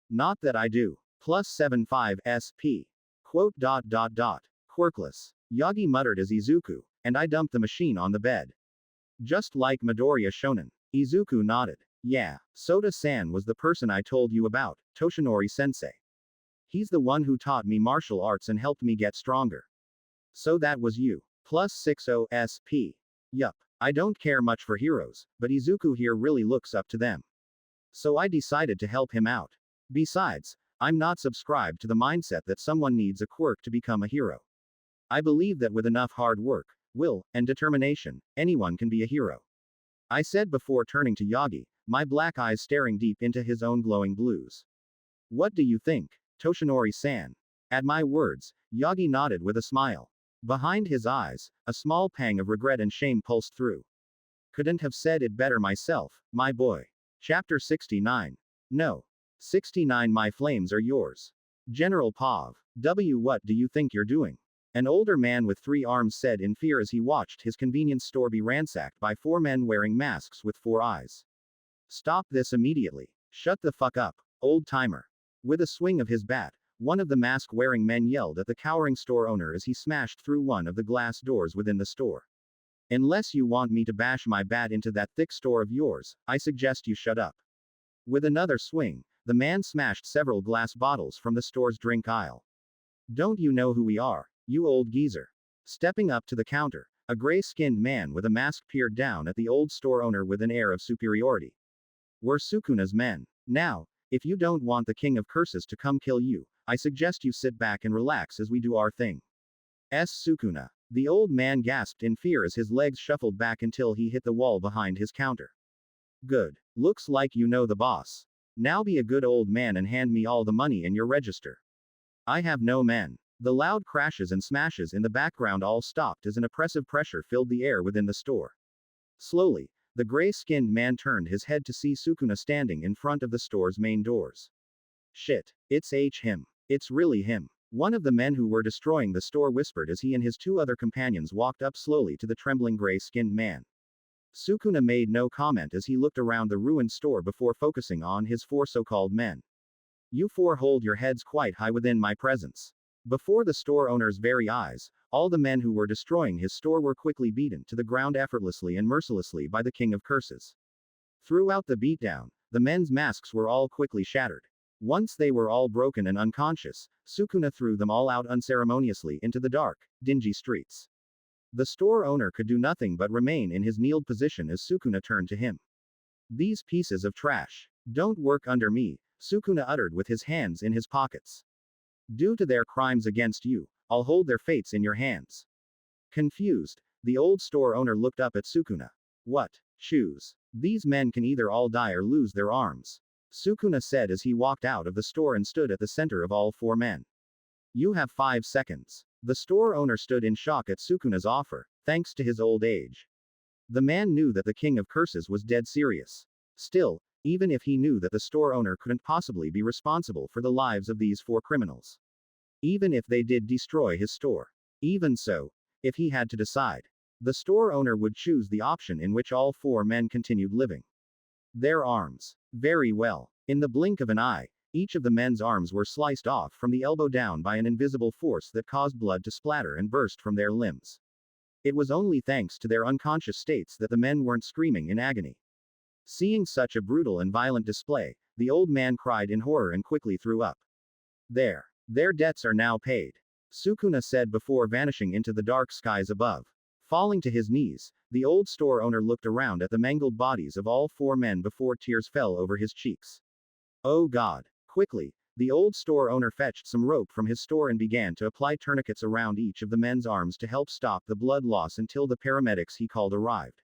Not that I do. Plus 75 SP. Quirkless. Yagi muttered as Izuku, and I dumped the machine on the bed. Just like Midoriya Shonen. Izuku nodded. Yeah, Soda-san was the person I told you about, Toshinori sensei. He's the one who taught me martial arts and helped me get stronger. So that was you. Plus 60 SP. Yup. I don't care much for heroes, but Izuku here really looks up to them. So I decided to help him out. Besides, I'm not subscribed to the mindset that someone needs a quirk to become a hero. I believe that with enough hard work, will, and determination, anyone can be a hero. I said before turning to Yagi, my black eyes staring deep into his own glowing blues. What do you think, Toshinori-san? At my words, Yagi nodded with a smile. Behind his eyes, a small pang of regret and shame pulsed through. Couldn't have said it better myself, my boy. Chapter 69. No. 69 My flames are yours. General Pav. W. What do you think you're doing? An older man with 3 arms said in fear as he watched his convenience store be ransacked by 4 men wearing masks with 4 eyes. Stop this immediately. Shut the fuck up, old timer. With a swing of his bat, one of the mask-wearing men yelled at the cowering store owner as he smashed through one of the glass doors within the store. Unless you want me to bash my bat into that thick store of yours, I suggest you shut up. With another swing, the man smashed several glass bottles from the store's drink aisle. Don't you know who we are, you old geezer? Stepping up to the counter, a gray-skinned man with a mask peered down at the old store owner with an air of superiority. We're Sukuna's men. Now, if you don't want the king of curses to come kill you, I suggest you sit back and relax as we do our thing. Sukuna. The old man gasped in fear as his legs shuffled back until he hit the wall behind his counter. Good. Looks like you know the boss. Now be a good old man and hand me all the money in your register. I have no men. The loud crashes and smashes in the background all stopped as an oppressive pressure filled the air within the store. Slowly, the gray-skinned man turned his head to see Sukuna standing in front of the store's main doors. Shit. It's him. It's really him. One of the men who were destroying the store whispered as he and his 2 other companions walked up slowly to the trembling gray-skinned man. Sukuna made no comment as he looked around the ruined store before focusing on his 4 so-called men. You 4 hold your heads quite high within my presence. Before the store owner's very eyes, all the men who were destroying his store were quickly beaten to the ground effortlessly and mercilessly by the King of Curses. Throughout the beatdown, the men's masks were all quickly shattered. Once they were all broken and unconscious, Sukuna threw them all out unceremoniously into the dark, dingy streets. The store owner could do nothing but remain in his kneeled position as Sukuna turned to him. These pieces of trash don't work under me, Sukuna uttered with his hands in his pockets. Due to their crimes against you, I'll hold their fates in your hands. Confused, the old store owner looked up at Sukuna. What? Choose. These men can either all die or lose their arms. Sukuna said as he walked out of the store and stood at the center of all four men. You have 5 seconds. The store owner stood in shock at Sukuna's offer, thanks to his old age. The man knew that the king of curses was dead serious. Still, even if he knew that the store owner couldn't possibly be responsible for the lives of these 4 criminals. Even if they did destroy his store. Even so, if he had to decide, the store owner would choose the option in which all 4 men continued living. Their arms. Very well. In the blink of an eye, each of the men's arms were sliced off from the elbow down by an invisible force that caused blood to splatter and burst from their limbs. It was only thanks to their unconscious states that the men weren't screaming in agony. Seeing such a brutal and violent display, the old man cried in horror and quickly threw up. There. Their debts are now paid. Sukuna said before vanishing into the dark skies above. Falling to his knees, the old store owner looked around at the mangled bodies of all 4 men before tears fell over his cheeks. Oh God. Quickly, the old store owner fetched some rope from his store and began to apply tourniquets around each of the men's arms to help stop the blood loss until the paramedics he called arrived.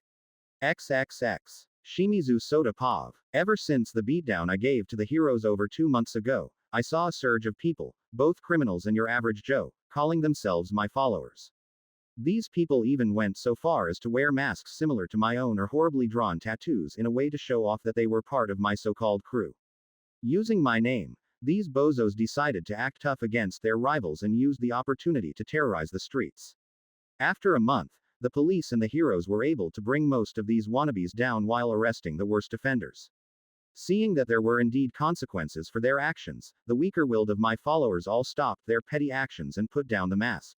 XXX. Shimizu Soda Pav. Ever since the beatdown I gave to the heroes over 2 months ago, I saw a surge of people, both criminals and your average Joe, calling themselves my followers. These people even went so far as to wear masks similar to my own or horribly drawn tattoos in a way to show off that they were part of my so-called crew. Using my name, these bozos decided to act tough against their rivals and used the opportunity to terrorize the streets. After a month, the police and the heroes were able to bring most of these wannabes down while arresting the worst offenders. Seeing that there were indeed consequences for their actions, the weaker-willed of my followers all stopped their petty actions and put down the mask.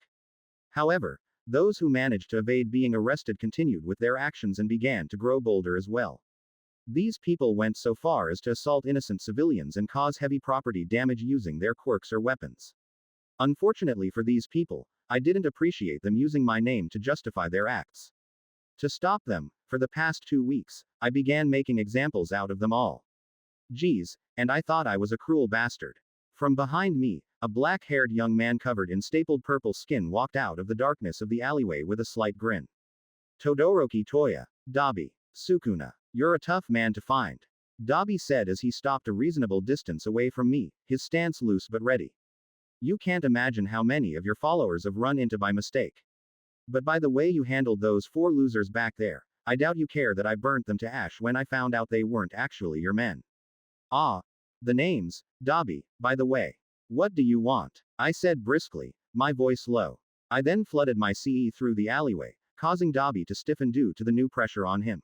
However, those who managed to evade being arrested continued with their actions and began to grow bolder as well. These people went so far as to assault innocent civilians and cause heavy property damage using their quirks or weapons. Unfortunately for these people, I didn't appreciate them using my name to justify their acts. To stop them, for the past 2 weeks, I began making examples out of them all. Geez, and I thought I was a cruel bastard. From behind me, a black-haired young man covered in stapled purple skin walked out of the darkness of the alleyway with a slight grin. Todoroki Toya. Dobby. Sukuna. You're a tough man to find. Dobby said as he stopped a reasonable distance away from me, his stance loose but ready. You can't imagine how many of your followers have run into by mistake. But by the way you handled those 4 losers back there, I doubt you care that I burnt them to ash when I found out they weren't actually your men. Ah. The names, Dobby, by the way. What do you want? I said briskly, my voice low. I then flooded my CE through the alleyway, causing Dobby to stiffen due to the new pressure on him.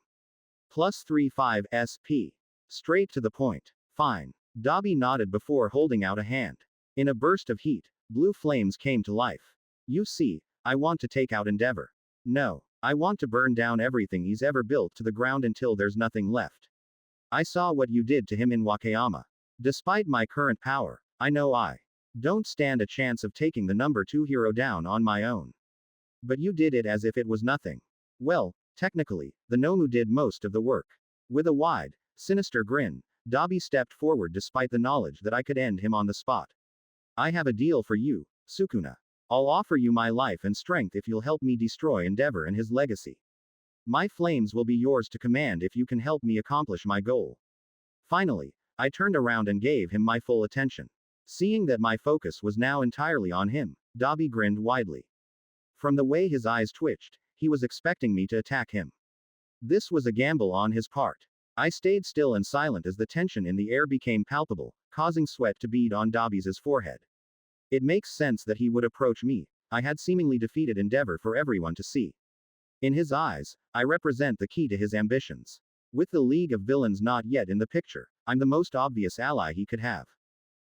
+35 SP. Straight to the point. Fine. Dobby nodded before holding out a hand. In a burst of heat, blue flames came to life. You see, I want to take out Endeavor. No. I want to burn down everything he's ever built to the ground until there's nothing left. I saw what you did to him in Wakayama. Despite my current power, I know I don't stand a chance of taking the number 2 hero down on my own. But you did it as if it was nothing. Well, technically, the Nomu did most of the work. With a wide, sinister grin, Dobby stepped forward despite the knowledge that I could end him on the spot. I have a deal for you, Sukuna. I'll offer you my life and strength if you'll help me destroy Endeavor and his legacy. My flames will be yours to command if you can help me accomplish my goal. Finally, I turned around and gave him my full attention. Seeing that my focus was now entirely on him, Dobby grinned widely. From the way his eyes twitched, he was expecting me to attack him. This was a gamble on his part. I stayed still and silent as the tension in the air became palpable, causing sweat to bead on Dobby's forehead. It makes sense that he would approach me. I had seemingly defeated Endeavor for everyone to see. In his eyes, I represent the key to his ambitions. With the League of Villains not yet in the picture, I'm the most obvious ally he could have.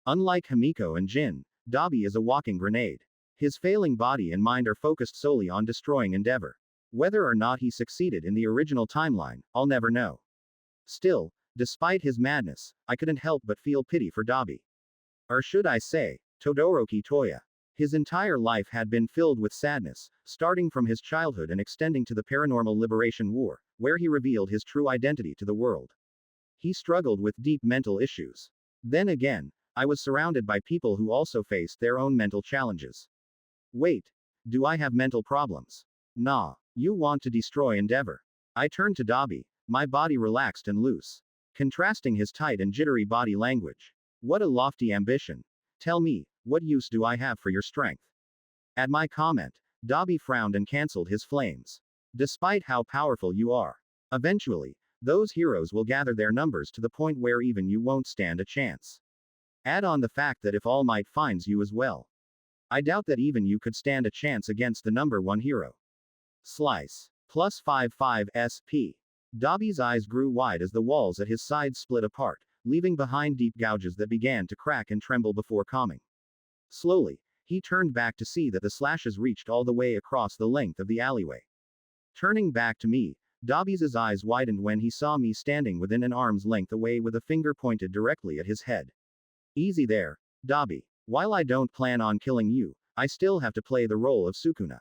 Unlike Himiko and Jin, Dobby is a walking grenade. His failing body and mind are focused solely on destroying Endeavor. Whether or not he succeeded in the original timeline, I'll never know. Still, despite his madness, I couldn't help but feel pity for Dobby. Or should I say, Todoroki Toya. His entire life had been filled with sadness, starting from his childhood and extending to the Paranormal Liberation War, where he revealed his true identity to the world. He struggled with deep mental issues. Then again, I was surrounded by people who also faced their own mental challenges. Wait. Do I have mental problems? Nah. You want to destroy Endeavor. I turned to Dobby, my body relaxed and loose, contrasting his tight and jittery body language. What a lofty ambition. Tell me, what use do I have for your strength? At my comment, Dobby frowned and cancelled his flames. Despite how powerful you are, eventually, those heroes will gather their numbers to the point where even you won't stand a chance. Add on the fact that if All Might finds you as well, I doubt that even you could stand a chance against the number one hero. Slice. Plus 55 SP. Dobby's eyes grew wide as the walls at his sides split apart, leaving behind deep gouges that began to crack and tremble before calming. Slowly, he turned back to see that the slashes reached all the way across the length of the alleyway. Turning back to me, Dobby's eyes widened when he saw me standing within an arm's length away with a finger pointed directly at his head. Easy there, Dobby. While I don't plan on killing you, I still have to play the role of Sukuna.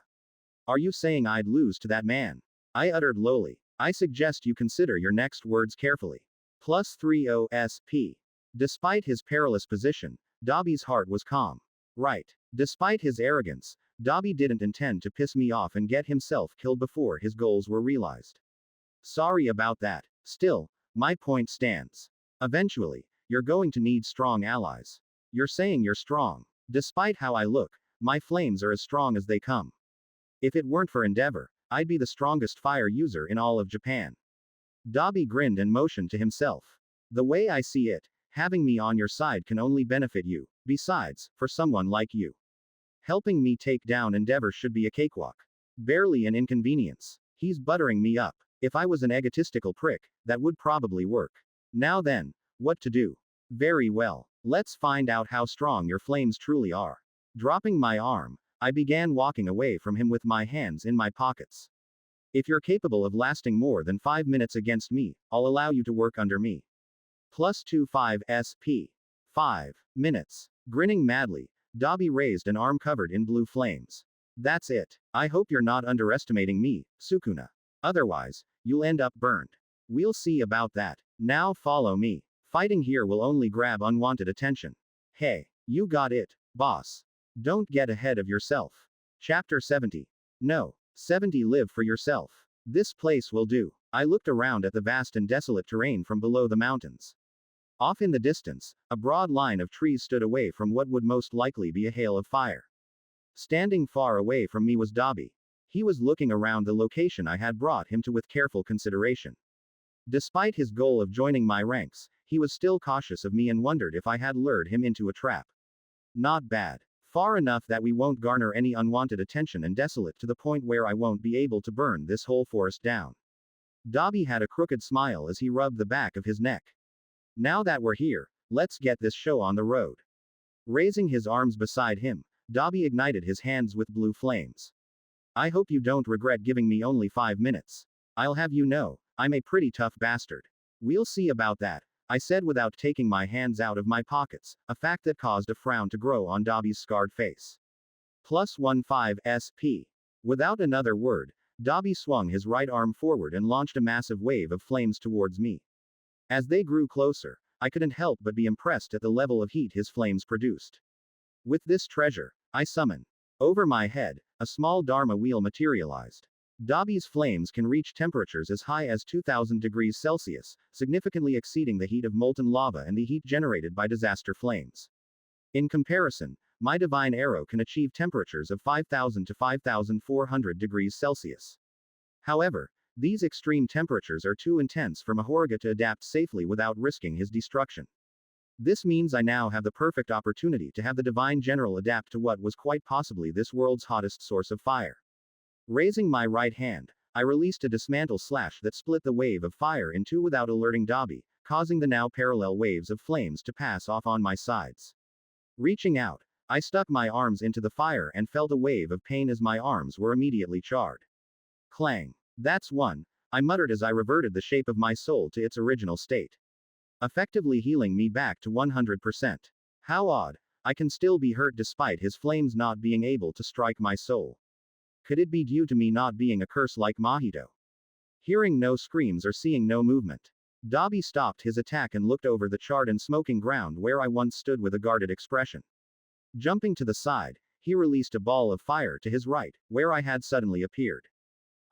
Are you saying I'd lose to that man? I uttered lowly. I suggest you consider your next words carefully. Plus 30 SP. Despite his perilous position, Dobby's heart was calm. Right. Despite his arrogance, Dobby didn't intend to piss me off and get himself killed before his goals were realized. Sorry about that. Still, my point stands. Eventually, you're going to need strong allies. You're saying you're strong. Despite how I look, my flames are as strong as they come. If it weren't for Endeavor, I'd be the strongest fire user in all of Japan. Dobby grinned and motioned to himself. The way I see it, having me on your side can only benefit you. Besides, for someone like you, helping me take down Endeavor should be a cakewalk. Barely an inconvenience. He's buttering me up. If I was an egotistical prick, that would probably work. Now then, what to do? Very well. Let's find out how strong your flames truly are. Dropping my arm, I began walking away from him with my hands in my pockets. If you're capable of lasting more than 5 minutes against me, I'll allow you to work under me. Plus 25 SP. 5 minutes. Grinning madly, Dobby raised an arm covered in blue flames. That's it. I hope you're not underestimating me, Sukuna. Otherwise, you'll end up burned. We'll see about that. Now follow me. Fighting here will only grab unwanted attention. Hey, you got it, boss. Don't get ahead of yourself. Chapter 70. No. 70 Live for yourself. This place will do. I looked around at the vast and desolate terrain from below the mountains. Off in the distance, a broad line of trees stood away from what would most likely be a hail of fire. Standing far away from me was Dobby. He was looking around the location I had brought him to with careful consideration. Despite his goal of joining my ranks, he was still cautious of me and wondered if I had lured him into a trap. Not bad. Far enough that we won't garner any unwanted attention, and desolate to the point where I won't be able to burn this whole forest down. Dobby had a crooked smile as he rubbed the back of his neck. Now that we're here, let's get this show on the road. Raising his arms beside him, Dobby ignited his hands with blue flames. I hope you don't regret giving me only 5 minutes. I'll have you know, I'm a pretty tough bastard. We'll see about that, I said without taking my hands out of my pockets, a fact that caused a frown to grow on Dobby's scarred face. Plus 15 SP. Without another word, Dobby swung his right arm forward and launched a massive wave of flames towards me. As they grew closer, I couldn't help but be impressed at the level of heat his flames produced. With this treasure, I summoned. Over my head, a small Dharma wheel materialized. Dobby's flames can reach temperatures as high as 2000 degrees Celsius, significantly exceeding the heat of molten lava and the heat generated by disaster flames. In comparison, my divine arrow can achieve temperatures of 5000 to 5400 degrees Celsius. However, these extreme temperatures are too intense for Mahoraga to adapt safely without risking his destruction. This means I now have the perfect opportunity to have the divine general adapt to what was quite possibly this world's hottest source of fire. Raising my right hand, I released a dismantle slash that split the wave of fire in two without alerting Dobby, causing the now parallel waves of flames to pass off on my sides. Reaching out, I stuck my arms into the fire and felt a wave of pain as my arms were immediately charred. Clang. That's one, I muttered as I reverted the shape of my soul to its original state, effectively healing me back to 100%. How odd, I can still be hurt despite his flames not being able to strike my soul. Could it be due to me not being a curse like Mahito? Hearing no screams or seeing no movement, Dobby stopped his attack and looked over the charred and smoking ground where I once stood with a guarded expression. Jumping to the side, he released a ball of fire to his right, where I had suddenly appeared.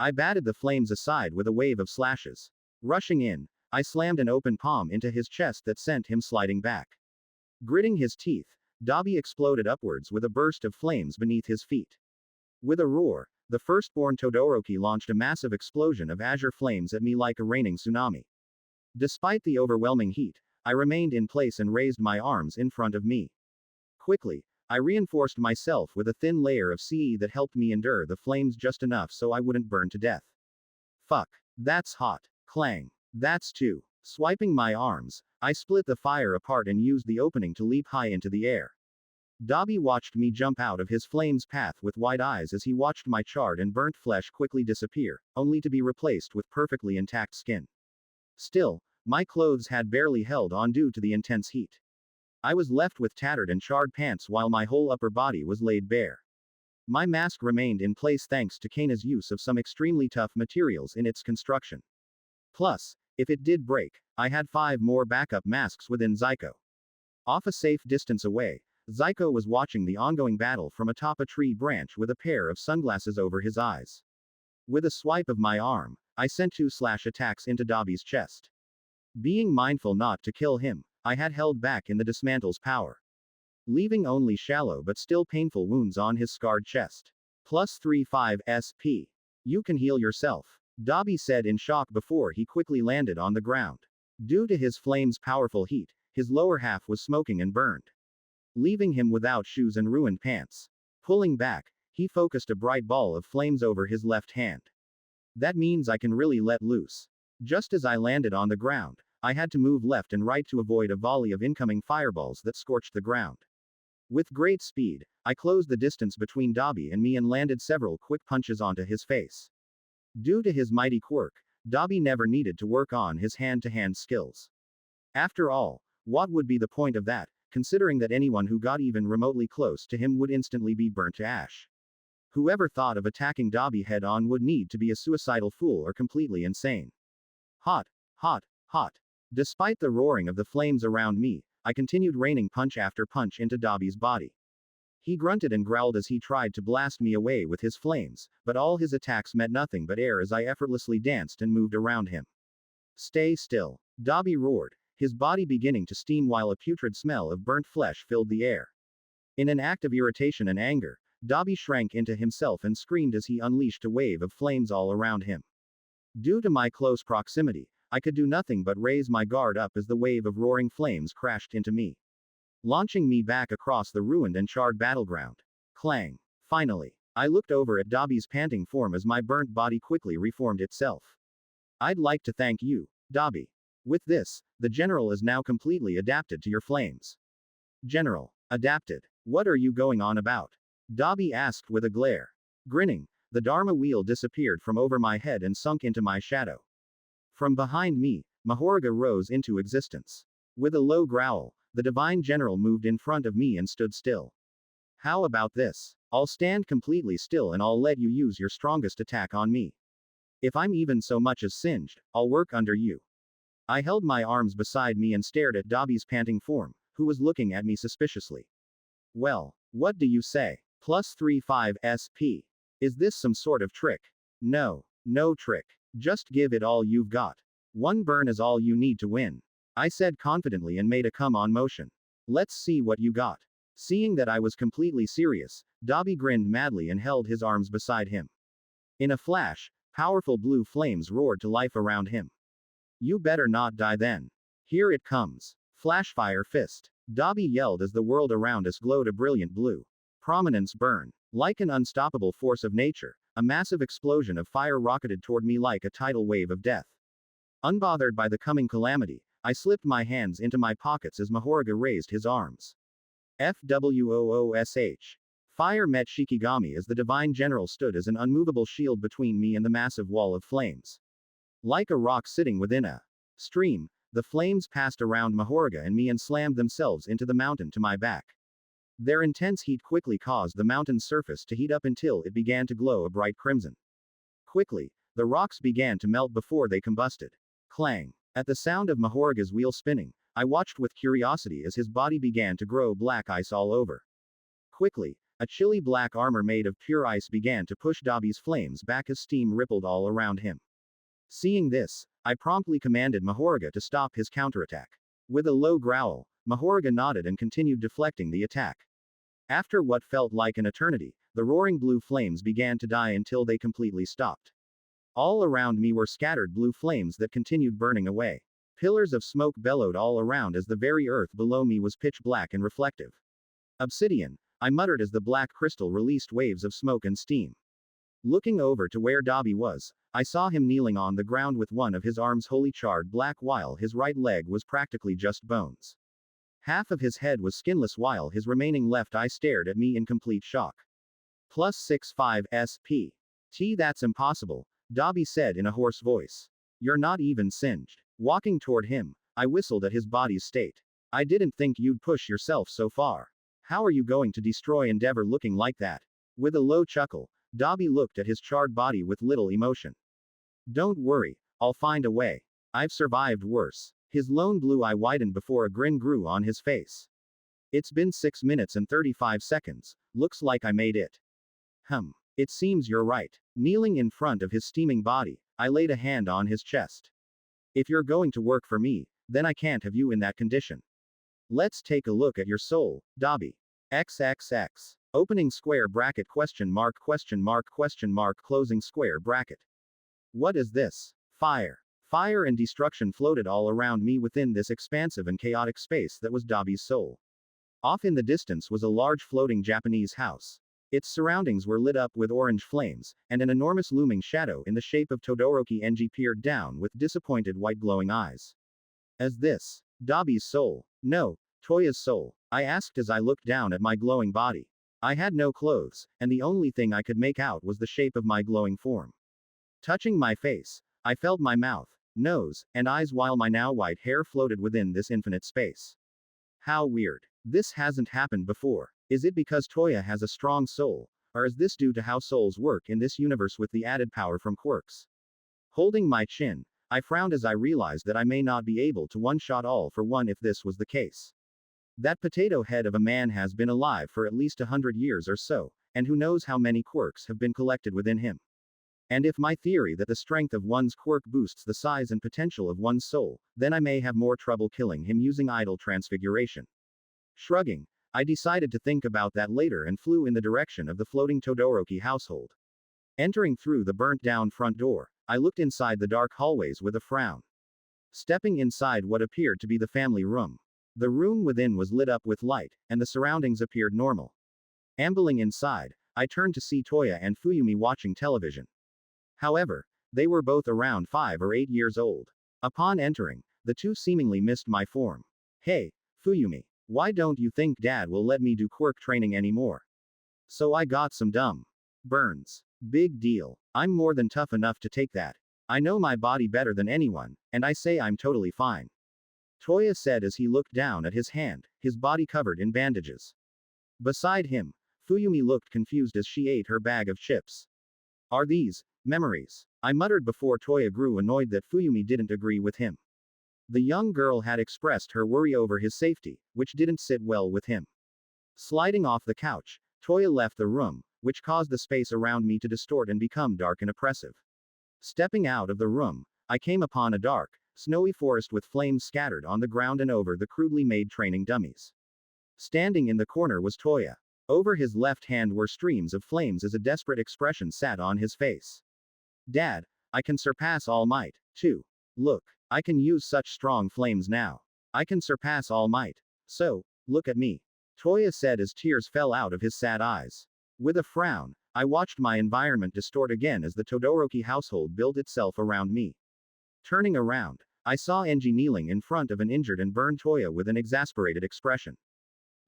I batted the flames aside with a wave of slashes. Rushing in, I slammed an open palm into his chest that sent him sliding back. Gritting his teeth, Dobby exploded upwards with a burst of flames beneath his feet. With a roar, the firstborn Todoroki launched a massive explosion of azure flames at me like a raining tsunami. Despite the overwhelming heat, I remained in place and raised my arms in front of me. Quickly, I reinforced myself with a thin layer of CE that helped me endure the flames just enough so I wouldn't burn to death. Fuck. That's hot. Clang. That's two. Swiping my arms, I split the fire apart and used the opening to leap high into the air. Dobby watched me jump out of his flames path with wide eyes as he watched my charred and burnt flesh quickly disappear, only to be replaced with perfectly intact skin. Still, my clothes had barely held on due to the intense heat. I was left with tattered and charred pants while my whole upper body was laid bare. My mask remained in place thanks to Kana's use of some extremely tough materials in its construction. Plus, if it did break, I had 5 more backup masks within Zyko. Off a safe distance away, Zyko was watching the ongoing battle from atop a tree branch with a pair of sunglasses over his eyes. With a swipe of my arm, I sent 2 slash attacks into Dobby's chest. Being mindful not to kill him, I had held back in the dismantle's power, leaving only shallow but still painful wounds on his scarred chest. Plus 3-5 SP. You can heal yourself, Dobby said in shock before he quickly landed on the ground. Due to his flame's powerful heat, his lower half was smoking and burned, leaving him without shoes and ruined pants. Pulling back, he focused a bright ball of flames over his left hand. That means I can really let loose. Just as I landed on the ground, I had to move left and right to avoid a volley of incoming fireballs that scorched the ground. With great speed, I closed the distance between Dobby and me and landed several quick punches onto his face. Due to his mighty quirk, Dobby never needed to work on his hand-to-hand skills. After all, what would be the point of that, considering that anyone who got even remotely close to him would instantly be burnt to ash? Whoever thought of attacking Dobby head-on would need to be a suicidal fool or completely insane. Hot, hot, hot. Despite the roaring of the flames around me, I continued raining punch after punch into Dobby's body. He grunted and growled as he tried to blast me away with his flames, but all his attacks met nothing but air as I effortlessly danced and moved around him. Stay still, Dobby roared, his body beginning to steam while a putrid smell of burnt flesh filled the air. In an act of irritation and anger, Dobby shrank into himself and screamed as he unleashed a wave of flames all around him. Due to my close proximity, I could do nothing but raise my guard up as the wave of roaring flames crashed into me, launching me back across the ruined and charred battleground. Clang. Finally, I looked over at Dobby's panting form as my burnt body quickly reformed itself. I'd like to thank you, Dobby. With this, the general is now completely adapted to your flames. General. Adapted. What are you going on about? Dobby asked with a glare. Grinning, the Dharma wheel disappeared from over my head and sunk into my shadow. From behind me, Mahorga rose into existence. With a low growl, the divine general moved in front of me and stood still. How about this? I'll stand completely still and I'll let you use your strongest attack on me. If I'm even so much as singed, I'll work under you. I held my arms beside me and stared at Dobby's panting form, who was looking at me suspiciously. Well, what do you say? Plus 3-5 SP. Is this some sort of trick? No, no trick. Just give it all you've got. One burn is all you need to win, I said confidently and made a come-on motion. Let's see what you got. Seeing that I was completely serious, Dobby grinned madly and held his arms beside him. In a flash, powerful blue flames roared to life around him. You better not die then. Here it comes. Flashfire fist. Dobby yelled as the world around us glowed a brilliant blue. Prominence burn. Like an unstoppable force of nature, a massive explosion of fire rocketed toward me like a tidal wave of death. Unbothered by the coming calamity, I slipped my hands into my pockets as Mahorga raised his arms. FWOOSH. Fire met Shikigami as the divine general stood as an unmovable shield between me and the massive wall of flames. Like a rock sitting within a stream, the flames passed around Mahorga and me and slammed themselves into the mountain to my back. Their intense heat quickly caused the mountain's surface to heat up until it began to glow a bright crimson. Quickly, the rocks began to melt before they combusted. Clang. At the sound of Mahoruga's wheel spinning, I watched with curiosity as his body began to grow black ice all over. Quickly, a chilly black armor made of pure ice began to push Dobby's flames back as steam rippled all around him. Seeing this, I promptly commanded Mahoruga to stop his counterattack. With a low growl, Mahoruga nodded and continued deflecting the attack. After what felt like an eternity, the roaring blue flames began to die until they completely stopped. All around me were scattered blue flames that continued burning away. Pillars of smoke bellowed all around as the very earth below me was pitch black and reflective. Obsidian, I muttered as the black crystal released waves of smoke and steam. Looking over to where Dobby was, I saw him kneeling on the ground with one of his arms wholly charred black while his right leg was practically just bones. Half of his head was skinless while his remaining left eye stared at me in complete shock. Plus 65 SP. That's impossible, Dobby said in a hoarse voice. You're not even singed. Walking toward him, I whistled at his body's state. I didn't think you'd push yourself so far. How are you going to destroy Endeavor looking like that? With a low chuckle, Dobby looked at his charred body with little emotion. Don't worry, I'll find a way. I've survived worse. His lone blue eye widened before a grin grew on his face. It's been 6 minutes and 35 seconds, looks like I made it. It seems you're right. Kneeling in front of his steaming body, I laid a hand on his chest. If you're going to work for me, then I can't have you in that condition. Let's take a look at your soul, Dobby. XXX. Opening square bracket ? Closing square bracket. What is this? Fire. Fire and destruction floated all around me within this expansive and chaotic space that was Dobby's soul. Off in the distance was a large floating Japanese house. Its surroundings were lit up with orange flames, and an enormous looming shadow in the shape of Todoroki Enji peered down with disappointed white glowing eyes. Is this Dobby's soul? No, Toya's soul, I asked as I looked down at my glowing body. I had no clothes, and the only thing I could make out was the shape of my glowing form. Touching my face, I felt my mouth, nose, and eyes while my now white hair floated within this infinite space. How weird. This hasn't happened before. Is it because Toya has a strong soul, or is this due to how souls work in this universe with the added power from quirks? Holding my chin, I frowned as I realized that I may not be able to one-shot all for one if this was the case. That potato head of a man has been alive for at least 100 years or so, and who knows how many quirks have been collected within him. And if my theory that the strength of one's quirk boosts the size and potential of one's soul, then I may have more trouble killing him using idle transfiguration. Shrugging, I decided to think about that later and flew in the direction of the floating Todoroki household. Entering through the burnt-down front door, I looked inside the dark hallways with a frown. Stepping inside what appeared to be the family room. The room within was lit up with light, and the surroundings appeared normal. Ambling inside, I turned to see Toya and Fuyumi watching television. However, they were both around 5 or 8 years old. Upon entering, the two seemingly missed my form. Hey, Fuyumi, why don't you think Dad will let me do quirk training anymore? So I got some dumb burns. Big deal. I'm more than tough enough to take that. I know my body better than anyone, and I say I'm totally fine. Toya said as he looked down at his hand, his body covered in bandages. Beside him, Fuyumi looked confused as she ate her bag of chips. Are these memories? I muttered before Toya grew annoyed that Fuyumi didn't agree with him. The young girl had expressed her worry over his safety, which didn't sit well with him. Sliding off the couch, Toya left the room, which caused the space around me to distort and become dark and oppressive. Stepping out of the room, I came upon a dark, snowy forest with flames scattered on the ground and over the crudely made training dummies. Standing in the corner was Toya. Over his left hand were streams of flames as a desperate expression sat on his face. Dad, I can surpass All Might, too. Look, I can use such strong flames now. I can surpass All Might. So, look at me. Toya said as tears fell out of his sad eyes. With a frown, I watched my environment distort again as the Todoroki household built itself around me. Turning around, I saw Enji kneeling in front of an injured and burned Toya with an exasperated expression.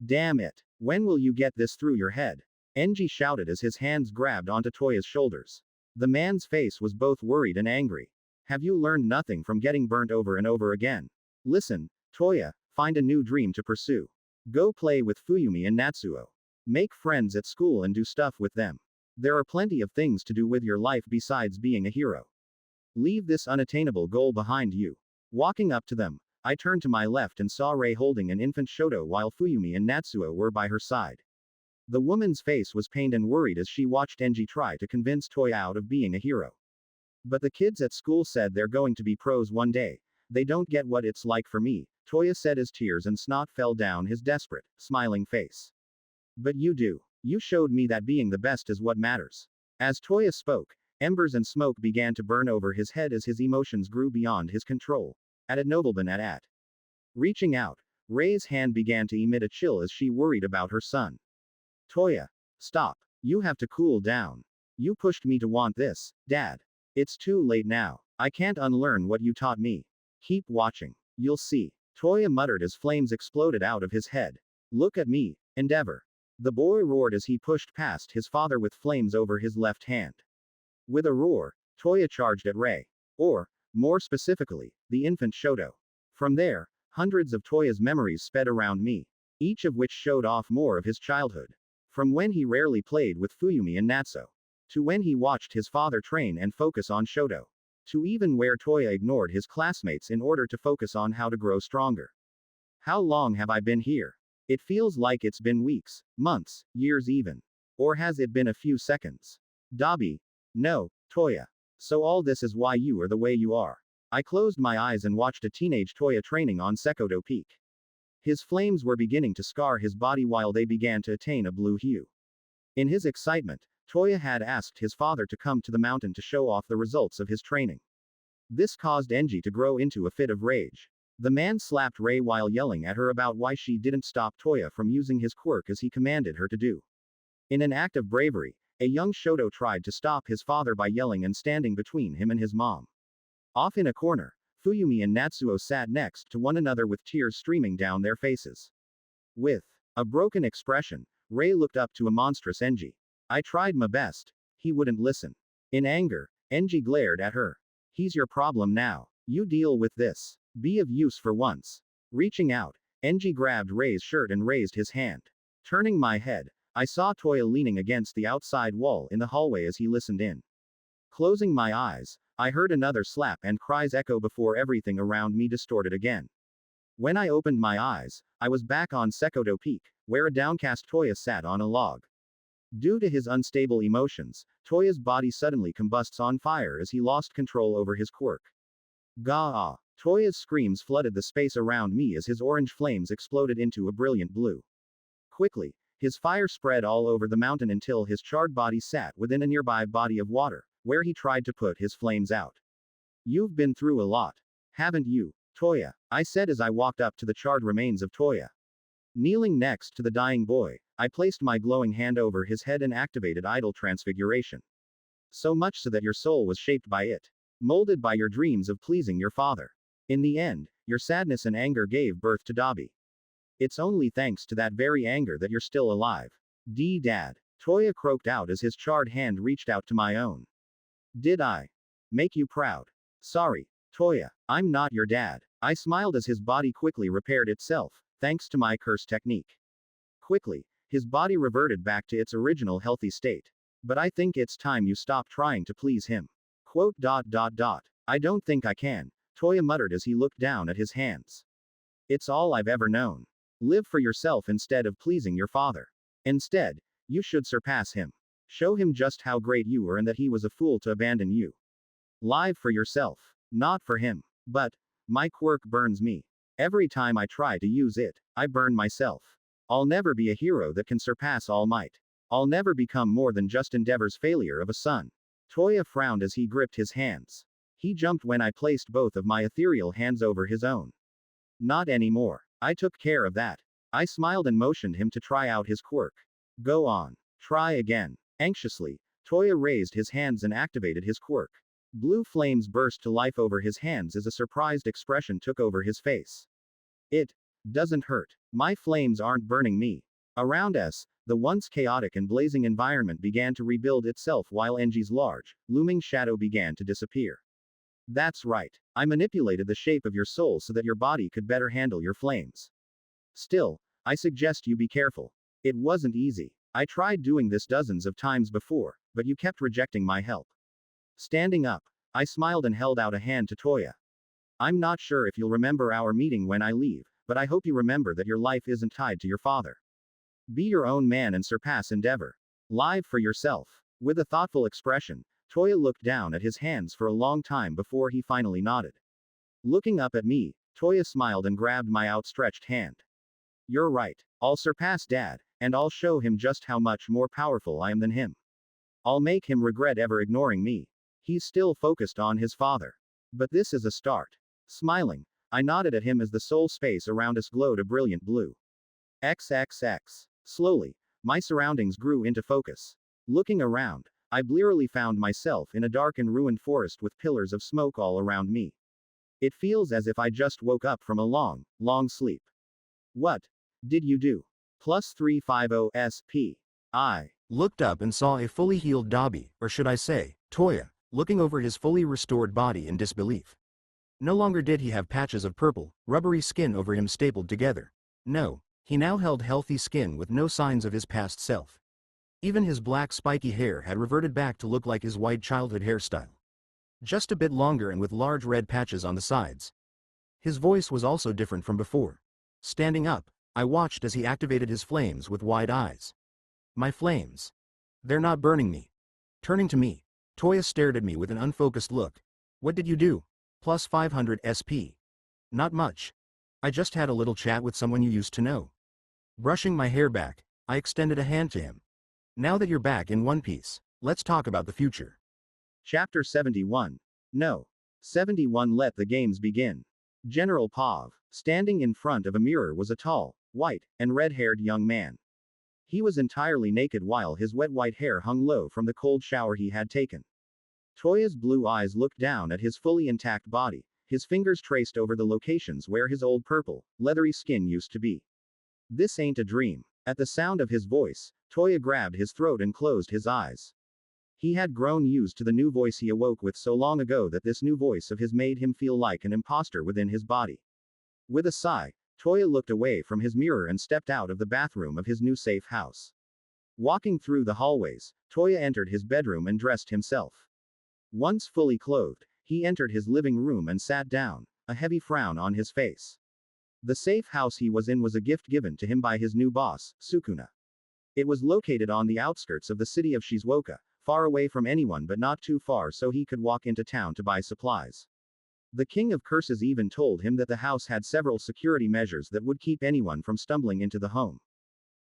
Damn it. When will you get this through your head? Enji shouted as his hands grabbed onto Toya's shoulders. The man's face was both worried and angry. Have you learned nothing from getting burnt over and over again? Listen, Toya, find a new dream to pursue. Go play with Fuyumi and Natsuo. Make friends at school and do stuff with them. There are plenty of things to do with your life besides being a hero. Leave this unattainable goal behind you. Walking up to them, I turned to my left and saw Rei holding an infant Shoto while Fuyumi and Natsuo were by her side. The woman's face was pained and worried as she watched Enji try to convince Toya out of being a hero. But the kids at school said they're going to be pros one day. They don't get what it's like for me, Toya said as tears and snot fell down his desperate, smiling face. But you do. You showed me that being the best is what matters. As Toya spoke, embers and smoke began to burn over his head as his emotions grew beyond his control. At Nobleman at. Reaching out, Rei's hand began to emit a chill as she worried about her son. Toya. Stop. You have to cool down. You pushed me to want this, Dad. It's too late now. I can't unlearn what you taught me. Keep watching. You'll see. Toya muttered as flames exploded out of his head. Look at me, Endeavor. The boy roared as he pushed past his father with flames over his left hand. With a roar, Toya charged at Rei. Or, more specifically, the infant Shoto. From there, hundreds of Toya's memories sped around me, each of which showed off more of his childhood. From when he rarely played with Fuyumi and Natsuo, to when he watched his father train and focus on Shoto, to even where Toya ignored his classmates in order to focus on how to grow stronger. How long have I been here? It feels like it's been weeks, months, years even. Or has it been a few seconds? Dobby. No, Toya. So all this is why you are the way you are. I closed my eyes and watched a teenage Toya training on Sekoto Peak. His flames were beginning to scar his body while they began to attain a blue hue. In his excitement, Toya had asked his father to come to the mountain to show off the results of his training. This caused Enji to grow into a fit of rage. The man slapped Rei while yelling at her about why she didn't stop Toya from using his quirk as he commanded her to do. In an act of bravery, a young Shoto tried to stop his father by yelling and standing between him and his mom. Off in a corner, Fuyumi and Natsuo sat next to one another with tears streaming down their faces. With a broken expression, Rei looked up to a monstrous Enji. I tried my best. He wouldn't listen. In anger, Enji glared at her. He's your problem now. You deal with this. Be of use for once. Reaching out, Enji grabbed Rei's shirt and raised his hand. Turning my head, I saw Toya leaning against the outside wall in the hallway as he listened in. Closing my eyes, I heard another slap and cries echo before everything around me distorted again. When I opened my eyes, I was back on Sekoto Peak, where a downcast Toya sat on a log. Due to his unstable emotions, Toya's body suddenly combusts on fire as he lost control over his quirk. Gah! Toya's screams flooded the space around me as his orange flames exploded into a brilliant blue. Quickly, his fire spread all over the mountain until his charred body sat within a nearby body of water, where he tried to put his flames out. You've been through a lot. Haven't you, Toya? I said as I walked up to the charred remains of Toya. Kneeling next to the dying boy, I placed my glowing hand over his head and activated idol transfiguration. So much so that your soul was shaped by it. Molded by your dreams of pleasing your father. In the end, your sadness and anger gave birth to Dobby. It's only thanks to that very anger that you're still alive. Dad. Toya croaked out as his charred hand reached out to my own. Did I make you proud? Sorry, Toya, I'm not your dad. I smiled as his body quickly repaired itself, thanks to my curse technique. Quickly, his body reverted back to its original healthy state. But I think it's time you stop trying to please him. Quote. I don't think I can, Toya muttered as he looked down at his hands. It's all I've ever known. Live for yourself instead of pleasing your father. Instead, you should surpass him. Show him just how great you were and that he was a fool to abandon you. Live for yourself. Not for him. But, my quirk burns me. Every time I try to use it, I burn myself. I'll never be a hero that can surpass All Might. I'll never become more than just Endeavor's failure of a son. Toya frowned as he gripped his hands. He jumped when I placed both of my ethereal hands over his own. Not anymore. I took care of that. I smiled and motioned him to try out his quirk. Go on. Try again. Anxiously, Toya raised his hands and activated his quirk. Blue flames burst to life over his hands as a surprised expression took over his face. It doesn't hurt. My flames aren't burning me. Around us, the once chaotic and blazing environment began to rebuild itself while Enji's large, looming shadow began to disappear. That's right. I manipulated the shape of your soul so that your body could better handle your flames. Still, I suggest you be careful. It wasn't easy. I tried doing this dozens of times before, but you kept rejecting my help. Standing up, I smiled and held out a hand to Toya. I'm not sure if you'll remember our meeting when I leave, but I hope you remember that your life isn't tied to your father. Be your own man and surpass endeavor. Live for yourself. With a thoughtful expression, Toya looked down at his hands for a long time before he finally nodded. Looking up at me, Toya smiled and grabbed my outstretched hand. You're right. I'll surpass Dad, and I'll show him just how much more powerful I am than him. I'll make him regret ever ignoring me. He's still focused on his father. But this is a start. Smiling, I nodded at him as the soul space around us glowed a brilliant blue. XXX. Slowly, my surroundings grew into focus. Looking around, I blearily found myself in a dark and ruined forest with pillars of smoke all around me. It feels as if I just woke up from a long, long sleep. What did you do? Plus 350 SP. I Looked up and saw a fully healed Dobby, or should I say, Toya, looking over his fully restored body in disbelief. No longer did he have patches of purple, rubbery skin over him stapled together. No, he now held healthy skin with no signs of his past self. Even his black spiky hair had reverted back to look like his white childhood hairstyle. Just a bit longer and with large red patches on the sides. His voice was also different from before. Standing up, I watched as he activated his flames with wide eyes. My flames. They're not burning me. Turning to me, Toya stared at me with an unfocused look. What did you do? Plus 500 SP. Not much. I just had a little chat with someone you used to know. Brushing my hair back, I extended a hand to him. Now that you're back in one piece, let's talk about the future. Chapter 71. No. 71. Let the games begin. General Pav, standing in front of a mirror, was a tall, white, and red-haired young man. He was entirely naked while his wet white hair hung low from the cold shower he had taken. Toya's blue eyes looked down at his fully intact body, his fingers traced over the locations where his old purple, leathery skin used to be. This ain't a dream. At the sound of his voice, Toya grabbed his throat and closed his eyes. He had grown used to the new voice he awoke with so long ago that this new voice of his made him feel like an imposter within his body. With a sigh, Toya looked away from his mirror and stepped out of the bathroom of his new safe house. Walking through the hallways, Toya entered his bedroom and dressed himself. Once fully clothed, he entered his living room and sat down, a heavy frown on his face. The safe house he was in was a gift given to him by his new boss, Sukuna. It was located on the outskirts of the city of Shizuko, far away from anyone but not too far so he could walk into town to buy supplies. The King of Curses even told him that the house had several security measures that would keep anyone from stumbling into the home.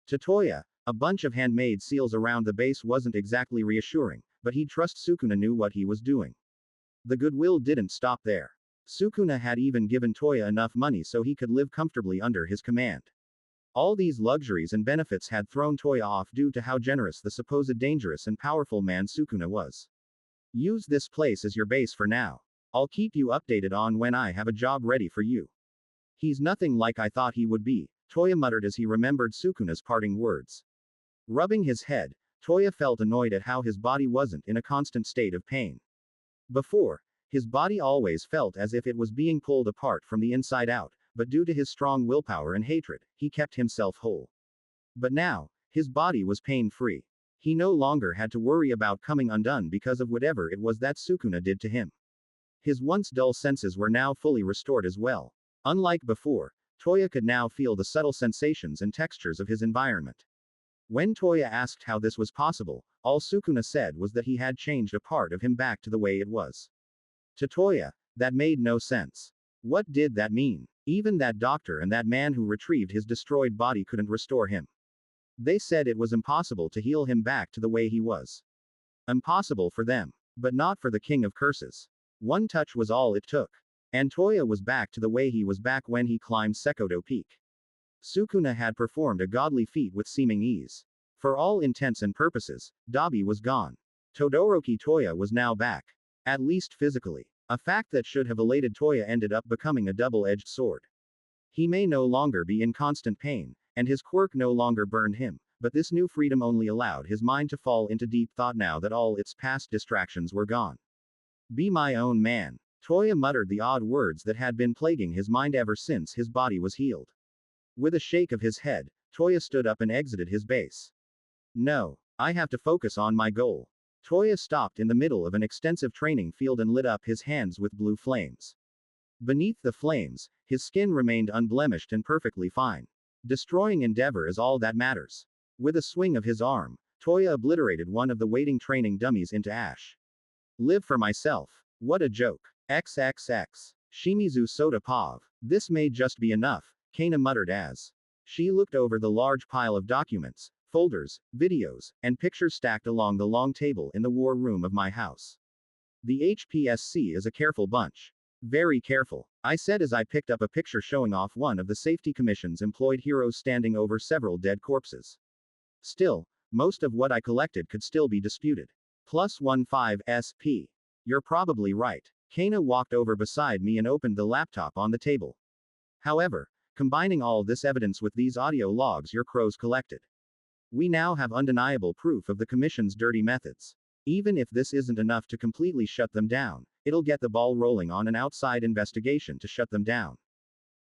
To Toya, a bunch of handmade seals around the base wasn't exactly reassuring, but he'd trust Sukuna knew what he was doing. The goodwill didn't stop there. Sukuna had even given Toya enough money so he could live comfortably under his command. All these luxuries and benefits had thrown Toya off due to how generous the supposed dangerous and powerful man Sukuna was. Use this place as your base for now. I'll keep you updated on when I have a job ready for you. He's nothing like I thought he would be, Toya muttered as he remembered Sukuna's parting words. Rubbing his head, Toya felt annoyed at how his body wasn't in a constant state of pain. Before, his body always felt as if it was being pulled apart from the inside out, but due to his strong willpower and hatred, he kept himself whole. But now, his body was pain-free. He no longer had to worry about coming undone because of whatever it was that Sukuna did to him. His once dull senses were now fully restored as well. Unlike before, Toya could now feel the subtle sensations and textures of his environment. When Toya asked how this was possible, all Sukuna said was that he had changed a part of him back to the way it was. To Toya, that made no sense. What did that mean? Even that doctor and that man who retrieved his destroyed body couldn't restore him. They said it was impossible to heal him back to the way he was. Impossible for them, but not for the King of Curses. One touch was all it took. And Toya was back to the way he was back when he climbed Sekoto Peak. Sukuna had performed a godly feat with seeming ease. For all intents and purposes, Dobby was gone. Todoroki Toya was now back. At least physically. A fact that should have elated Toya ended up becoming a double-edged sword. He may no longer be in constant pain, and his quirk no longer burned him, but this new freedom only allowed his mind to fall into deep thought now that all its past distractions were gone. Be my own man. Toya muttered the odd words that had been plaguing his mind ever since his body was healed. With a shake of his head, Toya stood up and exited his base. No, I have to focus on my goal. Toya stopped in the middle of an extensive training field and lit up his hands with blue flames. Beneath the flames, his skin remained unblemished and perfectly fine. Destroying Endeavor is all that matters. With a swing of his arm, Toya obliterated one of the waiting training dummies into ash. Live for myself. What a joke. XXX. Shimizu Soda Pav. This may just be enough, Kana muttered as she looked over the large pile of documents, folders, videos, and pictures stacked along the long table in the war room of my house. The HPSC is a careful bunch. Very careful, I said as I picked up a picture showing off one of the safety commission's employed heroes standing over several dead corpses. Still, most of what I collected could still be disputed. Plus 15 SP. You're probably right. Kana walked over beside me and opened the laptop on the table. However, combining all this evidence with these audio logs your crows collected, we now have undeniable proof of the Commission's dirty methods. Even if this isn't enough to completely shut them down, it'll get the ball rolling on an outside investigation to shut them down.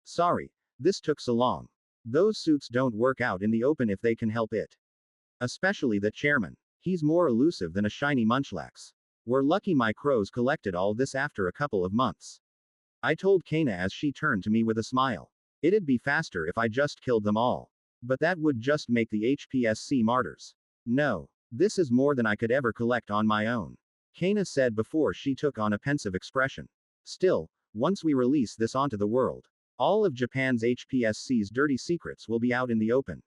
Sorry, this took so long. Those suits don't work out in the open if they can help it. Especially the chairman. He's more elusive than a shiny munchlax. We're lucky my crows collected all this after a couple of months. I told Kana as she turned to me with a smile. It'd be faster if I just killed them all. But that would just make the HPSC martyrs. No. This is more than I could ever collect on my own. Kana said before she took on a pensive expression. Still, once we release this onto the world, all of Japan's HPSC's dirty secrets will be out in the open.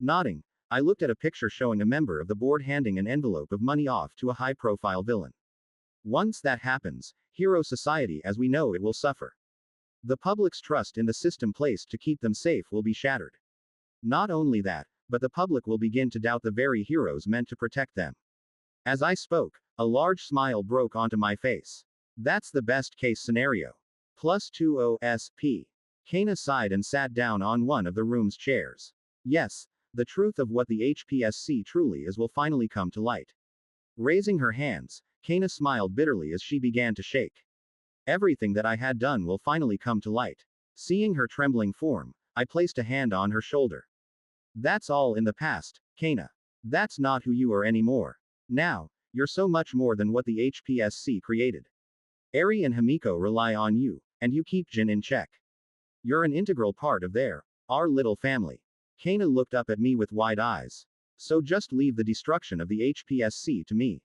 Nodding, I looked at a picture showing a member of the board handing an envelope of money off to a high-profile villain. Once that happens, Hero Society as we know it will suffer. The public's trust in the system placed to keep them safe will be shattered. Not only that, but the public will begin to doubt the very heroes meant to protect them. As I spoke, a large smile broke onto my face. That's the best case scenario. Plus 20 SP. Kana sighed and sat down on one of the room's chairs. Yes, the truth of what the HPSC truly is will finally come to light. Raising her hands, Kana smiled bitterly as she began to shake. Everything that I had done will finally come to light. Seeing her trembling form, I placed a hand on her shoulder. That's all in the past, Kana. That's not who you are anymore. Now, you're so much more than what the HPSC created. Arie and Himiko rely on you, and you keep Jin in check. You're an integral part of our little family. Kana looked up at me with wide eyes. So just leave the destruction of the HPSC to me.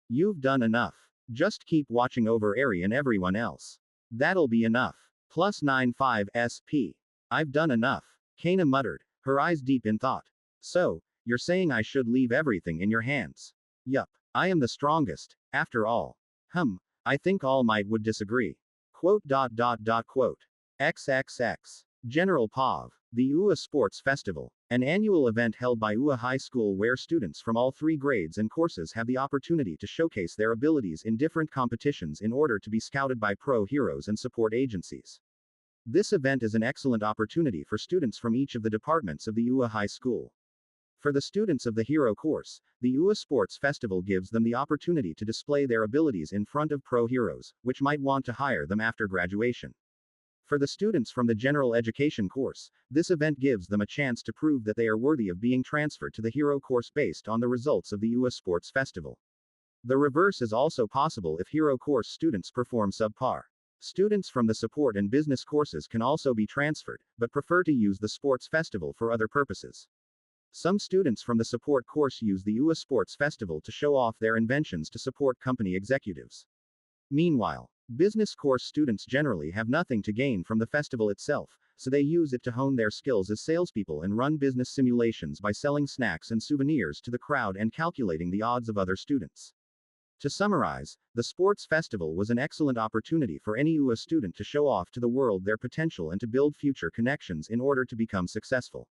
You've done enough. Just keep watching over Arie and everyone else. That'll be enough. Plus 95 SP. I've done enough. Kana muttered, her eyes deep in thought. So, you're saying I should leave everything in your hands? Yup. I am the strongest, after all. I think All Might would disagree. Quote. XXX. General Pav. The UA Sports Festival, an annual event held by UA High School where students from all 3 grades and courses have the opportunity to showcase their abilities in different competitions in order to be scouted by pro heroes and support agencies. This event is an excellent opportunity for students from each of the departments of the UA High School. For the students of the Hero course, the UA Sports Festival gives them the opportunity to display their abilities in front of pro heroes, which might want to hire them after graduation. For the students from the General Education course, this event gives them a chance to prove that they are worthy of being transferred to the Hero course based on the results of the UA Sports Festival. The reverse is also possible if Hero course students perform subpar. Students from the support and business courses can also be transferred, but prefer to use the sports festival for other purposes. Some students from the support course use the UA Sports Festival to show off their inventions to support company executives. Meanwhile, business course students generally have nothing to gain from the festival itself, so they use it to hone their skills as salespeople and run business simulations by selling snacks and souvenirs to the crowd and calculating the odds of other students. To summarize, the sports festival was an excellent opportunity for any UA student to show off to the world their potential and to build future connections in order to become successful.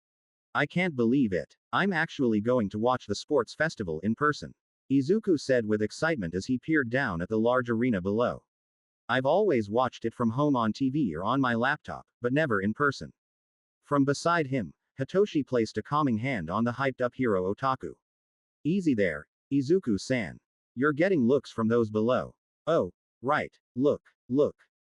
I can't believe it. I'm actually going to watch the sports festival in person. Izuku said with excitement as he peered down at the large arena below. I've always watched it from home on TV or on my laptop, but never in person. From beside him, Hitoshi placed a calming hand on the hyped-up hero otaku. Easy there, Izuku-san. You're getting looks from those below. Oh, right. Look.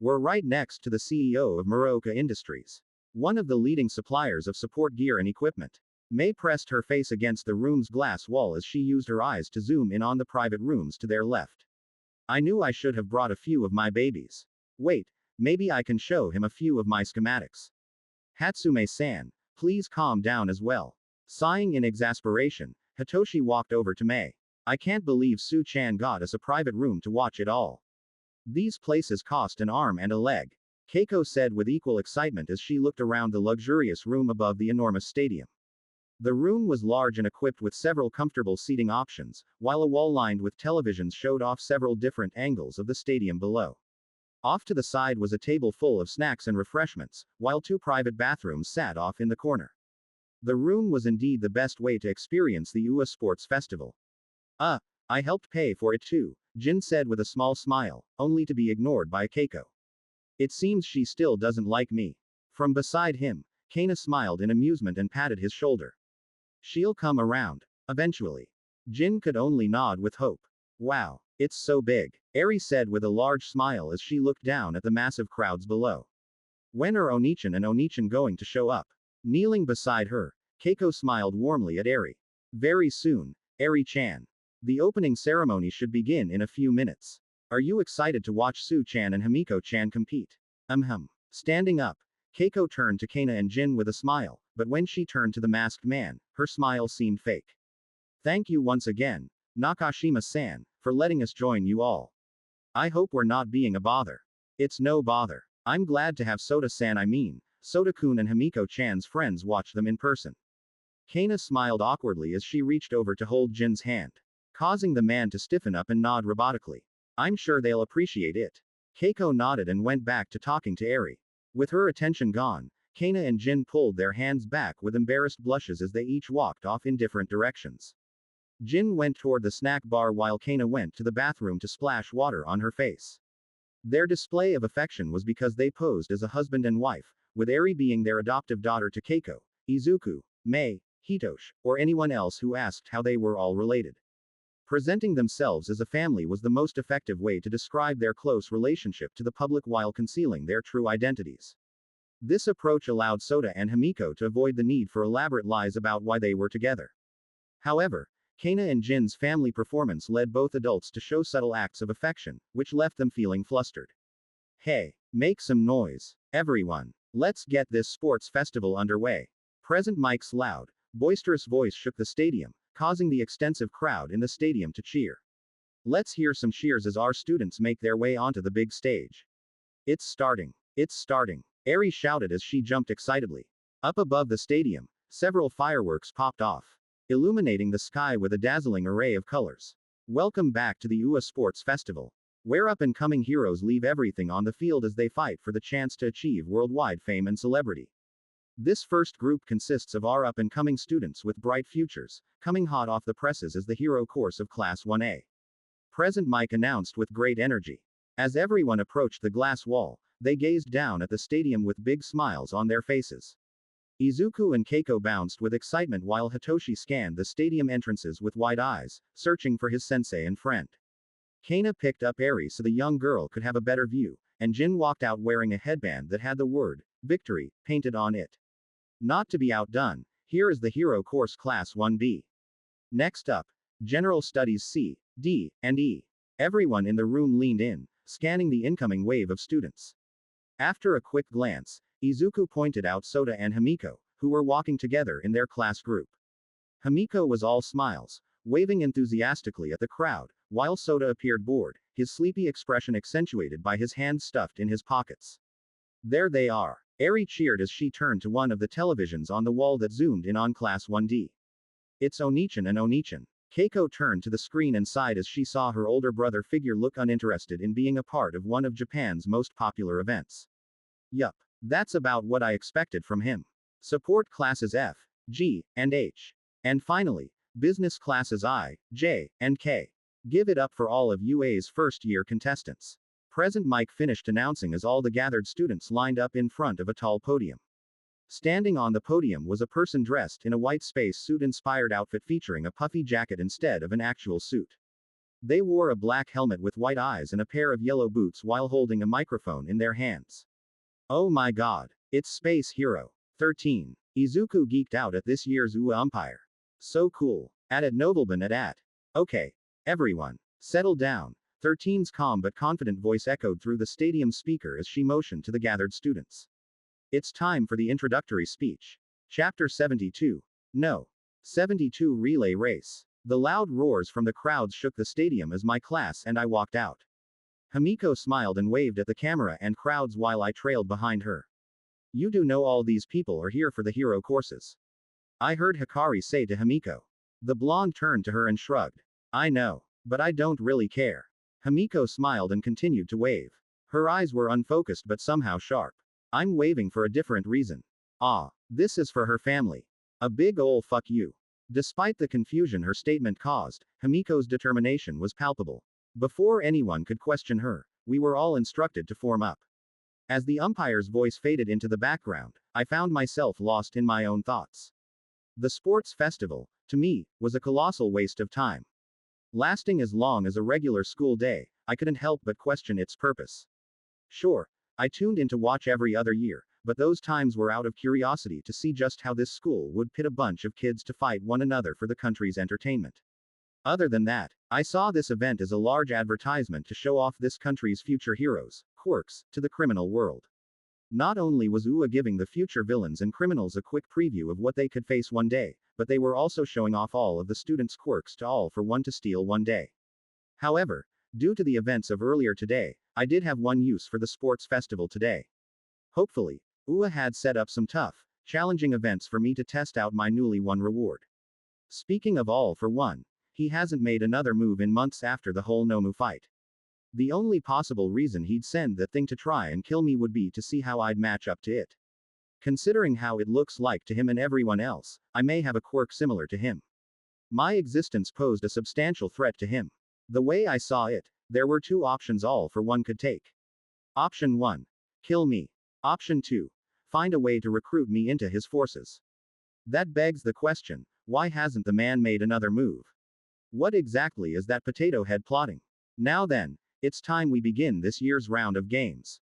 We're right next to the CEO of Merko Industries, one of the leading suppliers of support gear and equipment. May pressed her face against the room's glass wall as she used her eyes to zoom in on the private rooms to their left. I knew I should have brought a few of my babies. Wait, Maybe I can show him a few of my schematics. Hatsume-san, please calm down as well. Sighing in exasperation, Hitoshi walked over to Mei. I can't believe Su-chan got us a private room to watch it all. These places cost an arm and a leg. Keiko said with equal excitement as she looked around the luxurious room above the enormous stadium. The room was large and equipped with several comfortable seating options, while a wall lined with televisions showed off several different angles of the stadium below. Off to the side was a table full of snacks and refreshments, while 2 private bathrooms sat off in the corner. The room was indeed the best way to experience the UA Sports Festival. I helped pay for it too, Jin said with a small smile, only to be ignored by Keiko. It seems she still doesn't like me. From beside him, Kana smiled in amusement and patted his shoulder. She'll come around. Eventually. Jin could only nod with hope. Wow, it's so big, Arie said with a large smile as she looked down at the massive crowds below. When are Onichan and Onichan going to show up? Kneeling beside her, Keiko smiled warmly at Arie. Very soon, Arie-chan. The opening ceremony should begin in a few minutes. Are you excited to watch Su-chan and Himiko-chan compete? Standing up, Keiko turned to Kana and Jin with a smile, but when she turned to the masked man, her smile seemed fake. Thank you once again, Nakashima-san, for letting us join you all. I hope we're not being a bother. It's no bother. I'm glad to have Soda-san, Soda-kun and Himiko-chan's friends watch them in person. Kana smiled awkwardly as she reached over to hold Jin's hand, causing the man to stiffen up and nod robotically. I'm sure they'll appreciate it. Keiko nodded and went back to talking to Arie. With her attention gone, Kana and Jin pulled their hands back with embarrassed blushes as they each walked off in different directions. Jin went toward the snack bar while Kana went to the bathroom to splash water on her face. Their display of affection was because they posed as a husband and wife, with Arie being their adoptive daughter to Keiko, Izuku, Mei, Hitoshi, or anyone else who asked how they were all related. Presenting themselves as a family was the most effective way to describe their close relationship to the public while concealing their true identities. This approach allowed Soda and Himiko to avoid the need for elaborate lies about why they were together. However, Kana and Jin's family performance led both adults to show subtle acts of affection, which left them feeling flustered. Hey, make some noise, everyone. Let's get this sports festival underway. Present Mike's loud, boisterous voice shook the stadium, causing the extensive crowd in the stadium to cheer. Let's hear some cheers as our students make their way onto the big stage. It's starting. It's starting. Arie shouted as she jumped excitedly. Up above the stadium, several fireworks popped off, illuminating the sky with a dazzling array of colors. Welcome back to the UA Sports Festival, where up-and-coming heroes leave everything on the field as they fight for the chance to achieve worldwide fame and celebrity. This first group consists of our up-and-coming students with bright futures, coming hot off the presses as the hero course of Class 1A. Present Mike announced with great energy. As everyone approached the glass wall, they gazed down at the stadium with big smiles on their faces. Izuku and Keiko bounced with excitement while Hitoshi scanned the stadium entrances with wide eyes, searching for his sensei and friend. Kana picked up Arie so the young girl could have a better view, and Jin walked out wearing a headband that had the word, Victory, painted on it. Not to be outdone, here is the hero course Class 1B. Next up, General Studies C, D, and E. Everyone in the room leaned in, scanning the incoming wave of students. After a quick glance, Izuku pointed out Soda and Himiko, who were walking together in their class group. Himiko was all smiles, waving enthusiastically at the crowd, while Soda appeared bored, his sleepy expression accentuated by his hands stuffed in his pockets. There they are. Arie cheered as she turned to one of the televisions on the wall that zoomed in on Class 1D. It's Onichan and Onichan. Keiko turned to the screen and sighed as she saw her older brother figure look uninterested in being a part of one of Japan's most popular events. Yup. That's about what I expected from him. Support classes F, G, and H. And finally, business classes I, J, and K. Give it up for all of UA's first-year contestants. Present Mike finished announcing as all the gathered students lined up in front of a tall podium. Standing on the podium was a person dressed in a white space suit-inspired outfit featuring a puffy jacket instead of an actual suit. They wore a black helmet with white eyes and a pair of yellow boots while holding a microphone in their hands. Oh my god, it's Space Hero 13. Izuku geeked out at this year's UA umpire. So cool. At Nobleman at. Okay. Everyone. Settle down. 13's calm but confident voice echoed through the stadium speaker as she motioned to the gathered students. It's time for the introductory speech. Chapter 72. No. 72 Relay Race. The loud roars from the crowds shook the stadium as my class and I walked out. Himiko smiled and waved at the camera and crowds while I trailed behind her. You do know all these people are here for the hero courses. I heard Hikari say to Himiko. The blonde turned to her and shrugged. I know. But I don't really care. Himiko smiled and continued to wave. Her eyes were unfocused but somehow sharp. I'm waving for a different reason. Ah, this is for her family. A big ol' fuck you. Despite the confusion her statement caused, Himiko's determination was palpable. Before anyone could question her, we were all instructed to form up. As the umpire's voice faded into the background, I found myself lost in my own thoughts. The sports festival, to me, was a colossal waste of time. Lasting as long as a regular school day, I couldn't help but question its purpose. Sure, I tuned in to watch every other year, but those times were out of curiosity to see just how this school would pit a bunch of kids to fight one another for the country's entertainment. Other than that, I saw this event as a large advertisement to show off this country's future heroes, quirks, to the criminal world. Not only was UA giving the future villains and criminals a quick preview of what they could face one day, but they were also showing off all of the students' quirks to all for one to steal one day. However, due to the events of earlier today, I did have one use for the sports festival today. Hopefully, UA had set up some tough, challenging events for me to test out my newly won reward. Speaking of all for one, he hasn't made another move in months after the whole Nomu fight. The only possible reason he'd send that thing to try and kill me would be to see how I'd match up to it. Considering how it looks like to him and everyone else, I may have a quirk similar to him. My existence posed a substantial threat to him. The way I saw it, there were two options all for one could take. Option 1. Kill me. Option 2. Find a way to recruit me into his forces. That begs the question, why hasn't the man made another move? What exactly is that potato head plotting? Now then, it's time we begin this year's round of games.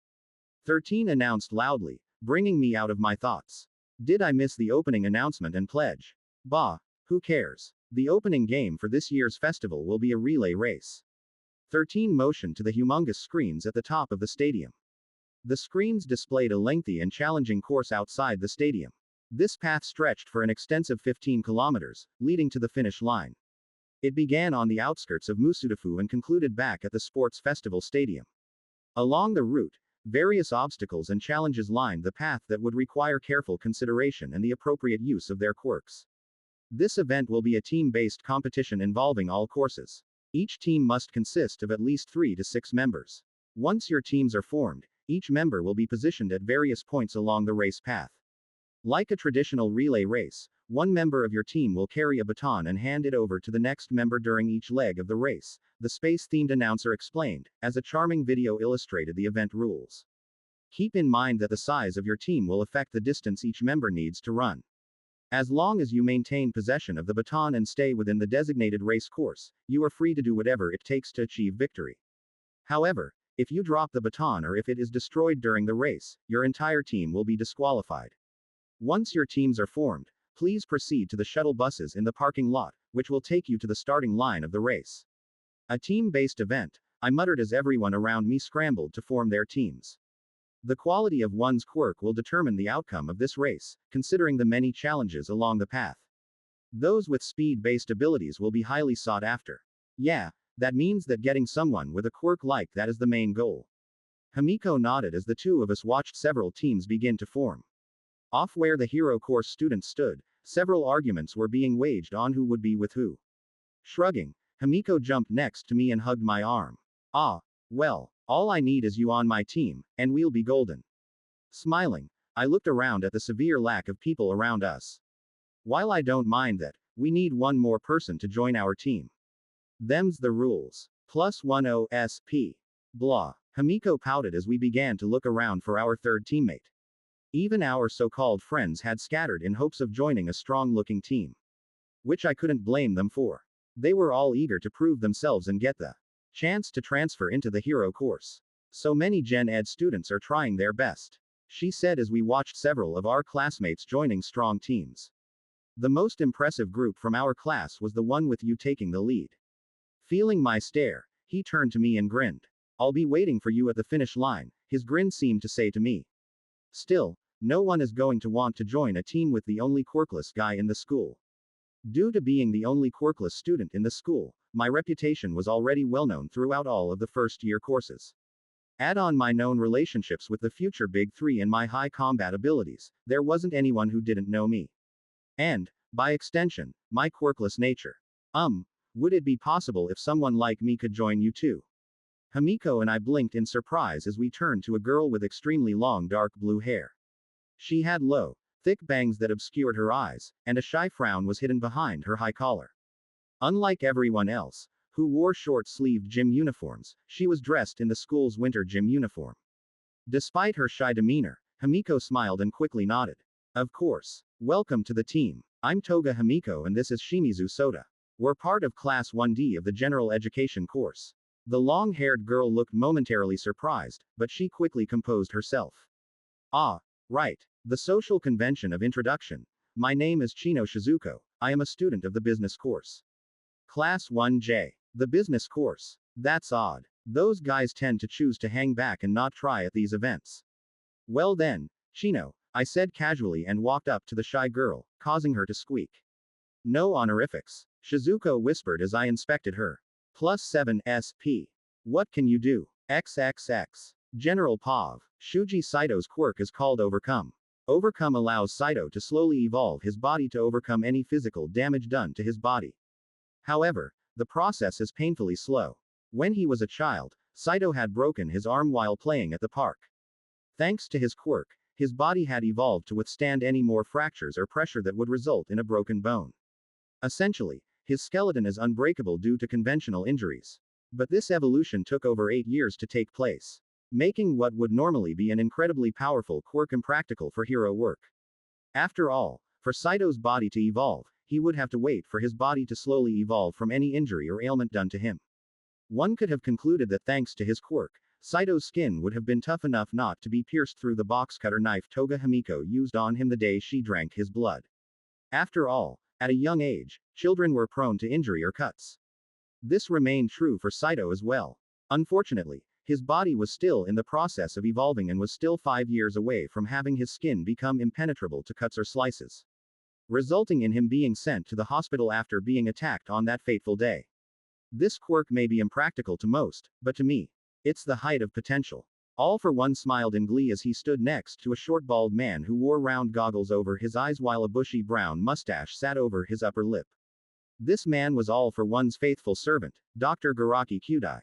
13 announced loudly, bringing me out of my thoughts. Did I miss the opening announcement and pledge? Bah, who cares? The opening game for this year's festival will be a relay race. 13 motioned to the humongous screens at the top of the stadium. The screens displayed a lengthy and challenging course outside the stadium. This path stretched for an extensive 15 kilometers, leading to the finish line. It began on the outskirts of Musudafu and concluded back at the sports festival stadium. Along the route, various obstacles and challenges lined the path that would require careful consideration and the appropriate use of their quirks. This event will be a team-based competition involving all courses. Each team must consist of at least 3 to 6 members. Once your teams are formed, each member will be positioned at various points along the race path. Like a traditional relay race, one member of your team will carry a baton and hand it over to the next member during each leg of the race, the space-themed announcer explained, as a charming video illustrated the event rules. Keep in mind that the size of your team will affect the distance each member needs to run. As long as you maintain possession of the baton and stay within the designated race course, you are free to do whatever it takes to achieve victory. However, if you drop the baton or if it is destroyed during the race, your entire team will be disqualified. Once your teams are formed, please proceed to the shuttle buses in the parking lot, which will take you to the starting line of the race. A team-based event, I muttered as everyone around me scrambled to form their teams. The quality of one's quirk will determine the outcome of this race, considering the many challenges along the path. Those with speed-based abilities will be highly sought after. Yeah, that means that getting someone with a quirk like that is the main goal. Himiko nodded as the two of us watched several teams begin to form. Off where the hero course students stood, several arguments were being waged on who would be with who. Shrugging, Himiko jumped next to me and hugged my arm. Ah, well, all I need is you on my team, and we'll be golden. Smiling, I looked around at the severe lack of people around us. While I don't mind that, we need one more person to join our team. Them's the rules. +10 SP. Blah. Himiko pouted as we began to look around for our third teammate. Even our so-called friends had scattered in hopes of joining a strong-looking team. Which I couldn't blame them for. They were all eager to prove themselves and get the chance to transfer into the hero course. So many Gen Ed students are trying their best, she said as we watched several of our classmates joining strong teams. The most impressive group from our class was the one with you taking the lead. Feeling my stare, He turned to me and grinned. I'll be waiting for you at the finish line, his grin seemed to say to me. Still, no one is going to want to join a team with the only quirkless guy in the school. Due to being the only quirkless student in the school, my reputation was already well known throughout all of the first-year courses. Add on my known relationships with the future Big Three and my high combat abilities, there wasn't anyone who didn't know me. And, by extension, my quirkless nature. Would it be possible if someone like me could join you too? Himiko and I blinked in surprise as we turned to a girl with extremely long dark blue hair. She had low, thick bangs that obscured her eyes, and a shy frown was hidden behind her high collar. Unlike everyone else, who wore short-sleeved gym uniforms, she was dressed in the school's winter gym uniform. Despite her shy demeanor, Himiko smiled and quickly nodded. Of course. Welcome to the team. I'm Toga Himiko and this is Shimizu Soda. We're part of Class 1D of the General Education course. The long-haired girl looked momentarily surprised, but she quickly composed herself. Ah, right. The social convention of introduction. My name is Chino Shizuko. I am a student of the business course. Class 1J. The business course. That's odd. Those guys tend to choose to hang back and not try at these events. Well then, Chino, I said casually and walked up to the shy girl, causing her to squeak. No honorifics, Shizuko whispered as I inspected her. +7 SP. What can you do? XXX. General Pav. Shuji Cydo's quirk is called Overcome. Overcome allows Cydo to slowly evolve his body to overcome any physical damage done to his body. However, the process is painfully slow. When he was a child, Cydo had broken his arm while playing at the park. Thanks to his quirk, his body had evolved to withstand any more fractures or pressure that would result in a broken bone. Essentially, his skeleton is unbreakable due to conventional injuries. But this evolution took over 8 years to take place, making what would normally be an incredibly powerful quirk impractical for hero work. After all, for Cydo's body to evolve, he would have to wait for his body to slowly evolve from any injury or ailment done to him. One could have concluded that thanks to his quirk, Cydo's skin would have been tough enough not to be pierced through the box cutter knife Toga Himiko used on him the day she drank his blood. After all, at a young age, children were prone to injury or cuts. This remained true for Cydo as well. Unfortunately, his body was still in the process of evolving and was still 5 years away from having his skin become impenetrable to cuts or slices, resulting in him being sent to the hospital after being attacked on that fateful day. This quirk may be impractical to most, but to me, it's the height of potential. All for One smiled in glee as he stood next to a short bald man who wore round goggles over his eyes while a bushy brown mustache sat over his upper lip. This man was All for One's faithful servant, Dr. Garaki Kyudai.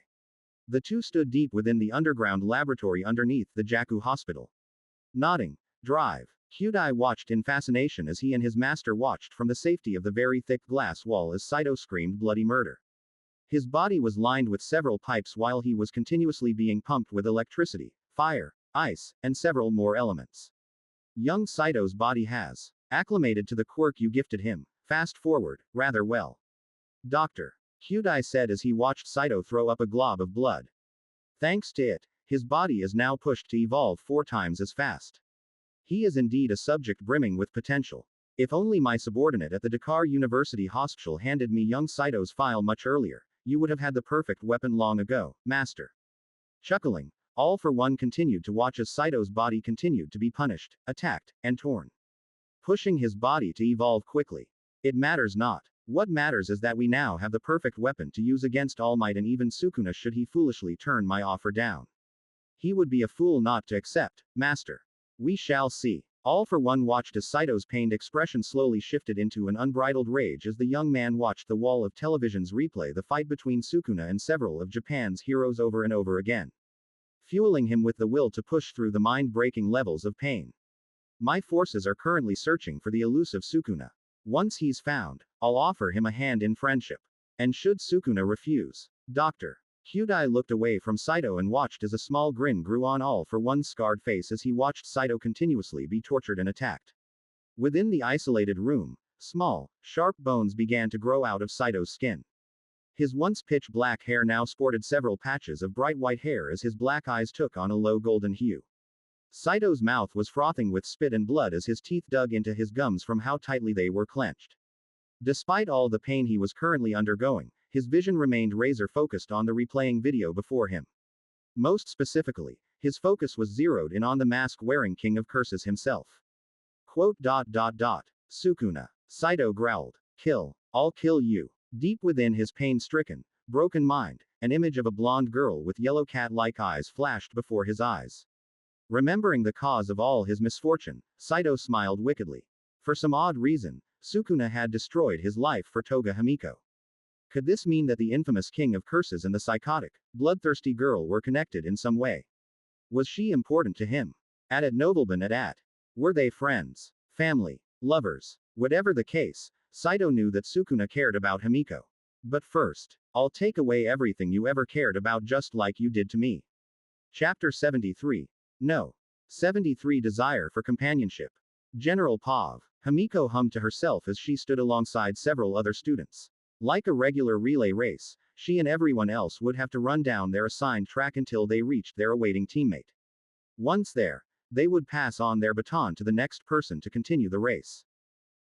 The two stood deep within the underground laboratory underneath the Jaku Hospital. Nodding. Drive. Kyudai watched in fascination as he and his master watched from the safety of the very thick glass wall as Cydo screamed bloody murder. His body was lined with several pipes while he was continuously being pumped with electricity, fire, ice, and several more elements. Young Cydo's body has acclimated to the quirk you gifted him, fast forward, rather well. Doctor. Kyudai said as he watched Cydo throw up a glob of blood. Thanks to it, his body is now pushed to evolve 4 times as fast. He is indeed a subject brimming with potential. If only my subordinate at the Dakar University Hospital handed me young Cydo's file much earlier, you would have had the perfect weapon long ago, master. Chuckling, All for One continued to watch as Cydo's body continued to be punished, attacked, and torn, pushing his body to evolve quickly. It matters not. What matters is that we now have the perfect weapon to use against All Might and even Sukuna should he foolishly turn my offer down. He would be a fool not to accept, master. We shall see. All for One watched as Cydo's pained expression slowly shifted into an unbridled rage as the young man watched the wall of televisions replay the fight between Sukuna and several of Japan's heroes over and over again, fueling him with the will to push through the mind-breaking levels of pain. My forces are currently searching for the elusive Sukuna. Once he's found, I'll offer him a hand in friendship. And should Sukuna refuse, Dr. Kyudai looked away from Cydo and watched as a small grin grew on All for One's scarred face as he watched Cydo continuously be tortured and attacked. Within the isolated room, small, sharp bones began to grow out of Cydo's skin. His once pitch black hair now sported several patches of bright white hair as his black eyes took on a low golden hue. Cydo's mouth was frothing with spit and blood as his teeth dug into his gums from how tightly they were clenched. Despite all the pain he was currently undergoing, his vision remained razor-focused on the replaying video before him. Most specifically, his focus was zeroed in on the mask-wearing King of Curses himself. Sukuna. Cydo growled. Kill. I'll kill you. Deep within his pain-stricken, broken mind, an image of a blonde girl with yellow cat-like eyes flashed before his eyes. Remembering the cause of all his misfortune, Cydo smiled wickedly. For some odd reason, Sukuna had destroyed his life for Toga Himiko. Could this mean that the infamous King of Curses and the psychotic, bloodthirsty girl were connected in some way? Was she important to him? Were they friends? Family? Lovers? Whatever the case, Cydo knew that Sukuna cared about Himiko. But first, I'll take away everything you ever cared about just like you did to me. Chapter 73. No. 73 Desire for Companionship. General Pav. Himiko hummed to herself as she stood alongside several other students. Like a regular relay race, she and everyone else would have to run down their assigned track until they reached their awaiting teammate. Once there, they would pass on their baton to the next person to continue the race.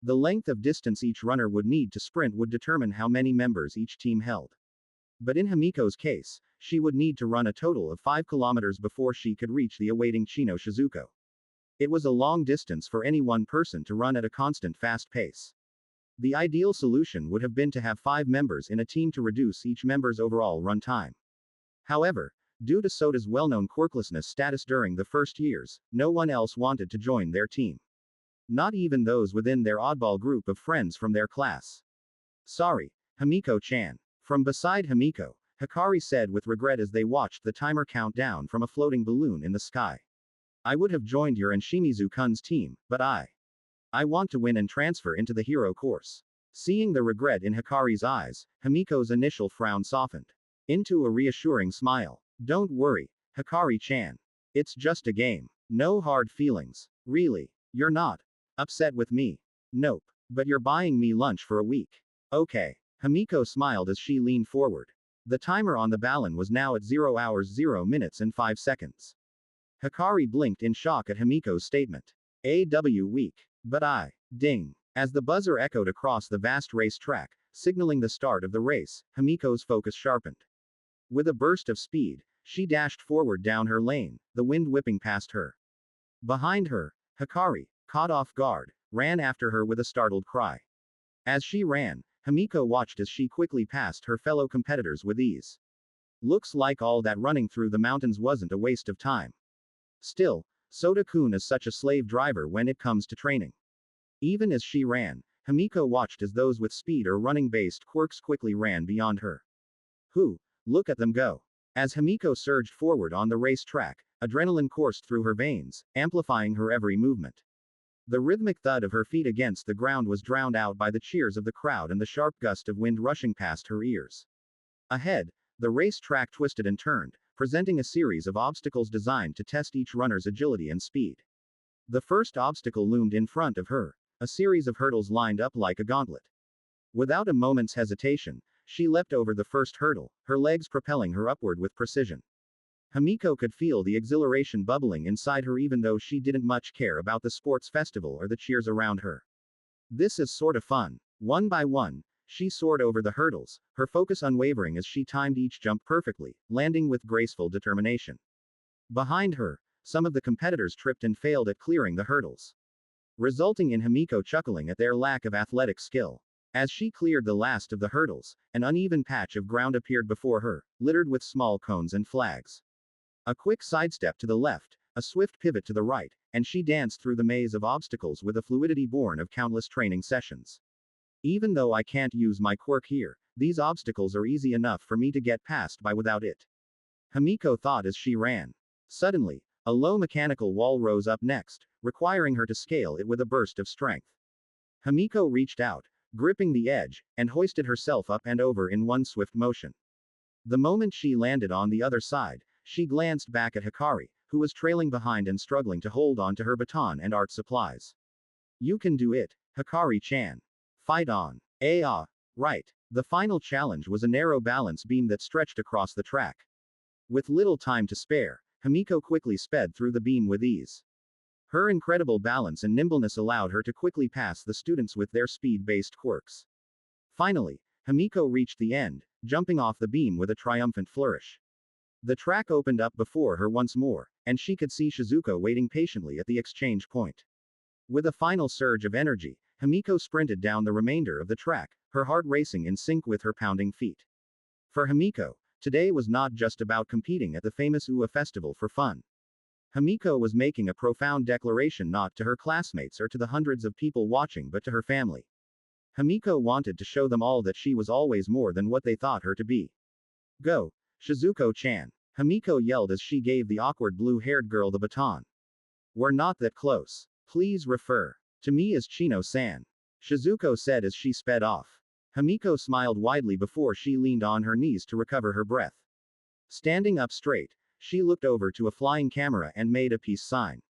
The length of distance each runner would need to sprint would determine how many members each team held. But in Himiko's case, she would need to run a total of 5 kilometers before she could reach the awaiting Chino Shizuko. It was a long distance for any one person to run at a constant fast pace. The ideal solution would have been to have 5 members in a team to reduce each member's overall run time. However, due to Soda's well-known quirklessness status during the first years, no one else wanted to join their team. Not even those within their oddball group of friends from their class. Sorry, Himiko-chan. From beside Himiko, Hikari said with regret as they watched the timer count down from a floating balloon in the sky. I would have joined your and Shimizu-kun's team, but I want to win and transfer into the hero course. Seeing the regret in Hikari's eyes, Himiko's initial frown softened into a reassuring smile. Don't worry, Hikari-chan. It's just a game. No hard feelings. Really. You're not upset with me? Nope. But you're buying me lunch for a week. Okay. Himiko smiled as she leaned forward. The timer on the balloon was now at 0 hours 0 minutes and 5 seconds. Hikari blinked in shock at Himiko's statement. AW weak. But ding. As the buzzer echoed across the vast race track, signaling the start of the race, Himiko's focus sharpened. With a burst of speed, she dashed forward down her lane, the wind whipping past her. Behind her, Hikari, caught off guard, ran after her with a startled cry. As she ran, Himiko watched as she quickly passed her fellow competitors with ease. Looks like all that running through the mountains wasn't a waste of time. Still, Soda-kun is such a slave driver when it comes to training. Even as she ran, Himiko watched as those with speed or running-based quirks quickly ran beyond her. Look at them go. As Himiko surged forward on the race track, adrenaline coursed through her veins, amplifying her every movement. The rhythmic thud of her feet against the ground was drowned out by the cheers of the crowd and the sharp gust of wind rushing past her ears. Ahead, the race track twisted and turned, presenting a series of obstacles designed to test each runner's agility and speed. The first obstacle loomed in front of her, a series of hurdles lined up like a gauntlet. Without a moment's hesitation, she leapt over the first hurdle, her legs propelling her upward with precision. Himiko could feel the exhilaration bubbling inside her even though she didn't much care about the sports festival or the cheers around her. This is sorta fun. One by one, she soared over the hurdles, her focus unwavering as she timed each jump perfectly, landing with graceful determination. Behind her, some of the competitors tripped and failed at clearing the hurdles, resulting in Himiko chuckling at their lack of athletic skill. As she cleared the last of the hurdles, an uneven patch of ground appeared before her, littered with small cones and flags. A quick sidestep to the left, a swift pivot to the right, and she danced through the maze of obstacles with a fluidity born of countless training sessions. Even though I can't use my quirk here, these obstacles are easy enough for me to get past by without it. Himiko thought as she ran. Suddenly, a low mechanical wall rose up next, requiring her to scale it with a burst of strength. Himiko reached out, gripping the edge, and hoisted herself up and over in one swift motion. The moment she landed on the other side, she glanced back at Hikari, who was trailing behind and struggling to hold on to her baton and art supplies. You can do it, Hikari-chan. Fight on. Right. The final challenge was a narrow balance beam that stretched across the track. With little time to spare, Himiko quickly sped through the beam with ease. Her incredible balance and nimbleness allowed her to quickly pass the students with their speed-based quirks. Finally, Himiko reached the end, jumping off the beam with a triumphant flourish. The track opened up before her once more, and she could see Shizuko waiting patiently at the exchange point. With a final surge of energy, Himiko sprinted down the remainder of the track, her heart racing in sync with her pounding feet. For Himiko, today was not just about competing at the famous UA festival for fun. Himiko was making a profound declaration not to her classmates or to the hundreds of people watching but to her family. Himiko wanted to show them all that she was always more than what they thought her to be. Go, Shizuko-chan, Himiko yelled as she gave the awkward blue-haired girl the baton. We're not that close. Please refer to me as Chino-san, Shizuko said as she sped off. Himiko smiled widely before she leaned on her knees to recover her breath. Standing up straight, she looked over to a flying camera and made a peace sign.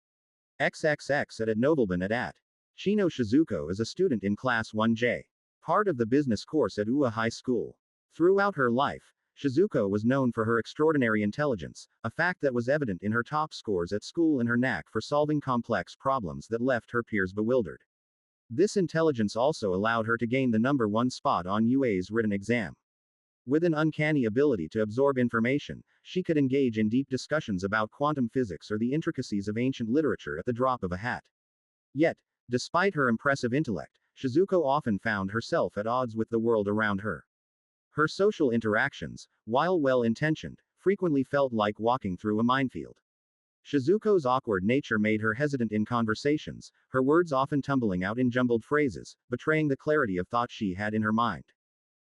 XXX at Nobleman at. Chino Shizuko is a student in Class 1J, part of the business course at UA High School. Throughout her life, Shizuko was known for her extraordinary intelligence, a fact that was evident in her top scores at school and her knack for solving complex problems that left her peers bewildered. This intelligence also allowed her to gain the number 1 spot on UA's written exam. With an uncanny ability to absorb information, she could engage in deep discussions about quantum physics or the intricacies of ancient literature at the drop of a hat. Yet, despite her impressive intellect, Shizuko often found herself at odds with the world around her. Her social interactions, while well-intentioned, frequently felt like walking through a minefield. Shizuko's awkward nature made her hesitant in conversations, her words often tumbling out in jumbled phrases, betraying the clarity of thought she had in her mind.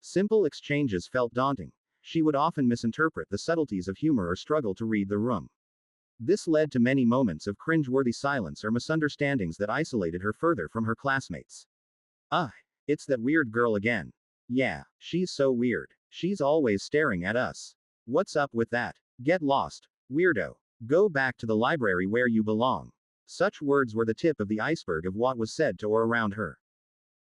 Simple exchanges felt daunting. She would often misinterpret the subtleties of humor or struggle to read the room. This led to many moments of cringe-worthy silence or misunderstandings that isolated her further from her classmates. It's that weird girl again. Yeah, she's so weird. She's always staring at us. What's up with that? Get lost, weirdo. Go back to the library where you belong. Such words were the tip of the iceberg of what was said to or around her.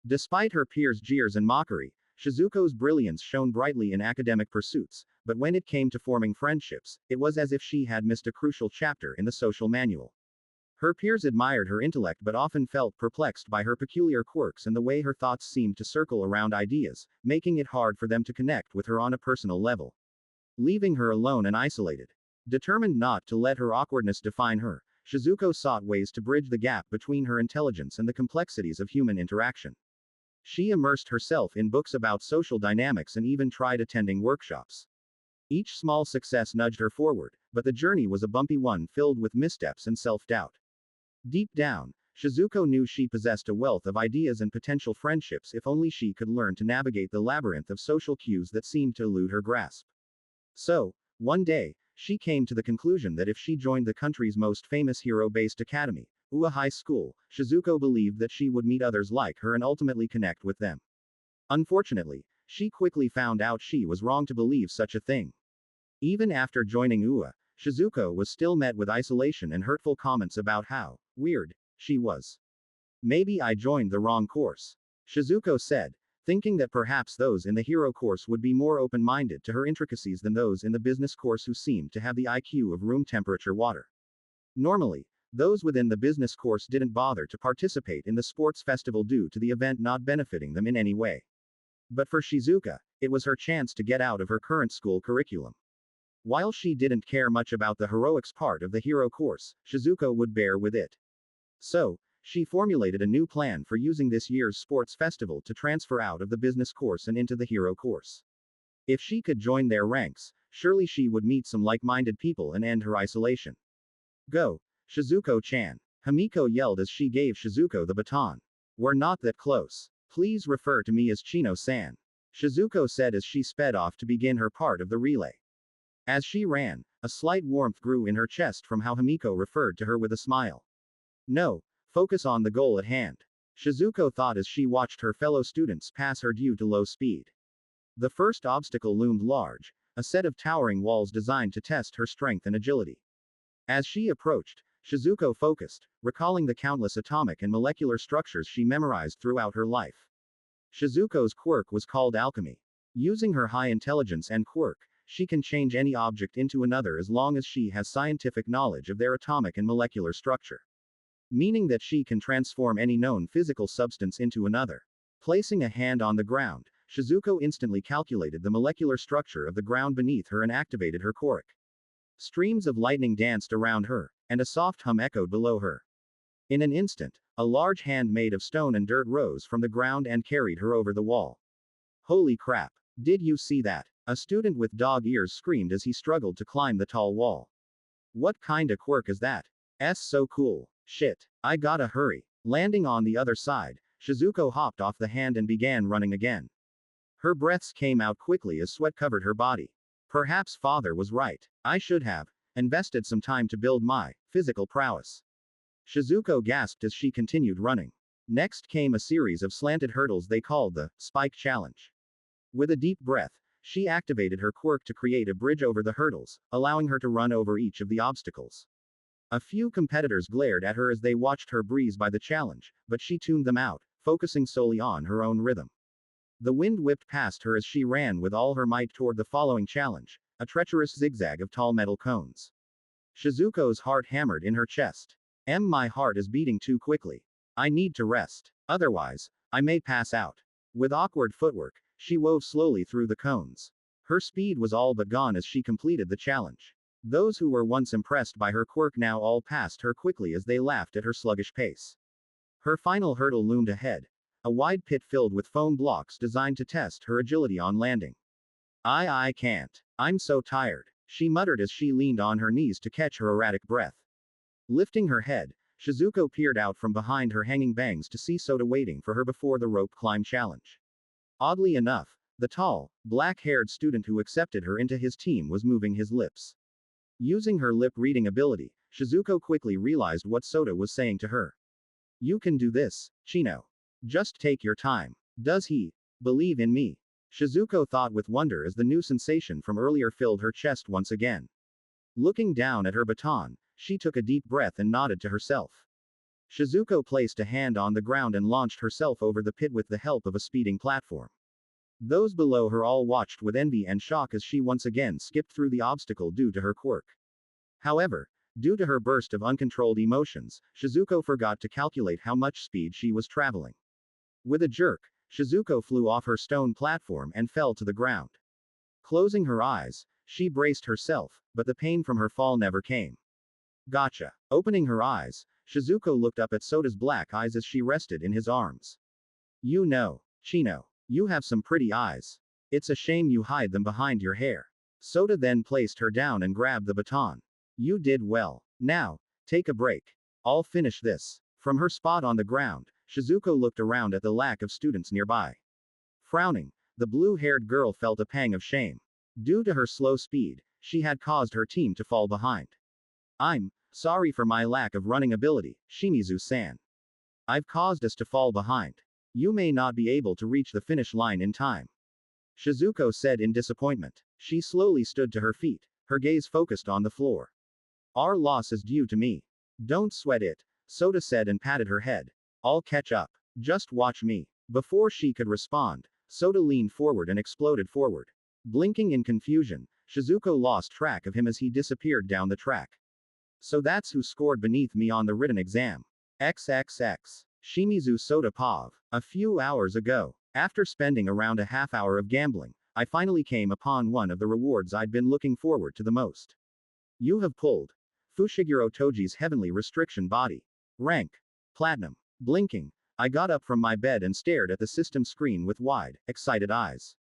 Despite her peers' jeers and mockery, Shizuko's brilliance shone brightly in academic pursuits, but when it came to forming friendships, it was as if she had missed a crucial chapter in the social manual. Her peers admired her intellect but often felt perplexed by her peculiar quirks and the way her thoughts seemed to circle around ideas, making it hard for them to connect with her on a personal level. Leaving her alone and isolated. Determined not to let her awkwardness define her, Shizuko sought ways to bridge the gap between her intelligence and the complexities of human interaction. She immersed herself in books about social dynamics and even tried attending workshops. Each small success nudged her forward, but the journey was a bumpy one filled with missteps and self-doubt. Deep down, Shizuko knew she possessed a wealth of ideas and potential friendships if only she could learn to navigate the labyrinth of social cues that seemed to elude her grasp. So, one day, she came to the conclusion that if she joined the country's most famous hero-based academy, UA High School, Shizuko believed that she would meet others like her and ultimately connect with them. Unfortunately, she quickly found out she was wrong to believe such a thing. Even after joining UA, Shizuko was still met with isolation and hurtful comments about how weird she was. Maybe I joined the wrong course, Shizuko said, thinking that perhaps those in the hero course would be more open-minded to her intricacies than those in the business course who seemed to have the IQ of room temperature water. Normally, those within the business course didn't bother to participate in the sports festival due to the event not benefiting them in any way. But for Shizuka, it was her chance to get out of her current school curriculum. While she didn't care much about the heroics part of the hero course, Shizuko would bear with it. So, she formulated a new plan for using this year's sports festival to transfer out of the business course and into the hero course. If she could join their ranks, surely she would meet some like-minded people and end her isolation. Go, Shizuko-chan, Himiko yelled as she gave Shizuko the baton. We're not that close. Please refer to me as Chino-san, Shizuko said as she sped off to begin her part of the relay. As she ran, a slight warmth grew in her chest from how Himiko referred to her with a smile. No, focus on the goal at hand, Shizuko thought as she watched her fellow students pass her due to low speed. The first obstacle loomed large, a set of towering walls designed to test her strength and agility. As she approached, Shizuko focused, recalling the countless atomic and molecular structures she memorized throughout her life. Shizuko's quirk was called alchemy. Using her high intelligence and quirk, she can change any object into another as long as she has scientific knowledge of their atomic and molecular structure. Meaning that she can transform any known physical substance into another. Placing a hand on the ground, Shizuko instantly calculated the molecular structure of the ground beneath her and activated her quirk. Streams of lightning danced around her, and a soft hum echoed below her. In an instant, a large hand made of stone and dirt rose from the ground and carried her over the wall. Holy crap! Did you see that? A student with dog ears screamed as he struggled to climb the tall wall. What kinda quirk is that? So cool. Shit. I gotta hurry. Landing on the other side, Shizuko hopped off the hand and began running again. Her breaths came out quickly as sweat covered her body. Perhaps father was right. I should have invested some time to build my physical prowess. Shizuko gasped as she continued running. Next came a series of slanted hurdles they called the Spike Challenge. With a deep breath, she activated her quirk to create a bridge over the hurdles, allowing her to run over each of the obstacles. A few competitors glared at her as they watched her breeze by the challenge, but she tuned them out, focusing solely on her own rhythm. The wind whipped past her as she ran with all her might toward the following challenge, a treacherous zigzag of tall metal cones. Shizuko's heart hammered in her chest. My heart is beating too quickly. I need to rest. Otherwise, I may pass out. With awkward footwork, she wove slowly through the cones. Her speed was all but gone as she completed the challenge. Those who were once impressed by her quirk now all passed her quickly as they laughed at her sluggish pace. Her final hurdle loomed ahead, a wide pit filled with foam blocks designed to test her agility on landing. I can't. I'm so tired, she muttered as she leaned on her knees to catch her erratic breath. Lifting her head, Shizuko peered out from behind her hanging bangs to see Soda waiting for her before the rope climb challenge. Oddly enough, the tall, black-haired student who accepted her into his team was moving his lips. Using her lip-reading ability, Shizuko quickly realized what Soda was saying to her. You can do this, Chino. Just take your time. Does he believe in me? Shizuko thought with wonder as the new sensation from earlier filled her chest once again. Looking down at her baton, she took a deep breath and nodded to herself. Shizuko placed a hand on the ground and launched herself over the pit with the help of a speeding platform. Those below her all watched with envy and shock as she once again skipped through the obstacle due to her quirk. However, due to her burst of uncontrolled emotions, Shizuko forgot to calculate how much speed she was traveling. With a jerk, Shizuko flew off her stone platform and fell to the ground. Closing her eyes, she braced herself, but the pain from her fall never came. Gotcha. Opening her eyes, Shizuko looked up at Soda's black eyes as she rested in his arms. You know, Chino, you have some pretty eyes. It's a shame you hide them behind your hair. Soda then placed her down and grabbed the baton. You did well. Now, take a break. I'll finish this. From her spot on the ground, Shizuko looked around at the lack of students nearby. Frowning, the blue-haired girl felt a pang of shame. Due to her slow speed, she had caused her team to fall behind. I'm sorry for my lack of running ability, Shimizu-san. I've caused us to fall behind. You may not be able to reach the finish line in time. Shizuko said in disappointment. She slowly stood to her feet, her gaze focused on the floor. Our loss is due to me. Don't sweat it, Soda said and patted her head. I'll catch up. Just watch me. Before she could respond, Soda leaned forward and exploded forward. Blinking in confusion, Shizuko lost track of him as he disappeared down the track. So that's who scored beneath me on the written exam. XXX. Shimizu Soda Pav. A few hours ago, after spending around a half hour of gambling, I finally came upon one of the rewards I'd been looking forward to the most. You have pulled Fushiguro Toji's heavenly restriction body. Rank Platinum. Blinking, I got up from my bed and stared at the system screen with wide, excited eyes.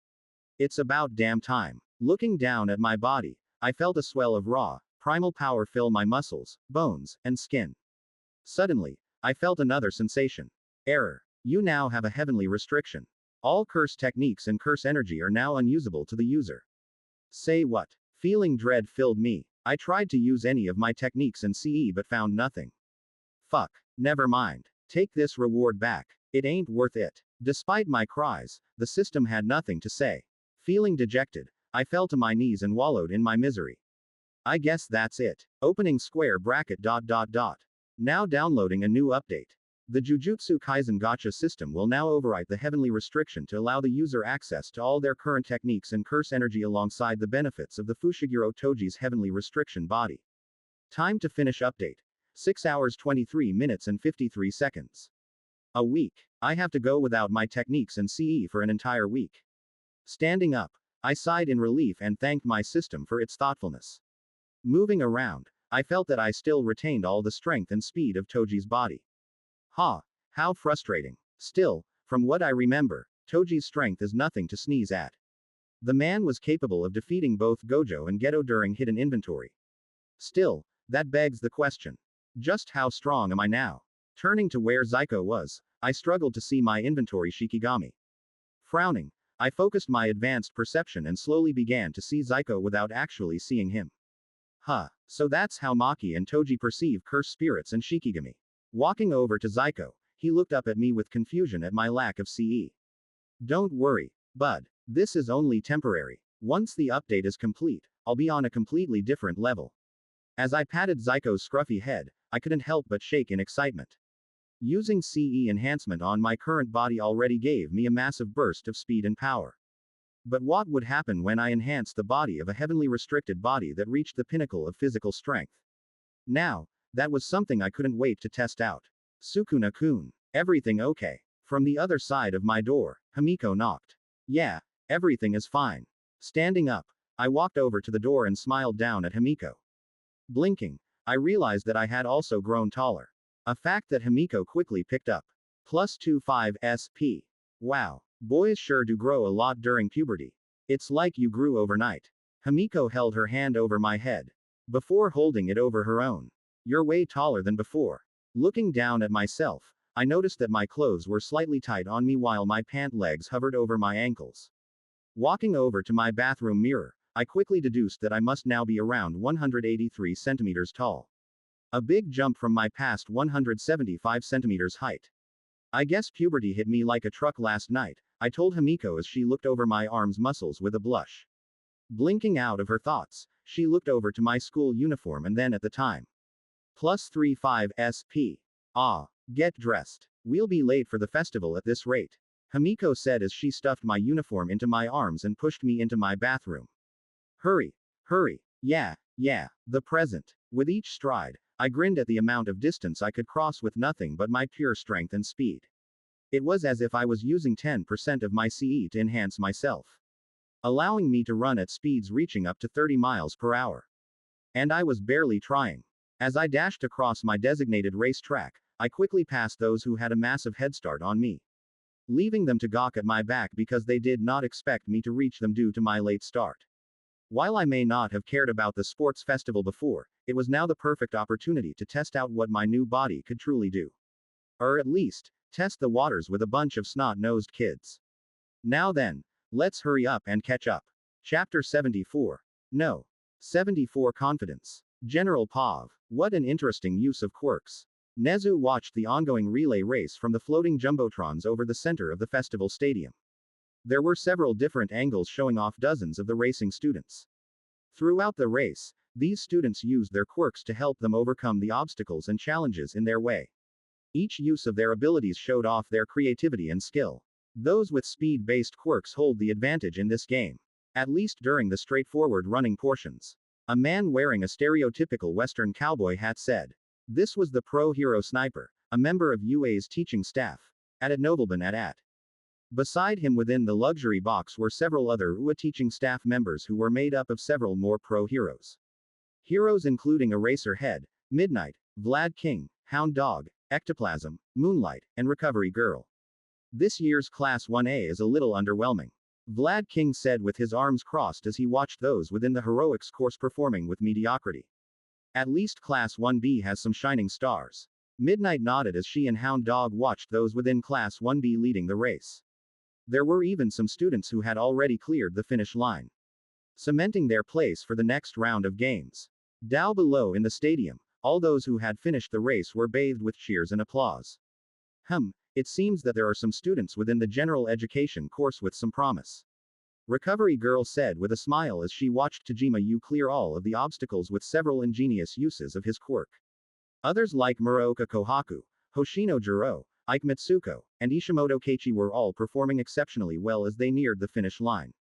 It's about damn time. Looking down at my body, I felt a swell of raw, primal power fill my muscles, bones, and skin. Suddenly, I felt another sensation. Error. You now have a heavenly restriction. All curse techniques and curse energy are now unusable to the user. Say what? Feeling dread filled me. I tried to use any of my techniques and CE but found nothing. Fuck. Never mind. Take this reward back. It ain't worth it. Despite my cries, the system had nothing to say. Feeling dejected, I fell to my knees and wallowed in my misery. I guess that's it. Opening square bracket ... Now downloading a new update. The Jujutsu Kaisen Gacha system will now overwrite the heavenly restriction to allow the user access to all their current techniques and curse energy alongside the benefits of the Fushiguro Toji's heavenly restriction body. Time to finish update. 6 hours 23 minutes and 53 seconds. A week. I have to go without my techniques and CE for an entire week. Standing up, I sighed in relief and thanked my system for its thoughtfulness. Moving around, I felt that I still retained all the strength and speed of Toji's body. Ha! How frustrating. Still, from what I remember, Toji's strength is nothing to sneeze at. The man was capable of defeating both Gojo and Geto during hidden inventory. Still, that begs the question. Just how strong am I now? Turning to where Zyko was, I struggled to see my inventory Shikigami. Frowning, I focused my advanced perception and slowly began to see Zyko without actually seeing him. Huh, so that's how Maki and Toji perceive cursed spirits and Shikigami. Walking over to Zyko, he looked up at me with confusion at my lack of CE. Don't worry, bud. This is only temporary. Once the update is complete, I'll be on a completely different level. As I patted Zyko's scruffy head, I couldn't help but shake in excitement. Using CE enhancement on my current body already gave me a massive burst of speed and power. But what would happen when I enhanced the body of a heavenly restricted body that reached the pinnacle of physical strength? Now, that was something I couldn't wait to test out. Sukuna-kun, everything okay? From the other side of my door, Himiko knocked. Yeah, everything is fine. Standing up, I walked over to the door and smiled down at Himiko. Blinking, I realized that I had also grown taller. A fact that Himiko quickly picked up. +25 SP. Wow, boys sure do grow a lot during puberty. It's like you grew overnight. Himiko held her hand over my head. Before holding it over her own. You're way taller than before. Looking down at myself, I noticed that my clothes were slightly tight on me while my pant legs hovered over my ankles. Walking over to my bathroom mirror, I quickly deduced that I must now be around 183 centimeters tall. A big jump from my past 175 centimeters height. I guess puberty hit me like a truck last night, I told Himiko as she looked over my arms' muscles with a blush. Blinking out of her thoughts, she looked over to my school uniform and then at the time. +35 SP. Ah, get dressed. We'll be late for the festival at this rate. Himiko said as she stuffed my uniform into my arms and pushed me into my bathroom. Hurry. Hurry. Yeah, the present. With each stride, I grinned at the amount of distance I could cross with nothing but my pure strength and speed. It was as if I was using 10% of my CE to enhance myself, allowing me to run at speeds reaching up to 30 miles per hour. And I was barely trying. As I dashed across my designated race track, I quickly passed those who had a massive head start on me, leaving them to gawk at my back because they did not expect me to reach them due to my late start. While I may not have cared about the sports festival before, it was now the perfect opportunity to test out what my new body could truly do. Or at least, test the waters with a bunch of snot-nosed kids. Now then, let's hurry up and catch up. Chapter 74. No. 74 Confidence. General Pav. What an interesting use of quirks. Nezu watched the ongoing relay race from the floating jumbotrons over the center of the festival stadium. There were several different angles showing off dozens of the racing students. Throughout the race, these students used their quirks to help them overcome the obstacles and challenges in their way. Each use of their abilities showed off their creativity and skill. Those with speed-based quirks hold the advantage in this game, at least during the straightforward running portions. A man wearing a stereotypical Western cowboy hat said. This was the pro hero sniper, a member of UA's teaching staff. At Nobleman at. Beside him within the luxury box were several other UA teaching staff members who were made up of several more pro heroes. Heroes including Eraserhead, Midnight, Vlad King, Hound Dog, Ectoplasm, Moonlight, and Recovery Girl. This year's Class 1A is a little underwhelming, Vlad King said with his arms crossed as he watched those within the heroics course performing with mediocrity. At least Class 1B has some shining stars. Midnight nodded as she and Hound Dog watched those within Class 1B leading the race. There were even some students who had already cleared the finish line, cementing their place for the next round of games. Down below in the stadium, all those who had finished the race were bathed with cheers and applause. It seems that there are some students within the general education course with some promise, Recovery Girl said with a smile as she watched Tajima Yu clear all of the obstacles with several ingenious uses of his quirk. Others like Muraoka Kohaku, Hoshino Jiro, Ike Mitsuko, and Ishimoto Keiichi were all performing exceptionally well as they neared the finish line.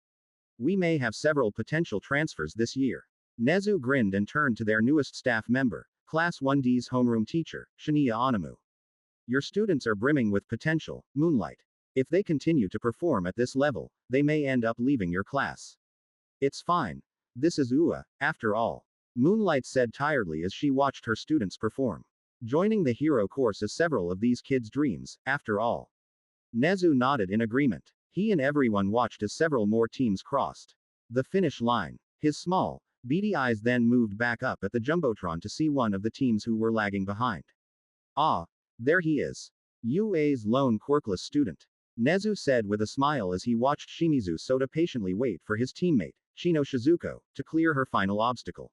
We may have several potential transfers this year. Nezu grinned and turned to their newest staff member, Class 1D's homeroom teacher, Shinya Onamu. Your students are brimming with potential, Moonlight. If they continue to perform at this level, they may end up leaving your class. It's fine. This is UA, after all. Moonlight said tiredly as she watched her students perform. Joining the hero course is several of these kids' dreams, after all. Nezu nodded in agreement. He and everyone watched as several more teams crossed the finish line. His small, beady eyes then moved back up at the Jumbotron to see one of the teams who were lagging behind. Ah, there he is. UA's lone quirkless student. Nezu said with a smile as he watched Shimizu Soda patiently wait for his teammate, Shino Shizuko, to clear her final obstacle.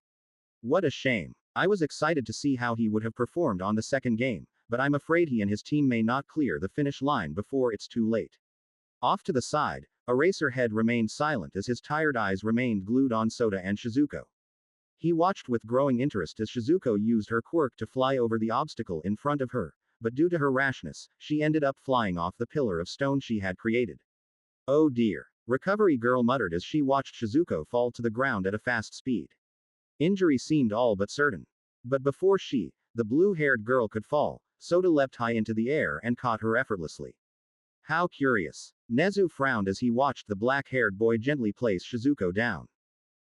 What a shame. I was excited to see how he would have performed on the second game, but I'm afraid he and his team may not clear the finish line before it's too late. Off to the side, Eraserhead remained silent as his tired eyes remained glued on Soda and Shizuko. He watched with growing interest as Shizuko used her quirk to fly over the obstacle in front of her, but due to her rashness, she ended up flying off the pillar of stone she had created. Oh dear. Recovery Girl muttered as she watched Shizuko fall to the ground at a fast speed. Injury seemed all but certain. But before she, the blue-haired girl, could fall, Soda leapt high into the air and caught her effortlessly. How curious. Nezu frowned as he watched the black-haired boy gently place Shizuko down.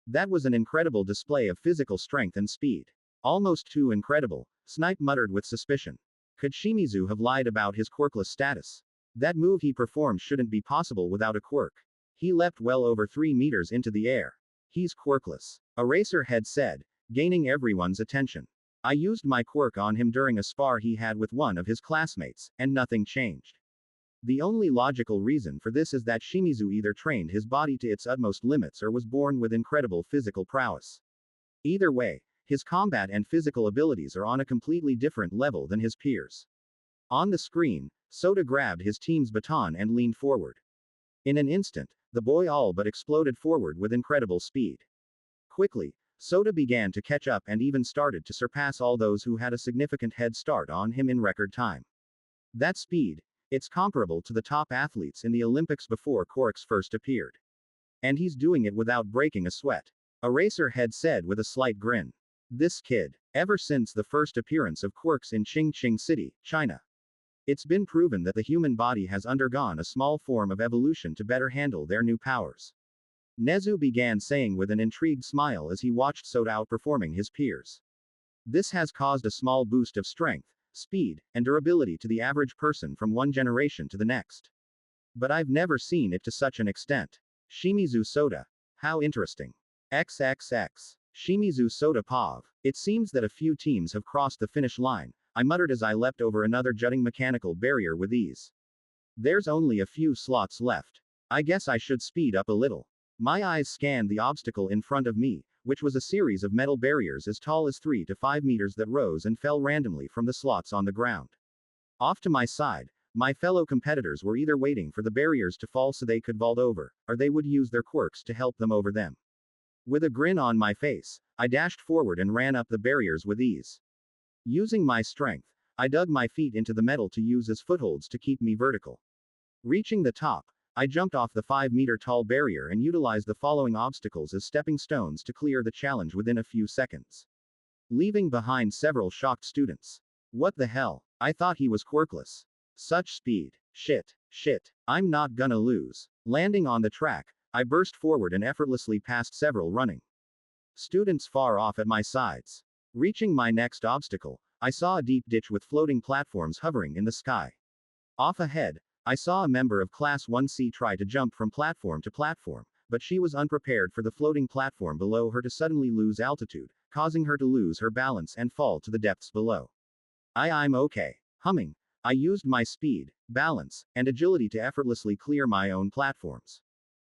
That was an incredible display of physical strength and speed. Almost too incredible, Snipe muttered with suspicion. Could Shimizu have lied about his quirkless status? That move he performed shouldn't be possible without a quirk. He leapt well over 3 meters into the air. He's quirkless. Eraserhead said, gaining everyone's attention. I used my quirk on him during a spar he had with one of his classmates, and nothing changed. The only logical reason for this is that Shimizu either trained his body to its utmost limits or was born with incredible physical prowess. Either way, his combat and physical abilities are on a completely different level than his peers. On the screen, Soda grabbed his team's baton and leaned forward. In an instant, the boy all but exploded forward with incredible speed. Quickly, Soda began to catch up and even started to surpass all those who had a significant head start on him in record time. That speed, it's comparable to the top athletes in the Olympics before quirks first appeared. And he's doing it without breaking a sweat. Eraserhead said with a slight grin. This kid, ever since the first appearance of quirks in Qingqing City, China. It's been proven that the human body has undergone a small form of evolution to better handle their new powers. Nezu began saying with an intrigued smile as he watched Soda outperforming his peers. This has caused a small boost of strength, speed, and durability to the average person from one generation to the next. But I've never seen it to such an extent. Shimizu Soda. How interesting. XXX. Shimizu Soda Pav. It seems that a few teams have crossed the finish line, I muttered as I leapt over another jutting mechanical barrier with ease. There's only a few slots left. I guess I should speed up a little. My eyes scanned the obstacle in front of me, which was a series of metal barriers as tall as 3 to 5 meters that rose and fell randomly from the slots on the ground. Off to my side, my fellow competitors were either waiting for the barriers to fall so they could vault over, or they would use their quirks to help them over them. With a grin on my face, I dashed forward and ran up the barriers with ease. Using my strength, I dug my feet into the metal to use as footholds to keep me vertical. Reaching the top, I jumped off the 5-meter-tall barrier and utilized the following obstacles as stepping stones to clear the challenge within a few seconds. Leaving behind several shocked students. What the hell? I thought he was quirkless. Such speed. Shit. I'm not gonna lose. Landing on the track, I burst forward and effortlessly passed several running students far off at my sides. Reaching my next obstacle, I saw a deep ditch with floating platforms hovering in the sky. Off ahead, I saw a member of Class 1C try to jump from platform to platform, but she was unprepared for the floating platform below her to suddenly lose altitude, causing her to lose her balance and fall to the depths below. I'm okay. Humming, I used my speed, balance, and agility to effortlessly clear my own platforms.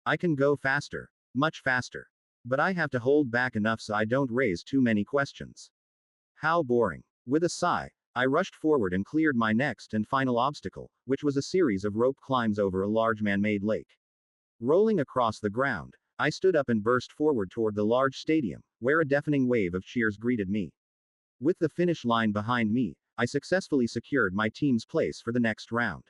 I can go faster, much faster. But I have to hold back enough so I don't raise too many questions. How boring. With a sigh, I rushed forward and cleared my next and final obstacle, which was a series of rope climbs over a large man-made lake. Rolling across the ground, I stood up and burst forward toward the large stadium, where a deafening wave of cheers greeted me. With the finish line behind me, I successfully secured my team's place for the next round.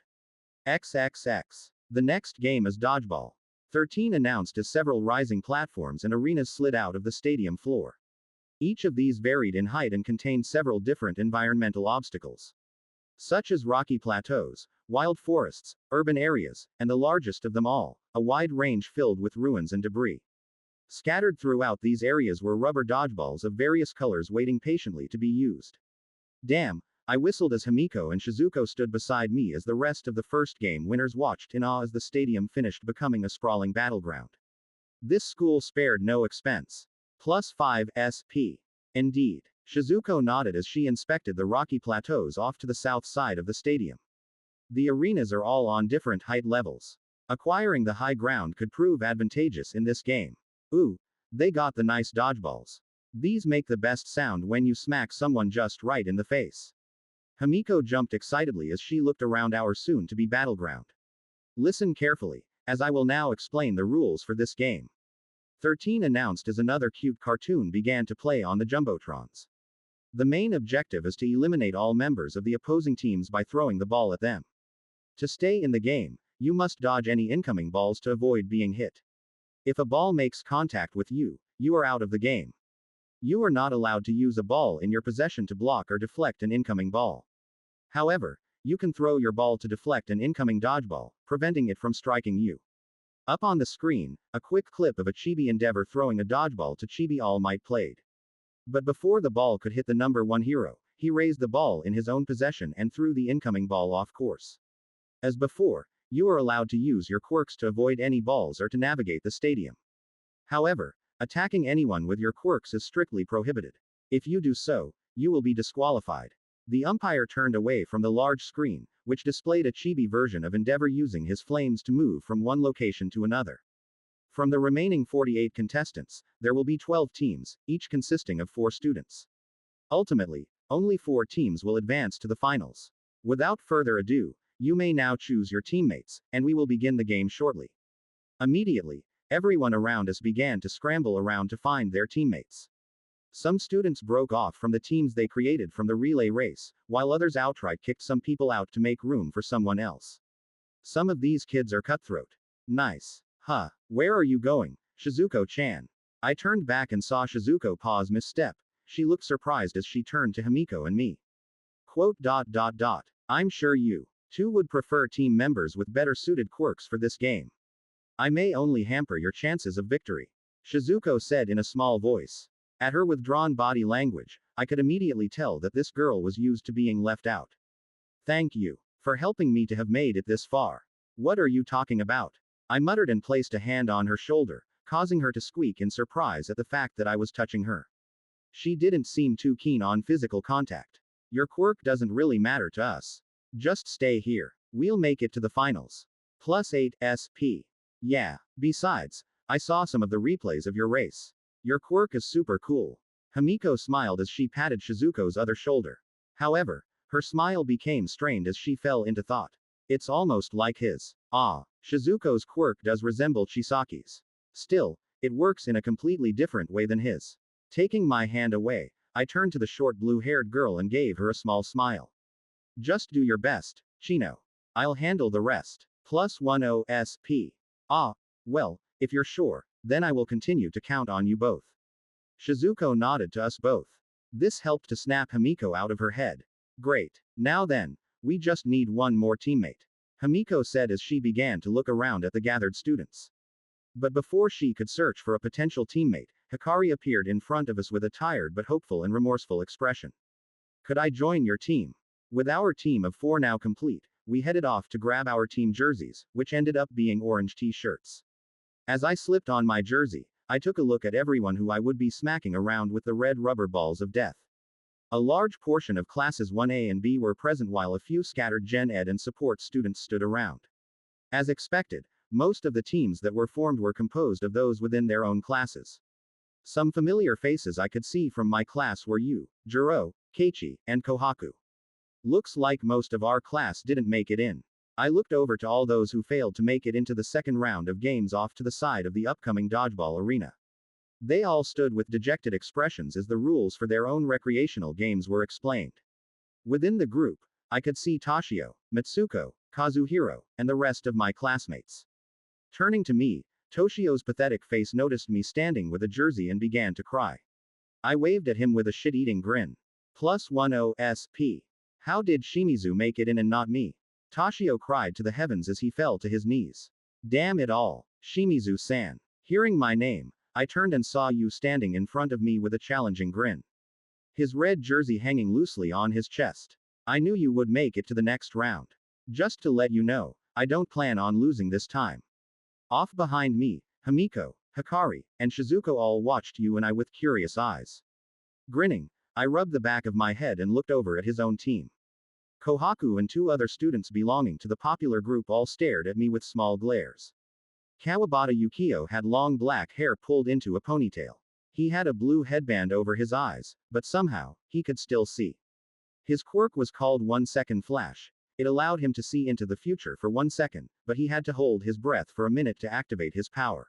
XXX. The next game is Dodgeball. 13 announced as several rising platforms and arenas slid out of the stadium floor. Each of these varied in height and contained several different environmental obstacles. such as rocky plateaus, wild forests, urban areas, and the largest of them all, a wide range filled with ruins and debris. Scattered throughout these areas were rubber dodgeballs of various colors waiting patiently to be used. Damn, I whistled as Himiko and Shizuko stood beside me as the rest of the first game winners watched in awe as the stadium finished becoming a sprawling battleground. This school spared no expense. +5 SP. Indeed. Shizuko nodded as she inspected the rocky plateaus off to the south side of the stadium. The arenas are all on different height levels. Acquiring the high ground could prove advantageous in this game. Ooh, they got the nice dodgeballs. These make the best sound when you smack someone just right in the face. Himiko jumped excitedly as she looked around our soon-to-be battleground. Listen carefully, as I will now explain the rules for this game. 13 announced as another cute cartoon began to play on the jumbotrons. The main objective is to eliminate all members of the opposing teams by throwing the ball at them. To stay in the game, you must dodge any incoming balls to avoid being hit. If a ball makes contact with you, you are out of the game. You are not allowed to use a ball in your possession to block or deflect an incoming ball. However, you can throw your ball to deflect an incoming dodgeball, preventing it from striking you. Up on the screen, a quick clip of a chibi endeavor throwing a dodgeball to Chibi All Might played. But before the ball could hit the number 1 hero, he raised the ball in his own possession and threw the incoming ball off course. As before, you are allowed to use your quirks to avoid any balls or to navigate the stadium. However, attacking anyone with your quirks is strictly prohibited. If you do so, you will be disqualified. The umpire turned away from the large screen, which displayed a chibi version of Endeavor using his flames to move from one location to another. From the remaining 48 contestants, there will be 12 teams, each consisting of 4 students. Ultimately, only 4 teams will advance to the finals. Without further ado, you may now choose your teammates, and we will begin the game shortly. Immediately, everyone around us began to scramble around to find their teammates. Some students broke off from the teams they created from the relay race, while others outright kicked some people out to make room for someone else. Some of these kids are cutthroat. Nice. Huh. Where are you going, Shizuko-chan? I turned back and saw Shizuko pause misstep. She looked surprised as she turned to Himiko and me. Quote. I'm sure you, too, would prefer team members with better suited quirks for this game. I may only hamper your chances of victory, Shizuko said in a small voice. At her withdrawn body language, I could immediately tell that this girl was used to being left out. Thank you for helping me to have made it this far. What are you talking about? I muttered and placed a hand on her shoulder, causing her to squeak in surprise at the fact that I was touching her. She didn't seem too keen on physical contact. Your quirk doesn't really matter to us. Just stay here. We'll make it to the finals. +8 SP. Yeah. Besides, I saw some of the replays of your race. Your quirk is super cool. Himiko smiled as she patted Shizuko's other shoulder. However, her smile became strained as she fell into thought. It's almost like his. Ah, Shizuko's quirk does resemble Chisaki's. Still, it works in a completely different way than his. Taking my hand away, I turned to the short blue-haired girl and gave her a small smile. Just do your best, Chino. I'll handle the rest. +10 SP. Ah, well, if you're sure, then I will continue to count on you both. Shizuko nodded to us both. This helped to snap Himiko out of her head. Great. Now then, we just need one more teammate, Himiko said as she began to look around at the gathered students. But before she could search for a potential teammate, Hikari appeared in front of us with a tired but hopeful and remorseful expression. Could I join your team? With our team of 4 now complete, we headed off to grab our team jerseys, which ended up being orange t-shirts. As I slipped on my jersey, I took a look at everyone who I would be smacking around with the red rubber balls of death. A large portion of classes 1A and B were present while a few scattered Gen Ed and support students stood around. As expected, most of the teams that were formed were composed of those within their own classes. Some familiar faces I could see from my class were Yu, Jiro, Keiichi, and Kohaku. Looks like most of our class didn't make it in. I looked over to all those who failed to make it into the second round of games off to the side of the upcoming dodgeball arena. They all stood with dejected expressions as the rules for their own recreational games were explained. Within the group, I could see Toshio, Mitsuko, Kazuhiro, and the rest of my classmates. Turning to me, Toshio's pathetic face noticed me standing with a jersey and began to cry. I waved at him with a shit-eating grin. +10 SP. How did Shimizu make it in and not me? Toshio cried to the heavens as he fell to his knees. Damn it all. Shimizu-san. Hearing my name, I turned and saw you standing in front of me with a challenging grin. His red jersey hanging loosely on his chest. I knew you would make it to the next round. Just to let you know, I don't plan on losing this time. Off behind me, Himiko, Hikari, and Shizuko all watched you and I with curious eyes. Grinning, I rubbed the back of my head and looked over at his own team. Kohaku and 2 other students belonging to the popular group all stared at me with small glares. Kawabata Yukio had long black hair pulled into a ponytail. He had a blue headband over his eyes, but somehow, he could still see. His quirk was called 1-second flash. It allowed him to see into the future for 1 second, but he had to hold his breath for a minute to activate his power.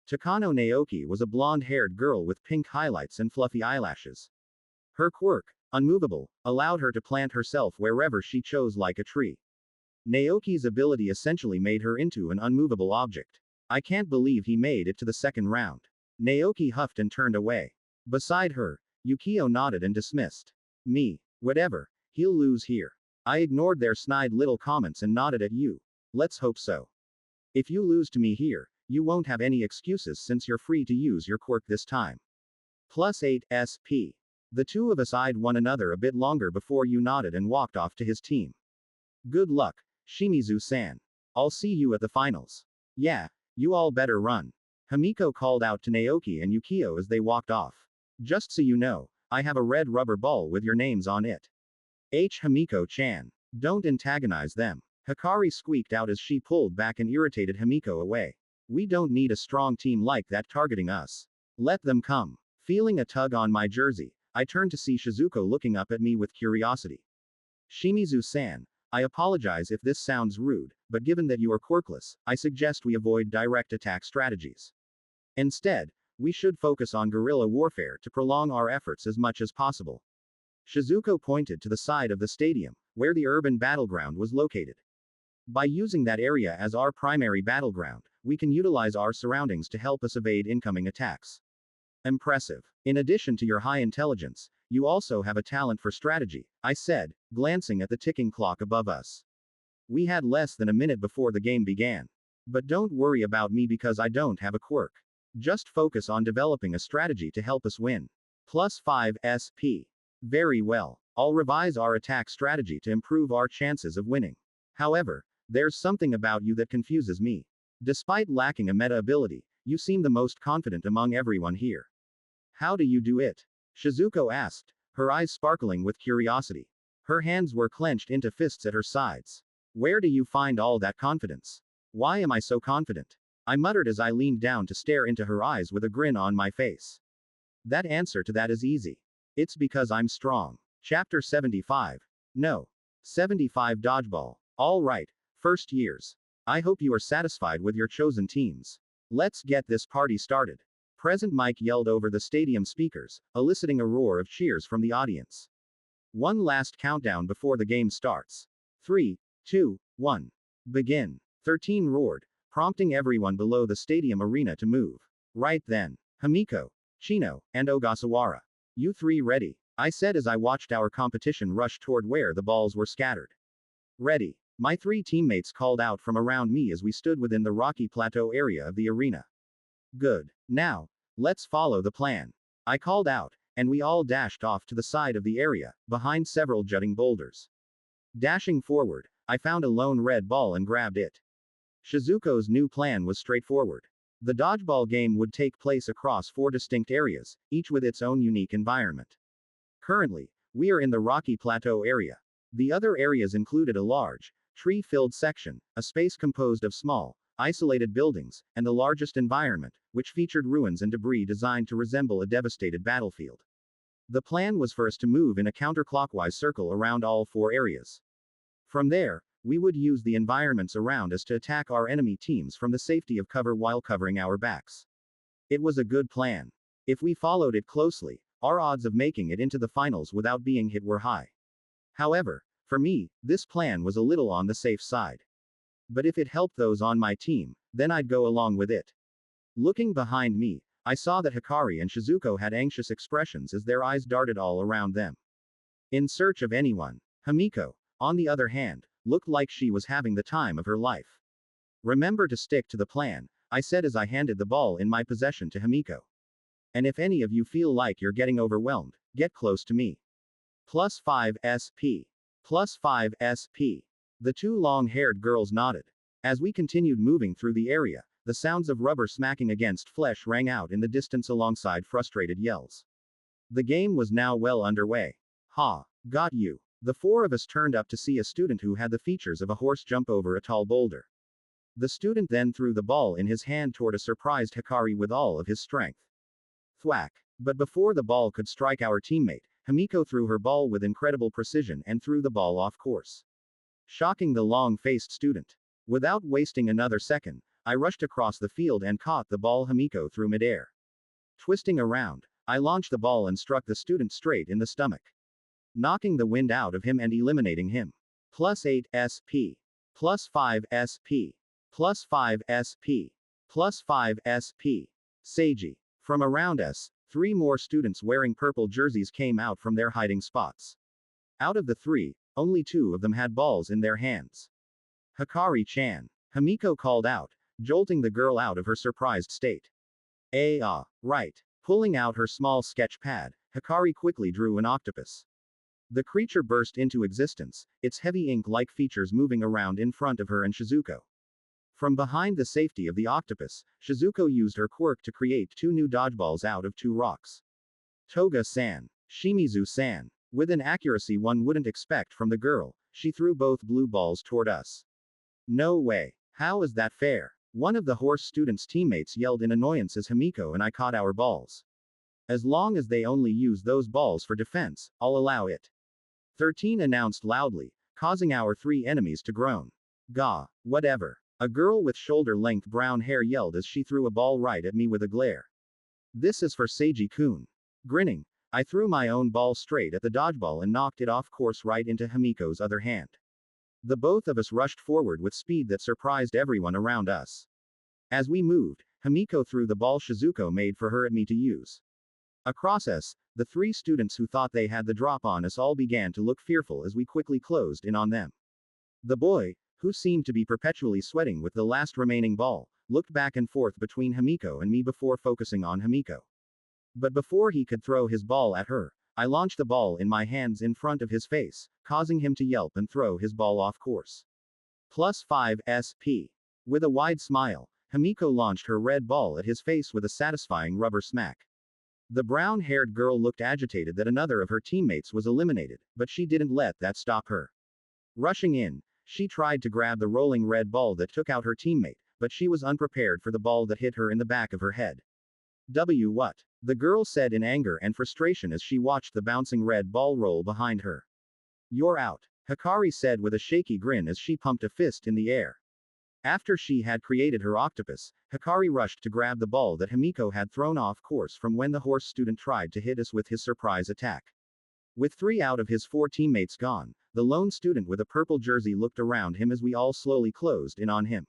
Takano Naoki was a blonde-haired girl with pink highlights and fluffy eyelashes. Her quirk, unmovable, allowed her to plant herself wherever she chose like a tree. Naoki's ability essentially made her into an unmovable object. I can't believe he made it to the second round. Naoki huffed and turned away. Beside her, Yukio nodded and dismissed. Me. Whatever. He'll lose here. I ignored their snide little comments and nodded at you. Let's hope so. If you lose to me here, you won't have any excuses since you're free to use your quirk this time. +8 SP. The 2 of us eyed one another a bit longer before you nodded and walked off to his team. Good luck, Shimizu-san. I'll see you at the finals. Yeah, you all better run. Himiko called out to Naoki and Yukio as they walked off. Just so you know, I have a red rubber ball with your names on it. Himiko-chan. Don't antagonize them. Hikari squeaked out as she pulled back and irritated Himiko away. We don't need a strong team like that targeting us. Let them come. Feeling a tug on my jersey, I turned to see Shizuko looking up at me with curiosity. Shimizu-san, I apologize if this sounds rude, but given that you are quirkless, I suggest we avoid direct attack strategies. Instead, we should focus on guerrilla warfare to prolong our efforts as much as possible. Shizuko pointed to the side of the stadium, where the urban battleground was located. By using that area as our primary battleground, we can utilize our surroundings to help us evade incoming attacks. Impressive. In addition to your high intelligence, you also have a talent for strategy, I said, glancing at the ticking clock above us. We had less than a minute before the game began. But don't worry about me because I don't have a quirk. Just focus on developing a strategy to help us win. +5 SP. Very well. I'll revise our attack strategy to improve our chances of winning. However, there's something about you that confuses me. Despite lacking a meta ability, you seem the most confident among everyone here. How do you do it? Shizuko asked, her eyes sparkling with curiosity. Her hands were clenched into fists at her sides. Where do you find all that confidence? Why am I so confident? I muttered as I leaned down to stare into her eyes with a grin on my face. That answer to that is easy. It's because I'm strong. Chapter 75. No. 75 Dodgeball. All right, first years. I hope you are satisfied with your chosen teams. Let's get this party started. Present Mike yelled over the stadium speakers, eliciting a roar of cheers from the audience. One last countdown before the game starts. 3, 2, 1. Begin. 13 roared, prompting everyone below the stadium arena to move. Right then. Himiko, Chino, and Ogasawara. You 3 ready? I said as I watched our competition rush toward where the balls were scattered. Ready. My 3 teammates called out from around me as we stood within the rocky plateau area of the arena. Good. Now, let's follow the plan. I called out, and we all dashed off to the side of the area, behind several jutting boulders. Dashing forward, I found a lone red ball and grabbed it. Shizuko's new plan was straightforward. The dodgeball game would take place across 4 distinct areas, each with its own unique environment. Currently, we are in the rocky plateau area. The other areas included a large, tree-filled section, a space composed of small, isolated buildings, and the largest environment, which featured ruins and debris designed to resemble a devastated battlefield. The plan was for us to move in a counterclockwise circle around all 4 areas. From there, we would use the environments around us to attack our enemy teams from the safety of cover while covering our backs. It was a good plan. If we followed it closely, our odds of making it into the finals without being hit were high. However, for me, this plan was a little on the safe side. But if it helped those on my team, then I'd go along with it. Looking behind me, I saw that Hikari and Shizuko had anxious expressions as their eyes darted all around them. In search of anyone. Himiko, on the other hand, looked like she was having the time of her life. Remember to stick to the plan, I said as I handed the ball in my possession to Himiko. And if any of you feel like you're getting overwhelmed, get close to me. Plus 5 SP. Plus 5 SP. The two long-haired girls nodded. As we continued moving through the area, the sounds of rubber smacking against flesh rang out in the distance alongside frustrated yells. The game was now well underway. Ha! Got you. The four of us turned up to see a student who had the features of a horse jump over a tall boulder. The student then threw the ball in his hand toward a surprised Hikari with all of his strength. Thwack! But before the ball could strike our teammate, Himiko threw her ball with incredible precision and threw the ball off course, shocking the long-faced student. Without wasting another second, I rushed across the field and caught the ball Himiko threw midair. Twisting around, I launched the ball and struck the student straight in the stomach, knocking the wind out of him and eliminating him. Plus 8 SP. Plus 5 SP. Plus 5 SP. Plus 5 SP. Seiji. From around us, 3 more students wearing purple jerseys came out from their hiding spots. Out of the 3, only 2 of them had balls in their hands. Hikari-chan. Himiko called out, jolting the girl out of her surprised state. Right. Pulling out her small sketch pad, Hikari quickly drew an octopus. The creature burst into existence, its heavy ink-like features moving around in front of her and Shizuko. From behind the safety of the octopus, Shizuko used her quirk to create 2 new dodgeballs out of 2 rocks. Toga-san. Shimizu-san. With an accuracy one wouldn't expect from the girl, she threw both blue balls toward us. No way. How is that fair? One of the horse students' teammates yelled in annoyance as Himiko and I caught our balls. As long as they only use those balls for defense, I'll allow it. 13 announced loudly, causing our 3 enemies to groan. Gah, whatever. A girl with shoulder-length brown hair yelled as she threw a ball right at me with a glare. This is for Seiji-kun. Grinning, I threw my own ball straight at the dodgeball and knocked it off course right into Himiko's other hand. The both of us rushed forward with speed that surprised everyone around us. As we moved, Himiko threw the ball Shizuko made for her at me to use. Across us, the 3 students who thought they had the drop on us all began to look fearful as we quickly closed in on them. The boy, who seemed to be perpetually sweating with the last remaining ball, looked back and forth between Himiko and me before focusing on Himiko. But before he could throw his ball at her, I launched the ball in my hands in front of his face, causing him to yelp and throw his ball off course. Plus 5 SP. With a wide smile, Himiko launched her red ball at his face with a satisfying rubber smack. The brown-haired girl looked agitated that another of her teammates was eliminated, but she didn't let that stop her. Rushing in, she tried to grab the rolling red ball that took out her teammate, but she was unprepared for the ball that hit her in the back of her head. What? The girl said in anger and frustration as she watched the bouncing red ball roll behind her. You're out, Hikari said with a shaky grin as she pumped a fist in the air. After she had created her octopus, Hikari rushed to grab the ball that Himiko had thrown off course from when the horse student tried to hit us with his surprise attack. With 3 out of his 4 teammates gone, the lone student with a purple jersey looked around him as we all slowly closed in on him.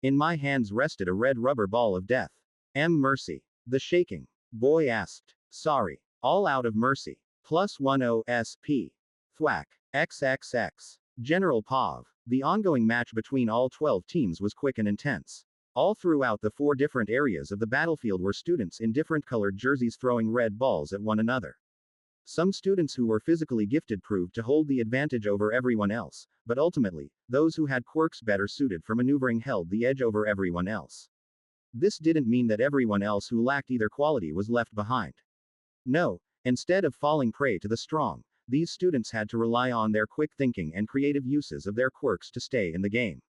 In my hands rested a red rubber ball of death. Mercy. The shaking boy asked. Sorry. All out of mercy. Plus 10 SP. Thwack. XXX. General Pav. The ongoing match between all 12 teams was quick and intense. All throughout the 4 different areas of the battlefield were students in different colored jerseys throwing red balls at one another. Some students who were physically gifted proved to hold the advantage over everyone else, but ultimately, those who had quirks better suited for maneuvering held the edge over everyone else. This didn't mean that everyone else who lacked either quality was left behind. No, instead of falling prey to the strong, these students had to rely on their quick thinking and creative uses of their quirks to stay in the game,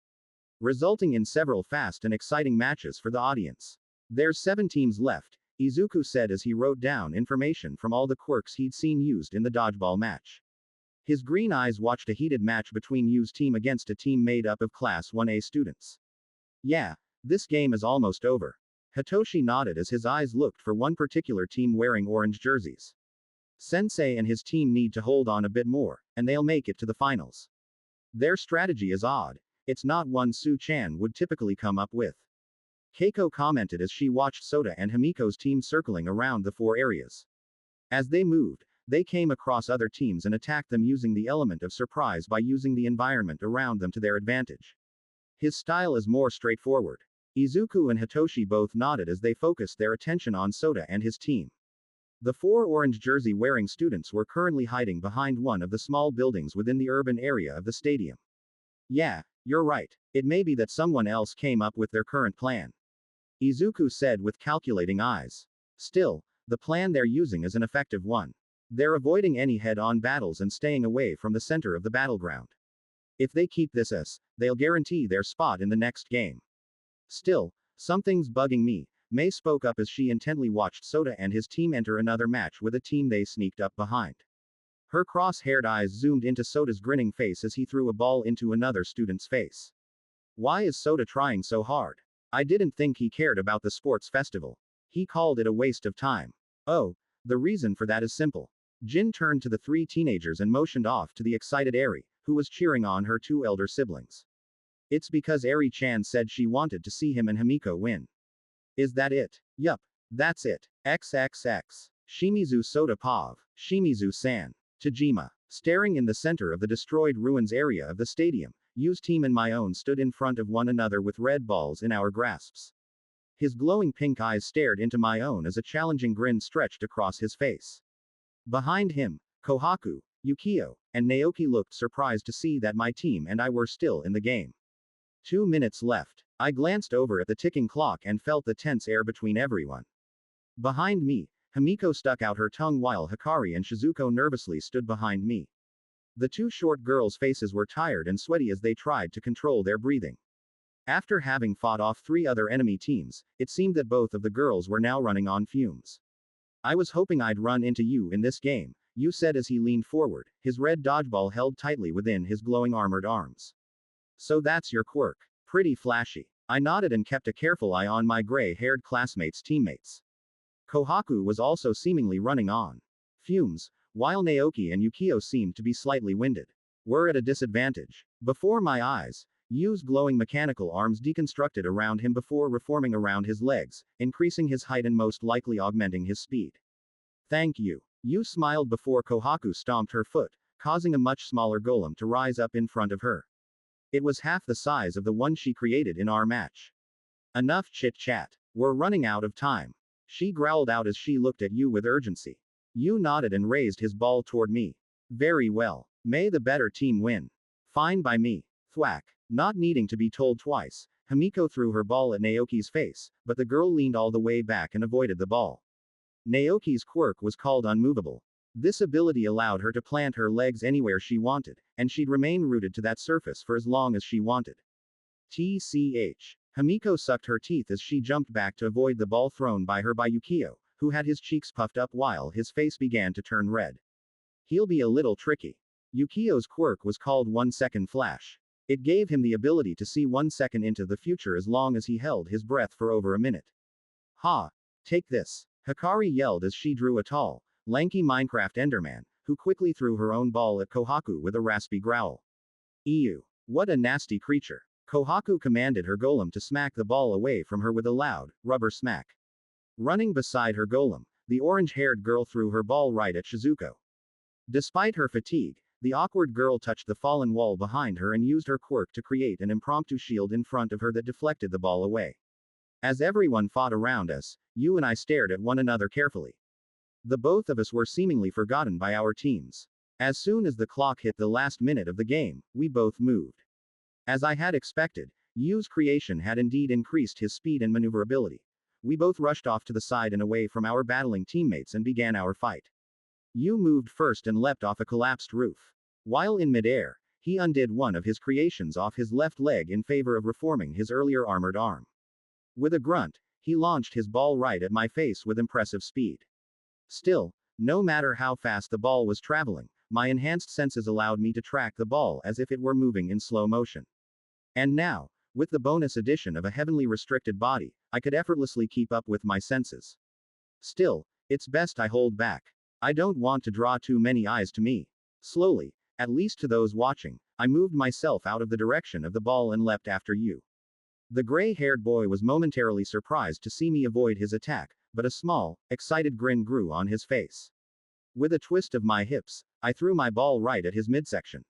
resulting in several fast and exciting matches for the audience. There's 7 teams left, Izuku said as he wrote down information from all the quirks he'd seen used in the dodgeball match. His green eyes watched a heated match between Yu's team against a team made up of Class 1A students. Yeah, this game is almost over. Hitoshi nodded as his eyes looked for one particular team wearing orange jerseys. Sensei and his team need to hold on a bit more, and they'll make it to the finals. Their strategy is odd. It's not one Su-chan would typically come up with. Keiko commented as she watched Sota and Himiko's team circling around the 4 areas. As they moved, They came across other teams and attacked them using the element of surprise by using the environment around them to their advantage. His style is more straightforward. Izuku and Hitoshi both nodded as they focused their attention on Soda and his team. The 4 orange jersey-wearing students were currently hiding behind one of the small buildings within the urban area of the stadium. Yeah, you're right. It may be that someone else came up with their current plan. Izuku said with calculating eyes. Still, the plan they're using is an effective one. They're avoiding any head-on battles and staying away from the center of the battleground. If they keep this as, they'll guarantee their spot in the next game. Still, something's bugging me. Mei spoke up as she intently watched Soda and his team enter another match with a team they sneaked up behind. Her cross-haired eyes zoomed into Soda's grinning face as he threw a ball into another student's face. Why is Soda trying so hard? I didn't think he cared about the sports festival. He called it a waste of time. Oh, the reason for that is simple. Jin turned to the 3 teenagers and motioned off to the excited Arie, who was cheering on her 2 elder siblings. It's because Arie-chan said she wanted to see him and Himiko win. Is that it? Yup. That's it. XXX. Shimizu Soda Pav. Shimizu-san. Tajima. Staring in the center of the destroyed ruins area of the stadium, Yu's team and my own stood in front of one another with red balls in our grasps. His glowing pink eyes stared into my own as a challenging grin stretched across his face. Behind him, Kohaku, Yukio, and Naoki looked surprised to see that my team and I were still in the game. 2 minutes left. I glanced over at the ticking clock and felt the tense air between everyone. Behind me, Himiko stuck out her tongue while Hikari and Shizuko nervously stood behind me. The 2 short girls' faces were tired and sweaty as they tried to control their breathing. After having fought off 3 other enemy teams, it seemed that both of the girls were now running on fumes. I was hoping I'd run into you in this game, Yu said as he leaned forward, his red dodgeball held tightly within his glowing armored arms. So that's your quirk. Pretty flashy. I nodded and kept a careful eye on my gray-haired classmates' teammates. Kohaku was also seemingly running on fumes, while Naoki and Yukio seemed to be slightly winded. We're at a disadvantage. Before my eyes, Yu's glowing mechanical arms deconstructed around him before reforming around his legs, increasing his height and most likely augmenting his speed. Thank you. Yu smiled before Kohaku stomped her foot, causing a much smaller golem to rise up in front of her. It was half the size of the one she created in our match. Enough chit-chat. We're running out of time. She growled out as she looked at Yu with urgency. Yu nodded and raised his ball toward me. Very well. May the better team win. Fine by me. Thwack. Not needing to be told twice, Himiko threw her ball at Naoki's face, but the girl leaned all the way back and avoided the ball. Naoki's quirk was called Unmovable. This ability allowed her to plant her legs anywhere she wanted, and she'd remain rooted to that surface for as long as she wanted. TCH. Himiko sucked her teeth as she jumped back to avoid the ball thrown by her by Yukio, who had his cheeks puffed up while his face began to turn red. He'll be a little tricky. Yukio's quirk was called 1 Second Flash. It gave him the ability to see 1 second into the future as long as he held his breath for over a minute. Ha! Take this! Hikari yelled as she drew a tall, lanky Minecraft Enderman, who quickly threw her own ball at Kohaku with a raspy growl. Ew! What a nasty creature! Kohaku commanded her golem to smack the ball away from her with a loud, rubber smack. Running beside her golem, the orange-haired girl threw her ball right at Shizuko. Despite her fatigue, the awkward girl touched the fallen wall behind her and used her quirk to create an impromptu shield in front of her that deflected the ball away. As everyone fought around us, Yu and I stared at one another carefully. The both of us were seemingly forgotten by our teams. As soon as the clock hit the last minute of the game, we both moved. As I had expected, Yu's creation had indeed increased his speed and maneuverability. We both rushed off to the side and away from our battling teammates and began our fight. Yu moved first and leapt off a collapsed roof. While in midair, he undid one of his creations off his left leg in favor of reforming his earlier armored arm. With a grunt, he launched his ball right at my face with impressive speed. Still, no matter how fast the ball was traveling, my enhanced senses allowed me to track the ball as if it were moving in slow motion. And now, with the bonus addition of a heavenly restricted body, I could effortlessly keep up with my senses. Still, it's best I hold back. I don't want to draw too many eyes to me. Slowly, at least to those watching, I moved myself out of the direction of the ball and leapt after Yu. The gray-haired boy was momentarily surprised to see me avoid his attack, but a small, excited grin grew on his face. With a twist of my hips, I threw my ball right at his midsection.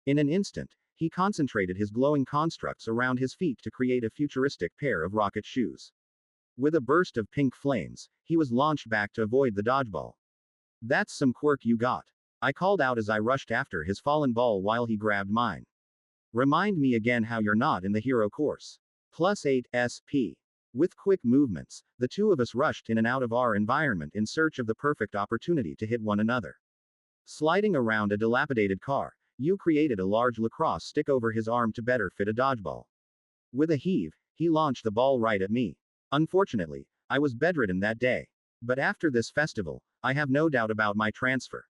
In an instant, he concentrated his glowing constructs around his feet to create a futuristic pair of rocket shoes. With a burst of pink flames, he was launched back to avoid the dodgeball. That's some quirk you got, I called out as I rushed after his fallen ball while he grabbed mine. Remind me again how you're not in the hero course. +8 SP. With quick movements, the two of us rushed in and out of our environment in search of the perfect opportunity to hit one another. Sliding around a dilapidated car, you created a large lacrosse stick over his arm to better fit a dodgeball. With a heave, he launched the ball right at me. Unfortunately, I was bedridden that day. But after this festival, I have no doubt about my transfer.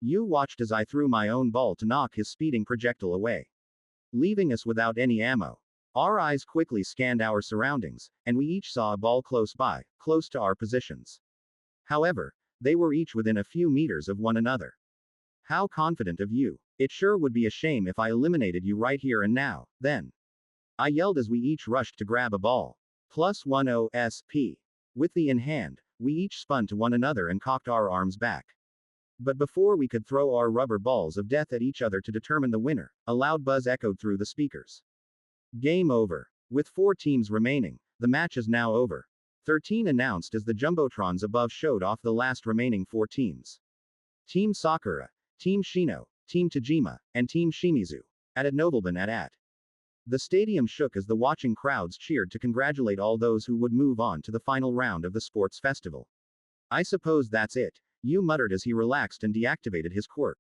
You watched as I threw my own ball to knock his speeding projectile away, leaving us without any ammo. Our eyes quickly scanned our surroundings, and we each saw a ball close by, close to our positions. However, they were each within a few meters of one another. How confident of you. It sure would be a shame if I eliminated you right here and now, then. I yelled as we each rushed to grab a ball. +10 SP. With the in hand, we each spun to one another and cocked our arms back. But before we could throw our rubber balls of death at each other to determine the winner, a loud buzz echoed through the speakers. Game over. With 4 teams remaining, the match is now over. 13 announced as the jumbotrons above showed off the last remaining 4 teams. Team Sakura, Team Shino, Team Tajima, and Team Shimizu. At Nobleman at. The stadium shook as the watching crowds cheered to congratulate all those who would move on to the final round of the sports festival. I suppose that's it, you muttered as he relaxed and deactivated his quirk.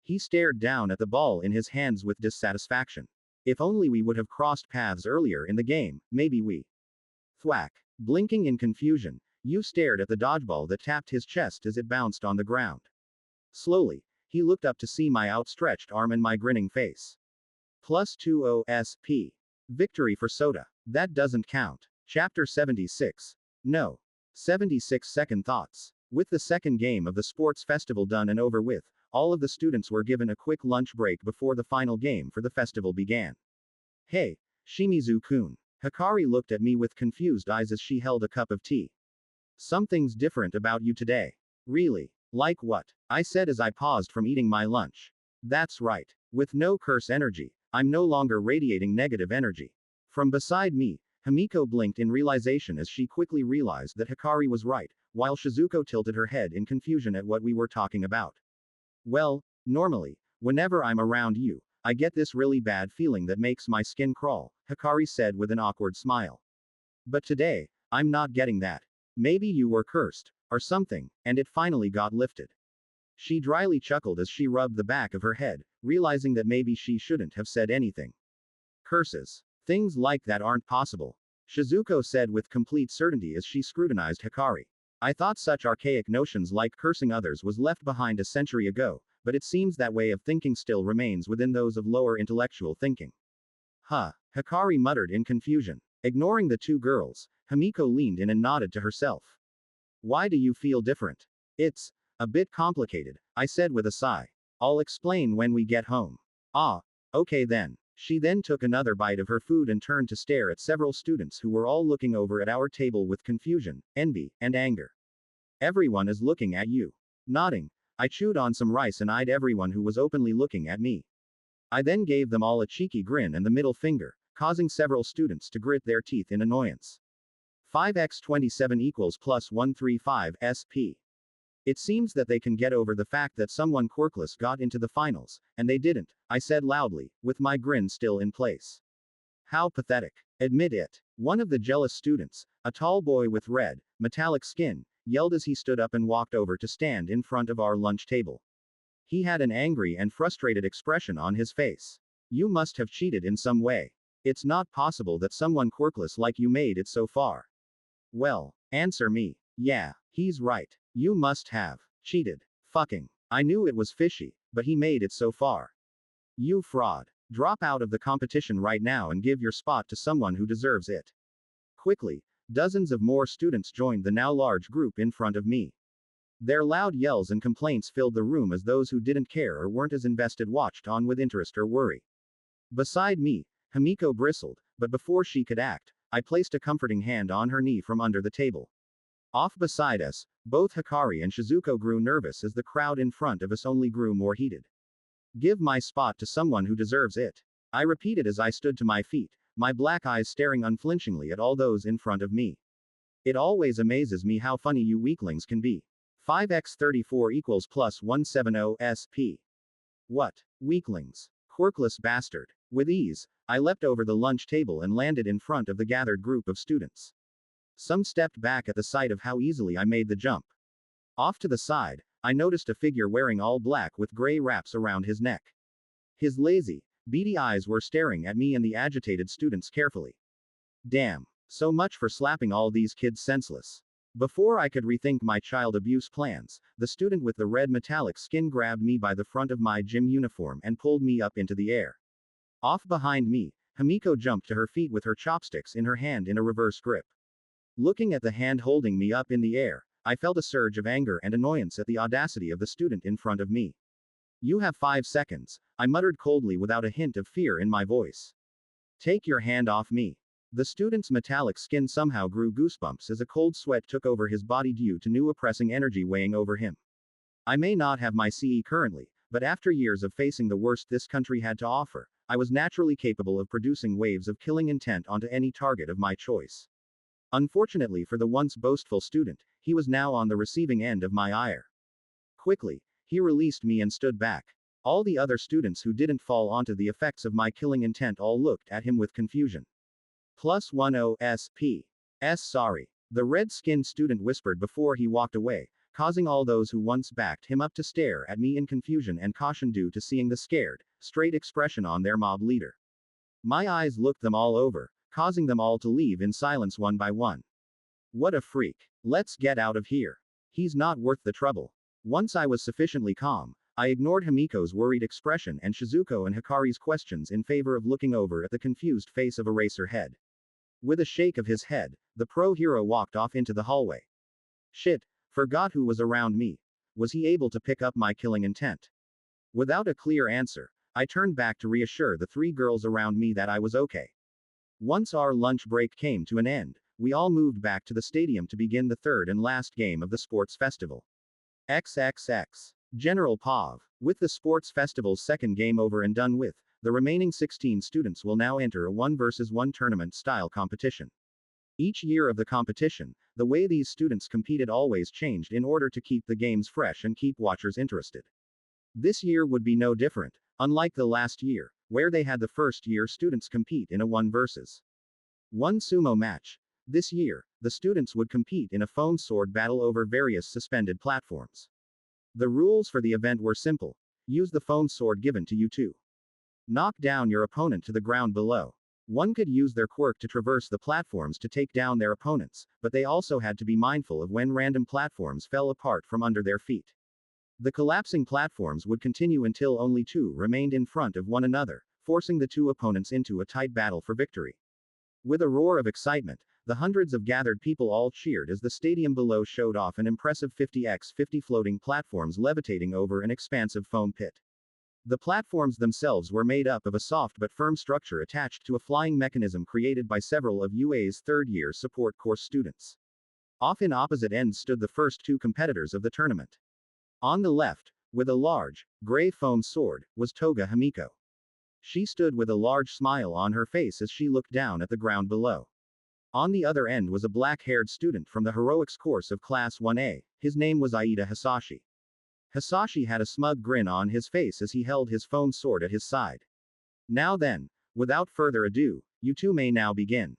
He stared down at the ball in his hands with dissatisfaction. If only we would have crossed paths earlier in the game, maybe we. Thwack. Blinking in confusion, you stared at the dodgeball that tapped his chest as it bounced on the ground. Slowly, he looked up to see my outstretched arm and my grinning face. +20 SP. Victory for Soda. That doesn't count. Chapter 76. No. 76 Second Thoughts. With the second game of the sports festival done and over with, all of the students were given a quick lunch break before the final game for the festival began. Hey, Shimizu-kun. Hikari looked at me with confused eyes as she held a cup of tea. Something's different about you today. Really? Like what? I said as I paused from eating my lunch. That's right. With no curse energy, I'm no longer radiating negative energy. From beside me, Himiko blinked in realization as she quickly realized that Hikari was right, while Shizuko tilted her head in confusion at what we were talking about. Well, normally, whenever I'm around you, I get this really bad feeling that makes my skin crawl, Hikari said with an awkward smile. But today, I'm not getting that. Maybe you were cursed, or something, and it finally got lifted. She dryly chuckled as she rubbed the back of her head, realizing that maybe she shouldn't have said anything. Curses. Things like that aren't possible, Shizuko said with complete certainty as she scrutinized Hikari. I thought such archaic notions like cursing others was left behind a century ago, but it seems that way of thinking still remains within those of lower intellectual thinking. Huh, Hikari muttered in confusion. Ignoring the two girls, Himiko leaned in and nodded to herself. Why do you feel different? It's a bit complicated, I said with a sigh. I'll explain when we get home. Ah, okay then. She then took another bite of her food and turned to stare at several students who were all looking over at our table with confusion, envy, and anger. Everyone is looking at you. Nodding, I chewed on some rice and eyed everyone who was openly looking at me. I then gave them all a cheeky grin and the middle finger, causing several students to grit their teeth in annoyance. 5x27 equals +135 SP. It seems that they can get over the fact that someone quirkless got into the finals, and they didn't, I said loudly, with my grin still in place. How pathetic. Admit it. One of the jealous students, a tall boy with red, metallic skin, yelled as he stood up and walked over to stand in front of our lunch table. He had an angry and frustrated expression on his face. You must have cheated in some way. It's not possible that someone quirkless like you made it so far. Well, answer me. Yeah, he's right. You must have cheated. Fucking. I knew it was fishy, but he made it so far. You fraud. Drop out of the competition right now and give your spot to someone who deserves it. Quickly, dozens of more students joined the now large group in front of me. Their loud yells and complaints filled the room as those who didn't care or weren't as invested watched on with interest or worry. Beside me, Himiko bristled, but before she could act, I placed a comforting hand on her knee from under the table. Off beside us, both Hikari and Shizuko grew nervous as the crowd in front of us only grew more heated. Give my spot to someone who deserves it. I repeated as I stood to my feet, my black eyes staring unflinchingly at all those in front of me. It always amazes me how funny you weaklings can be. 5x34 equals plus 170 SP. What? Weaklings. Quirkless bastard. With ease, I leapt over the lunch table and landed in front of the gathered group of students. Some stepped back at the sight of how easily I made the jump. Off to the side, I noticed a figure wearing all black with gray wraps around his neck. His lazy, beady eyes were staring at me and the agitated students carefully. Damn. So much for slapping all these kids senseless. Before I could rethink my child abuse plans, the student with the red metallic skin grabbed me by the front of my gym uniform and pulled me up into the air. Off behind me, Himiko jumped to her feet with her chopsticks in her hand in a reverse grip. Looking at the hand holding me up in the air, I felt a surge of anger and annoyance at the audacity of the student in front of me. You have 5 seconds, I muttered coldly without a hint of fear in my voice. Take your hand off me. The student's metallic skin somehow grew goosebumps as a cold sweat took over his body due to new oppressing energy weighing over him. I may not have my CE currently, but after years of facing the worst this country had to offer, I was naturally capable of producing waves of killing intent onto any target of my choice. Unfortunately for the once boastful student, he was now on the receiving end of my ire. Quickly, he released me and stood back. All the other students who didn't fall onto the effects of my killing intent all looked at him with confusion. Plus 10 SP. Sorry. The red-skinned student whispered before he walked away, causing all those who once backed him up to stare at me in confusion and caution due to seeing the scared, straight expression on their mob leader. My eyes looked them all over, causing them all to leave in silence one by one. What a freak. Let's get out of here. He's not worth the trouble. Once I was sufficiently calm, I ignored Himiko's worried expression and Shizuko and Hikari's questions in favor of looking over at the confused face of Eraserhead. With a shake of his head, the pro hero walked off into the hallway. Shit, forgot who was around me. Was he able to pick up my killing intent? Without a clear answer, I turned back to reassure the 3 girls around me that I was okay. Once our lunch break came to an end, we all moved back to the stadium to begin the third and last game of the sports festival. XXX. General Pav. With the sports festival's second game over and done with, the remaining 16 students will now enter a 1 versus 1 tournament-style competition. Each year of the competition, the way these students competed always changed in order to keep the games fresh and keep watchers interested. This year would be no different, unlike the last year, where they had the first-year students compete in a 1 versus 1 sumo match. This year, the students would compete in a foam sword battle over various suspended platforms. The rules for the event were simple. Use the foam sword given to you to knock down your opponent to the ground below. One could use their quirk to traverse the platforms to take down their opponents, but they also had to be mindful of when random platforms fell apart from under their feet. The collapsing platforms would continue until only 2 remained in front of one another, forcing the 2 opponents into a tight battle for victory. With a roar of excitement, the hundreds of gathered people all cheered as the stadium below showed off an impressive 50x50 floating platforms levitating over an expansive foam pit. The platforms themselves were made up of a soft but firm structure attached to a flying mechanism created by several of UA's third-year support course students. Off in opposite ends stood the first 2 competitors of the tournament. On the left, with a large, gray foam sword, was Toga Himiko. She stood with a large smile on her face as she looked down at the ground below. On the other end was a black-haired student from the heroics course of Class 1A, his name was Aida Hisashi. Hisashi had a smug grin on his face as he held his foam sword at his side. Now then, without further ado, you 2 may now begin.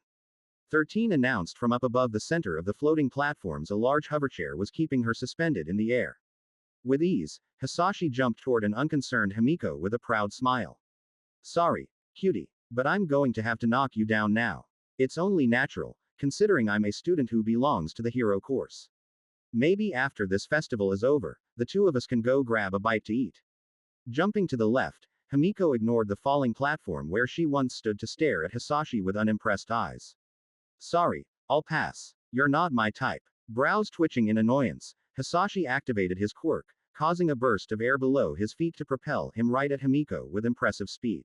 13 announced from up above the center of the floating platforms. A large hoverchair was keeping her suspended in the air. With ease, Hisashi jumped toward an unconcerned Himiko with a proud smile. Sorry, cutie, but I'm going to have to knock you down now. It's only natural, considering I'm a student who belongs to the hero course. Maybe after this festival is over, the 2 of us can go grab a bite to eat. Jumping to the left, Himiko ignored the falling platform where she once stood to stare at Hisashi with unimpressed eyes. Sorry, I'll pass. You're not my type. Brows twitching in annoyance, Hisashi activated his quirk, causing a burst of air below his feet to propel him right at Himiko with impressive speed.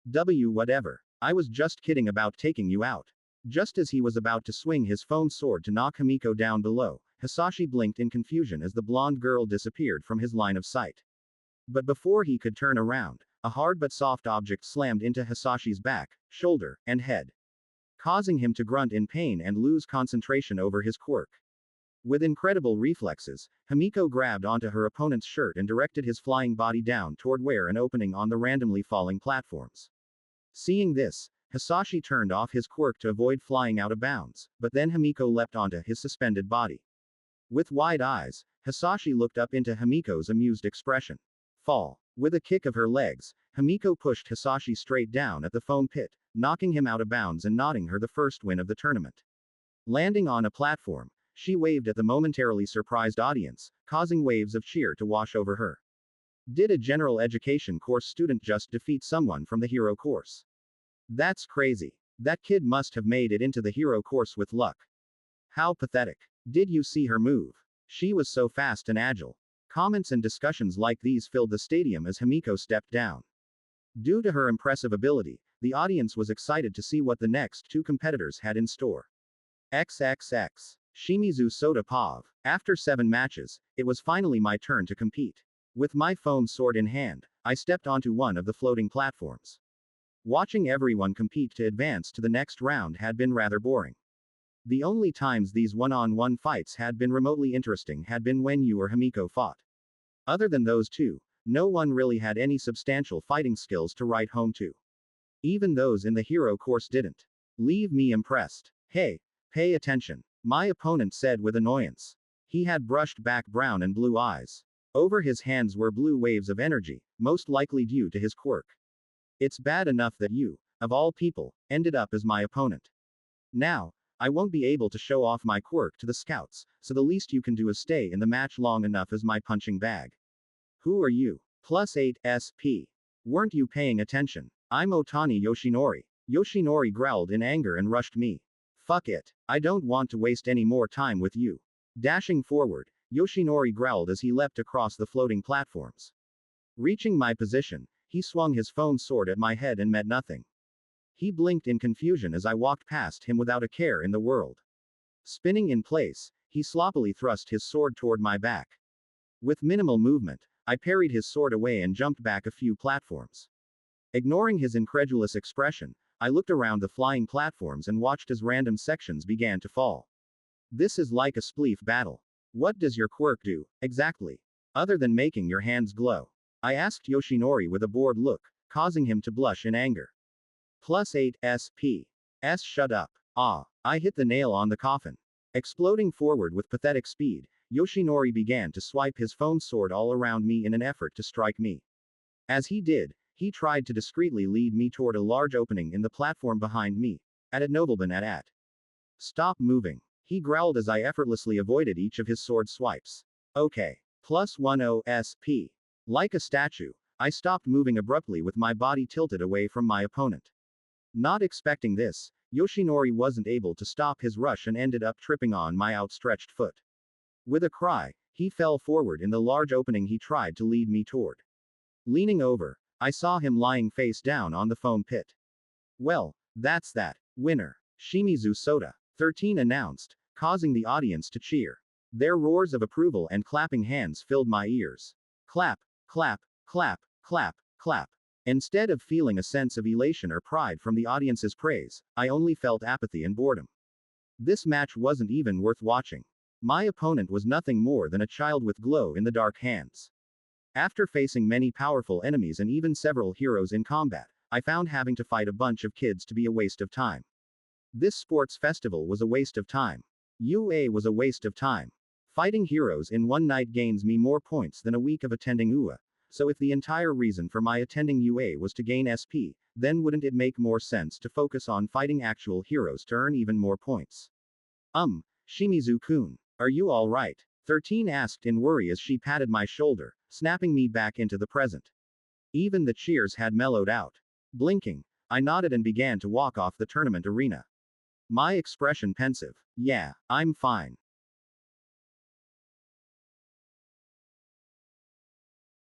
Whatever. I was just kidding about taking you out. Just as he was about to swing his foam sword to knock Himiko down below, Hisashi blinked in confusion as the blonde girl disappeared from his line of sight. But before he could turn around, a hard but soft object slammed into Hisashi's back, shoulder, and head, causing him to grunt in pain and lose concentration over his quirk. With incredible reflexes, Himiko grabbed onto her opponent's shirt and directed his flying body down toward where an opening on the randomly falling platforms. Seeing this, Hisashi turned off his quirk to avoid flying out of bounds, but then Himiko leapt onto his suspended body. With wide eyes, Hisashi looked up into Himiko's amused expression. Fall. With a kick of her legs, Himiko pushed Hisashi straight down at the foam pit, knocking him out of bounds and nodding her the first win of the tournament. Landing on a platform, she waved at the momentarily surprised audience, causing waves of cheer to wash over her. Did a general education course student just defeat someone from the hero course? That's crazy. That kid must have made it into the hero course with luck. How pathetic. Did you see her move? She was so fast and agile. Comments and discussions like these filled the stadium as Himiko stepped down. Due to her impressive ability, the audience was excited to see what the next two competitors had in store. XXX. Shimizu Soda Pav. After 7 matches, it was finally my turn to compete. With my foam sword in hand, I stepped onto one of the floating platforms. Watching everyone compete to advance to the next round had been rather boring. The only times these one-on-one fights had been remotely interesting had been when you or Himiko fought. Other than those two, no one really had any substantial fighting skills to write home to. Even those in the hero course didn't. Leave me impressed. Hey, pay attention, my opponent said with annoyance. He had brushed back brown and blue eyes. Over his hands were blue waves of energy, most likely due to his quirk. It's bad enough that you, of all people, ended up as my opponent. Now, I won't be able to show off my quirk to the scouts, so the least you can do is stay in the match long enough as my punching bag. Who are you? +8 SP. Weren't you paying attention? I'm Otani Yoshinori. Yoshinori growled in anger and rushed me. Fuck it. I don't want to waste any more time with you. Dashing forward, Yoshinori growled as he leapt across the floating platforms. Reaching my position, he swung his foam sword at my head and met nothing. He blinked in confusion as I walked past him without a care in the world. Spinning in place, he sloppily thrust his sword toward my back. With minimal movement, I parried his sword away and jumped back a few platforms. Ignoring his incredulous expression, I looked around the flying platforms and watched as random sections began to fall. This is like a spleef battle. What does your quirk do, exactly? Other than making your hands glow? I asked Yoshinori with a bored look, causing him to blush in anger. +8 SP. Shut up. Ah, I hit the nail on the coffin. Exploding forward with pathetic speed, Yoshinori began to swipe his foam sword all around me in an effort to strike me. As he did, he tried to discreetly lead me toward a large opening in the platform behind me. At Nobleman at. Stop moving. He growled as I effortlessly avoided each of his sword swipes. Okay. +10 SP. Like a statue, I stopped moving abruptly with my body tilted away from my opponent. Not expecting this, Yoshinori wasn't able to stop his rush and ended up tripping on my outstretched foot. With a cry, he fell forward in the large opening he tried to lead me toward. Leaning over, I saw him lying face down on the foam pit. Well, that's that. Winner. Shimizu Soda. 13 announced, causing the audience to cheer. Their roars of approval and clapping hands filled my ears. Clap, clap, clap, clap, clap. Instead of feeling a sense of elation or pride from the audience's praise, I only felt apathy and boredom. This match wasn't even worth watching. My opponent was nothing more than a child with glow-in-the-dark hands. After facing many powerful enemies and even several heroes in combat, I found having to fight a bunch of kids to be a waste of time. This sports festival was a waste of time. UA was a waste of time. Fighting heroes in one night gains me more points than a week of attending UA, so if the entire reason for my attending UA was to gain SP, then wouldn't it make more sense to focus on fighting actual heroes to earn even more points? Shimizu-kun, are you alright? 13 asked in worry as she patted my shoulder, snapping me back into the present. Even the cheers had mellowed out. Blinking, I nodded and began to walk off the tournament arena. My expression pensive. Yeah, I'm fine.